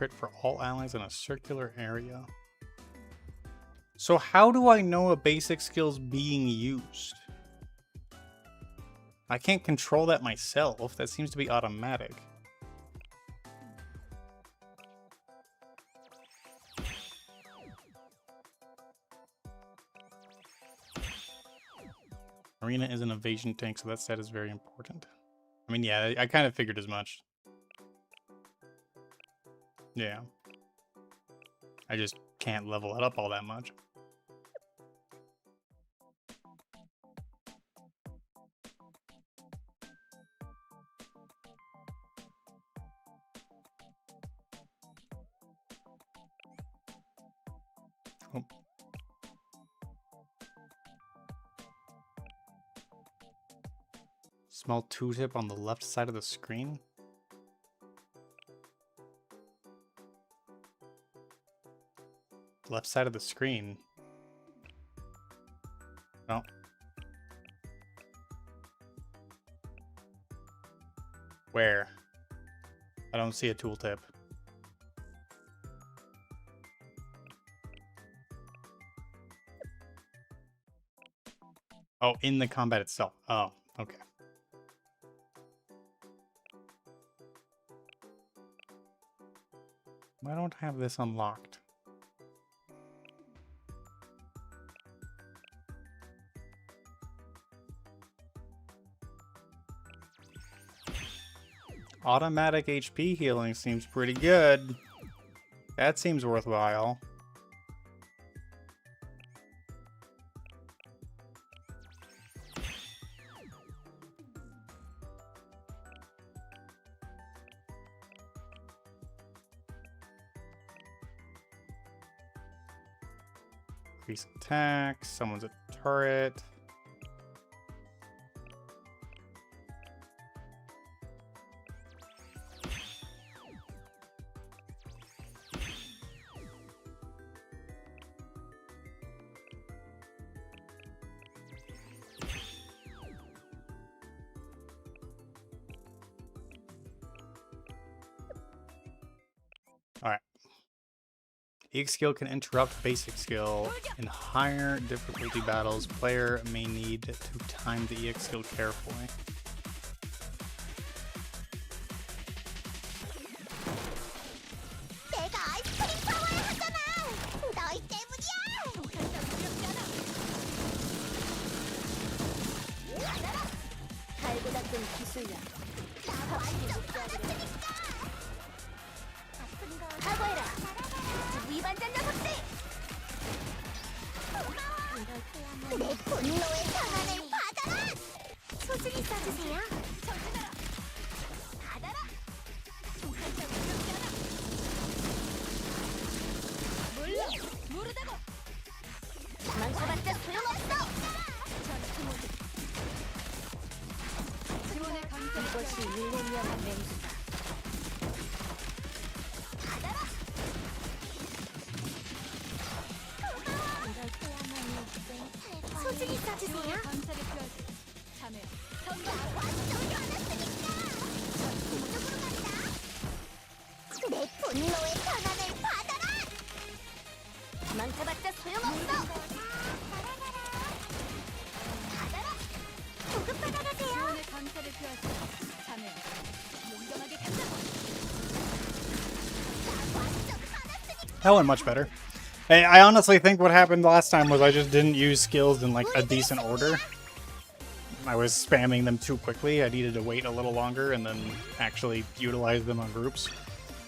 crit for all allies in a circular area. So how do I know a basic skill's being used? I can't control that myself. That seems to be automatic. Arena is an evasion tank, so that stat is very important. I mean, yeah, I kind of figured as much. Yeah. I just can't level it up all that much. Oh. Small tooltip on the left side of the screen. Left side of the screen. No. Where? I don't see a tooltip. Oh, in the combat itself. Oh, okay. Why don't I have this unlocked? Automatic HP healing seems pretty good. That seems worthwhile. Increase attack, someone's a turret. Alright. EX skill can interrupt basic skill. In higher difficulty battles, player may need to time the EX skill carefully. 내가 아이스크림 파워를 하잖아. 너희 때문이야. 달고 닦은 기술력. 나 완전 화났으니까. 각오해라. 위반자 녀석들. 내 분노의 평안을 받아라. 소중히 써주세요. 정신하라. 받아라. 한장 무섭지 않아. 물러. 모르다고. 망쳐봤자 소용없어. 전투 모드. 지원의 감사를 이것이 밀레니엄의 맹수다. 소중히 써주세요. 지원의 감사를 표하지. 참여. 나 완전 화났으니까. 이쪽으로 간다. 내 분노의 평안을 받아라. 망쳐봤자 소용없어. 받아라. 보급받아 가세요. 지원의 감사를 표하지. 참여. 용감하게 간다. 나 완전 화났으니까. That went much better. I honestly think what happened last time was I just didn't use skills in like a decent order. I was spamming them too quickly. I needed to wait a little longer and then actually utilize them on groups.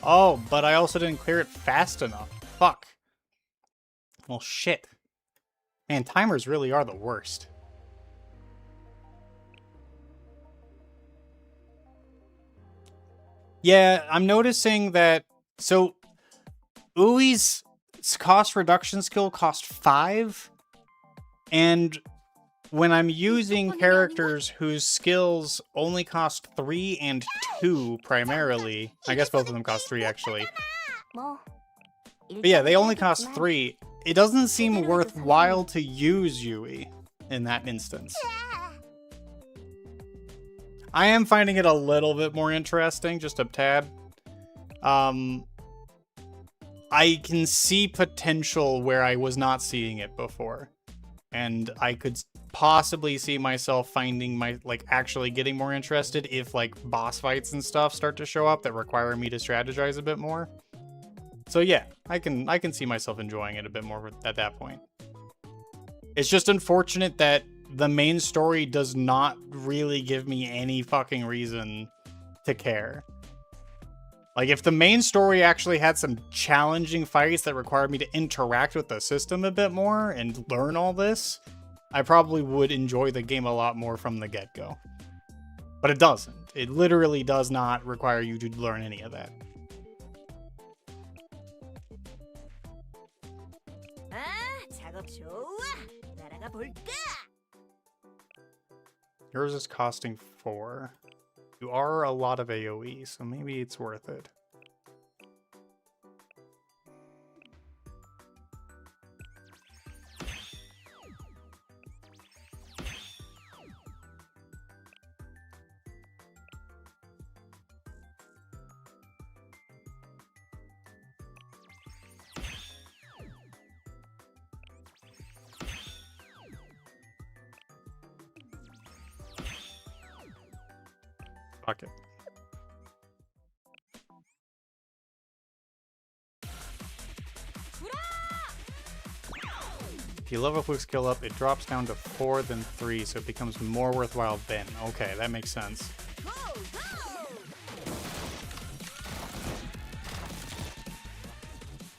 Oh, but I also didn't clear it fast enough. Fuck. Well, shit. Man, timers really are the worst. Yeah, I'm noticing that... So, Ui's cost reduction skill cost 5, and when I'm using characters whose skills only cost 3 and 2 primarily, I guess both of them cost 3 actually, 뭐. but yeah, they only cost 3, it doesn't seem worthwhile to use Yui in that instance. I am finding it a little bit more interesting, just a tad. I can see potential where I was not seeing it before. And I could possibly see myself finding actually getting more interested if like boss fights and stuff start to show up that require me to strategize a bit more. So yeah, I can see myself enjoying it a bit more at that point. It's just unfortunate that the main story does not really give me any fucking reason to care. Like, if the main story actually had some challenging fights that required me to interact with the system a bit more and learn all this, I probably would enjoy the game a lot more from the get-go. But it doesn't. It literally does not require you to learn any of that. 작업 좋아. 날아가 볼까? Yours is costing 4. You are a lot of AoE, so maybe it's worth it. Fuck it. If you level Fluke's skill up, it drops down to 4 then 3, so it becomes more worthwhile then. Okay, that makes sense.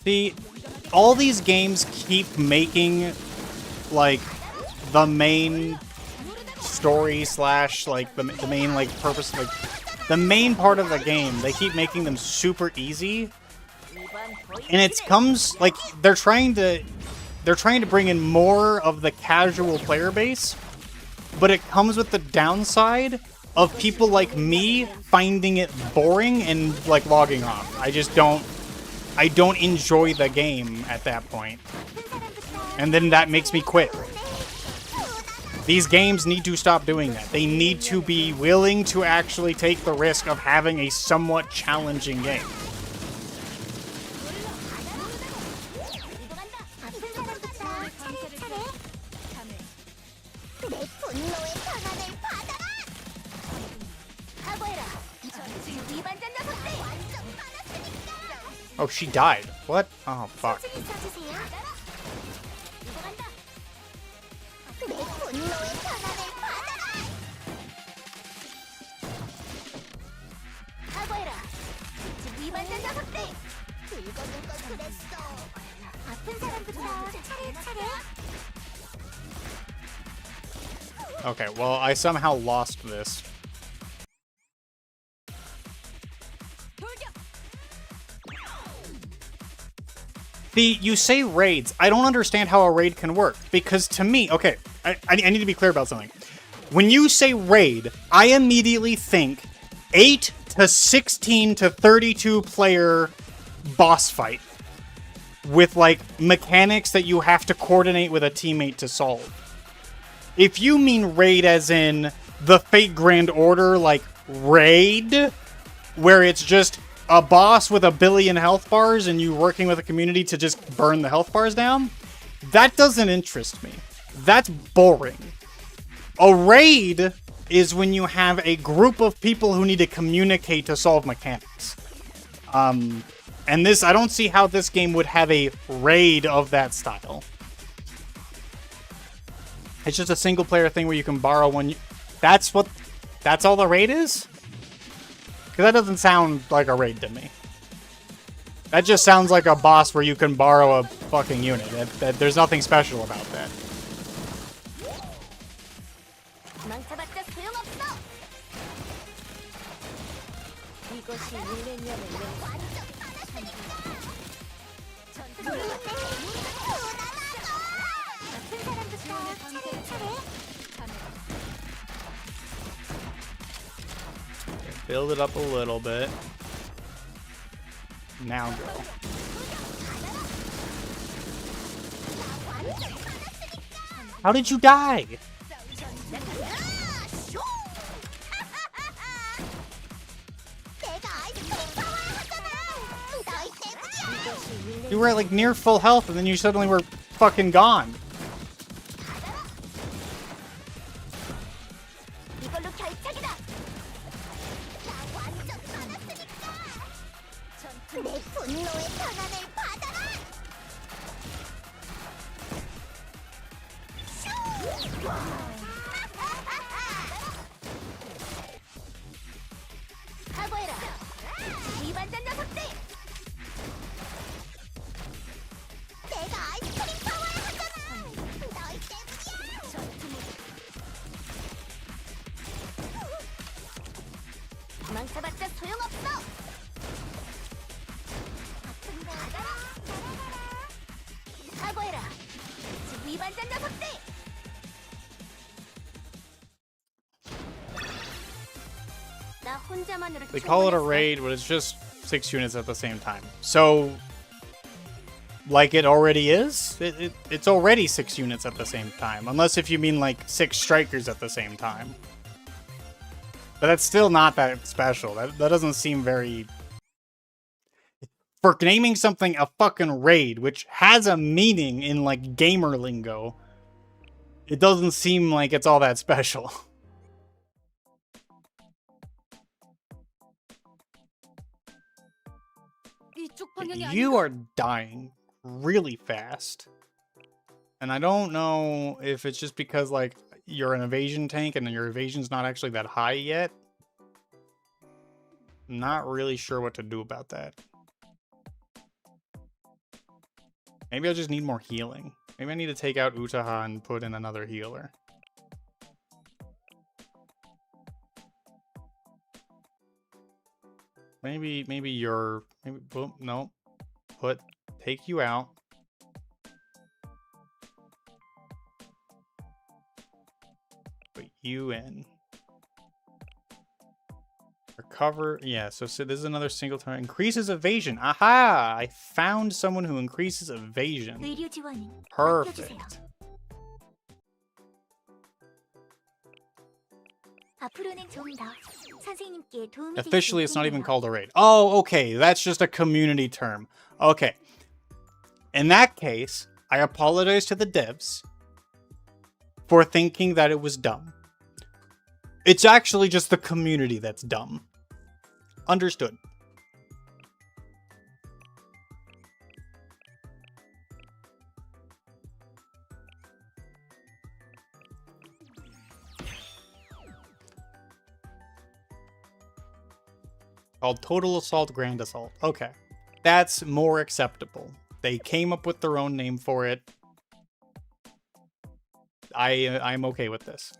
See, all these games keep making, like, the main story slash, like, the main, like, purpose, like, the main part of the game, they keep making them super easy. And it comes, like, they're trying to bring in more of the casual player base, but it comes with the downside of people like me finding it boring and, like, logging off. I don't enjoy the game at that point. And then that makes me quit. These games need to stop doing that. They need to be willing to actually take the risk of having a somewhat challenging game. Oh, she died. What? Oh, fuck. Okay, well, I somehow lost this. You say raids. I don't understand how a raid can work. Because to me, okay, I need to be clear about something. When you say raid, I immediately think 8 to 16 to 32 player boss fight. With, like, mechanics that you have to coordinate with a teammate to solve. If you mean raid as in the Fate Grand Order, like, raid, where it's just a boss with 1 billion health bars and you working with a community to just burn the health bars down, that doesn't interest me. That's boring. A raid is when you have a group of people who need to communicate to solve mechanics. And this, I don't see how this game would have a raid of that style. It's just a single player thing where you can borrow one. That's all the raid is? Because that doesn't sound like a raid to me. That just sounds like a boss where you can borrow a fucking unit. There's nothing special about that. Build it up a little bit. Now go. How did you die? were at like near full health, and then you suddenly were fucking gone. 이걸로 결착이다. 나 완전 화났으니까. 내 분노의 변환을 받아라. 각오해라. 이반전 녀석들. 내가 아이스크림 파워를 하잖아. 너희 때문이야. 도망쳐봤자 소용없어. 아픈 거 알아? 각오해라. 위반전 녀석들. 나 혼자만으로 They call it a raid, but it's just 6 units at the same time. So, like it already is? It's already 6 units at the same time. Unless if you mean like 6 strikers at the same time. But that's still not that special. That doesn't seem very... For naming something a fucking raid, which has a meaning in like gamer lingo, it doesn't seem like it's all that special. You are dying really fast. And I don't know if it's just because, like, you're an evasion tank and your evasion's not actually that high yet. I'm not really sure what to do about that. Maybe I just need more healing. Maybe I need to take out Utaha and put in another healer. Maybe you're... Maybe, boom, no. Take you out. Put you in. Recover. Yeah, so this is another single time. Increases evasion. Aha! I found someone who increases evasion. Perfect. Officially, it's not even called a raid. Oh, okay. That's just a community term. Okay. In that case, I apologize to the devs for thinking that it was dumb. It's actually just the community that's dumb. Understood. Called Total Assault Grand Assault. Okay. That's more acceptable. They came up with their own name for it. I'm okay with this.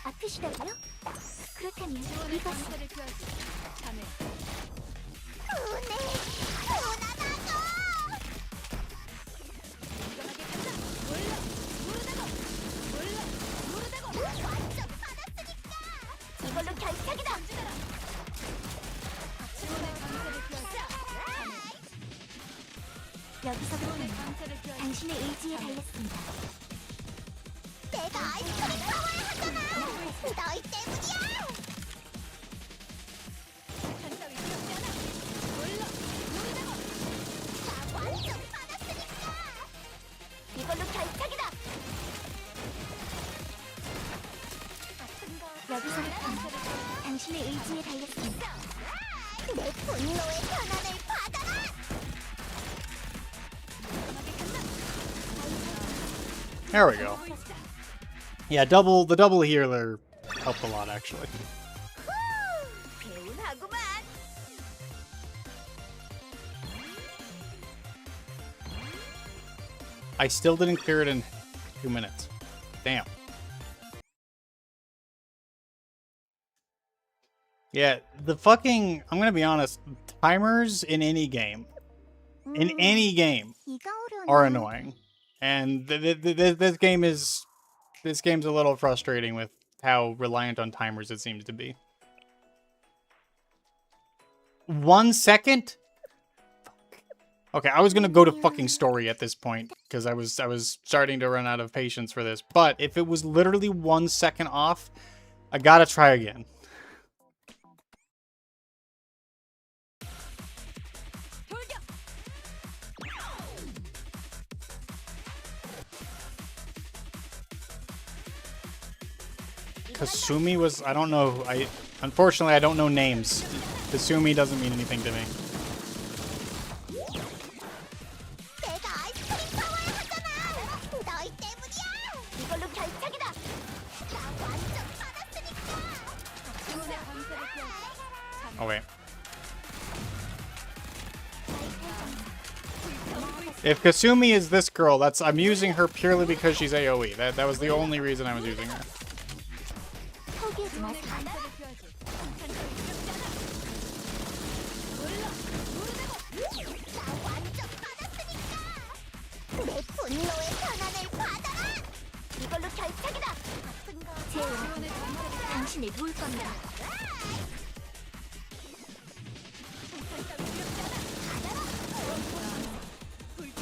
아프시다고요? 그렇다면 이것은 이걸로 결착이다. 여기서부터는 당신의 의지에 달렸습니다. 내가 아이스크림 파워를 하잖아. 너희 때문이야. 나 완전 받았으니까. 이걸로 결착이다. 여기서부터는 당신의 의지에 달렸습니다. 내 분노의 변환을 받아라. There we go. Yeah, the double healer helped a lot, actually. 개운하구만. I still didn't clear it in 2 minutes. Damn. Yeah, the fucking, I'm gonna be honest, timers in any game, 비가 are 오려나? annoying. And this game's a little frustrating with how reliant on timers it seems to be. 1 second? Okay, I was gonna go to fucking story at this point because I was starting to run out of patience for this. But if it was literally 1 second off, I gotta try again. Kasumi was, I don't know, unfortunately I don't know names. Kasumi doesn't mean anything to me. 내가 아이스크림 파워를 하잖아. 너희 때문이야. 이걸로 결착이다. 나 완전 받았으니까. Oh wait. If Kasumi is this girl, I'm using her purely because she's AoE. That was the only reason I was using her. 포기하지 마세요. 나 완전 받았으니까. 내 분노의 변환을 받아라. 이걸로 결착이다. 아픈 거. 제 원한은 당신을 도울 겁니다.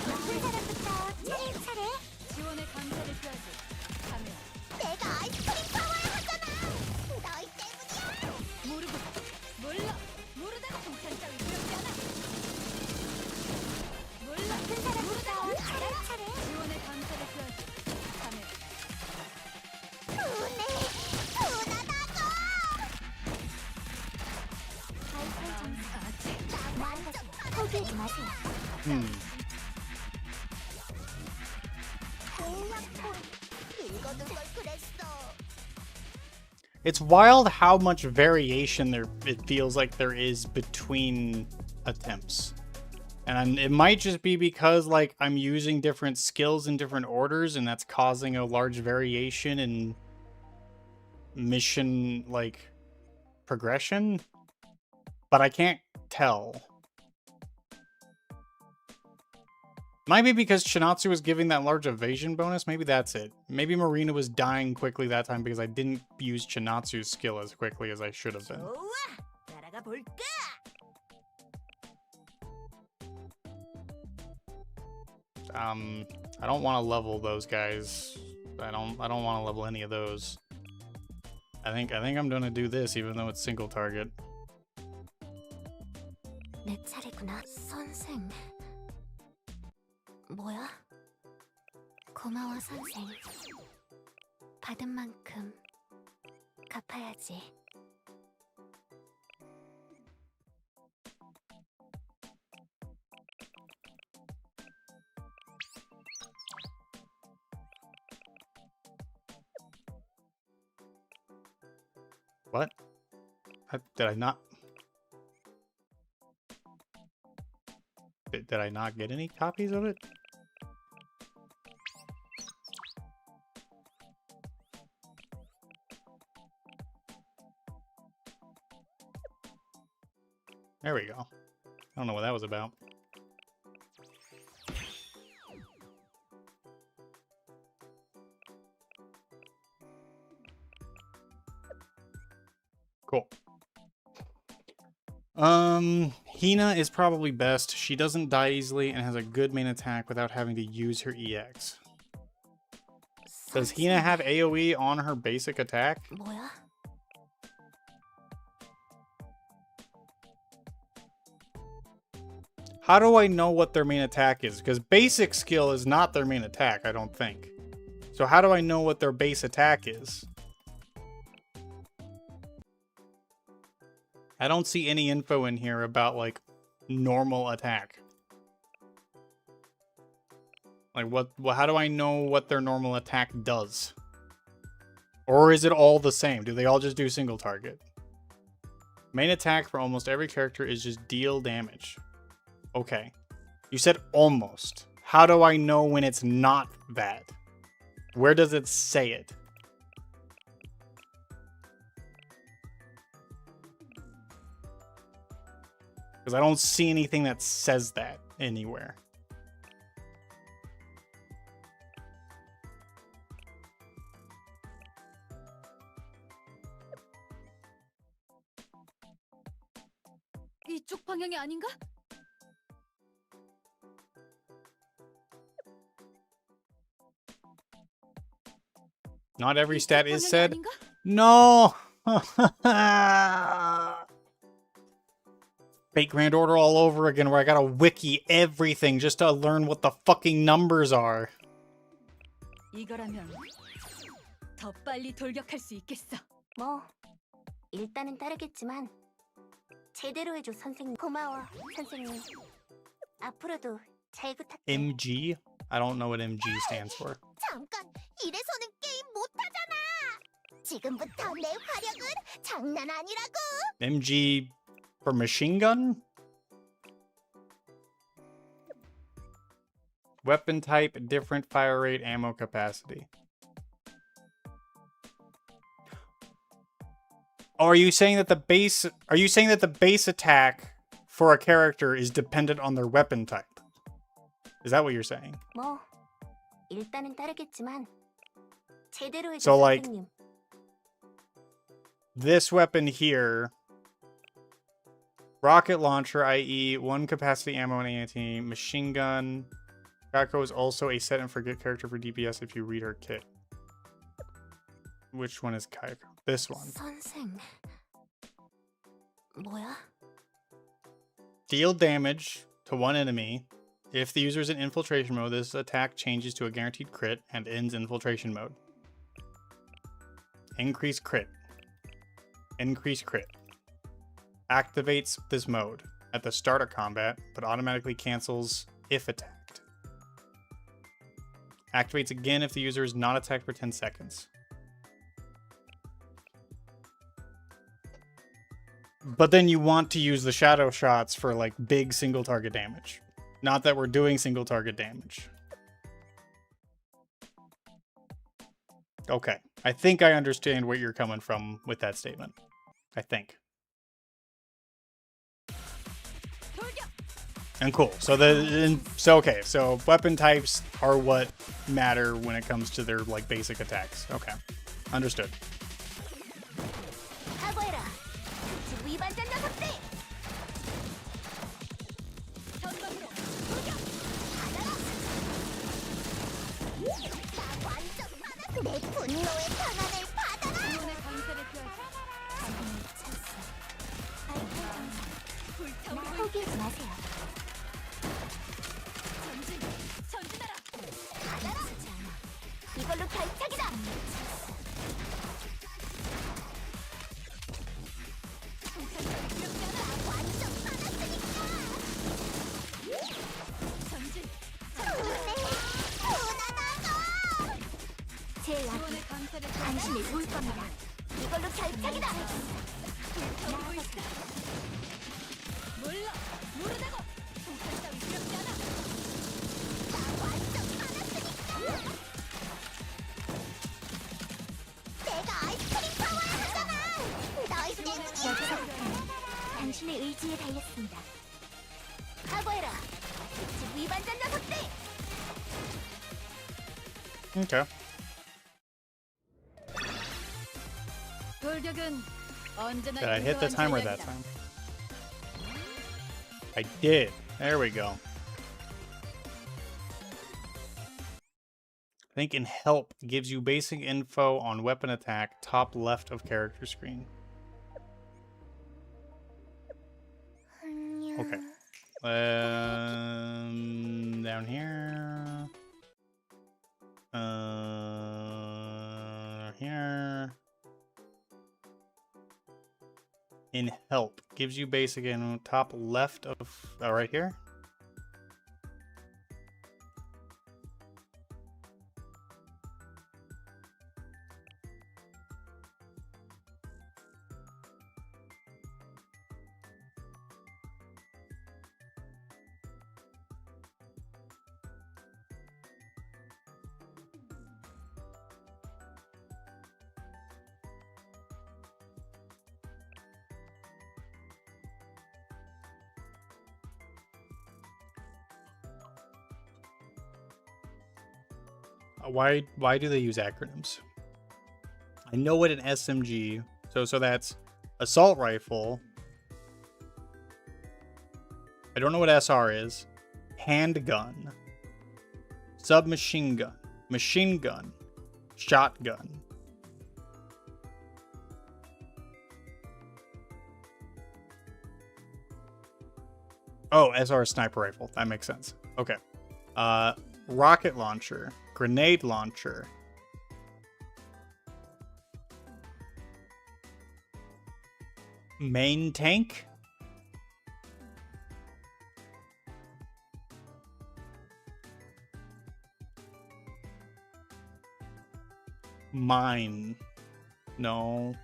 나쁜 사람부터 차례차례. 내가 아이스크림 파워를 하잖아. 너희 때문이야. 나쁜 사람부터 차례차례. 분하다고. 포기하지 마세요. 읽어둔 걸 그랬어. It's wild how much variation it feels like there is between attempts. And it might just be because like I'm using different skills in different orders and that's causing a large variation in mission like progression, but I can't tell. Might be because Shinatsu was giving that large evasion bonus. Maybe that's it. Maybe Marina was dying quickly that time because I didn't use Shinatsu's skill as quickly as I should have been. 좋아. 날아가 볼까? I don't want to level those guys. I don't want to level any of those. I think I'm gonna do this even though it's single target. 내 차례구나, 선생. 뭐야? 고마워, 선생. 받은 만큼 갚아야지. What? Did I not? Did I not get any copies of it? There we go. I don't know what that was about. Cool. Hina is probably best. She doesn't die easily and has a good main attack without having to use her EX. Does Hina have AoE on her basic attack? 뭐야? How do I know what their main attack is? Because basic skill is not their main attack, I don't think. So how do I know what their base attack is? I don't see any info in here about, like, normal attack. Like, how do I know what their normal attack does? Or is it all the same? Do they all just do single target? Main attack for almost every character is just deal damage. Okay. You said almost. How do I know when it's not that? Where does it say it? Because I don't see anything that says that anywhere. 이쪽 방향이 아닌가? Not every stat is 방향이 said. 아닌가? No! Fake Grand Order all over again, where I gotta wiki everything just to learn what the fucking numbers are. 이거라면 더 빨리 돌격할 수 있겠어. 뭐 일단은 따르겠지만 제대로 해줘 선생님. 고마워 선생님. 앞으로도 잘 부탁해. MG? I don't know what MG stands for. 잠깐 이래서는 게임 못하잖아. 지금부터 내 화력은 장난 아니라고. MG for machine gun? Weapon type, different fire rate, ammo capacity. Oh, are you saying that the base attack for a character is dependent on their weapon type? Is that what you're saying? 뭐 일단은 따르겠지만 제대로 해줘 So, like, 선생님. this weapon here, rocket launcher, i.e. 1 capacity ammo and ANT, machine gun. Gakko is also a set and forget character for DPS if you read her kit. Which one is Kayako? This one. 선생. 뭐야? Deal damage to one enemy. If the user is in infiltration mode, this attack changes to a guaranteed crit and ends infiltration mode. Increase crit. Increase crit. Activates this mode at the start of combat, but automatically cancels if attacked. Activates again if the user is not attacked for 10 seconds. But then you want to use the shadow shots for like big single target damage. Not that we're doing single target damage. Okay. I think I understand where you're coming from with that statement. I think. And cool. So okay. So weapon types are what matter when it comes to their like basic attacks. Okay. Understood. 각오해라. 위반자 녀석들. 전방으로 돌격. 나 완전 화났어. 내 분노의 전환을 받아라. 이번에 강사를 피하지. 방금의 찬스. 불타오르고 포기하지 마세요. 전진. 전진하라. 받아라. 이걸로 결착이다. 완전 화났으니까. 전진. 분하다고. 제 약이 이번에 강사를 피하지. 당신을 도울 겁니다. 이걸로 결착이다. 불타오르고 있다. 몰라. 모르다고. 총칼 따위 두렵지 않아. 완전 화났으니까. 내가 아이스크림 파워야 하잖아. 너희 때문이야. 여기서부터 당신의 의지에 달렸습니다. 각오해라. 위반자 녀석들. Okay. 돌격은 언제나 Did I hit the 유효한 timer that 전략이다. time? I did. There we go. I think in help gives you basic info on weapon attack, top left of character screen. Okay. Down here. Here. In help gives you basic info, top left of right here. Why do they use acronyms? I know what an SMG. So that's assault rifle. I don't know what SR is. Handgun. Submachine gun. Machine gun. Shotgun. Oh, SR sniper rifle. That makes sense. Okay. Rocket launcher. Grenade launcher. Main tank. Mine. No.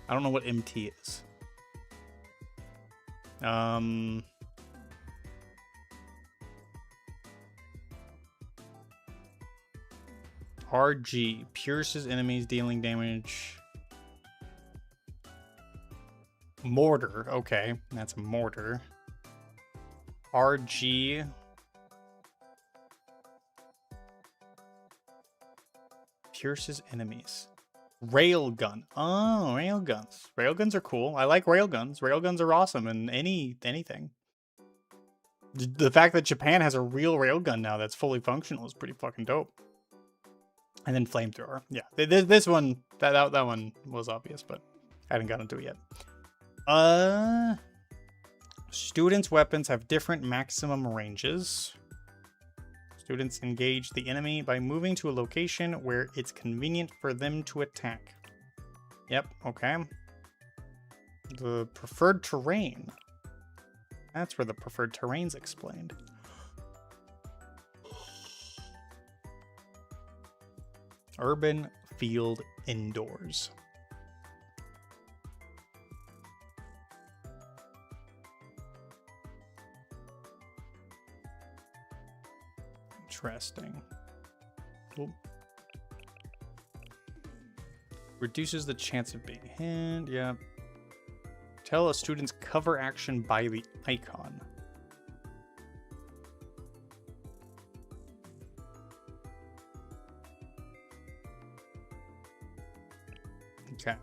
I don't know what MT is. RG. Pierces enemies, dealing damage. Mortar. Okay, that's a mortar. RG. Pierces enemies. Railgun. Oh, railguns. Railguns are cool. I like railguns. Railguns are awesome in anything. The fact that Japan has a real railgun now that's fully functional is pretty fucking dope. And then flamethrower. Yeah, this one, that one was obvious, but I haven't gotten to it yet. Students' weapons have different maximum ranges. Students engage the enemy by moving to a location where it's convenient for them to attack. Yep, okay. The preferred terrain. That's where the preferred terrain's explained. Urban field indoors. Interesting. Cool. Reduces the chance of being hit. Yeah. Tell a student's cover action by the icon. Okay.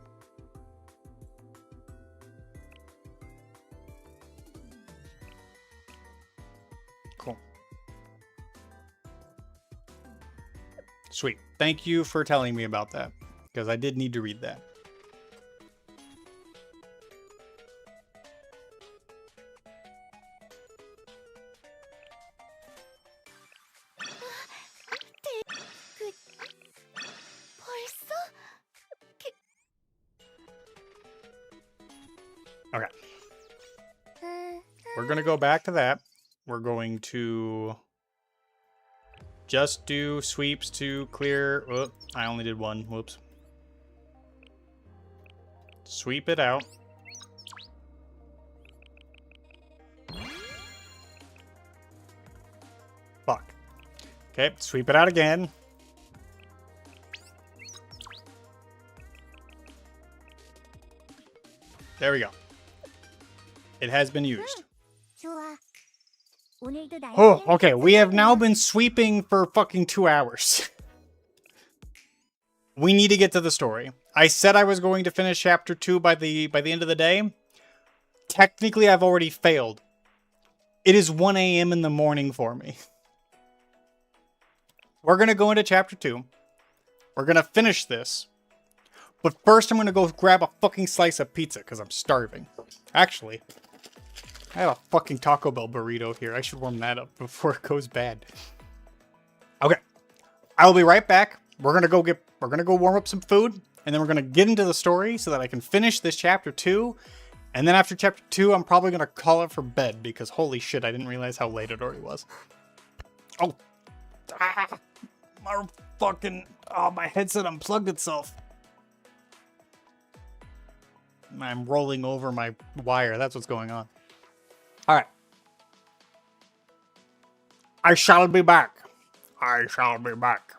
Cool. Sweet. Thank you for telling me about that, because I did need to read that. Okay. We're going to go back to that. We're going to just do sweeps to clear. Oh, I only did one. Whoops. Sweep it out. Fuck. Okay, sweep it out again. There we go. It has been used. Oh, okay. We have now been sweeping for fucking 2 hours. We need to get to the story. I said I was going to finish chapter 2 by the end of the day. Technically, I've already failed. It is 1 a.m. in the morning for me. We're going to go into chapter 2. We're going to finish this. But first, I'm going to go grab a fucking slice of pizza because I'm starving. Actually, I have a fucking Taco Bell burrito here. I should warm that up before it goes bad. Okay. I'll be right back. We're going to go warm up some food, and then we're going to get into the story so that I can finish this chapter 2. And then after chapter 2, I'm probably going to call it for bed because holy shit, I didn't realize how late it already was. Oh. My headset unplugged itself. I'm rolling over my wire. That's what's going on. All right. I shall be back. I shall be back.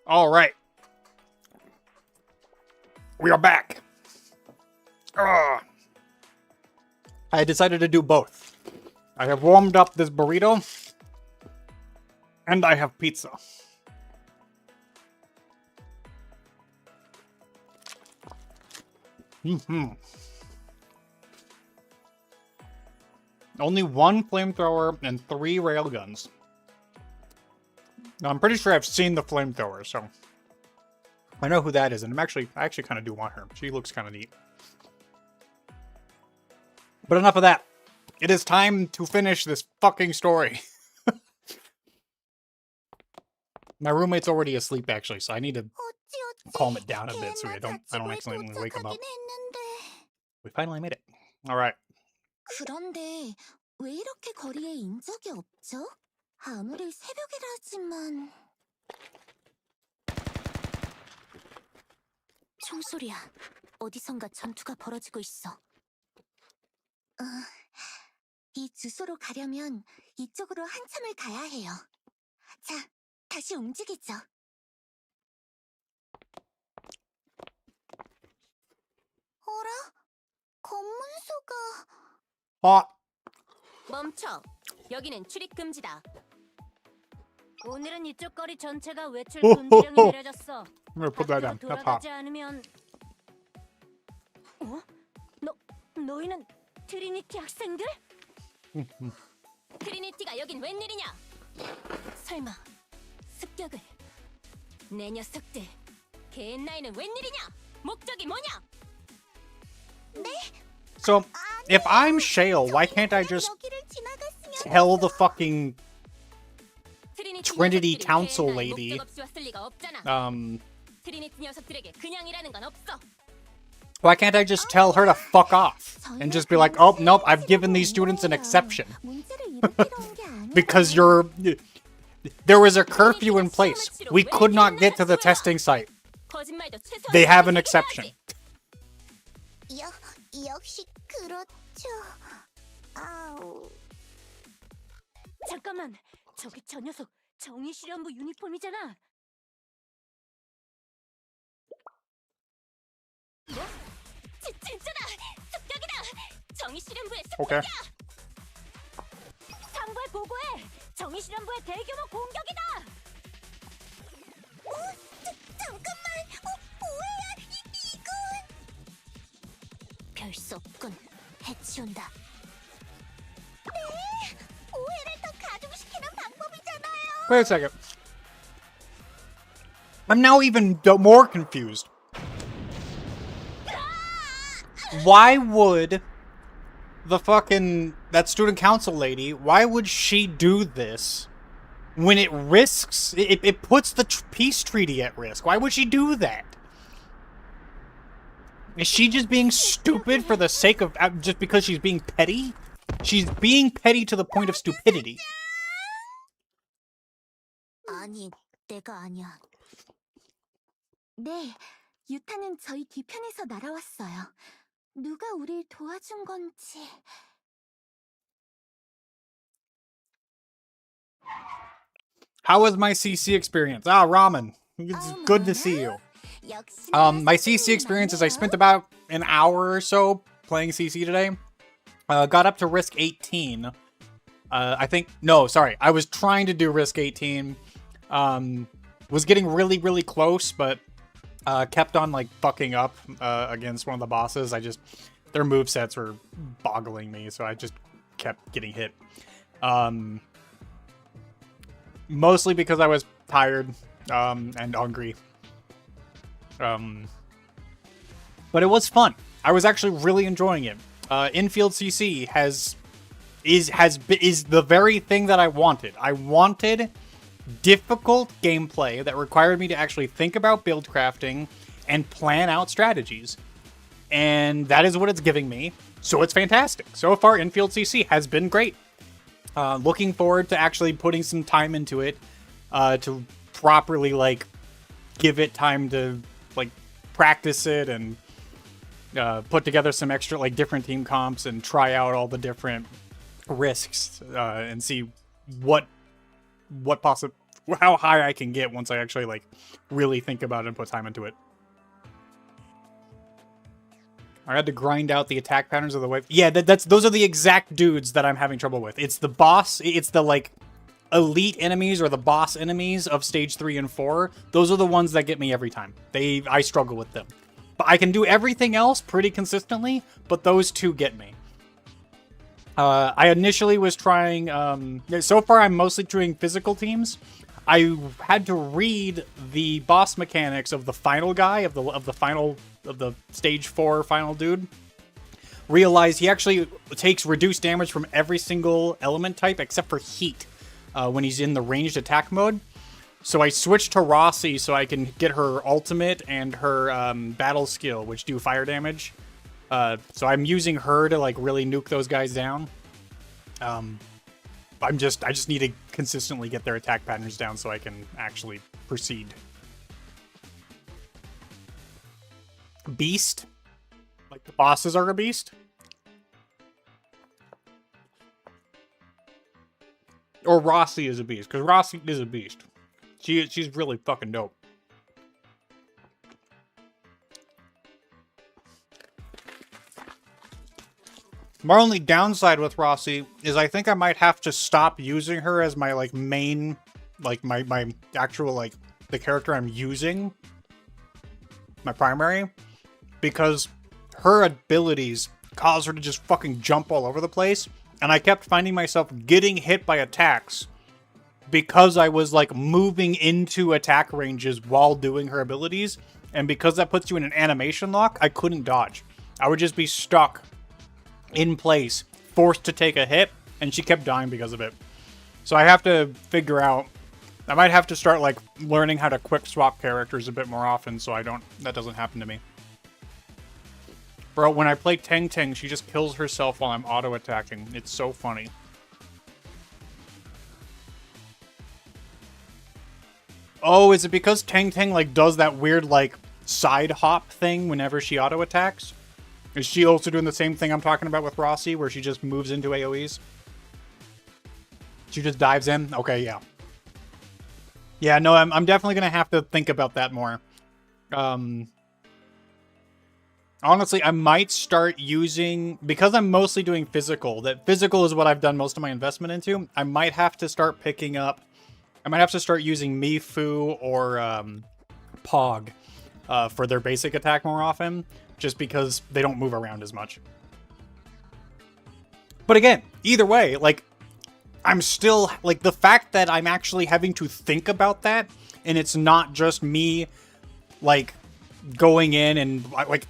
All right. We are back. I decided to do both. I have warmed up this burrito, and I have pizza. Only 1 flamethrower and 3 railguns. Now, I'm pretty sure I've seen the flamethrower, so I know who that is, and I actually kind of do want her. She looks kind of neat. But enough of that. It is time to finish this fucking story. My roommate's already asleep, actually, so I need to calm it down a bit so I don't accidentally wake him up. We finally made it. All right. 그런데 왜 이렇게 거리에 인적이 없죠? 아무리 새벽이라지만... 총소리야. 어디선가 전투가 벌어지고 있어. 이 주소로 가려면 이쪽으로 한참을 가야 해요. 자, 다시 움직이죠. 어라? 검문소가... 멈춰. 여기는 출입 금지다. 오늘은 이쪽 거리 전체가 외출 금지령이 내려졌어. 밖으로 돌아가지 않으면... 어? 너희는 트리니티 학생들? 트리니티가 여긴 웬일이냐? 설마 습격을? 내 녀석들 개인 나이는 웬일이냐? 목적이 뭐냐? 네? So, if I'm Shale, why can't I just tell the fucking Trinity Council lady, why can't I just tell her to fuck off? And just be like, oh, nope, I've given these students an exception. Because there was a curfew in place. We could not get to the testing site. They have an exception. 역시 그렇죠. 아우. 잠깐만, 저기 저 녀석 정의실현부 유니폼이잖아. 뭐? 진짜다! 습격이다! 정의실현부의 습격이야! 상부에 보고해! 정의실현부의 대규모 공격이다! 잠깐만! 뭐야? 이건... 별 수 없군. 해치운다. 네! 오해를 더 가중시키는 방법이잖아요. Wait a second. I'm now even more confused. Why would that student council lady, why would she do this when it risks, it puts the peace treaty at risk? Why would she do that? Is she just being stupid for the sake of, just because she's being petty? She's being petty to the point of stupidity. 아니, 내가 아니야. 네, 유타는 저희 뒤편에서 날아왔어요. 누가 우릴 도와준 건지... How was my CC experience? Ah, Ramen. It's good to see you. My CC experience is I spent about an hour or so playing CC today. Got up to risk 18. I was trying to do risk 18. Was getting really, really close, but kept on like fucking up against one of the bosses. Their movesets were boggling me, so I just kept getting hit. Mostly because I was tired and hungry. But it was fun. I was actually really enjoying it. Endfield CC is the very thing that I wanted. I wanted difficult gameplay that required me to actually think about build crafting and plan out strategies. And that is what it's giving me. So it's fantastic. So far, Endfield CC has been great. Looking forward to actually putting some time into it to properly like give it time to like practice it and put together some extra like different team comps and try out all the different risks and see what how high I can get once I actually like really think about it and put time into it. I had to grind out the attack patterns of the wave. Yeah, those are the exact dudes that I'm having trouble with. It's the boss, it's the like elite enemies or the boss enemies of stage 3 and 4. Those are the ones that get me every time. I struggle with them. But I can do everything else pretty consistently, but those two get me. I initially was trying, so far I'm mostly doing physical teams. I had to read the boss mechanics of the final guy, of the stage 4 final dude. Realize he actually takes reduced damage from every single element type except for heat when he's in the ranged attack mode. So I switched to Rossi so I can get her ultimate and her battle skill, which do fire damage. So I'm using her to like really nuke those guys down. I just need to consistently get their attack patterns down so I can actually proceed. Beast? Like the bosses are a beast? Or Rossi is a beast, because Rossi is a beast. She's really fucking dope. My only downside with Rossi is I think I might have to stop using her as my like main, like my actual like the character I'm using, my primary, because her abilities cause her to just fucking jump all over the place, and I kept finding myself getting hit by attacks because I was like moving into attack ranges while doing her abilities, and because that puts you in an animation lock, I couldn't dodge. I would just be stuck in place, forced to take a hit, and she kept dying because of it. So I have to figure out, I might have to start like learning how to quick swap characters a bit more often so that doesn't happen to me. Bro, when I play Teng Teng, she just kills herself while I'm auto-attacking. It's so funny. Oh, is it because Teng Teng like does that weird like side hop thing whenever she auto-attacks? Is she also doing the same thing I'm talking about with Rossi, where she just moves into AoEs? She just dives in? Okay, yeah. Yeah, no, I'm definitely going to have to think about that more. Honestly, I might start using, because I'm mostly doing physical, that physical is what I've done most of my investment into, I might have to start picking up, I might have to start using Mifu or Pog for their basic attack more often, just because they don't move around as much. But again, either way, like, I'm still, like, the fact that I'm actually having to think about that, and it's not just me, like, going in and, like,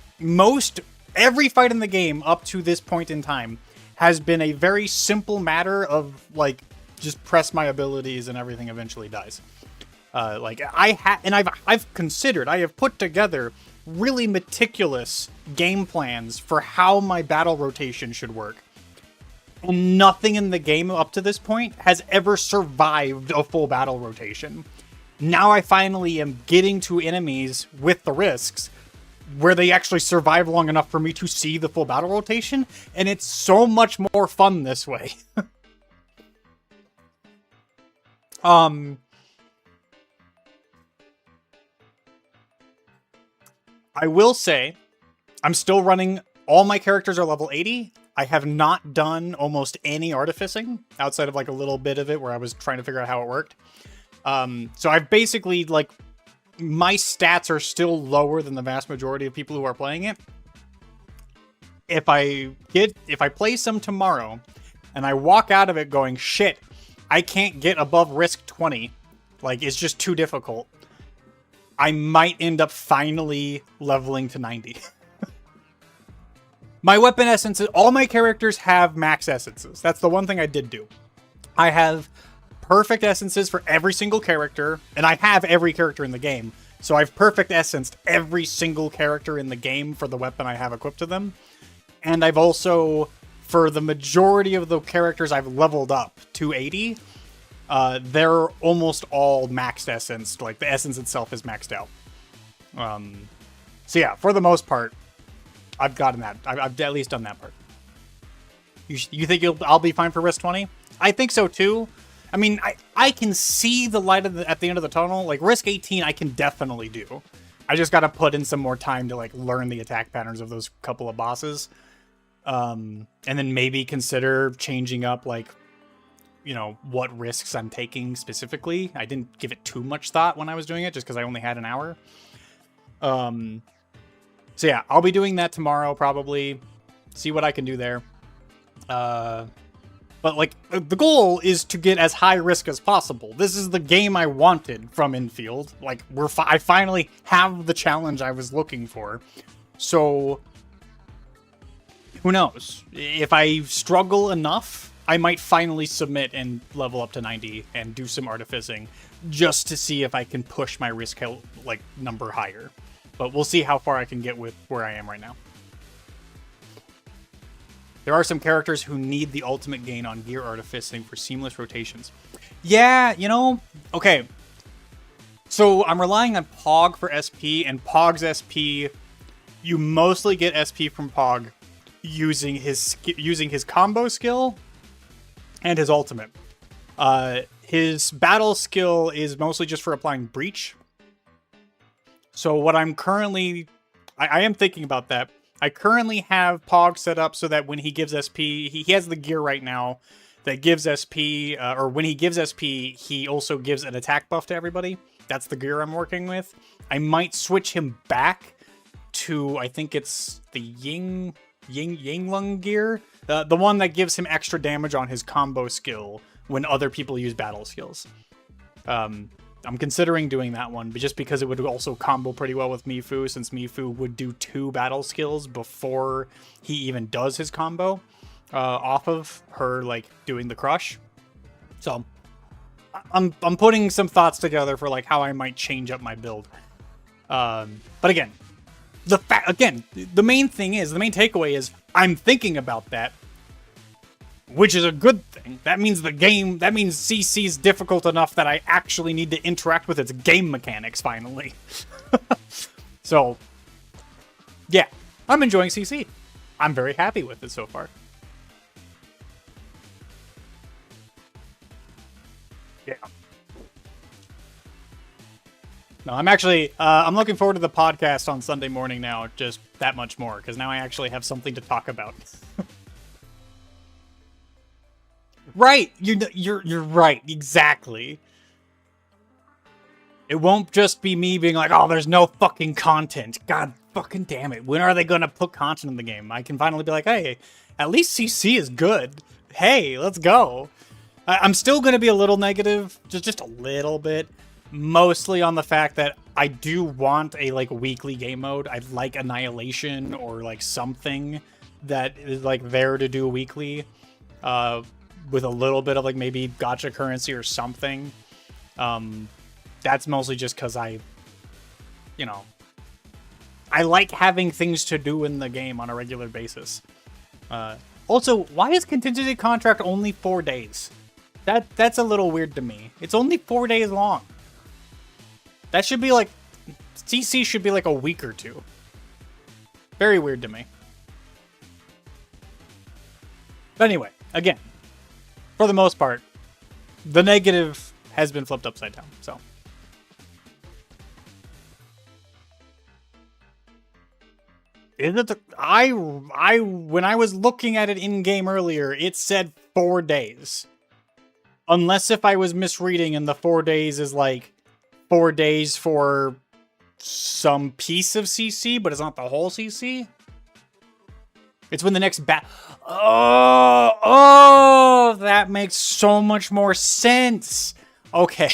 every fight in the game up to this point in time has been a very simple matter of, like, just press my abilities and everything eventually dies. Like, I've considered, I have put together really meticulous game plans for how my battle rotation should work. And nothing in the game up to this point has ever survived a full battle rotation. Now I finally am getting to enemies with the risks where they actually survive long enough for me to see the full battle rotation, and it's so much more fun this way. I will say, I'm still running, all my characters are level 80. I have not done almost any artificing, outside of like a little bit of it where I was trying to figure out how it worked. So I've basically, like, my stats are still lower than the vast majority of people who are playing it. If I play some tomorrow, and I walk out of it going, shit, I can't get above risk 20, like, it's just too difficult, I might end up finally leveling to 90. My weapon essences, all my characters have max essences. That's the one thing I did do. I have perfect essences for every single character, and I have every character in the game. So I've perfect essenced every single character in the game for the weapon I have equipped to them. And I've also, for the majority of the characters I've leveled up to 80, they're almost all maxed essenced. Like, the essence itself is maxed out. So yeah, for the most part, I've gotten that. I've at least done that part. You think I'll be fine for risk 20? I think so too. I mean, I can see the light at the end of the tunnel. Like, risk 18, I can definitely do. I just gotta put in some more time to, like, learn the attack patterns of those couple of bosses. And then maybe consider changing up, like, you know, what risks I'm taking specifically. I didn't give it too much thought when I was doing it, just because I only had an hour. So yeah, I'll be doing that tomorrow, probably. See what I can do there. But, like, the goal is to get as high risk as possible. This is the game I wanted from Endfield. Like, I finally have the challenge I was looking for. So, who knows? If I struggle enough, I might finally submit and level up to 90 and do some artificing just to see if I can push my risk, like, number higher. But we'll see how far I can get with where I am right now. There are some characters who need the ultimate gain on gear artificing for seamless rotations. Yeah, you know, okay. So I'm relying on Pog for SP, and Pog's SP, you mostly get SP from Pog using his combo skill and his ultimate. His battle skill is mostly just for applying breach. So what I'm currently, I am thinking about that. I currently have Pog set up so that when he gives SP, he has the gear right now that gives SP, or when he gives SP, he also gives an attack buff to everybody. That's the gear I'm working with. I might switch him back to, I think it's the Yinglung gear. The one that gives him extra damage on his combo skill when other people use battle skills. I'm considering doing that one, but just because it would also combo pretty well with Mifu, since Mifu would do 2 battle skills before he even does his combo off of her, like, doing the crush. So I'm putting some thoughts together for, like, how I might change up my build. But again, the main takeaway is I'm thinking about that, which is a good thing. That means CC's difficult enough that I actually need to interact with its game mechanics finally. So, yeah, I'm enjoying CC. I'm very happy with it so far. Yeah. No, I'm actually, I'm looking forward to the podcast on Sunday morning now, just that much more, because now I actually have something to talk about. Right, you're right, exactly. It won't just be me being like, oh, there's no fucking content. God fucking damn it. When are they gonna put content in the game? I can finally be like, hey, at least CC is good. Hey, let's go. I'm still gonna be a little negative, just a little bit. Mostly on the fact that I do want a, like, weekly game mode. I'd like Annihilation or, like, something that is, like, there to do weekly. With a little bit of, like, maybe gacha currency or something. That's mostly just because I like having things to do in the game on a regular basis. Also, why is contingency contract only 4 days? That's a little weird to me. It's only 4 days long. That should be like, CC should be like a week or 2. Very weird to me. But anyway, again, for the most part, the negative has been flipped upside down, so. Is it when I was looking at it in-game earlier, it said 4 days. Unless if I was misreading and the 4 days is like 4 days for some piece of CC, but it's not the whole CC. It's when the next Oh, that makes so much more sense. Okay.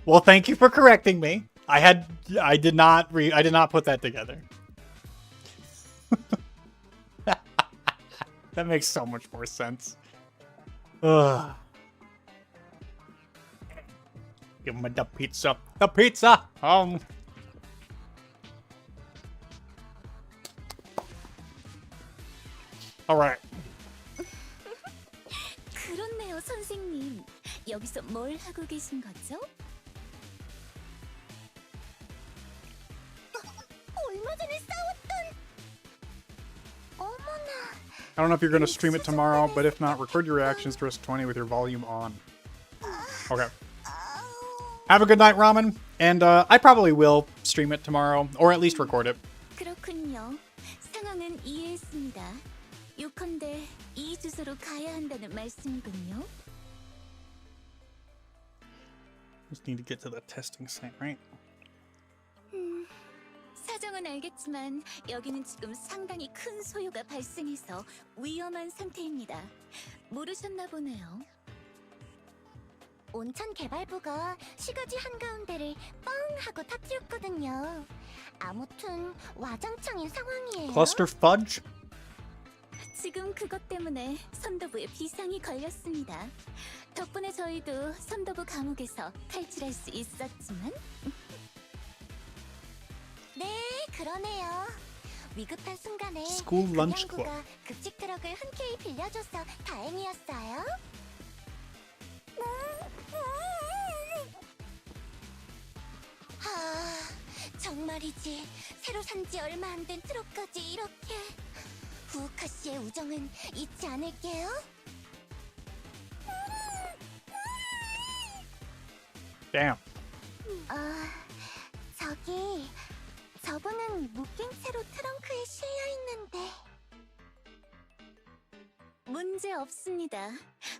Well, thank you for correcting me. I did not put that together. That makes so much more sense. Ugh. Give me the pizza. The pizza! Alright. 그렇네요, 선생님. 여기서 뭘 하고 계신 거죠? 얼마 전에 싸웠던... 어머나, I don't know if you're going to stream it tomorrow, but if not, record your reactions to Risk 20 with your volume on. Okay. Have a good night, Ramen. And I probably will stream it tomorrow, or at least record it. 그렇군요. 상황은 이해했습니다. 요컨대 이 주소로 가야 한다는 말씀이군요. Just need to get to the testing site, right? 사정은 알겠지만 여기는 지금 상당히 큰 소요가 발생해서 위험한 상태입니다. 모르셨나 보네요. 온천 개발부가 시가지 한가운데를 뻥 하고 터뜨렸거든요. 아무튼 와장창인 상황이에요. Cluster fudge? 지금 그것 때문에 선도부에 비상이 걸렸습니다. 덕분에 저희도 선도부 감옥에서 탈출할 수 있었지만 네, 그러네요. 위급한 순간에 School lunch club. 강양구가 급식 트럭을 흔쾌히 빌려줘서 다행이었어요. 정말이지. 새로 산 지 얼마 안 된 트럭까지 이렇게. 후우카 씨의 우정은 잊지 않을게요. Damn. 저분은 묶인 채로 트렁크에 실려 있는데. 문제 없습니다.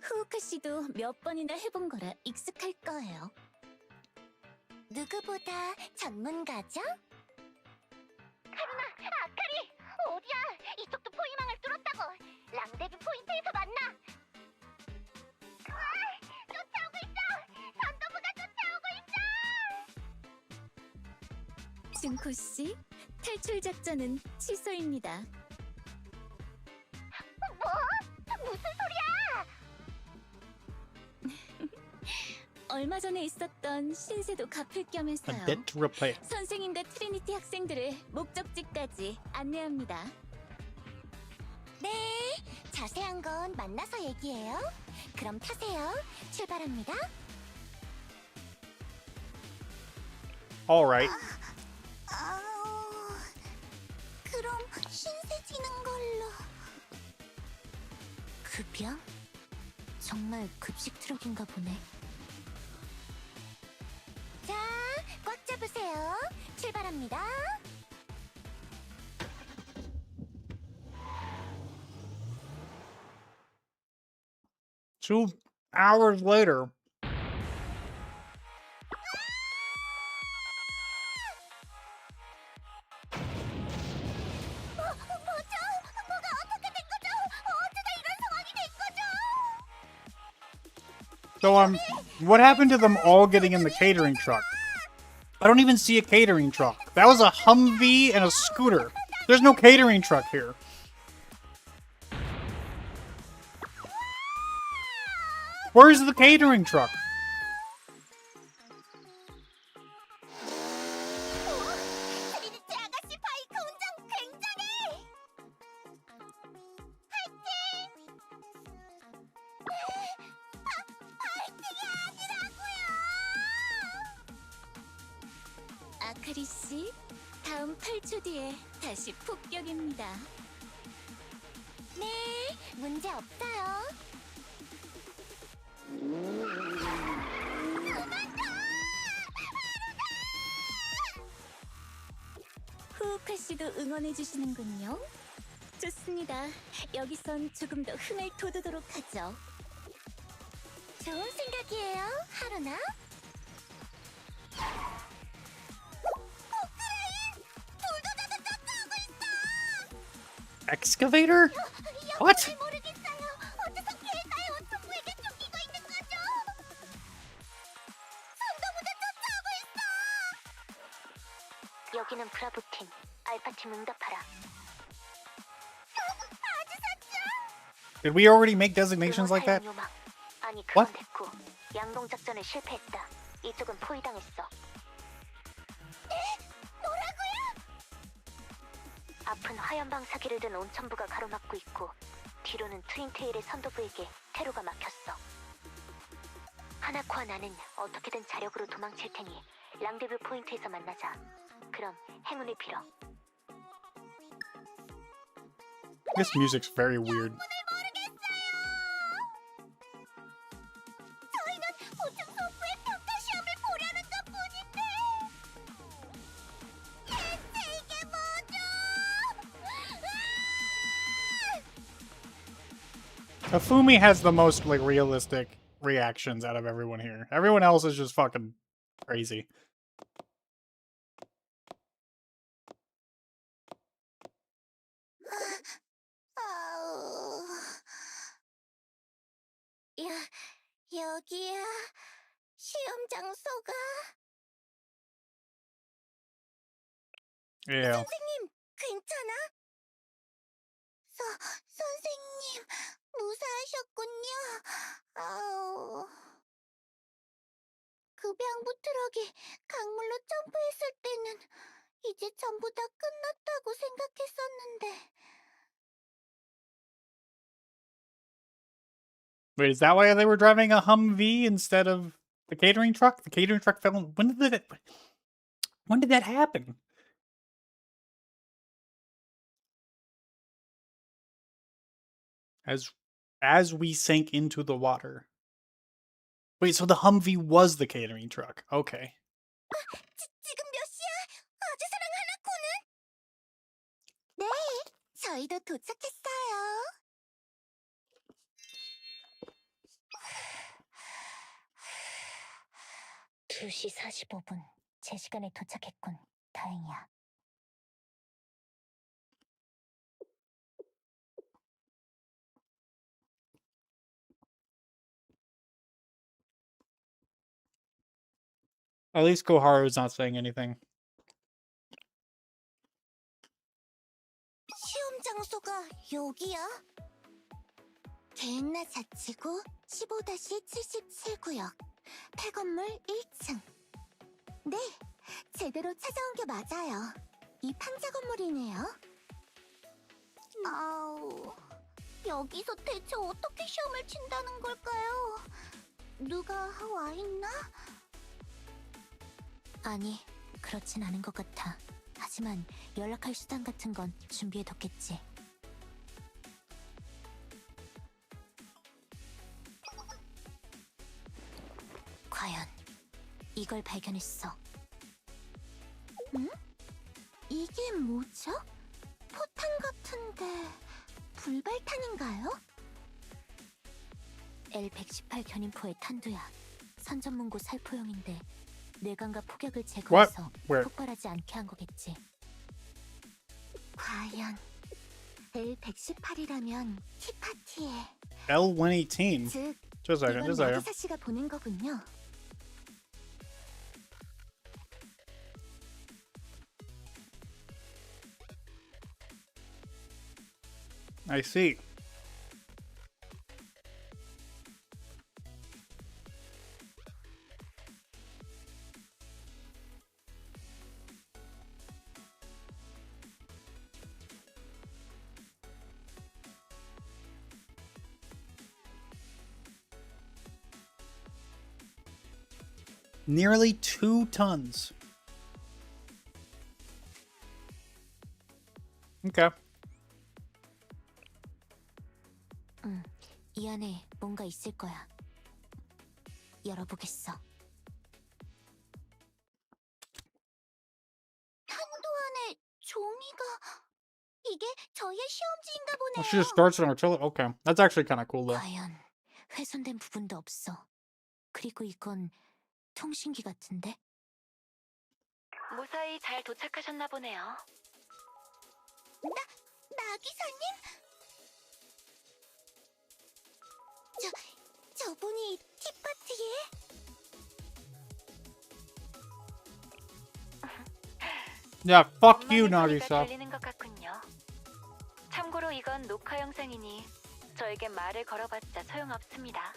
후우카 씨도 몇 번이나 해본 거라 익숙할 거예요. 누구보다 전문가죠? 카루나, 아카리! 어디야? 이쪽도 포위망을 뚫었다고! 랑데뷰 포인트에서 만나! 쫓아오고 있어! 선도부가 쫓아오고 있어! 준코 씨, 탈출 작전은 취소입니다. 무슨 소리야! 얼마 전에 있었던 신세도 갚을 A 겸해서요. debt to repay. 선생님과 트리니티 학생들을 목적지까지 안내합니다. 네, 자세한 건 만나서 얘기해요. 그럼 타세요. 출발합니다. Alright. 그럼 신세 지는 걸로. 급여? 정말 급식 트럭인가 보네. 자, 꽉 잡으세요. 출발합니다. 2 hours later. 뭐가 어떻게 된 거죠? 어쩌다 이런 상황이 된 거죠? So, what happened to them all getting in the catering truck? I don't even see a catering truck. That was a Humvee and a scooter. There's no catering truck here. Where's the catering truck? 트리니티 아가씨 바이크 운전 굉장해! 파이팅! 파이팅이 아니라고요! 아카리 씨, 다음 8초 뒤에 다시 폭격입니다. 네, 문제 없어요. 후우카 씨도 응원해 주시는군요. 좋습니다. 여기선 조금 더 흥을 돋우도록 하죠. 좋은 생각이에요, 하루나. Excavator? What? 모르겠어요. 어디서 계획가의 원통부에게 쫓기고 있는 거죠? 선도부가 쫓아오고 있어! 여기는 브라보 팀, 알파 팀 응답하라. 아주 샀죠? Did we already make designations like that? 요망. 아니, 그건 What? 됐고 양동 작전에 실패했다. 이쪽은 포위당했어. 뭐라고요? 앞은 화염 방사기를 든 온천부가 가로막고 있고 뒤로는 트윈테일의 선도부에게 테러가 막혔어. 하나코와 나는 어떻게든 자력으로 도망칠 테니 랑데뷰 포인트에서 만나자. 그럼 행운을 빌어. This music's very weird. 저희는 보충 소프의 평가 시험을 보려는 것뿐인데. 대체 이게 뭐죠? Afumi has the most like realistic reactions out of everyone here. Everyone else is just fucking crazy. 아우. 여기야. 시험 장소가. Yeah. 선생님, 괜찮아? 선생님, 무사하셨군요. 아우. 그 방부 트럭이 강물로 점프했을 때는 이제 전부 다 끝났다고 생각했었는데. Wait, is that why they were driving a Humvee instead of the catering truck? The catering truck fell. When did that happen? As we sank into the water. Wait, so the Humvee was the catering truck. Okay. 지금 몇 시야? 아주사랑 하나코는? 네, 저희도 도착했어요. 2시 45분. 제 시간에 도착했군. 다행이야. At least Koharu's not saying anything. 시험 장소가 여기야? 계획나 자치구 15-77구역 폐건물 1층. 네, 제대로 찾아온 게 맞아요. 이 판자 건물이네요. 아우, 여기서 대체 어떻게 시험을 친다는 걸까요? 누가 와 있나? 아니, 그렇진 않은 것 같아. 하지만 연락할 수단 같은 건 준비해뒀겠지. 과연 이걸 발견했어. 응? 이게 뭐죠? 포탄 같은데 불발탄인가요? L-118 견인포의 탄두야. 선전문고 살포용인데 뇌관과 폭격을 제거해서 Where? 폭발하지 않게 한 거겠지. 과연 L-118이라면 티파티에 L-118. 즉 Just a second, 이건 just a second. 나기사 씨가 보낸 거군요. I see. Nearly 2 tons. Okay. 이 안에 뭔가 있을 거야. 열어보겠어. 탄도 안에 종이가... 이게 저희의 시험지인가 보네요. Well, she just starts an artillery. Okay, that's actually kind of cool though. 과연 훼손된 부분도 없어. 그리고 이건 통신기 같은데? 무사히 잘 도착하셨나 보네요. 나기사님? 저분이 티파티에? Yeah, fuck you, 음악의 소리가 Nagisa. 들리는 것 같군요. 참고로 이건 녹화 영상이니 저에게 말을 걸어봤자 소용없습니다.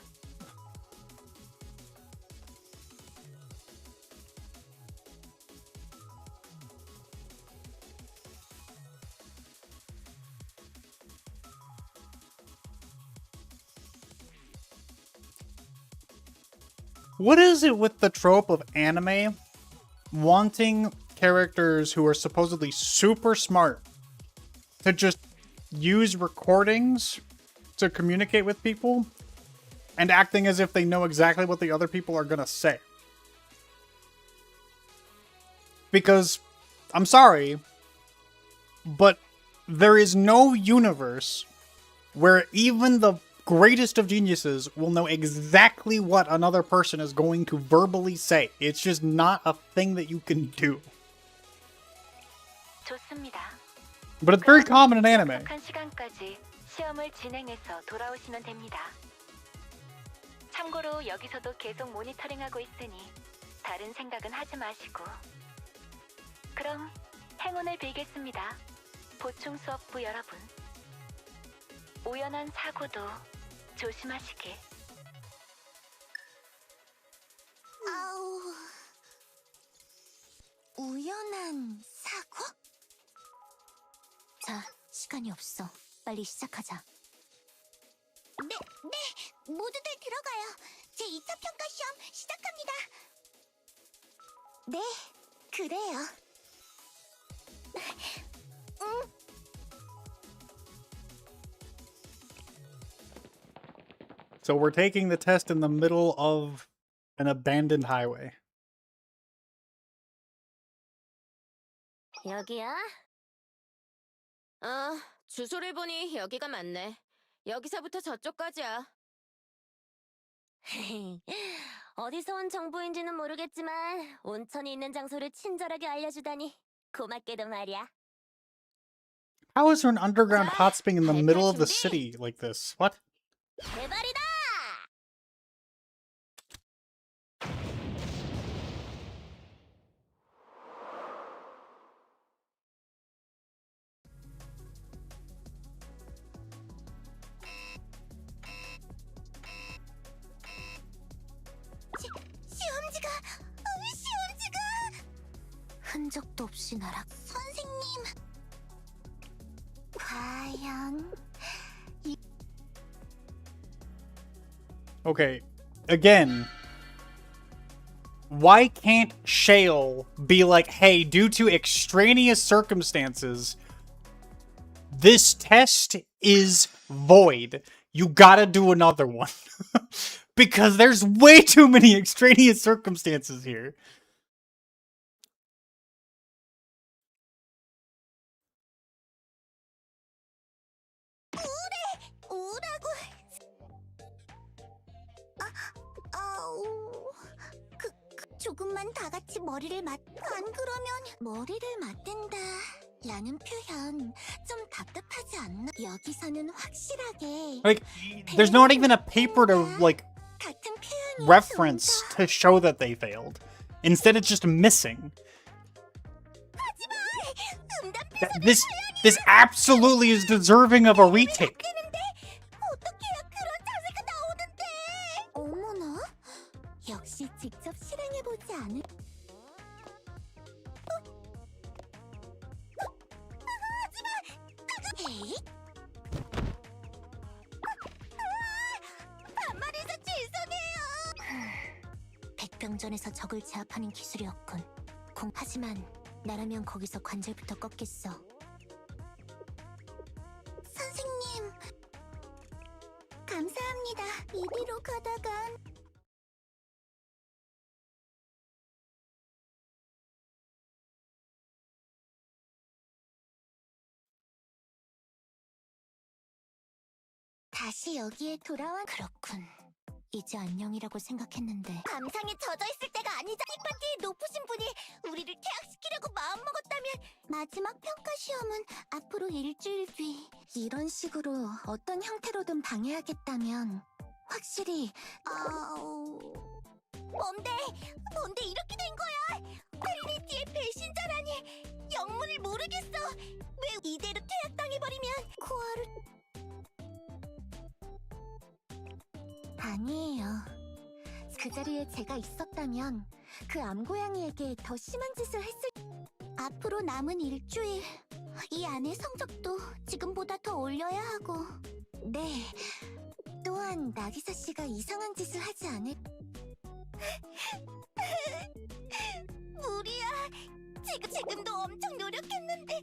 What is it with the trope of anime wanting characters who are supposedly super smart to just use recordings to communicate with people and acting as if they know exactly what the other people are gonna say. Because, I'm sorry, but there is no universe where even the greatest of geniuses will know exactly what another person is going to verbally say. It's just not a thing that you can do. 좋습니다. But it's very common in anime. 약속한 시간까지 시험을 진행해서 돌아오시면 됩니다. 참고로 여기서도 계속 모니터링하고 있으니 다른 생각은 하지 마시고. 그럼 행운을 빌겠습니다. 보충 수업부 여러분. 우연한 사고도 조심하시길. 아우. 우연한 사고? 자, 시간이 없어. 빨리 시작하자. 네. 모두들 들어가요. 제 2차 평가 시험 시작합니다. 네, 그래요. So we're taking the test in the middle of an abandoned highway. 여기야? 주소를 보니 여기가 맞네. 여기서부터 저쪽까지야. 어디서 온 정보인지는 모르겠지만 온천이 있는 장소를 친절하게 알려주다니 고맙게도 말이야. How is there an underground 자, hot spring in the middle of the 준비. city like this? What? 대발이다! 시험지가 흔적도 없이 날아. 선생님 과연 Okay, again, why can't Shale be like, hey, due to extraneous circumstances, this test is void. You gotta do another one. Because there's way too many extraneous circumstances here. 우라고 아우 조금만 다 같이 머리를 안 그러면 머리를 맞댄다 라는 표현 좀 답답하지 않나? 여기서는 확실하게 Like, there's not even a paper to, like, 같은 표현이 reference to show that they failed. Instead, it's just missing. This absolutely is deserving of a retake. 어떻게 그런 자세가 나오는데? 어머나, 역시 직접 실행해보지 않을. 하지마! 에이? 반말해서 죄송해요. 백병전에서 적을 제압하는 기술이었군. 하지만 나라면 거기서 관절부터 꺾겠어. 선생님, 감사합니다. 이리로 가다간. 다시 여기에 돌아와. 그렇군. 이제 안녕이라고 생각했는데. 감상에 젖어있을 때가 아니자. 이 파티의 높으신 분이 우리를 퇴학시키려고 마음먹었다면 마지막 평가 시험은 앞으로 일주일 뒤. 이런 식으로 어떤 형태로든 방해하겠다면 확실히 뭔데 이렇게 된 거야? 트리니티의 배신자라니. 영문을 모르겠어. 왜 이대로 퇴학당해버리면 코아를. 아니에요. 그 자리에 제가 있었다면 그 암고양이에게 더 심한 짓을 했을. 앞으로 남은 일주일 이 안에 성적도 지금보다 더 올려야 하고. 네. 또한 나기사 씨가 이상한 짓을 하지 않을. 무리야. 지금도 엄청 노력했는데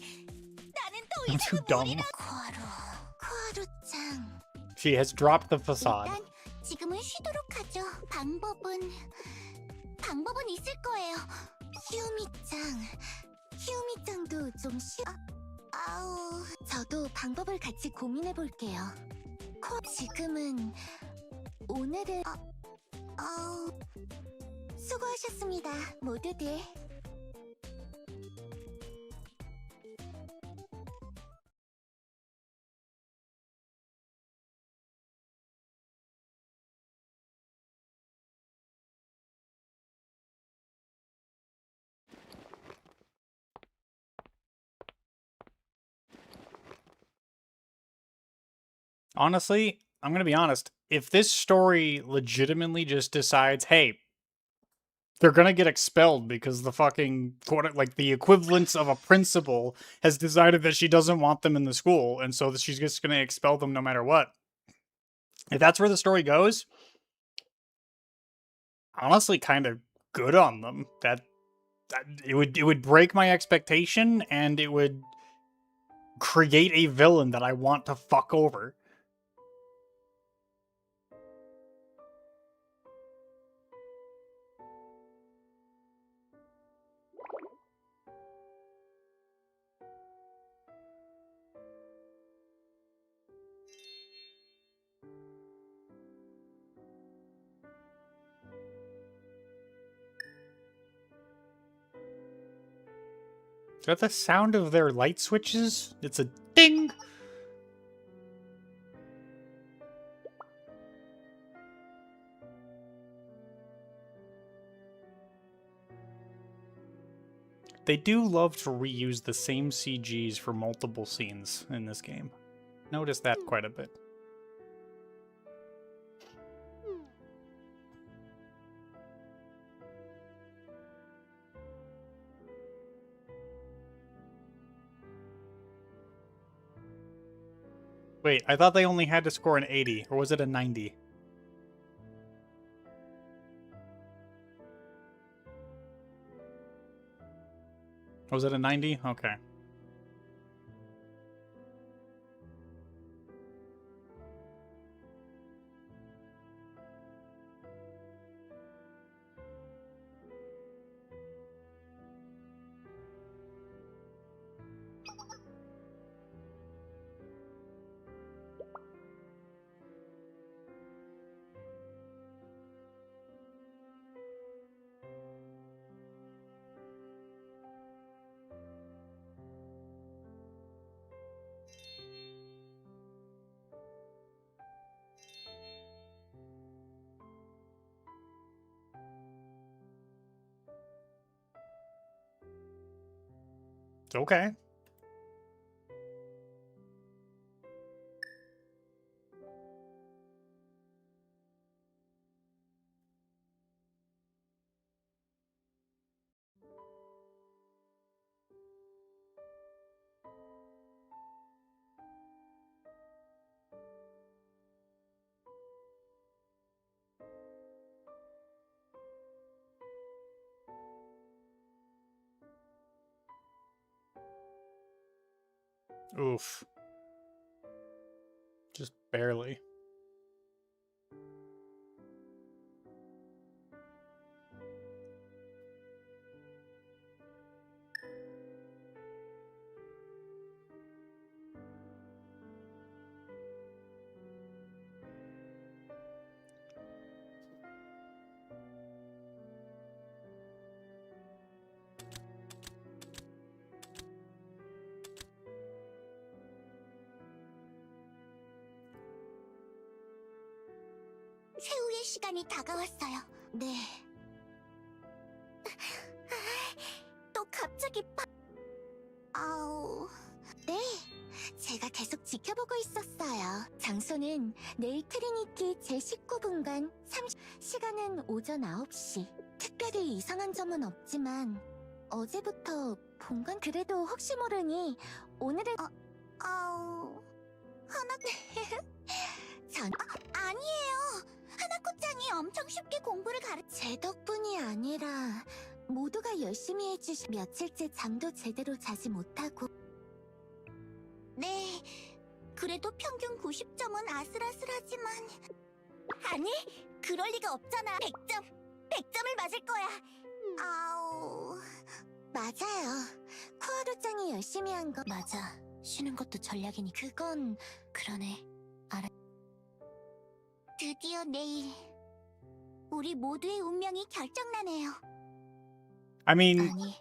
나는 더 I'm too 이상은 dumb. 무리라. 코아루. She has dropped the facade. 일단 지금은 쉬도록 하죠. 방법은 있을 거예요. 히우미짱도 좀 아우, 저도 방법을 같이 고민해 볼게요. 지금은 오늘은 수고하셨습니다, 모두들. Honestly, I'm gonna be honest. If this story legitimately just decides, hey, they're gonna get expelled because the fucking like the equivalence of a principal has decided that she doesn't want them in the school, and so she's just gonna expel them no matter what. If that's where the story goes, honestly, kind of good on them. That it would break my expectation, and it would create a villain that I want to fuck over. Is that the sound of their light switches? It's a ding! They do love to reuse the same CGs for multiple scenes in this game. Notice that quite a bit. Wait, I thought they only had to score an 80, or was it a 90? Was it a 90? Okay. It's okay. Oof. Just barely. 최후의 시간이 다가왔어요. 네. 또 갑자기 아우. 네. 제가 계속 지켜보고 있었어요. 장소는 내일 트리니티 제19분간 30... 시간은 오전 9시. 특별히 이상한 점은 없지만 어제부터 본관 그래도 혹시 모르니 오늘은 아우... 하나... 아니에요. 하나코짱이 엄청 쉽게 공부를 제 덕분이 아니라 모두가 열심히 며칠째 잠도 제대로 자지 못하고 네, 그래도 평균 90점은 아슬아슬하지만 아니, 그럴 리가 없잖아. 100점을 맞을 거야. 아우, 맞아요. 코하루짱이 열심히 한 거 맞아. 쉬는 것도 전략이니 그건 그러네. 알아. 드디어 내일 우리 모두의 운명이 결정나네요. I mean, 아니,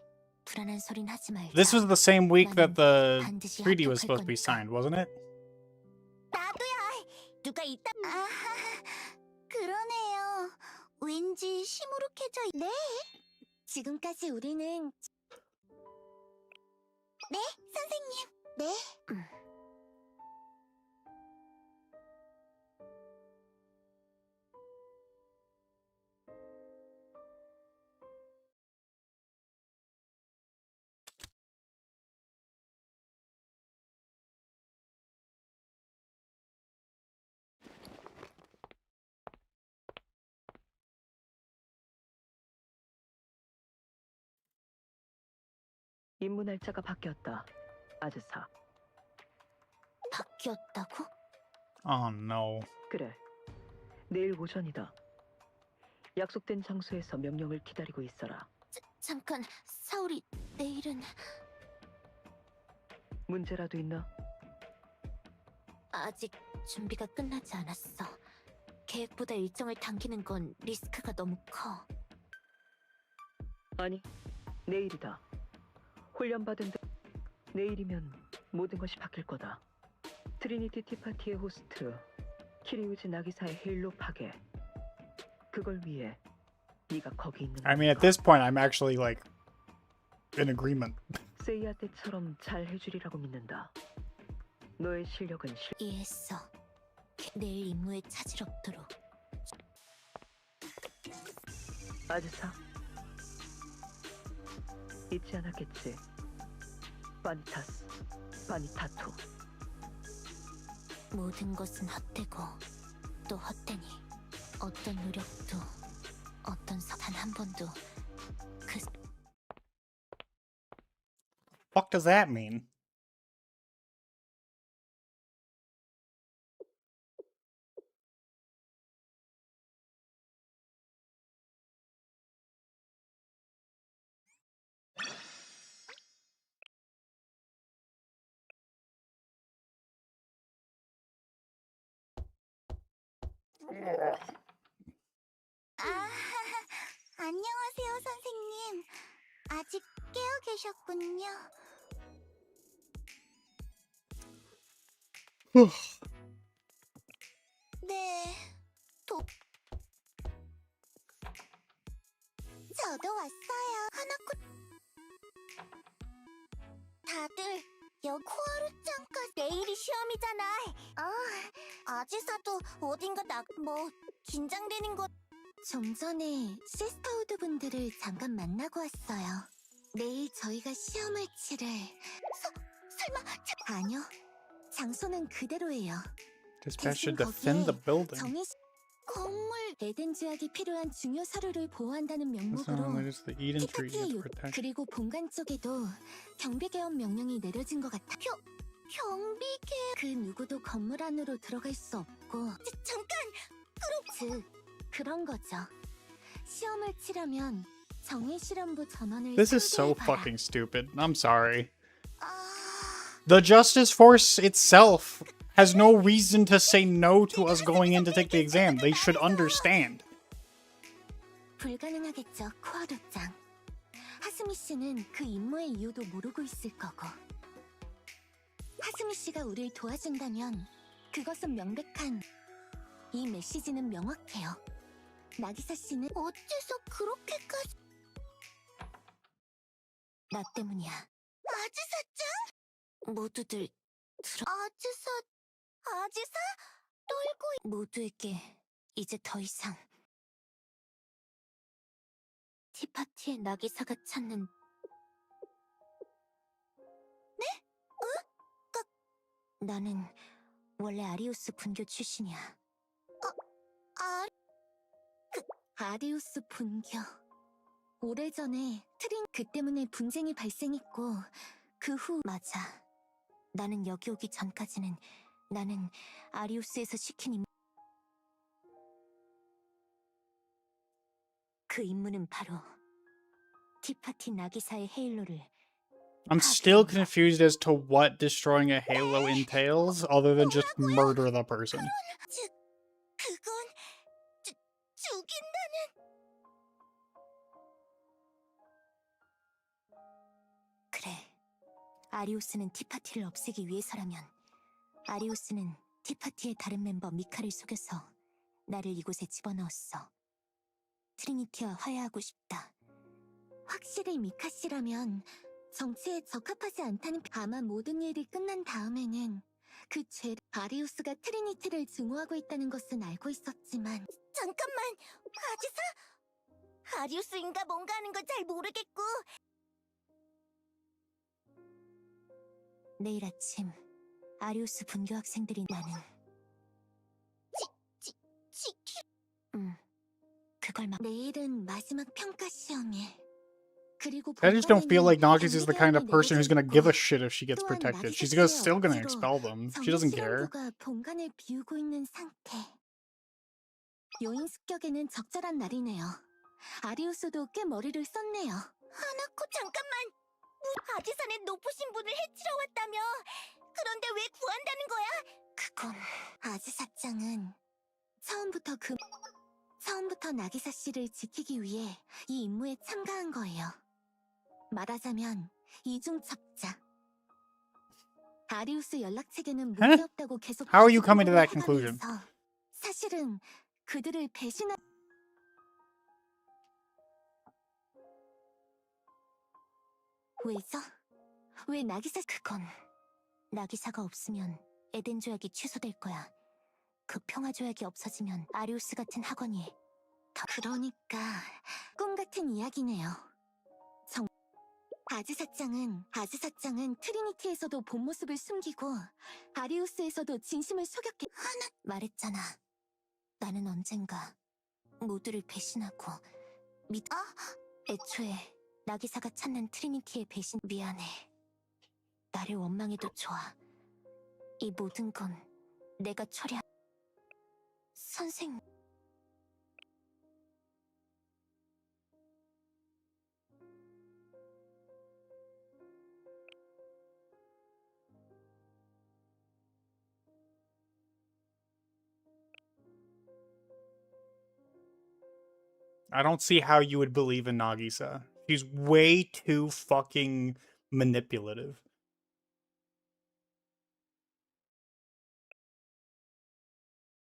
불안한 소린 하지 말자. this was the same week that the 반드시 treaty was 합격할 supposed to be 거니까. signed, wasn't it? 나도야. 누가 있다. 아, 그러네요. 왠지 시무룩해져. 네. 지금까지 우리는 네, 선생님. 네. 임무 날짜가 바뀌었다. 아즈사. 바뀌었다고? Oh no. 그래. 내일 오전이다. 약속된 장소에서 명령을 기다리고 있어라. 잠깐, 사울이 내일은 문제라도 있나? 아직 준비가 끝나지 않았어. 계획보다 일정을 당기는 건 리스크가 너무 커. 아니, 내일이다. 훈련받은 내일이면 모든 것이 바뀔 거다. 트리니티 티파티의 호스트 키리우즈 나기사의 헤일로 파괴. 그걸 위해 네가 거기 있는 I mean, at this point, I'm actually like in agreement. 세이아 때처럼 잘 해주리라고 믿는다. 너의 실력은 이해했어. 내일 임무에 차질 없도록. 아즈사. 잊지 않았겠지. 바니타스, 바니타토. 모든 것은 헛되고 또 헛되니 어떤 노력도 어떤 단 한 번도 그 Fuck does that mean? 아, 안녕하세요, 선생님. 아직 깨어 계셨군요. 네, 저도 왔어요. 하나코 다들 코하루짱까지 내일이 시험이잖아. 아지사도 어딘가 긴장되는 것. 좀 전에 시스터우드 분들을 잠깐 만나고 왔어요. 내일 저희가 시험을 치를. 설마 아니요. 장소는 그대로예요. Dispatch 대신 should defend the 거기에 building. 건물 에덴 지역이 필요한 중요 서류를 보호한다는 명목으로 There's the Eden tree 티파티의 to 요 protect. 그리고 본관 쪽에도 경비 개업 명령이 내려진 것 같아. 경비 개업 그 누구도 건물 안으로 들어갈 수 없고. 잠깐. 즉 그런 거죠. 시험을 치려면 정의 실험부 전원을 This is so 상대해봐라. fucking stupid. I'm sorry. The Justice Force itself has no reason to say no to us going in to take the exam. They should understand. 불가능하겠죠, 코하루짱. 하스미 씨는 그 임무의 이유도 모르고 있을 거고. 하스미 씨가 우릴 도와준다면 그것은 명백한. 이 메시지는 명확해요. 나기사 씨는 어째서 그렇게까지. 나 때문이야. 아지사짱? 모두들 아지사? 떨고 모두에게 이제 더 이상 티파티의 나기사가 찾는. 네? 나는 원래 아리우스 분교 출신이야. 아리우스 분교. 오래전에 그 때문에 분쟁이 발생했고 그 후 맞아. 나는 여기 오기 전까지는 나는 아리우스에서 시킨 임무. 그 임무는 바로 티파티 나기사의 헤일로를 I'm still confused as to what destroying a halo entails, other than just murder the person. 그건 죽인다는. 그래. 아리우스는 티파티를 없애기 위해서라면 아리우스는 티파티의 다른 멤버 미카를 속여서 나를 이곳에 집어넣었어. 트리니티와 화해하고 싶다. 확실히 미카 씨라면 정치에 적합하지 않다는. 아마 모든 일이 끝난 다음에는 그 죄. 아리우스가 트리니티를 증오하고 있다는 것은 알고 있었지만. 잠깐만, 아지사? 아리우스인가 뭔가 하는 건 잘 모르겠고. 내일 아침 아리우스 분교 학생들이 나는 그걸 내일은 마지막 평가 시험일. 그리고 I just don't feel like Nagisa is the kind of person who's gonna give a 내려질 shit if she gets 또한 protected. She's 나기사 still gonna 씨의 expel them. She doesn't care. 정규실험부가 본관을 비우고 있는 상태. 요인 습격에는 적절한 날이네요. 아리우스도 꽤 머리를 썼네요. 하나코 잠깐만! 아지산의 높으신 분을 해치러 왔다며! 그런데 왜 구한다는 거야? 그건 아지사짱은 처음부터 나기사 씨를 지키기 위해 이 임무에 참가한 거예요. 말하자면 이중첩자. 아리우스 연락책에는 문제없다고 계속. How are you coming to that conclusion? 사실은 그들을 배신한. 왜죠? 왜 나기사? 그건 나기사가 없으면 에덴 조약이 취소될 거야. 그 평화 조약이 없어지면 아리우스 같은 학원이 그러니까 꿈 같은 이야기네요. 아즈사짱은 트리니티에서도 본 모습을 숨기고 아리우스에서도 진심을 속였게. 하나 말했잖아. 나는 언젠가 모두를 배신하고 애초에 나기사가 찾는 트리니티의 배신. 미안해. 나를 원망해도 좋아. 이 모든 건 내가 처리한. 선생님. I don't see how you would believe in Nagisa. She's way too fucking manipulative.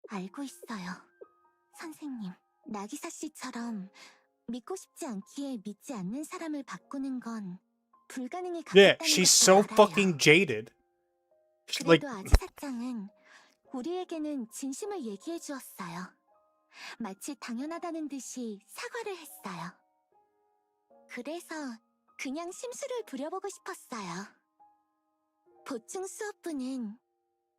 알고 있어요. 선생님, 나기사 씨처럼 믿고 싶지 않기에 믿지 않는 사람을 바꾸는 건 불가능에 Yeah, 가깝다는 she's 것도 so 알아요. fucking jaded. Like, 그래도 아지사짱은 우리에게는 진심을 얘기해 주었어요. 마치 당연하다는 듯이 사과를 했어요. 그래서 그냥 심술을 부려보고 싶었어요. 보충 수업부는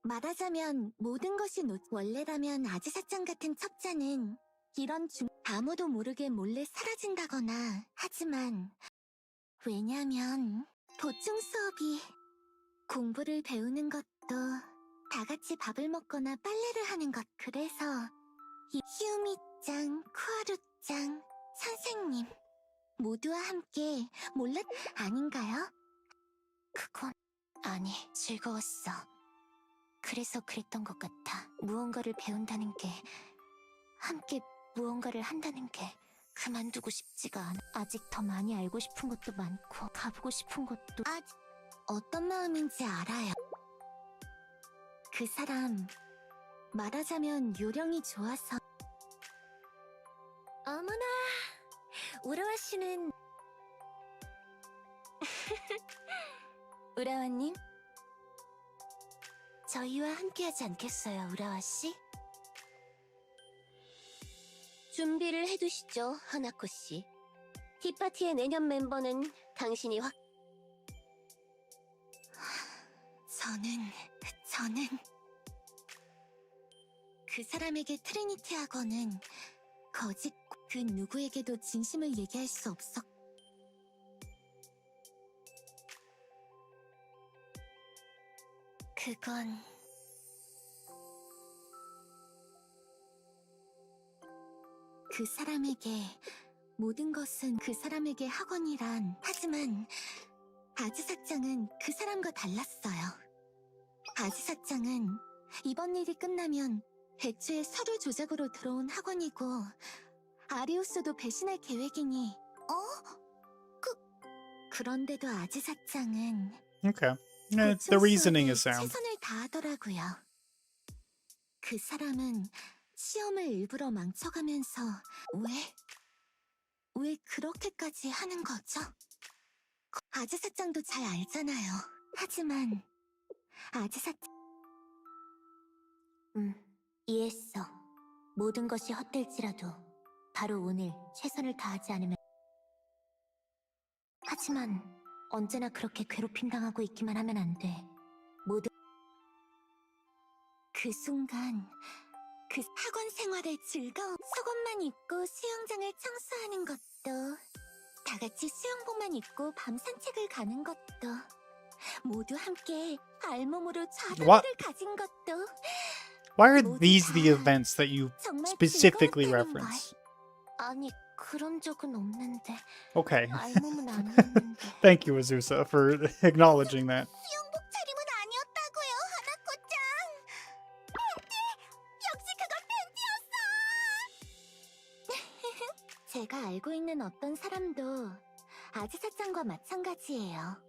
말하자면 모든 것이 원래라면 아지사짱 같은 첩자는 이런 아무도 모르게 몰래 사라진다거나 하지만 왜냐면 보충 수업이 공부를 배우는 것도 다 같이 밥을 먹거나 빨래를 하는 것. 그래서 히우미짱, 쿠아루짱, 선생님 모두와 함께 아닌가요? 그건 아니, 즐거웠어. 그래서 그랬던 것 같아. 무언가를 배운다는 게, 함께 무언가를 한다는 게 그만두고 싶지가 않아. 아직 더 많이 알고 싶은 것도 많고 가보고 싶은 것도. 어떤 마음인지 알아요. 그 사람 말하자면 요령이 좋아서. 어머나, 우라와 씨는 우라와님? 저희와 함께하지 않겠어요, 우라와 씨? 준비를 해두시죠, 하나코 씨. 티파티의 내년 멤버는 당신이 저는 그 사람에게 트리니티 학원은 거짓. 그 누구에게도 진심을 얘기할 수 없었. 그건 그 사람에게 모든 것은 그 사람에게 학원이란. 하지만 아즈사짱은 그 사람과 달랐어요. 아즈사짱은 이번 일이 끝나면 애초에 서류 조작으로 들어온 학원이고 아리우스도 배신할 계획이니. 그런데도 아즈사짱은 Okay. The reasoning is sound. 최선을 다하더라고요. 그 사람은 시험을 일부러 망쳐가면서 왜 그렇게까지 하는 거죠? 아즈사짱도 잘 알잖아요. 하지만 이해했어. 모든 것이 헛될지라도 바로 오늘 최선을 다하지 않으면. 하지만 언제나 그렇게 괴롭힘 당하고 있기만 하면 안 돼. 그 순간 그 학원 생활의 즐거움. 속옷만 입고 수영장을 청소하는 것도, 다 같이 수영복만 입고 밤 산책을 가는 것도, 모두 함께 알몸으로 좌다리를 가진 것도. Why are these the events that you 정말 specifically 즐거웠다는 reference? 말. 아니, 그런 적은 없는데. Okay. 알몸은 아니었는데. Thank you, Azusa, for acknowledging that. 수영복 차림은 아니었다고요, 하나코짱. 팬티! 역시 그건 팬티였어! 제가 알고 있는 어떤 사람도 아즈사짱과 마찬가지예요.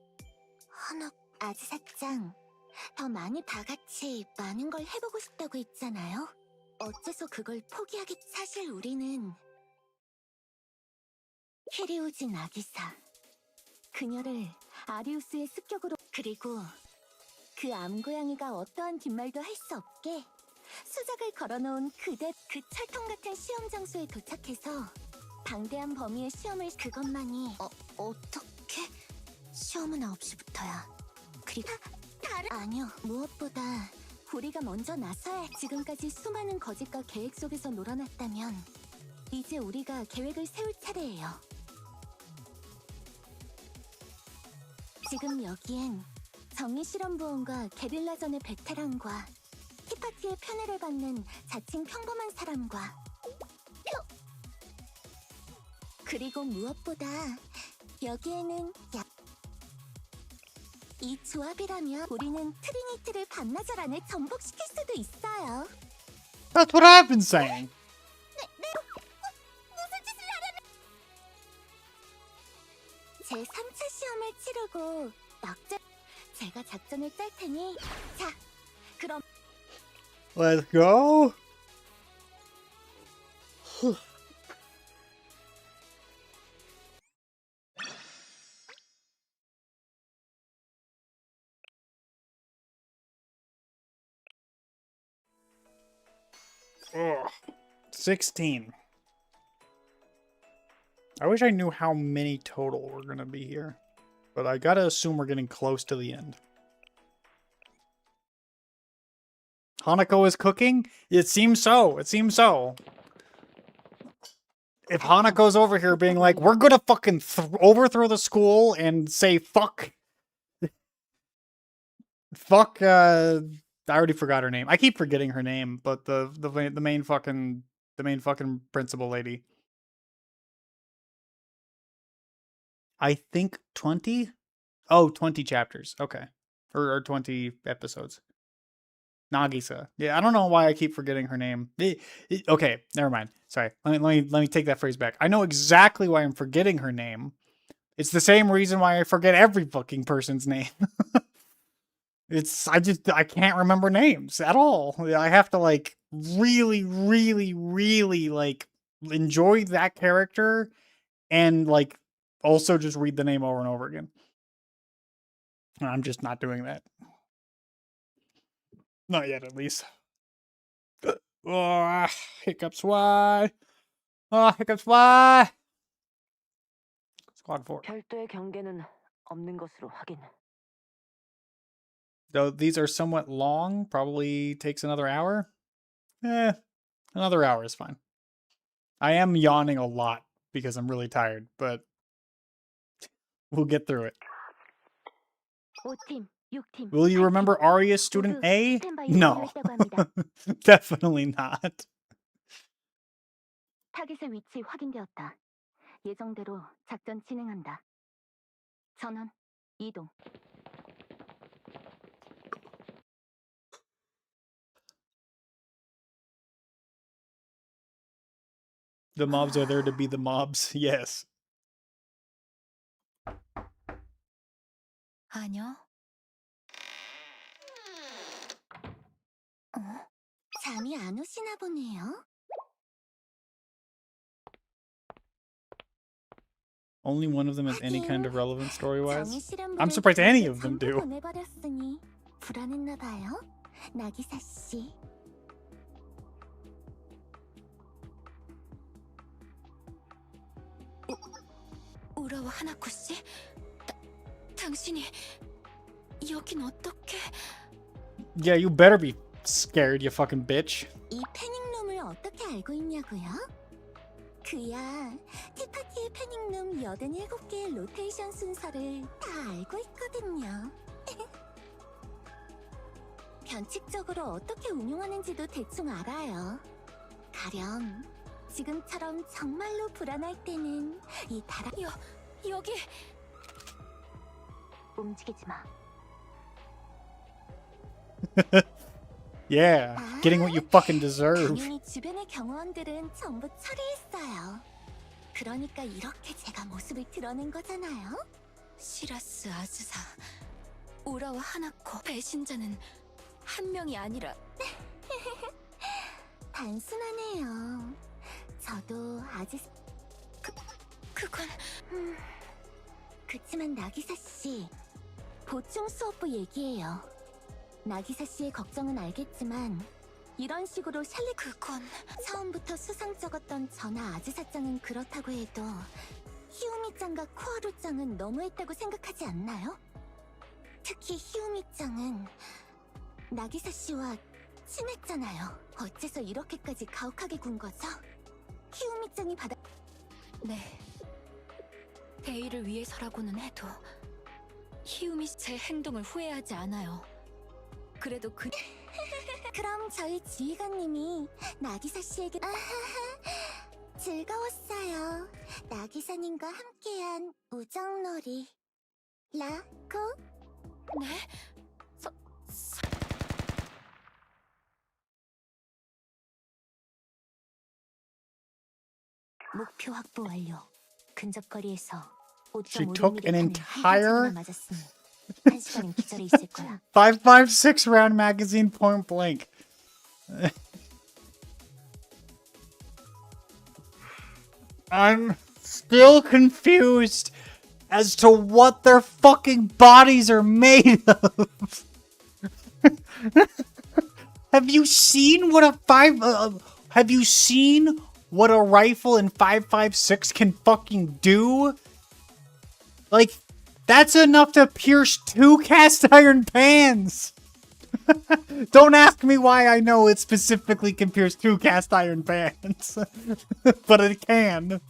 아즈사짱, 더 많이 다 같이 많은 걸 해보고 싶다고 했잖아요. 어째서 그걸 사실 우리는 키리우지 나기사, 그녀를 아리우스의 습격으로, 그리고 그 암고양이가 어떠한 뒷말도 할 수 없게 수작을 걸어놓은 그 철통 같은 시험 장소에 도착해서 방대한 범위의 시험을. 그것만이. 어떻게? 시험은 9시부터야. 그리고 아니요, 무엇보다 우리가 먼저 나서야 해. 지금까지 수많은 거짓과 계획 속에서 놀아났다면 이제 우리가 계획을 세울 차례예요. 지금 여기엔 정의실험부원과 게릴라전의 베테랑과 티파티의 편애를 받는 자칭 평범한 사람과 그리고 무엇보다 여기에는 이 조합이라면 우리는 트리니티를 반나절 안에 전복시킬 수도 있어요. That's what I've been saying. 무슨 짓을 하려면? 제 3차 시험을 치르고 제가 작전을 짤 테니. 자, 그럼 Let's go. Ugh. 16. I wish I knew how many total we're gonna be here, but I gotta assume we're getting close to the end. Hanako is cooking? It seems so. It seems so. If Hanako's over here being like, we're gonna fucking overthrow the school and say fuck. Fuck, I already forgot her name. I keep forgetting her name, but the main fucking principal lady. I think 20? Oh, 20 chapters. Okay. Or 20 episodes. Nagisa. Yeah, I don't know why I keep forgetting her name. Okay, never mind. Sorry. Let me take that phrase back. I know exactly why I'm forgetting her name. It's the same reason why I forget every fucking person's name. I can't remember names at all. I have to like really like enjoy that character and like also just read the name over and over again. And I'm just not doing that. Not yet, at least. Oh, hiccups, why? Oh, hiccups, why? Squad 4. 별도의 경계는 없는 것으로 확인. Though these are somewhat long, probably takes another hour. Another hour is fine. I am yawning a lot because I'm really tired, but we'll get through it. 5팀, 6팀. Will you remember Arya's student A? No. Definitely not. 타깃의 위치 확인되었다. 예정대로 작전 진행한다. 전원 이동. The mobs are there to be the mobs. Yes. 아니요. 잠이 안 오시나 보네요. Only one of them has any kind of relevance 정의 story-wise. 실험부를 I'm surprised any 집에 of them 전부 do. 보내버렸으니 불안했나 봐요. 나기사 씨. 우라와 하나코 씨? 당신이 여긴 어떻게? Yeah, you better be scared, you fucking bitch. 이 패닉룸을 어떻게 알고 있냐고요? 그야 티파티의 패닉룸 87개의 로테이션 순서를 다 알고 있거든요. 변칙적으로 어떻게 운용하는지도 대충 알아요. 가령 지금처럼 정말로 불안할 때는 이 다라... 여기... 움직이지 마. Yeah, getting what you fucking deserve. 당연히 주변의 경호원들은 전부 처리했어요. 그러니까 이렇게 제가 모습을 드러낸 거잖아요. 시라스 아즈사, 우라와 하나코 배신자는 한 명이 아니라 단순하네요. 저도 아직 그건 그치만 나기사 씨 보충 수업부 얘기예요. 나기사 씨의 걱정은 알겠지만 이런 식으로 샬리 그건 처음부터 수상쩍었던 저나 아즈사짱은 그렇다고 해도 히우미짱과 코하루짱은 너무했다고 생각하지 않나요? 특히 히우미짱은 나기사 씨와 친했잖아요. 어째서 이렇게까지 가혹하게 군 거죠? 히우미짱이 받아... 네, 대의를 위해서라고는 해도 히우미 제 행동을 후회하지 않아요. 그래도 그럼 저희 지휘관님이 나기사 씨에게 즐거웠어요. 나기사님과 함께한 우정놀이 라고? 네? 목표 확보 완료. 근접거리에서 She took an entire 맞았으니 1시간은 기절해 있을 거야. 5.56 round magazine point blank. I'm still confused as to what their fucking bodies are made of. Have you seen what have you seen what a rifle in 5.56 can fucking do? Like, that's enough to pierce 2 cast iron pans. Don't ask me why I know it specifically can pierce 2 cast iron pans. But it can.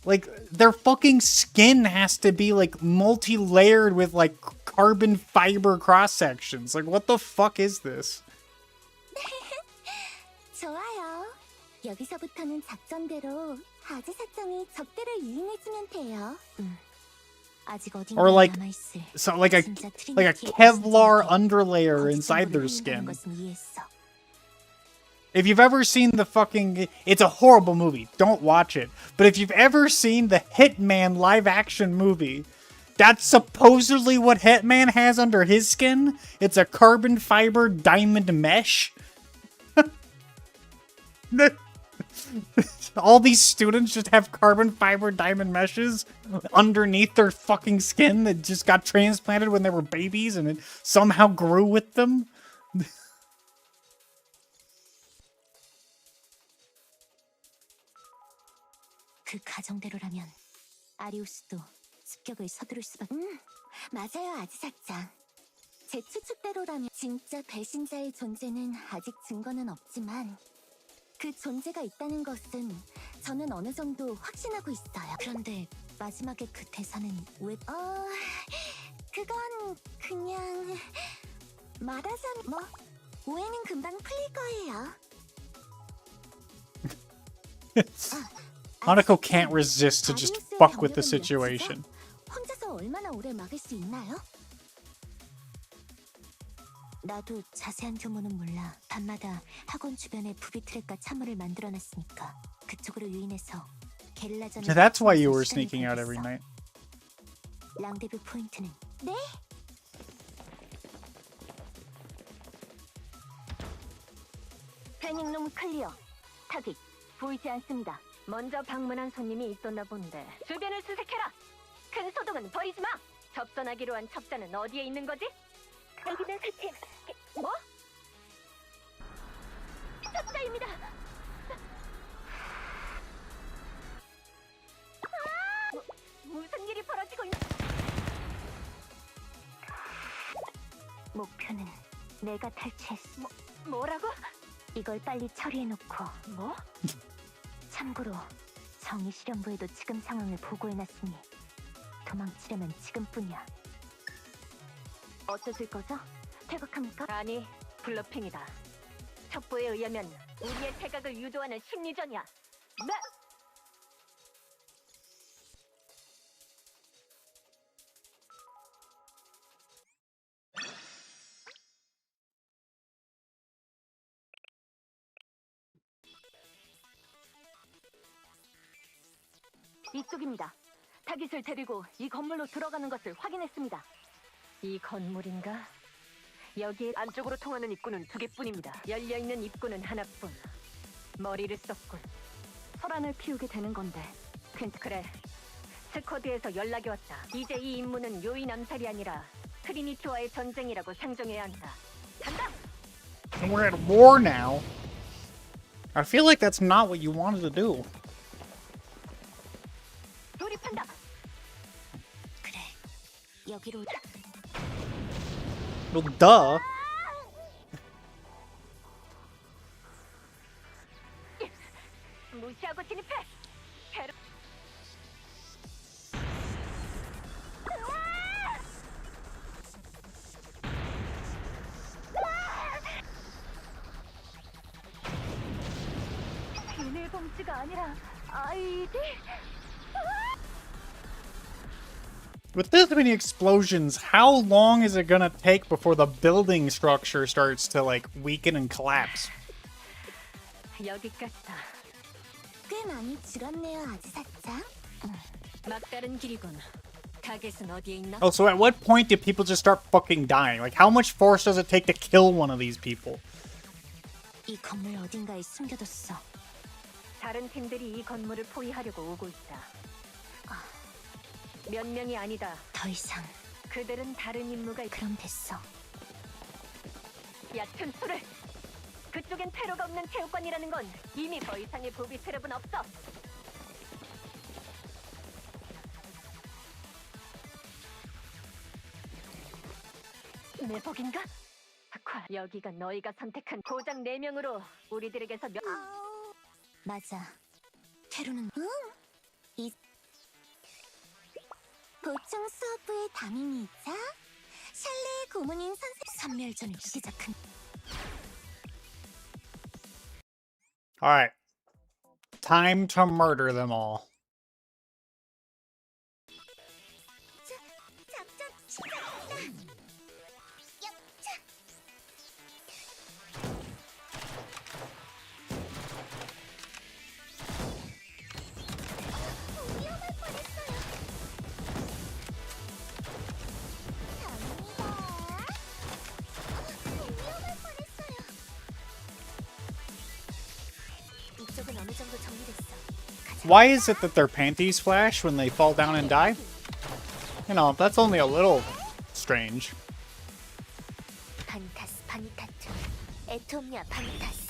Like, their fucking skin has to be, like, multi-layered with, like, carbon fiber cross-sections. Like, what the fuck is this? 좋아요. 여기서부터는 작전대로 아즈사짱이 적대를 유인해주면 돼요. 아직 어딘가에 Or like, 남아있을 so like a 진짜 Kevlar underlayer inside their skin. 것은 이해했어. If you've ever seen the fucking... It's a horrible movie. Don't watch it. But if you've ever seen the Hitman live-action movie, that's supposedly what Hitman has under his skin. It's a carbon fiber diamond mesh. All these students just have carbon fiber diamond meshes underneath their fucking skin that just got transplanted when they were babies and it somehow grew with them. 그 가정대로라면 아리우스도 습격을 서두를 수밖에... 맞아요, 아즈사짱. 제 추측대로라면 진짜 배신자의 존재는 아직 증거는 없지만 그 존재가 있다는 것은 저는 어느 정도 확신하고 있어요. 그런데 마지막에 그 대사는 왜... 그건 그냥... 말하자면... 오해는 금방 풀릴 거예요. Hanako can't resist to just fuck with the situation. 혼자서 얼마나 오래 막을 수 있나요? 나도 자세한 규모는 몰라. 밤마다 학원 주변에 부비 트랙과 참호를 만들어놨으니까 그쪽으로 유인해서 게릴라전을. So that's why you were sneaking out every night. 랑데뷰 포인트는 네. 패닝룸 클리어. 타깃 보이지 않습니다. 먼저 방문한 손님이 있었나 본데. 주변을 수색해라. 큰 소동은 버리지 마. 접선하기로 한 첩자는 어디에 있는 거지? 여기는 사팀. 뭐? 첩자입니다. 무슨 일이 벌어지고 있는? 목표는 내가 탈취했어. 뭐라고? 이걸 빨리 처리해놓고. 뭐? 참고로 정의실현부에도 지금 상황을 보고해놨으니 도망치려면 지금뿐이야. 어쩌실 거죠? 퇴각합니까? 아니, 블러핑이다. 첩보에 의하면 우리의 퇴각을 유도하는 심리전이야. 네! 이쪽입니다. 타깃을 데리고 이 건물로 들어가는 것을 확인했습니다. 이 건물인가? 여기에 안쪽으로 통하는 입구는 2개뿐입니다. 열려있는 입구는 하나뿐. 머리를 썼군. 소란을 피우게 되는 건데. 그래. 스쿼드에서 연락이 왔다. 이제 이 임무는 요인 암살이 아니라 트리니티와의 전쟁이라고 상정해야 한다. 간다! And we're at war now. I feel like that's not what you wanted to do. 돌입한다. 그래. 여기로. Well, duh. 무시하고 진입해. 비밀봉지가 아니라 아이디. With this many explosions, how long is it gonna take before the building structure starts to, like, weaken and collapse? 여기까지다. 꽤 많이 줄었네요, 아지사짱. 막다른 길이군. 타겟은 어디에 있나? Oh, so at what point do people just start fucking dying? Like, how much force does it take to kill one of these people? 이 건물 어딘가에 숨겨뒀어. 다른 팀들이 이 건물을 포위하려고 오고 있다. 몇 명이 아니다. 더 이상. 그들은 다른 임무가. 그럼 됐어. 얕은 수를. 그쪽엔 퇴로가 없는 체육관이라는 건 이미 더 이상의 부비 트랩은 없어. 내복인가? 여기가 너희가 선택한 고작 4명으로 우리들에게서 몇... 맞아. 퇴로는... 응. 이... 보충 수업부의 담임이자 샬레의 고문인 선생 선멸전을 시작한. Alright. Time to murder them all. 작전 시작합니다. 얍차. 위험할 뻔했어요. 위험할 뻔했어요. 이쪽은 어느 정도 정리됐어. Why is it that their panties flash when they fall down and die? You know, that's only a little strange. 바니타스 바니타트 에토미아 바니타스.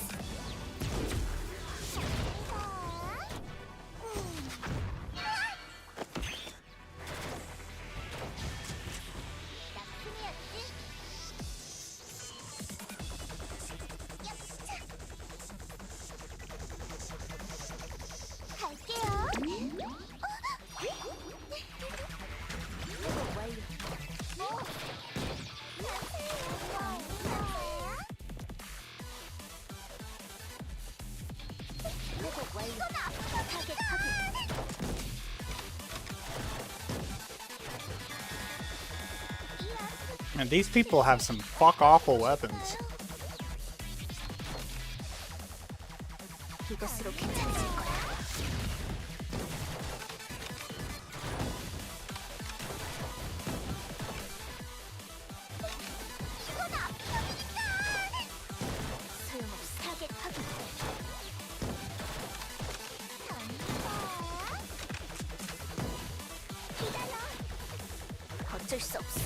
And these people have some fuck awful weapons. 이것으로 괜찮아질 거야. 이건 압력이니까. 소용없어. 타겟 확인. 기다려. 어쩔 수 없어.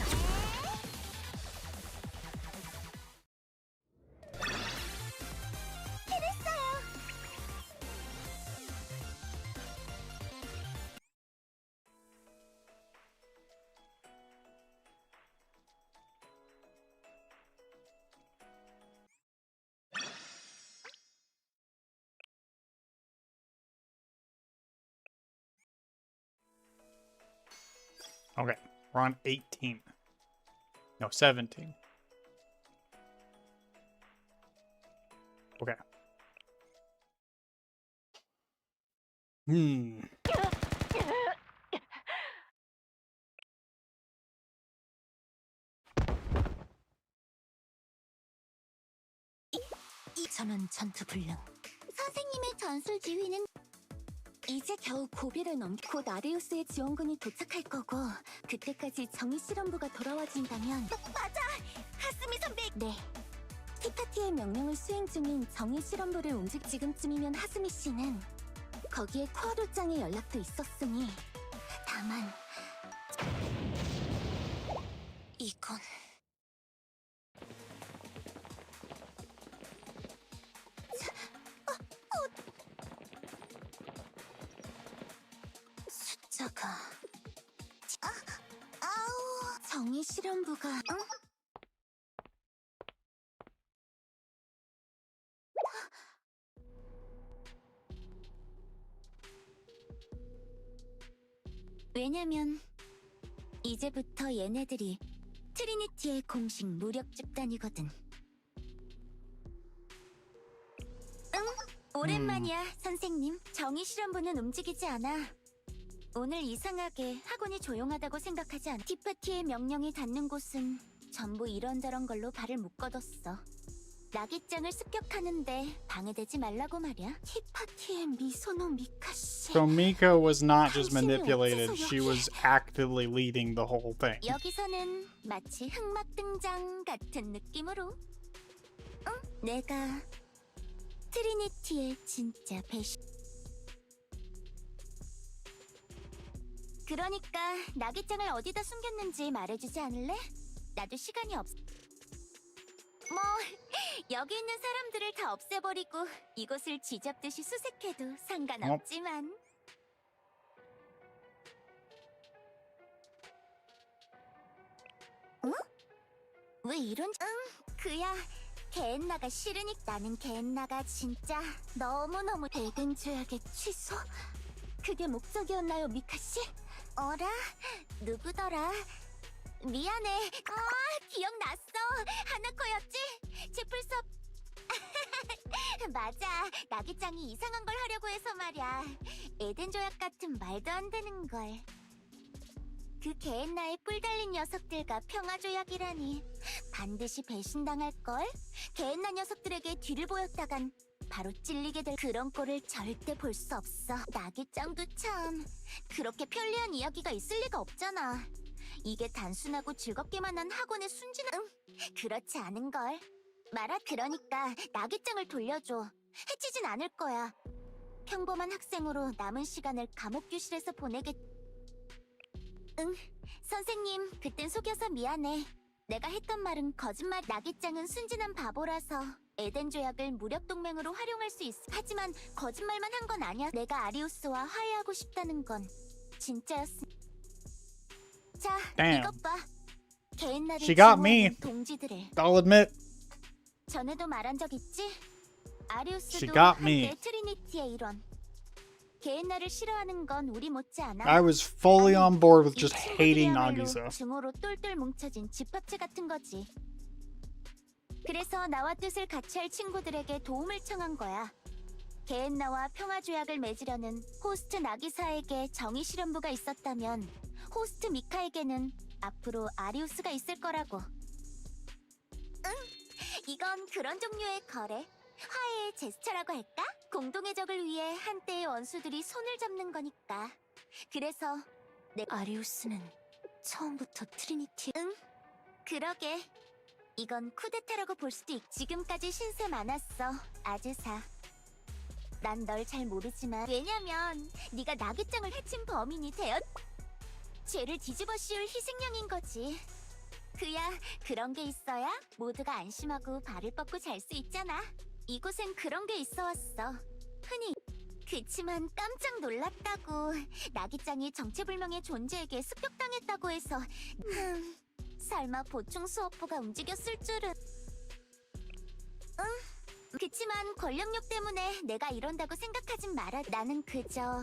Okay, we're on 18. No, 17. Okay. 전원 전투 불능. 선생님의 전술 지휘는 이제 겨우 고비를 넘고 곧 아리우스의 지원군이 도착할 거고 그때까지 정의실험부가 돌아와준다면 맞아! 하스미 선배! 네. 티파티의 명령을 수행 중인 정의실험부를 움직 지금쯤이면 하스미 씨는 거기에 코아루짱의 연락도 있었으니 다만 이건 숫자가 아우 정의실험부가 응? 왜냐면 이제부터 얘네들이 트리니티의 공식 무력 집단이거든. 응, 오랜만이야, 선생님. 정의실험부는 움직이지 않아. 오늘 이상하게 학원이 조용하다고 생각하지 않아. 티파티의 명령이 닿는 곳은 전부 이런저런 걸로 발을 묶어뒀어. 나기짱을 습격하는데 방해되지 말라고 말이야. 티파티의 미소노 미카씨. So Miko was not just manipulated, she was actively leading the whole thing. 여기서는 마치 흑막 등장 같은 느낌으로. 응? 내가 트리니티의 진짜 배신. 그러니까 나기짱을 어디다 숨겼는지 말해주지 않을래? 나도 시간이 없어. 뭐 여기 있는 사람들을 다 없애버리고 이곳을 쥐잡듯이 수색해도 상관없지만. 응? 왜 이런? 응, 그야 개엔나가 싫으니. 나는 개엔나가 진짜 너무너무. 에덴 조약의 취소? 그게 목적이었나요, 미카씨? 어라? 누구더라? 미안해. 기억났어. 하나코였지? 제풀섭. 맞아. 나기짱이 이상한 걸 하려고 해서 말이야. 에덴 조약 같은 말도 안 되는 걸. 그 개엔나의 뿔 달린 녀석들과 평화 조약이라니. 반드시 배신당할걸? 개엔나 녀석들에게 뒤를 보였다간 바로 찔리게 될 그런 꼴을 절대 볼 수 없어. 나기짱도 참 그렇게 편리한 이야기가 있을 리가 없잖아. 이게 단순하고 즐겁게만 한 학원의 순진한. 응, 그렇지 않은걸. 말아. 그러니까 나기짱을 돌려줘. 해치진 않을 거야. 평범한 학생으로 남은 시간을 감옥 교실에서 보내겠. 응, 선생님 그땐 속여서 미안해. 내가 했던 말은 거짓말. 나기짱은 순진한 바보라서 에덴 조약을 무력 동맹으로 활용할 수 있어. 하지만 거짓말만 한 건 아니야. 내가 아리우스와 화해하고 싶다는 건 진짜였어. 자, Damn. 이것 봐. 개인나를 She got me. 지원하는 동지들을. I'll admit. 전에도 말한 적 있지? She 아리우스도 got me. 한때 트리니티의 일원. 개인나를 싫어하는 건 우리 못지않아. I was fully on board with 이 just hating 친구들이야말로 Nagisa. 증오로 똘똘 뭉쳐진 집합체 같은 거지. 그래서 나와 뜻을 같이 할 친구들에게 도움을 청한 거야. 개엔나와 평화조약을 맺으려는 호스트 나기사에게 정의실험부가 있었다면 호스트 미카에게는 앞으로 아리우스가 있을 거라고. 이건 그런 종류의 거래. 화해의 제스처라고 할까? 공동의 적을 위해 한때의 원수들이 손을 잡는 거니까. 그래서 아리우스는 처음부터 트리니티. 응, 그러게. 이건 쿠데타라고 볼 수도 있. 지금까지 신세 많았어, 아즈사. 난 널 잘 모르지만 왜냐면 네가 나귀짱을 해친 범인이 죄를 뒤집어 씌울 희생양인 거지. 그야 그런 게 있어야 모두가 안심하고 발을 뻗고 잘 수 있잖아. 이곳엔 그런 게 있어 왔어. 흔히. 그치만 깜짝 놀랐다고. 나귀짱이 정체불명의 존재에게 습격당했다고 해서. 설마 보충 수업부가 움직였을 줄은. 응. 그치만 권력욕 때문에 내가 이런다고 생각하진 마라. 나는 그저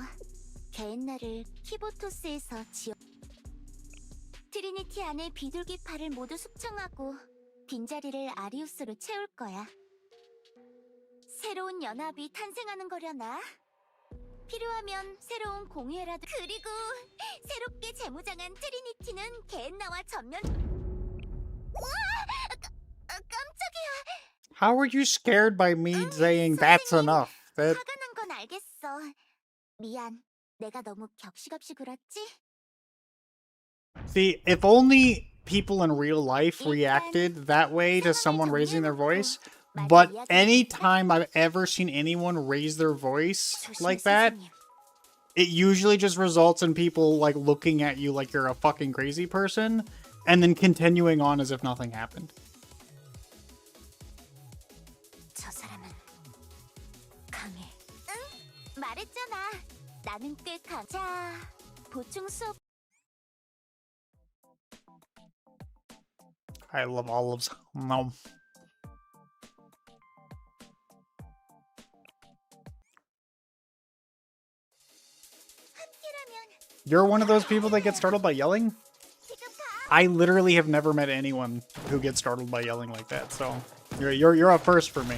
개인나를 키보토스에서 트리니티 안에 비둘기파를 모두 숙청하고 빈자리를 아리우스로 채울 거야. 새로운 연합이 탄생하는 거려나? 필요하면 새로운 공유회라도. 그리고 새롭게 재무장한 트리니티는 개인나와 전면. 우와! 깜짝이야. How are you scared by me saying that's enough? That... 화가 난 건 알겠어. 미안. 내가 너무 격식없이 굴었지? See, if only people in real life reacted that way to someone raising their voice, but anytime I've ever seen anyone raise their voice like that, it usually just results in people like looking at you like you're a fucking crazy person and then continuing on as if nothing happened. 저 사람은 강해. 응? 말했잖아. 나는 꽤 자, 보충 수업. I love olives. No. You're one of those people that get startled by yelling? I literally have never met anyone who gets startled by yelling like that, so you're a first for me.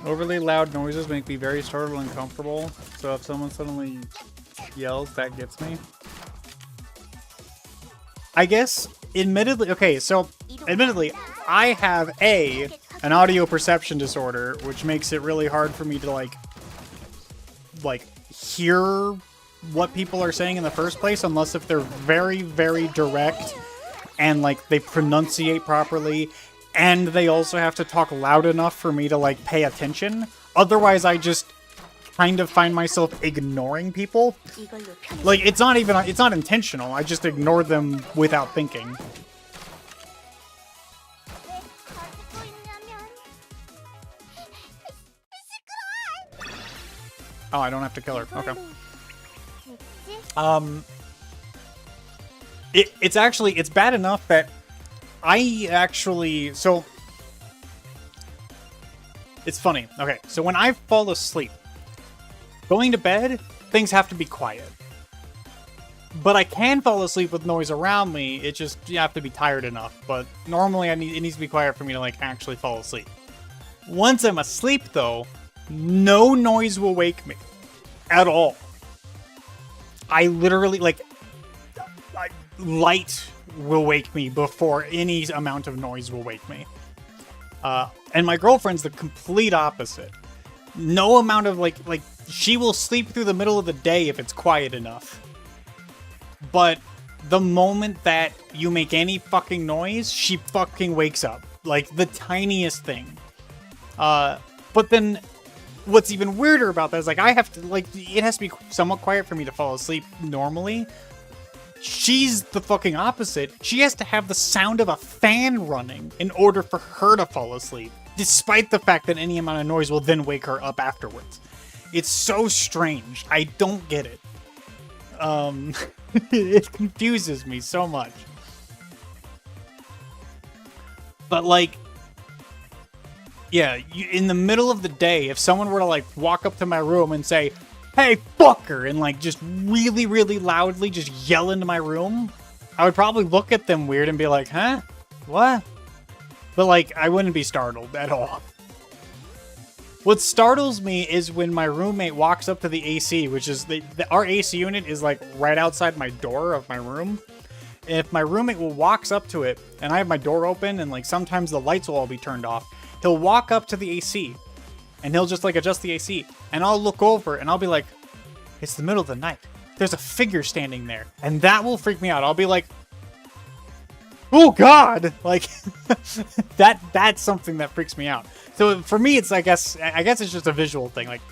Overly loud noises make me very startled and uncomfortable, so if someone suddenly yells, that gets me. I guess, admittedly, okay, so, admittedly, I have an audio perception disorder, which makes it really hard for me to, like, hear what people are saying in the first place, unless if they're very, very direct, and, like, they pronunciate properly, and they also have to talk loud enough for me to, like, pay attention. Otherwise, I just kind of find myself ignoring people. Like, it's not intentional. I just ignore them without thinking. Oh, I don't have to kill her. Okay. It's bad enough that so it's funny. Okay, so when I fall asleep, going to bed, things have to be quiet. But I can fall asleep with noise around me. It just, you have to be tired enough. But normally it needs to be quiet for me to, like, actually fall asleep. Once I'm asleep, though, no noise will wake me at all. I literally, like, light will wake me before any amount of noise will wake me. And my girlfriend's the complete opposite. No amount of, like, she will sleep through the middle of the day if it's quiet enough. But the moment that you make any fucking noise, she fucking wakes up. Like, the tiniest thing. But then, what's even weirder about that is, like, I have to, like, it has to be somewhat quiet for me to fall asleep normally. She's the fucking opposite. She has to have the sound of a fan running in order for her to fall asleep, despite the fact that any amount of noise will then wake her up afterwards. It's so strange. I don't get it. It confuses me so much. But, like, yeah, in the middle of the day, if someone were to, like, walk up to my room and say, hey, fucker, and like just really, really loudly just yell into my room, I would probably look at them weird and be like, huh? What? But like, I wouldn't be startled at all. What startles me is when my roommate walks up to the AC, which is our AC unit is like right outside my door of my room. And if my roommate walks up to it and I have my door open and like sometimes the lights will all be turned off, he'll walk up to the AC and he'll just like adjust the AC and I'll look over and I'll be like, it's the middle of the night. There's a figure standing there. And that will freak me out. I'll be like, oh God, like that's something that freaks me out. So for me, it's I guess it's just a visual thing. Like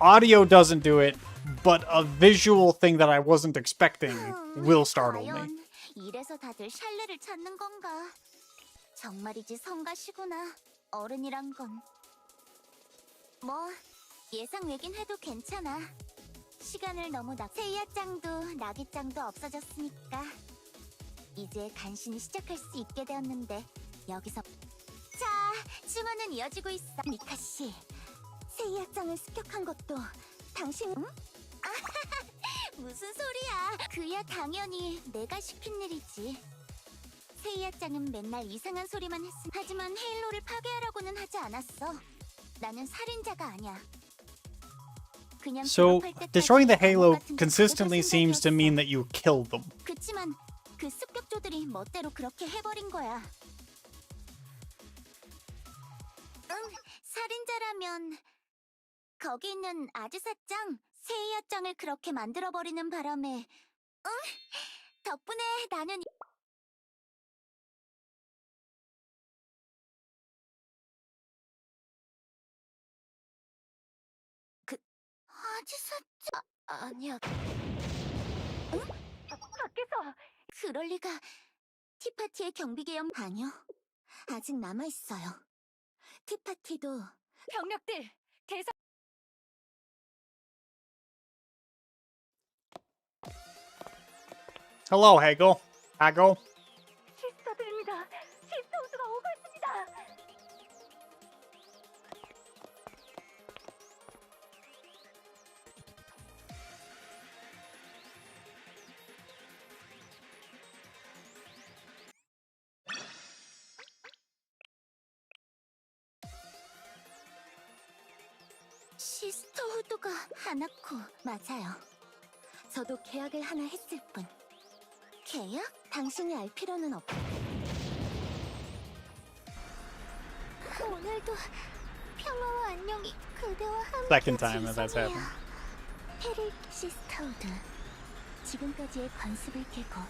audio doesn't do it, but a visual thing that I wasn't expecting will startle me. 이래서 다들 샬레를 찾는 건가? 정말이지 성가시구나. 어른이란 건. 뭐 예상 외긴 해도 괜찮아. 시간을 너무 세이야짱도 나기짱도 없어졌으니까. 이제 간신히 시작할 수 있게 되었는데 여기서 자, 증언은 이어지고 있어. 미카 씨, 세이야짱을 습격한 것도 당신 응? 무슨 소리야? 그야 당연히 내가 시킨 일이지. 세이야짱은 맨날 이상한 소리만 했음. 하지만 헤일로를 파괴하라고는 하지 않았어. 나는 살인자가 아니야. So, destroying the Halo consistently seems to mean that you kill them. 그치만 그 습격조들이 멋대로 그렇게 해버린 거야. 응, 살인자라면 거기 있는 아즈사짱, 세이야짱을 그렇게 만들어버리는 바람에 응? 덕분에 나는 그 아즈사짱 아니야. 응? 밖에서 그럴 리가. 티파티의 경비계엄 아니요. 아직 남아있어요. 티파티도 병력들 대상 Hello, Hagel. Hagel. 시스터들입니다. 시스터우드가 오고 있습니다. 시스터후드가 하나코 맞아요. 저도 계약을 하나 했을 뿐. 계약? 당신이 알 필요는 없. 오늘도 평화와 안녕이 그대와 함께. Second time that that's happened. 페릴 시스터우드. 지금까지의 관습을 깨고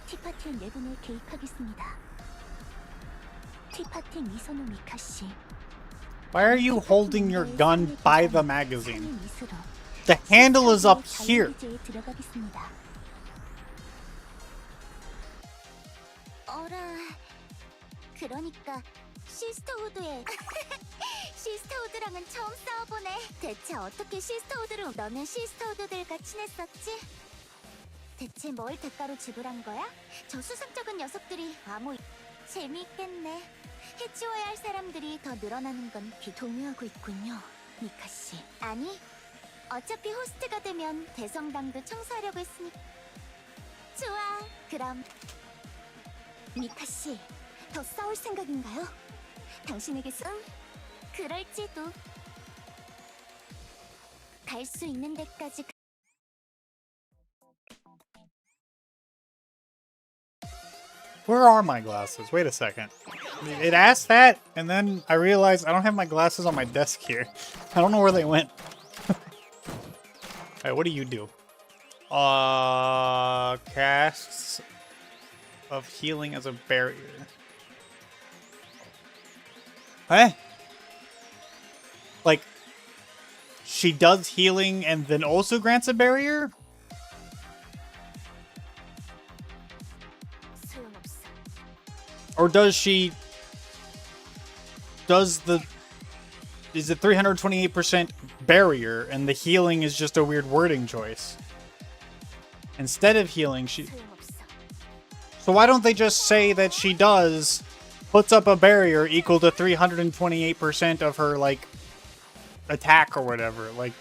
티파티의 내분에 개입하겠습니다. 티파티 미소노 미카 씨. Why are you holding your gun by the magazine? The handle is up here. 어라, 그러니까 시스터우드에 시스터우드랑은 처음 싸워보네. 대체 어떻게 시스터우드를 너는 시스터우드들과 친했었지? 대체 뭘 대가로 지불한 거야? 저 수상쩍은 녀석들이 아무 재미있겠네. 해치워야 할 사람들이 더 늘어나는 건 동요하고 있군요, 미카 씨. 아니, 어차피 호스트가 되면 대성당도 청소하려고 했으니까. 좋아, 그럼 미카 씨, 더 싸울 생각인가요? 당신에게 그럴지도. 갈 수 있는 데까지. Where are my glasses? Wait a second. It asked that, and then I realized I don't have my glasses on my desk here. I don't know where they went. Alright, what do you do? Casts of healing as a barrier. Huh? Like, she does healing and then also grants a barrier? Or does she... Is it 328% barrier and the healing is just a weird wording choice? Instead of healing, she... So why don't they just say that she puts up a barrier equal to 328% of her, like, attack or whatever? Like,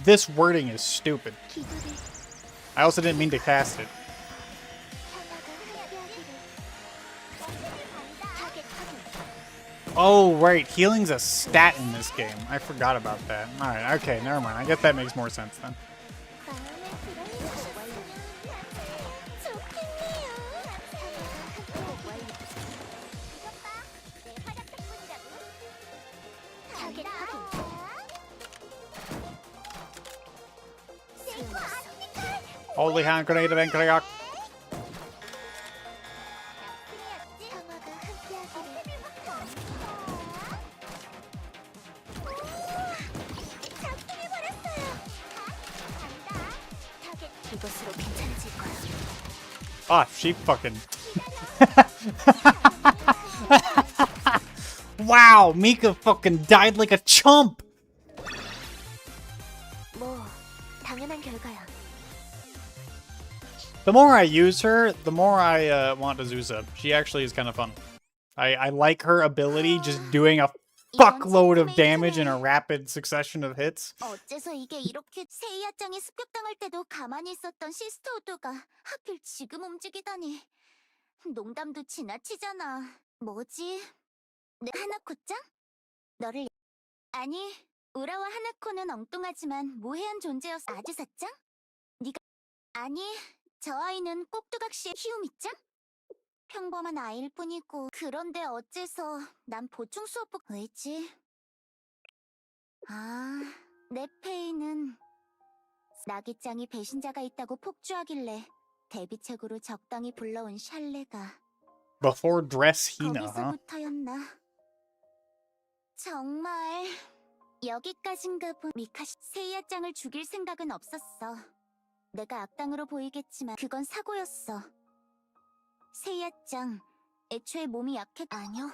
This wording is stupid. I also didn't mean to cast it. Oh, right. Healing's a stat in this game. I forgot about that. Alright, okay, never mind. I guess that makes more sense then. Holy hand grenade of Enkriok. Ah, she fucking. Wow, Mika fucking died like a chump. The more I use her, the more I want Azusa. She actually is kind of fun. I like her ability just doing a fuckload of damage in a rapid succession of hits. 어째서 이게 이렇게 세이야짱이 습격당할 때도 가만히 있었던 시스터우드가 하필 지금 움직이다니. 농담도 지나치잖아. 뭐지? 하나코짱? 너를 아니, 우라와 하나코는 엉뚱하지만 모해한 존재였어. 아즈사짱? 네가 아니, 저 아이는 꼭두각시의 히우미짱? 평범한 아이일 뿐이고 그런데 어째서 난 보충 수업복 왜지? 아, 내 페이는 나기짱이 배신자가 있다고 폭주하길래 데뷔책으로 적당히 불러온 샬레가 Before dress Hina, huh? 거기서부터였나? 정말 여기까진가 본 미카시 세이야짱을 죽일 생각은 없었어. 내가 악당으로 보이겠지만 그건 사고였어. 세이야짱, 애초에 몸이 아니요.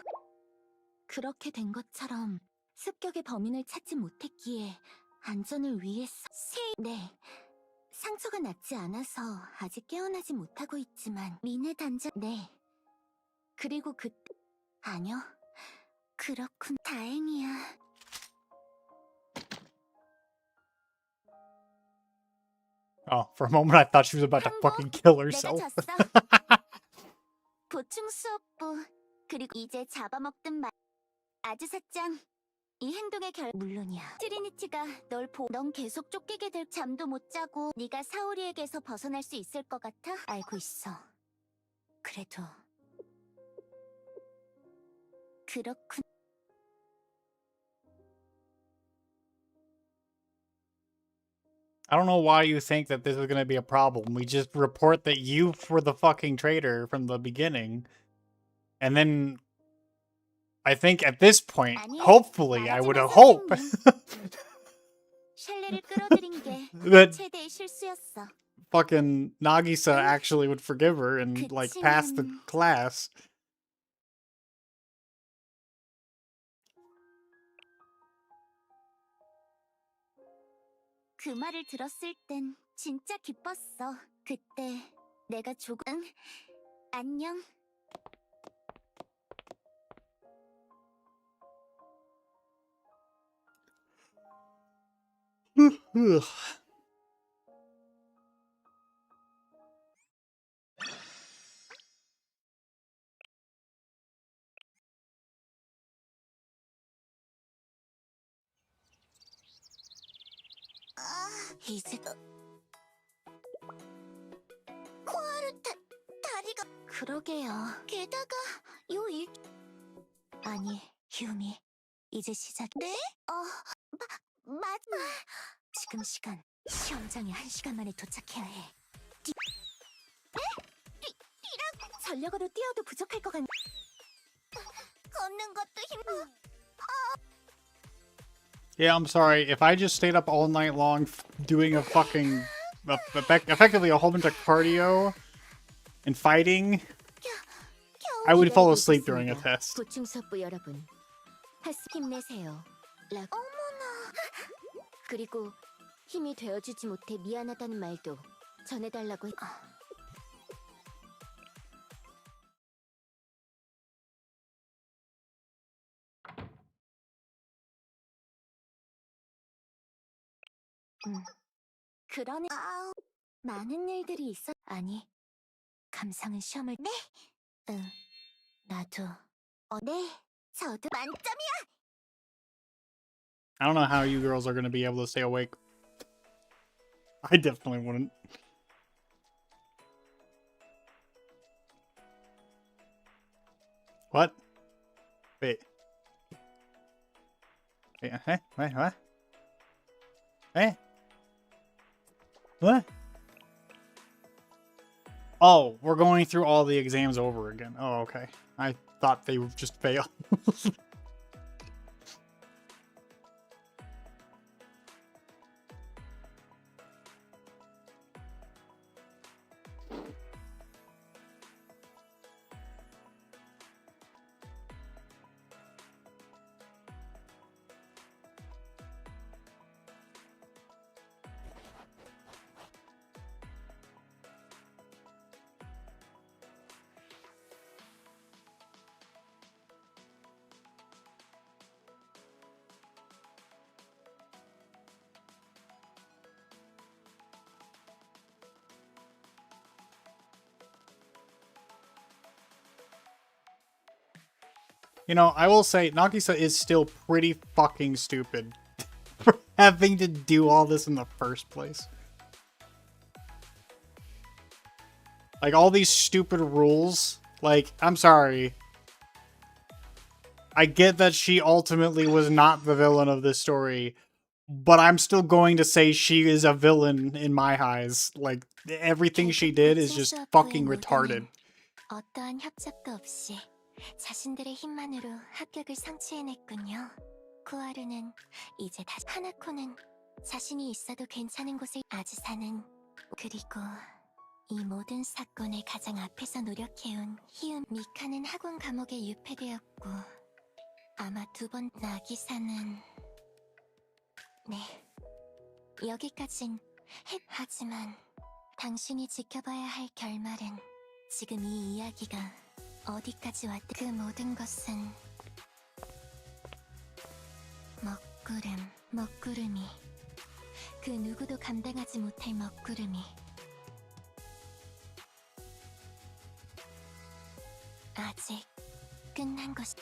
그렇게 된 것처럼 습격의 범인을 찾지 못했기에 안전을 위해서 네. 상처가 낫지 않아서 아직 깨어나지 못하고 있지만 미네 단장 네. 그리고 그때 아니요. 그렇군. 다행이야. Oh, for a moment I thought she was about to fucking kill herself. 보충 수업부 그리고 이제 잡아먹든 말 아즈사짱 이 행동의 물론이야. 트리니티가 넌 계속 쫓기게 될 잠도 못 자고 네가 사오리에게서 벗어날 수 있을 것 같아? 알고 있어. 그래도 그렇군. I don't know why you think that this is gonna be a problem. We just report that you were the fucking traitor from the beginning. And then I think at this point, hopefully, I would hope that fucking Nagisa actually would forgive her and like pass the class. 그 말을 들었을 땐 진짜 기뻤어. 그때 내가 조금 안녕. 이제 코하루 다리가 그러게요. 게다가 아니 유미 이제 시작. 네? 맞아. 지금 시간 시험장에 1시간 만에 도착해야 해. 전력으로 뛰어도 부족할 것 같네. 걷는 것도 힘들어. Yeah, I'm sorry. If I just stayed up all night long doing a fucking... effectively a whole bunch of cardio and fighting, I would fall asleep during a test. 보충 수업부 여러분, 힘내세요. 어머나. 그리고 힘이 되어주지 못해 미안하다는 말도 전해달라고 했... 그러네. 많은 일들이 있어. 아니, 감상은 시험을. 네. 응, 나도. 네. 저도 만점이야. I don't know how you girls are going to be able to stay awake. I definitely wouldn't. What? Wait. Wait, wait, what? Hey? What? Oh, we're going through all the exams over again. Oh, okay. I thought they would just fail. You know, I will say, Nagisa is still pretty fucking stupid for having to do all this in the first place. Like, all these stupid rules. Like, I'm sorry. I get that she ultimately was not the villain of this story, but I'm still going to say she is a villain in my eyes. Like, everything she did is just fucking retarded. 어떠한 협작도 없이 자신들의 힘만으로 합격을 성취해냈군요. 쿠아르는 이제 다시 하나코는 자신이 있어도 괜찮은 곳에 아즈사는 그리고 이 모든 사건의 가장 앞에서 노력해온 희운 미카는 학원 감옥에 유폐되었고 아마 두 번 나기사는 네 여기까진 하지만 당신이 지켜봐야 할 결말은 지금 이 이야기가 어디까지 왔든 그 모든 것은 먹구름이 그 누구도 감당하지 못할 먹구름이 아직 끝난 것이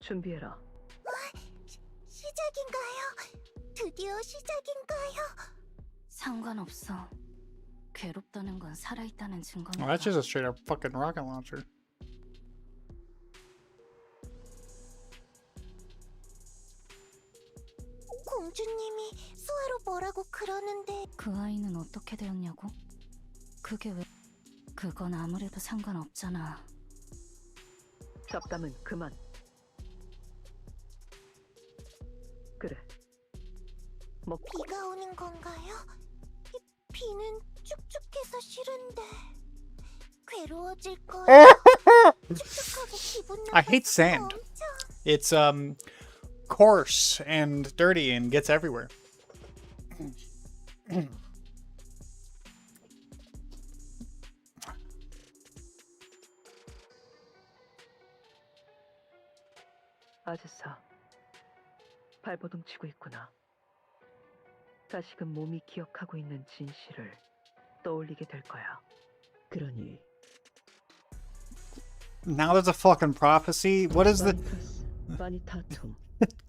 준비해라. 시작인가요? 드디어 시작인가요? 상관없어. 괴롭다는 건 살아있다는 증거니까. Well, that's just a straight up fucking rocket launcher. 공주님이 수아로 뭐라고 그러는데 그 아이는 어떻게 되었냐고? 그게 왜? 그건 아무래도 상관없잖아. 잡담은 그만. 그래. 비가 오는 건가요? 비는 축축해서 싫은데 괴로워질 거야. 축축하고 기분 I hate sand. 엄청. It's coarse and dirty and gets everywhere. 아즈사, 발버둥 치고 있구나. 다시금 몸이 기억하고 있는 진실을 떠올리게 될 거야. 그러니 Now there's a fucking prophecy. What is the... 바니타툼,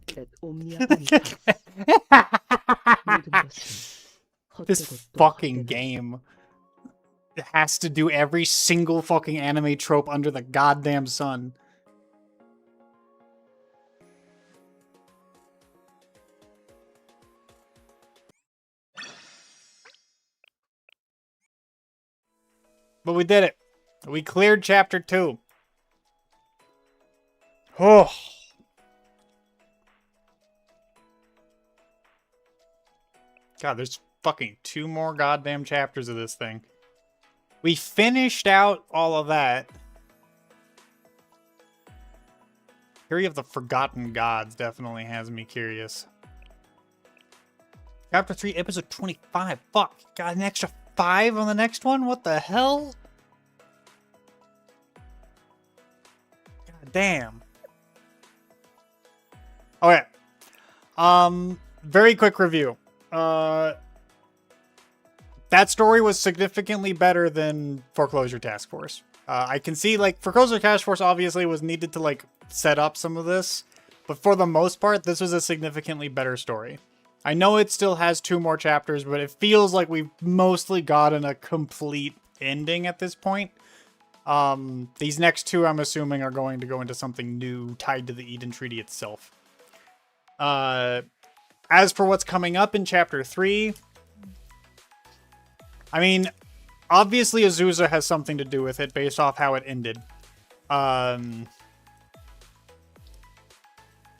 넷 옴니아 This fucking game has to do every single fucking anime trope under the goddamn sun. But we did it. We cleared chapter 2. Oh. God, there's fucking 2 more goddamn chapters of this thing. We finished out all of that. Theory of the Forgotten Gods definitely has me curious. Chapter 3, episode 25. Fuck, got an extra 5 on the next one? What the hell? Damn. Okay. Very quick review. That story was significantly better than Foreclosure Task Force. I can see, like, Foreclosure Task Force obviously was needed to, like, set up some of this, but for the most part, this was a significantly better story. I know it still has 2 more chapters, but it feels like we've mostly gotten a complete ending at this point. These next 2, I'm assuming, are going to go into something new tied to the Eden Treaty itself. As for what's coming up in Chapter 3, I mean, obviously Azusa has something to do with it based off how it ended.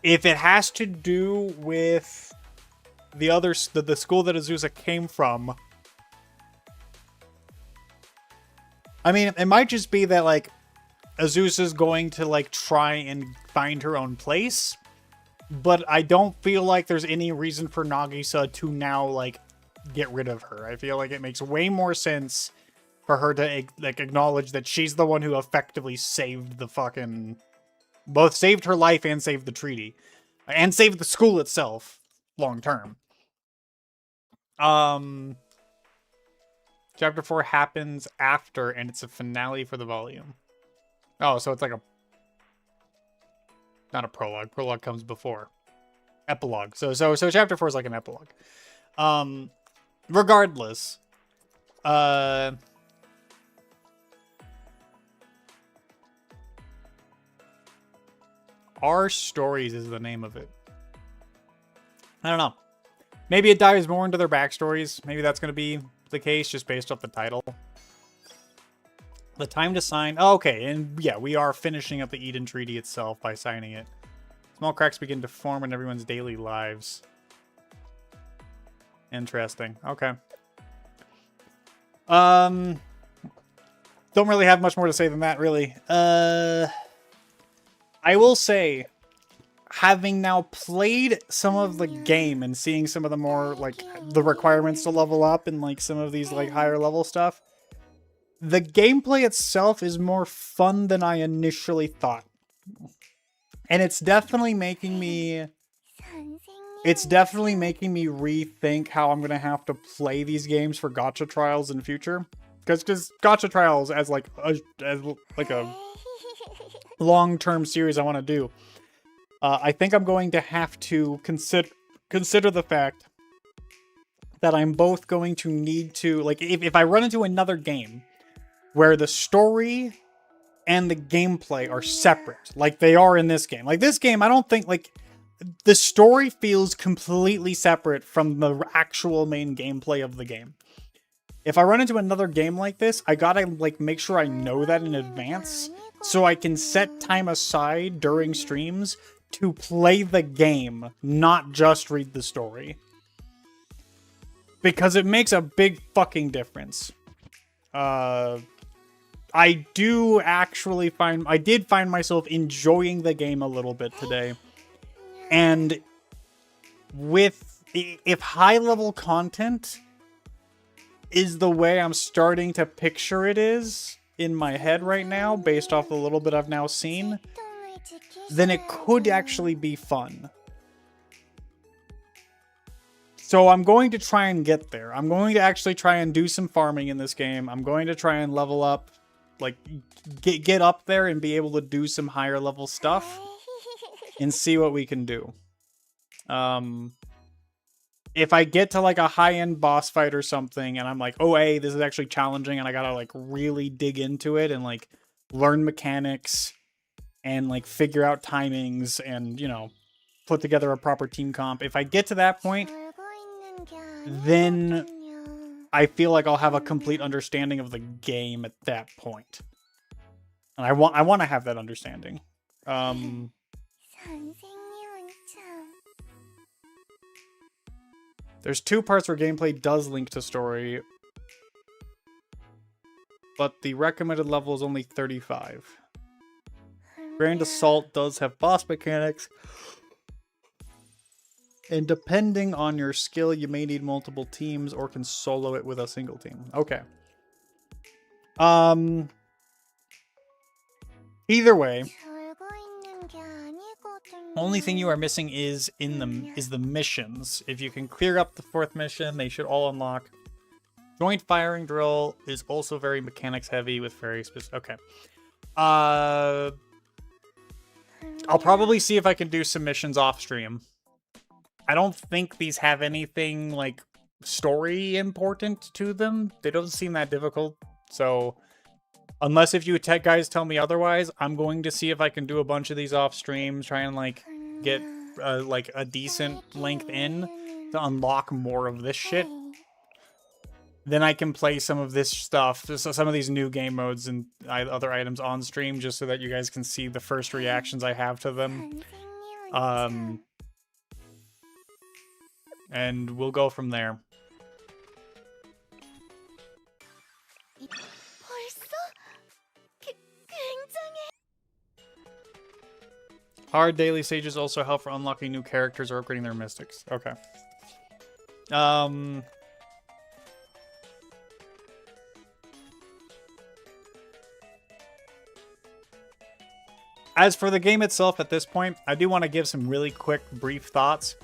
If it has to do with the school that Azusa came from, I mean, it might just be that, like, Azusa's going to, like, try and find her own place, but I don't feel like there's any reason for Nagisa to now, like, get rid of her. I feel like it makes way more sense for her to, like, acknowledge that she's the one who effectively saved the fucking... both saved her life and saved the treaty. And saved the school itself, long term. Chapter 4 happens after, and it's a finale for the volume. Oh, so it's like a... not a prologue. Prologue comes before. Epilogue. So chapter 4 is like an epilogue. Regardless, Our Stories is the name of it. I don't know. Maybe it dives more into their backstories. Maybe that's going to be the case just based off the title. The time to sign. Oh, okay, and yeah, we are finishing up the Eden Treaty itself by signing it. Small cracks begin to form in everyone's daily lives. Interesting. Okay. Don't really have much more to say than that, really. I will say, having now played some of the game and seeing some of the more, like, the requirements to level up and, like, some of these, like, higher level stuff, the gameplay itself is more fun than I initially thought. And it's definitely making me... rethink how I'm going to have to play these games for Gacha Trials in future. Because Gacha Trials, as like a long-term series I want to do, I think I'm going to have to consider the fact that I'm both going to need to, like, if I run into another game where the story and the gameplay are separate, like they are in this game. Like, this game, I don't think, like, the story feels completely separate from the actual main gameplay of the game. If I run into another game like this, I gotta, like, make sure I know that in advance so I can set time aside during streams to play the game, not just read the story. Because it makes a big fucking difference. I did find myself enjoying the game a little bit today. And if high-level content is the way I'm starting to picture it is in my head right now, based off the little bit I've now seen, then it could actually be fun. So I'm going to try and get there. I'm going to actually try and do some farming in this game. I'm going to try and level up, like, get up there and be able to do some higher level stuff and see what we can do. If I get to, like, a high-end boss fight or something and I'm like, oh, hey, this is actually challenging and I gotta, like, really dig into it and, like, learn mechanics and, like, figure out timings and, you know, put together a proper team comp. If I get to that point, then I feel like I'll have a complete understanding of the game at that point. And I want to have that understanding. There's 2 parts where gameplay does link to story, but the recommended level is only 35. Grand Assault does have boss mechanics, and depending on your skill, you may need multiple teams or can solo it with a single team. Okay. Either way, Only thing you are missing is the missions. If you can clear up the 4th mission, they should all unlock. Joint firing drill is also very mechanics heavy with very specific. Okay. I'll probably see if I can do some missions off stream. I don't think these have anything like story important to them. They don't seem that difficult. So unless if you tech guys tell me otherwise, I'm going to see if I can do a bunch of these off stream, try and like get like a decent length in to unlock more of this shit. Then I can play some of this stuff, some of these new game modes and other items on stream, just so that you guys can see the first reactions I have to them. And we'll go from there. Hard daily stages also help for unlocking new characters or upgrading their mystics. Okay. As for the game itself at this point, I do want to give some really quick, brief thoughts.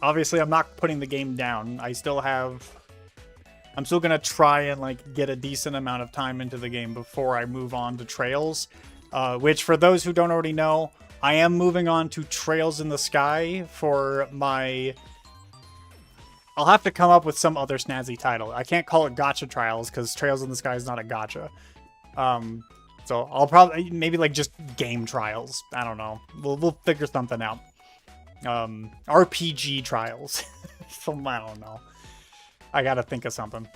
Obviously, I'm not putting the game down. I'm still going to try and like get a decent amount of time into the game before I move on to Trails. Which, for those who don't already know, I am moving on to Trails in the Sky for my... I'll have to come up with some other snazzy title. I can't call it Gacha Trials, because Trails in the Sky is not a gacha. So I'll probably, maybe like just Game Trials. I don't know. We'll figure something out. RPG Trials. I don't know. I gotta think of something.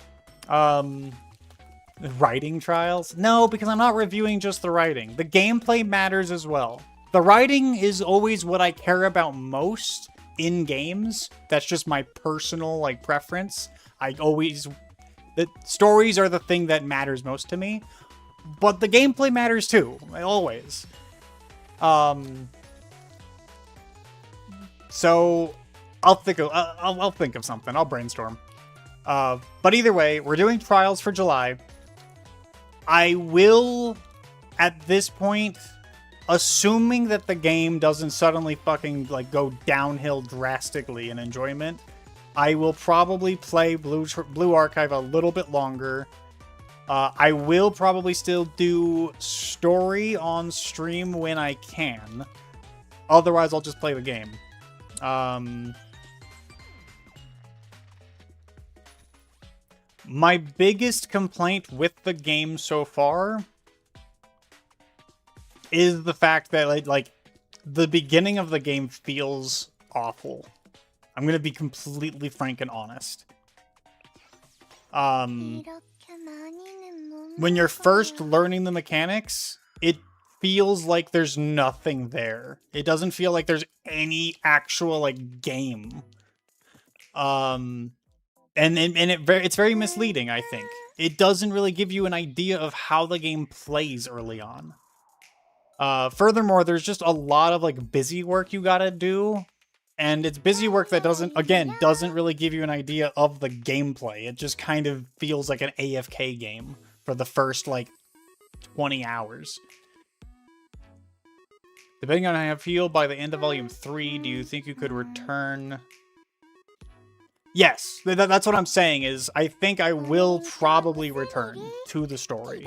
Writing Trials? No, because I'm not reviewing just the writing. The gameplay matters as well. The writing is always what I care about most in games. That's just my personal like preference. The stories are the thing that matters most to me. But the gameplay matters too, always. So I'll think of something. I'll brainstorm. But either way, we're doing Trials for July. I will, at this point, assuming that the game doesn't suddenly fucking like go downhill drastically in enjoyment, I will probably play Blue Archive a little bit longer. I will probably still do story on stream when I can. Otherwise, I'll just play the game. My biggest complaint with the game so far is the fact that like the beginning of the game feels awful. I'm gonna be completely frank and honest. When you're first learning the mechanics, it feels like there's nothing there. It doesn't feel like there's any actual like game. It's very misleading, I think. It doesn't really give you an idea of how the game plays early on. Furthermore, there's just a lot of like busy work you gotta do. And it's busy work that doesn't really give you an idea of the gameplay. It just kind of feels like an AFK game for the first like 20 hours. Depending on how I feel by the end of Volume 3, do you think you could return? Yes, that's what I'm saying is I think I will probably return to the story.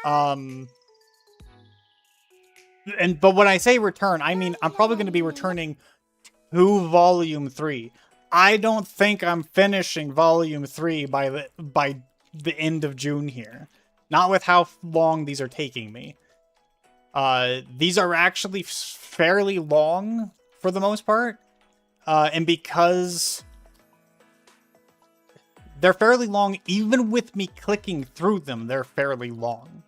But when I say return, I mean I'm probably going to be returning to Volume 3. I don't think I'm finishing Volume 3 by the end of June here. Not with how long these are taking me. These are actually fairly long for the most part. And because they're fairly long, even with me clicking through them, they're fairly long.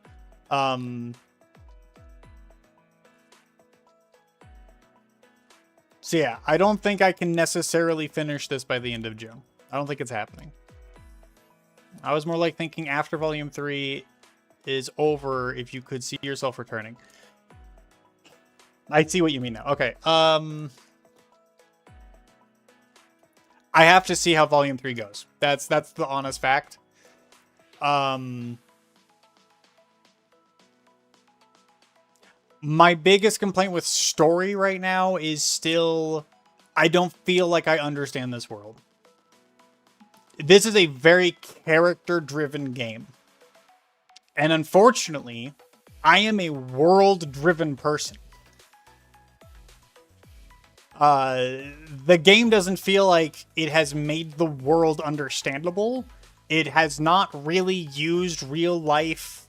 So yeah, I don't think I can necessarily finish this by the end of June. I don't think it's happening. I was more like thinking after Volume 3 is over, if you could see yourself returning. I see what you mean now. Okay. I have to see how Volume 3 goes. That's the honest fact. My biggest complaint with story right now is still, I don't feel like I understand this world. This is a very character-driven game. And unfortunately, I am a world-driven person. The game doesn't feel like it has made the world understandable. It has not really used real-life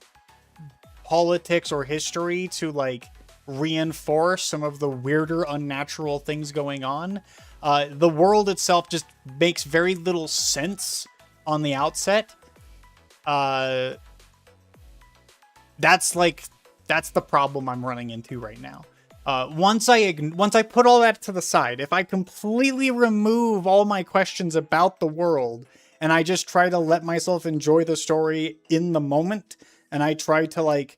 politics or history to, like, reinforce some of the weirder, unnatural things going on. The world itself just makes very little sense on the outset. That's the problem I'm running into right now. Once I put all that to the side, if I completely remove all my questions about the world and I just try to let myself enjoy the story in the moment, and I try to, like,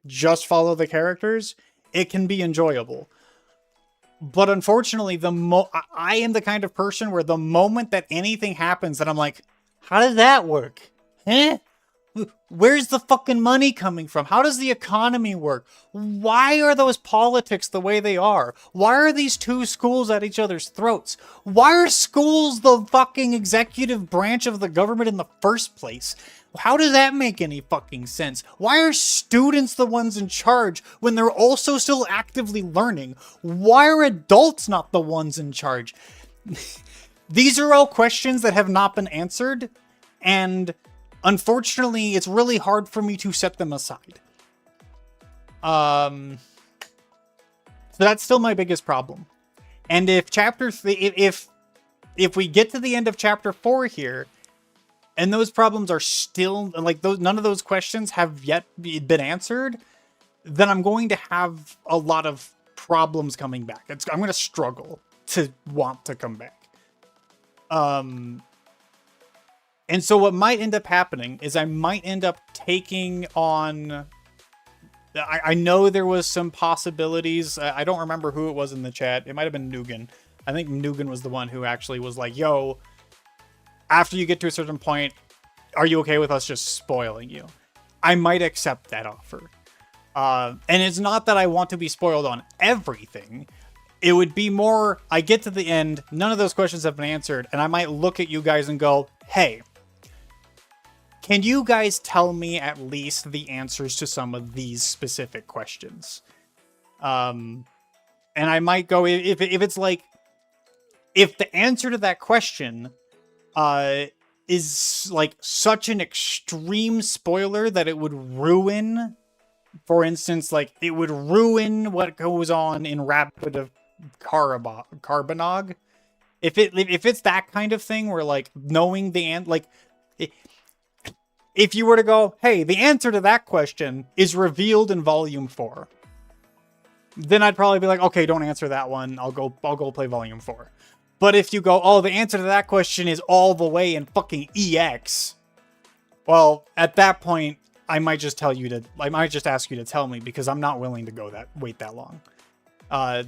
just follow the characters, it can be enjoyable. But unfortunately, I am the kind of person where the moment that anything happens that I'm like, how does that work? Huh? Where's the fucking money coming from? How does the economy work? Why are those politics the way they are? Why are these two schools at each other's throats? Why are schools the fucking executive branch of the government in the first place? How does that make any fucking sense? Why are students the ones in charge when they're also still actively learning? Why are adults not the ones in charge? These are all questions that have not been answered, and unfortunately, it's really hard for me to set them aside. So that's still my biggest problem. And if if we get to the end of chapter 4 here, and those problems are still, like, none of those questions have yet been answered, then I'm going to have a lot of problems coming back. I'm going to struggle to want to come back. And so what might end up happening is I might end up taking on... I know there was some possibilities. I don't remember who it was in the chat. It might have been Nugan. I think Nugan was the one who actually was like, yo, after you get to a certain point, are you okay with us just spoiling you? I might accept that offer. And it's not that I want to be spoiled on everything. It would be more, I get to the end, none of those questions have been answered, and I might look at you guys and go, hey, can you guys tell me at least the answers to some of these specific questions? And I might go, if it's like, if the answer to that question is like such an extreme spoiler that it would ruin, for instance, like it would ruin what goes on in Rapid of Carbonog. If it's that kind of thing where, like, knowing the answer, like, if you were to go, hey, the answer to that question is revealed in Volume 4, then I'd probably be like, okay, don't answer that one. I'll go play Volume 4. But if you go, oh, the answer to that question is all the way in fucking EX, well, at that point, I might just ask you to tell me, because I'm not willing to wait that long.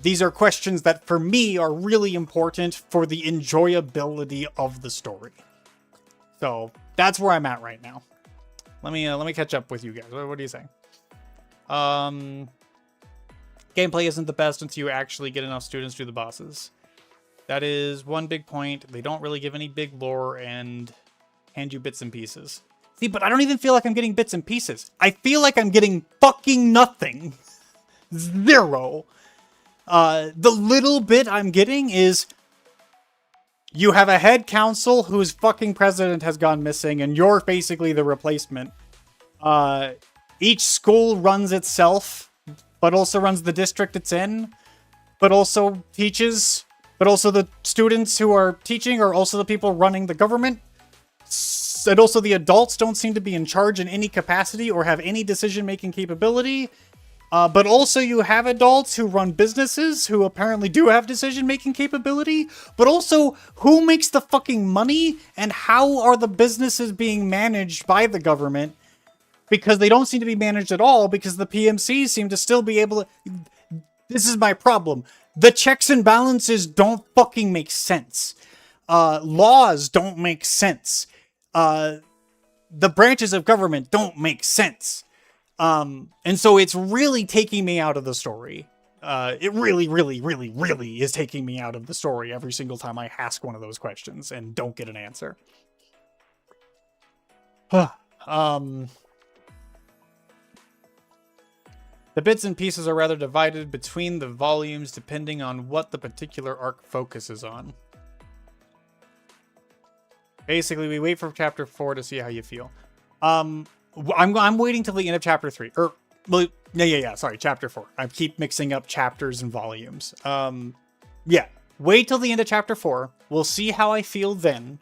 These are questions that, for me, are really important for the enjoyability of the story. So that's where I'm at right now. Let me catch up with you guys. What do you say? Gameplay isn't the best until you actually get enough students to do the bosses. That is one big point. They don't really give any big lore and hand you bits and pieces. See, but I don't even feel like I'm getting bits and pieces. I feel like I'm getting fucking nothing. Zero. The little bit I'm getting is you have a head council whose fucking president has gone missing, and you're basically the replacement. Each school runs itself, but also runs the district it's in, but also teaches, but also the students who are teaching are also the people running the government. And also the adults don't seem to be in charge in any capacity or have any decision-making capability. But also you have adults who run businesses who apparently do have decision-making capability. But also, who makes the fucking money? And how are the businesses being managed by the government? Because they don't seem to be managed at all, because the PMCs seem to still be able to... This is my problem. The checks and balances don't fucking make sense. Laws don't make sense. The branches of government don't make sense. And so it's really taking me out of the story. It really, really, really, really is taking me out of the story every single time I ask one of those questions and don't get an answer. The bits and pieces are rather divided between the volumes depending on what the particular arc focuses on. Basically, we wait for chapter 4 to see how you feel. I'm waiting till the end of chapter 3. Well, yeah, sorry, chapter 4. I keep mixing up chapters and volumes. Yeah, wait till the end of chapter 4. We'll see how I feel then.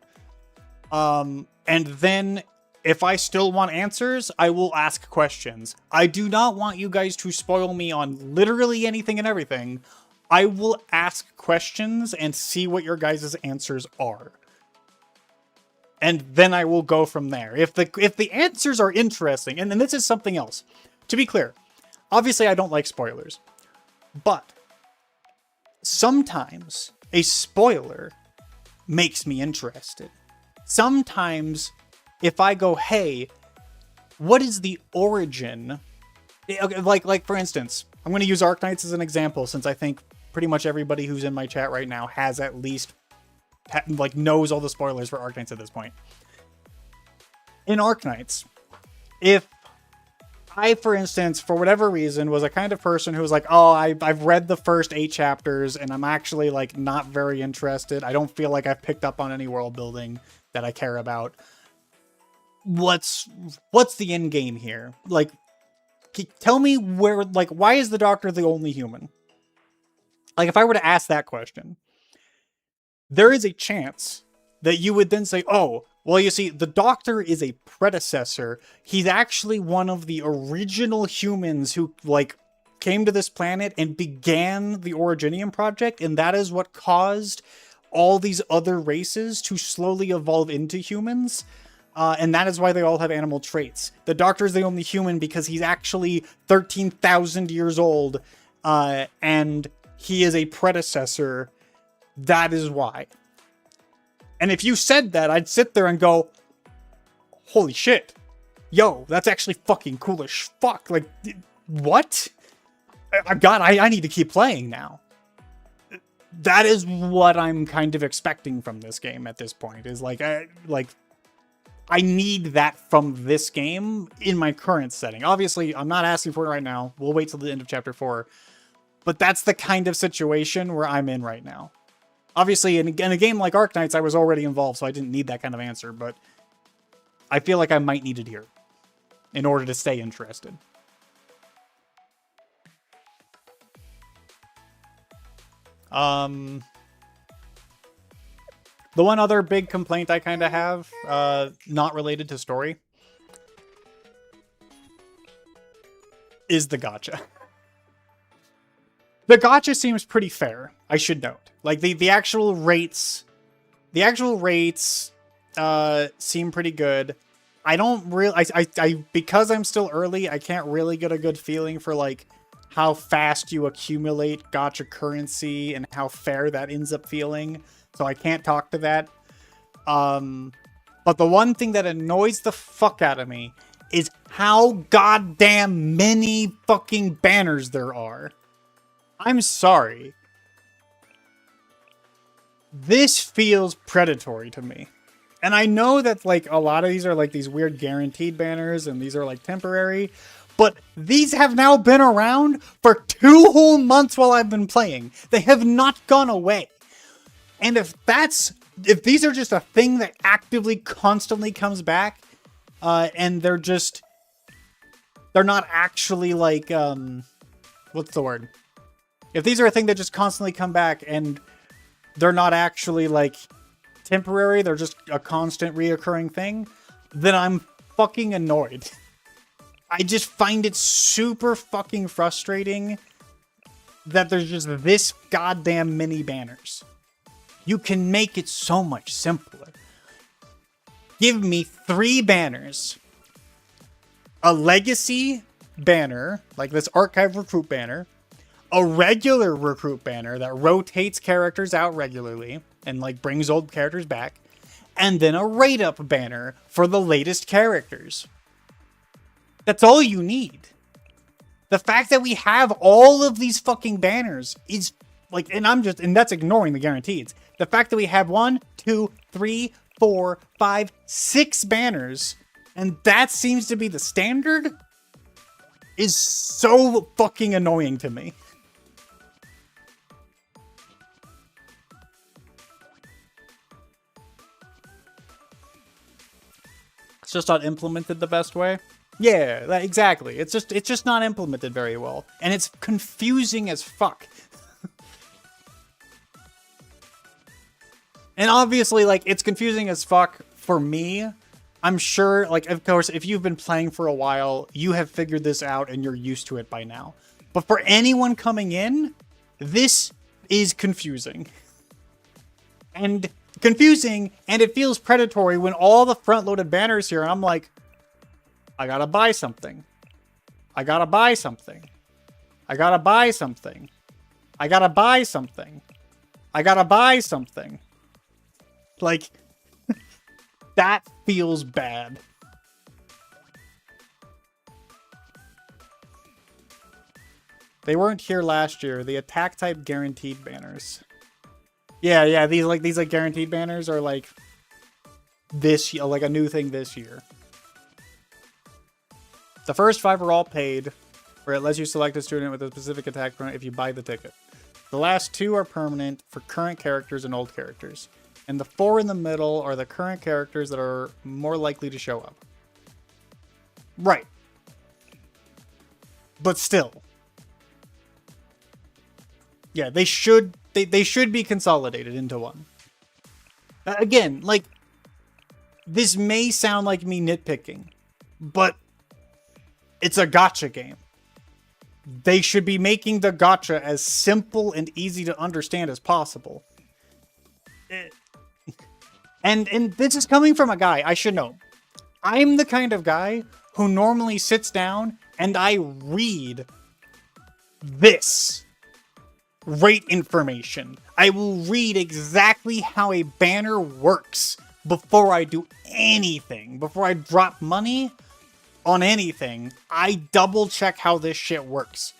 And then, if I still want answers, I will ask questions. I do not want you guys to spoil me on literally anything and everything. I will ask questions and see what your guys' answers are. And then I will go from there. If the answers are interesting, and this is something else. To be clear, obviously I don't like spoilers. But sometimes a spoiler makes me interested. Sometimes if I go, hey, what is the origin? Like for instance, I'm going to use Arknights as an example, since I think pretty much everybody who's in my chat right now has at least knows all the spoilers for Arknights at this point. In Arknights, if I, for instance, for whatever reason, was a kind of person who was like, oh, I've read the first 8 chapters and I'm actually like not very interested. I don't feel like I've picked up on any world building that I care about. What's the end game here? Like, tell me where, like, why is the Doctor the only human? Like, if I were to ask that question, there is a chance that you would then say, oh, well, you see, the Doctor is a predecessor. He's actually one of the original humans who, like, came to this planet and began the Originium Project, and that is what caused all these other races to slowly evolve into humans. And that is why they all have animal traits. The Doctor is the only human because he's actually 13,000 years old, and he is a predecessor. That is why. And if you said that, I'd sit there and go, holy shit. Yo, that's actually fucking cool as fuck. Like, what? God, I need to keep playing now. That is what I'm kind of expecting from this game at this point. Is like, I need that from this game in my current setting. Obviously, I'm not asking for it right now. We'll wait till the end of chapter 4. But that's the kind of situation where I'm in right now. Obviously, in a game like Arknights, I was already involved, so I didn't need that kind of answer, but I feel like I might need it here in order to stay interested. The one other big complaint I kind of have, not related to story, is the gacha. The gacha seems pretty fair, I should note. Like, the actual rates... The actual rates seem pretty good. I don't really... because I'm still early, I can't really get a good feeling for, like, how fast you accumulate gacha currency and how fair that ends up feeling. So I can't talk to that. But the one thing that annoys the fuck out of me is how goddamn many fucking banners there are. I'm sorry. This feels predatory to me. And I know that, like, a lot of these are, like, these weird guaranteed banners, and these are, like, temporary. But these have now been around for 2 whole months while I've been playing. They have not gone away. And if these are just a thing that actively, constantly comes back, and they're not actually, like, what's the word? If these are a thing that just constantly come back and they're not actually, like, temporary, they're just a constant reoccurring thing, then I'm fucking annoyed. I just find it super fucking frustrating that there's just this goddamn many banners. You can make it so much simpler. Give me 3 banners. A legacy banner, like this archive recruit banner. A regular recruit banner that rotates characters out regularly and, like, brings old characters back. And then a rate up banner for the latest characters. That's all you need. The fact that we have all of these fucking banners is like, and that's ignoring the guarantees. The fact that we have 1, 2, 3, 4, 5, 6 banners, and that seems to be the standard, is so fucking annoying to me. It's just not implemented the best way. Yeah, exactly. It's just not implemented very well, and it's confusing as fuck. And obviously, like, it's confusing as fuck for me. I'm sure, like, of course, if you've been playing for a while, you have figured this out and you're used to it by now. But for anyone coming in, this is confusing. And it feels predatory when all the front-loaded banners here, and I'm like, I gotta buy something. I gotta buy something. I gotta buy something. I gotta buy something. I gotta buy something. Like, that feels bad. They weren't here last year. The attack type guaranteed banners. Yeah, these guaranteed banners are like this year, like a new thing this year. The first 5 are all paid, where it lets you select a student with a specific attack point if you buy the ticket. The last 2 are permanent for current characters and old characters. And the 4 in the middle are the current characters that are more likely to show up. Right. But still. Yeah, they should be consolidated into one. Again, like, this may sound like me nitpicking, but it's a gacha game. They should be making the gacha as simple and easy to understand as possible. And this is coming from a guy, I should know. I'm the kind of guy who normally sits down and I read this rate information. I will read exactly how a banner works before I do anything. Before I drop money on anything, I double check how this shit works.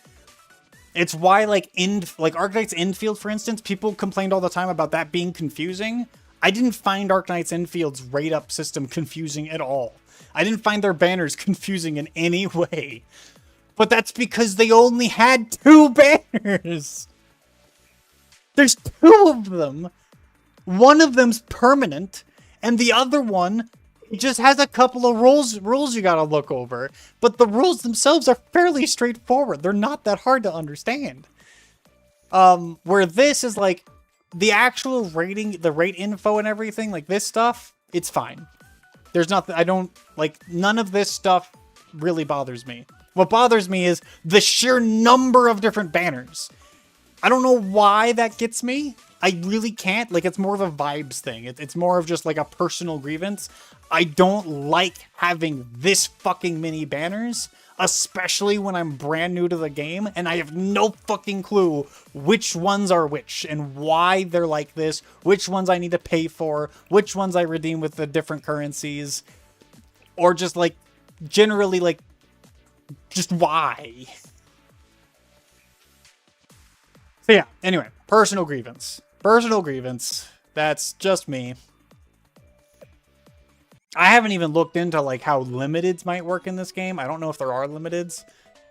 It's why, like Arknight's Endfield, for instance, people complained all the time about that being confusing. I didn't find Arknight's Enfield's rate up system confusing at all. I didn't find their banners confusing in any way. But that's because they only had 2 banners. There's 2 of them. One of them's permanent, and the other one just has a couple of rules you gotta look over. But the rules themselves are fairly straightforward. They're not that hard to understand. Where this is like, the actual rating, the rate info and everything, like this stuff, it's fine. There's nothing, none of this stuff really bothers me. What bothers me is the sheer number of different banners. I don't know why that gets me. I really can't. Like, it's more of a vibes thing. It's more of just like a personal grievance. I don't like having this fucking many banners, especially when I'm brand new to the game and I have no fucking clue which ones are which and why they're like this, which ones I need to pay for, which ones I redeem with the different currencies, or just like generally like just why. So yeah, anyway, personal grievance. Personal grievance. That's just me. I haven't even looked into like how limiteds might work in this game. I don't know if there are limiteds.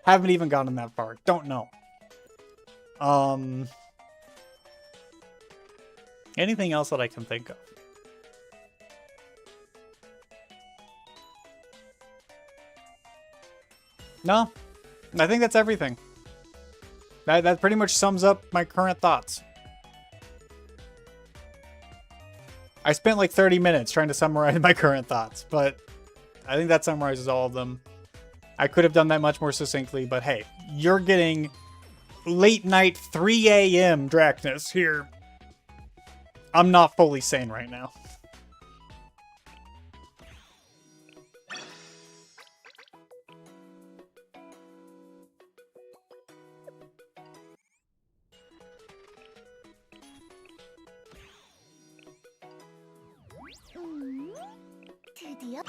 Haven't even gotten that far. Don't know. Anything else that I can think of? No, I think that's everything. That pretty much sums up my current thoughts. I spent like 30 minutes trying to summarize my current thoughts, but I think that summarizes all of them. I could have done that much more succinctly, but hey, you're getting late night 3 a.m. Dracnus here. I'm not fully sane right now. 드디어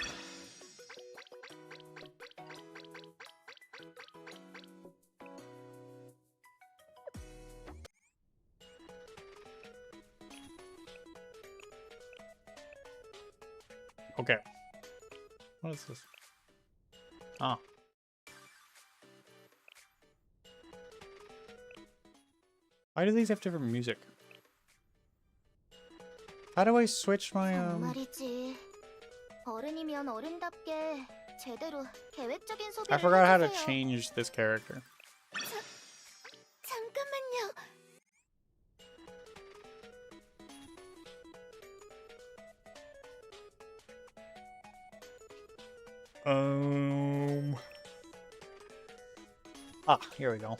Okay. What is this? Ah. Why do these have different music? How do I switch my 정말이지. 어른이면 어른답게 제대로 계획적인 I 소비를 forgot how to 해주세요. change this character. 잠깐만요. Here we go.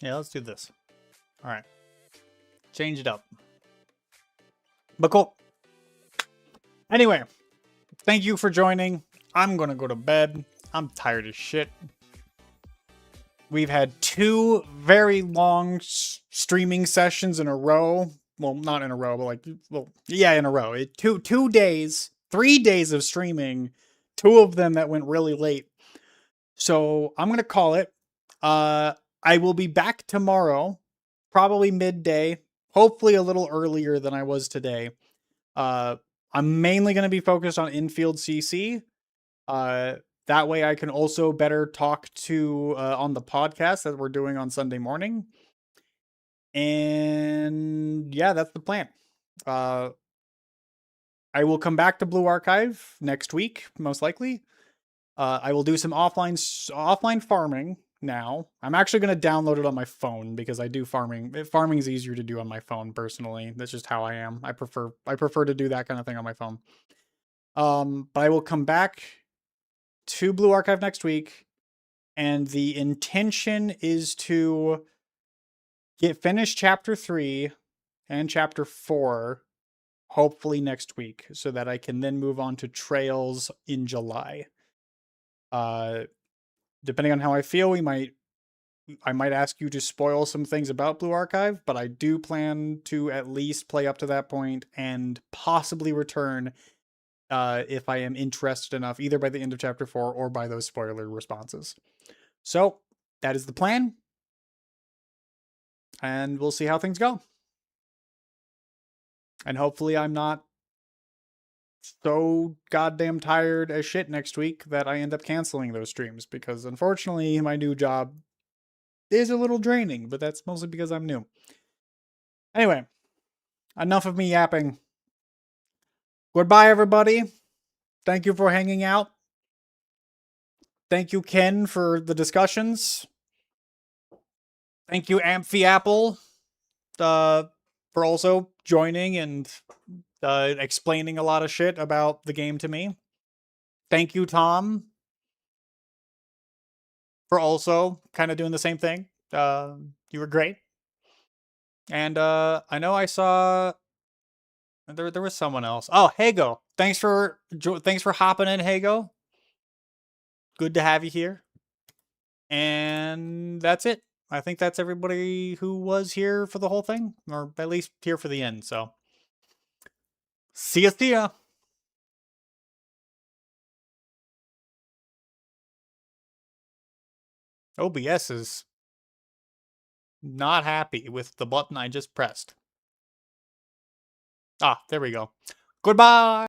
Yeah, let's do this. All right. Change it up. But cool. Anyway, thank you for joining. I'm going to go to bed. I'm tired as shit. We've had 2 very long streaming sessions in a row. Well, not in a row, but like, well, yeah, in a row. 2 days, 3 days of streaming. 2 of them that went really late. So I'm going to call it. I will be back tomorrow, probably midday, hopefully a little earlier than I was today. I'm mainly going to be focused on Endfield CC. That way I can also better talk to on the podcast that we're doing on Sunday morning. And yeah, that's the plan. I will come back to Blue Archive next week, most likely. I will do some offline farming now. I'm actually going to download it on my phone because I do farming. Farming is easier to do on my phone personally. That's just how I am. I prefer to do that kind of thing on my phone. But I will come back to Blue Archive next week, and the intention is to finish chapter 3 and chapter 4 hopefully next week so that I can then move on to Trails in July. Depending on how I feel, I might ask you to spoil some things about Blue Archive, but I do plan to at least play up to that point and possibly return if I am interested enough, either by the end of chapter 4 or by those spoiler responses. So that is the plan, and we'll see how things go. And hopefully I'm not so goddamn tired as shit next week that I end up canceling those streams, because unfortunately my new job is a little draining, but that's mostly because I'm new. Anyway, enough of me yapping. Goodbye, everybody. Thank you for hanging out. Thank you, Ken, for the discussions. Thank you, Amphiapple, for also joining and explaining a lot of shit about the game to me. Thank you, Tom, for also kind of doing the same thing. You were great. And I know I saw there was someone else. Oh, Hago. Thanks for hopping in, Hago. Good to have you here. And that's it. I think that's everybody who was here for the whole thing, or at least here for the end. So, see ya. OBS is not happy with the button I just pressed. Ah, there we go. Goodbye.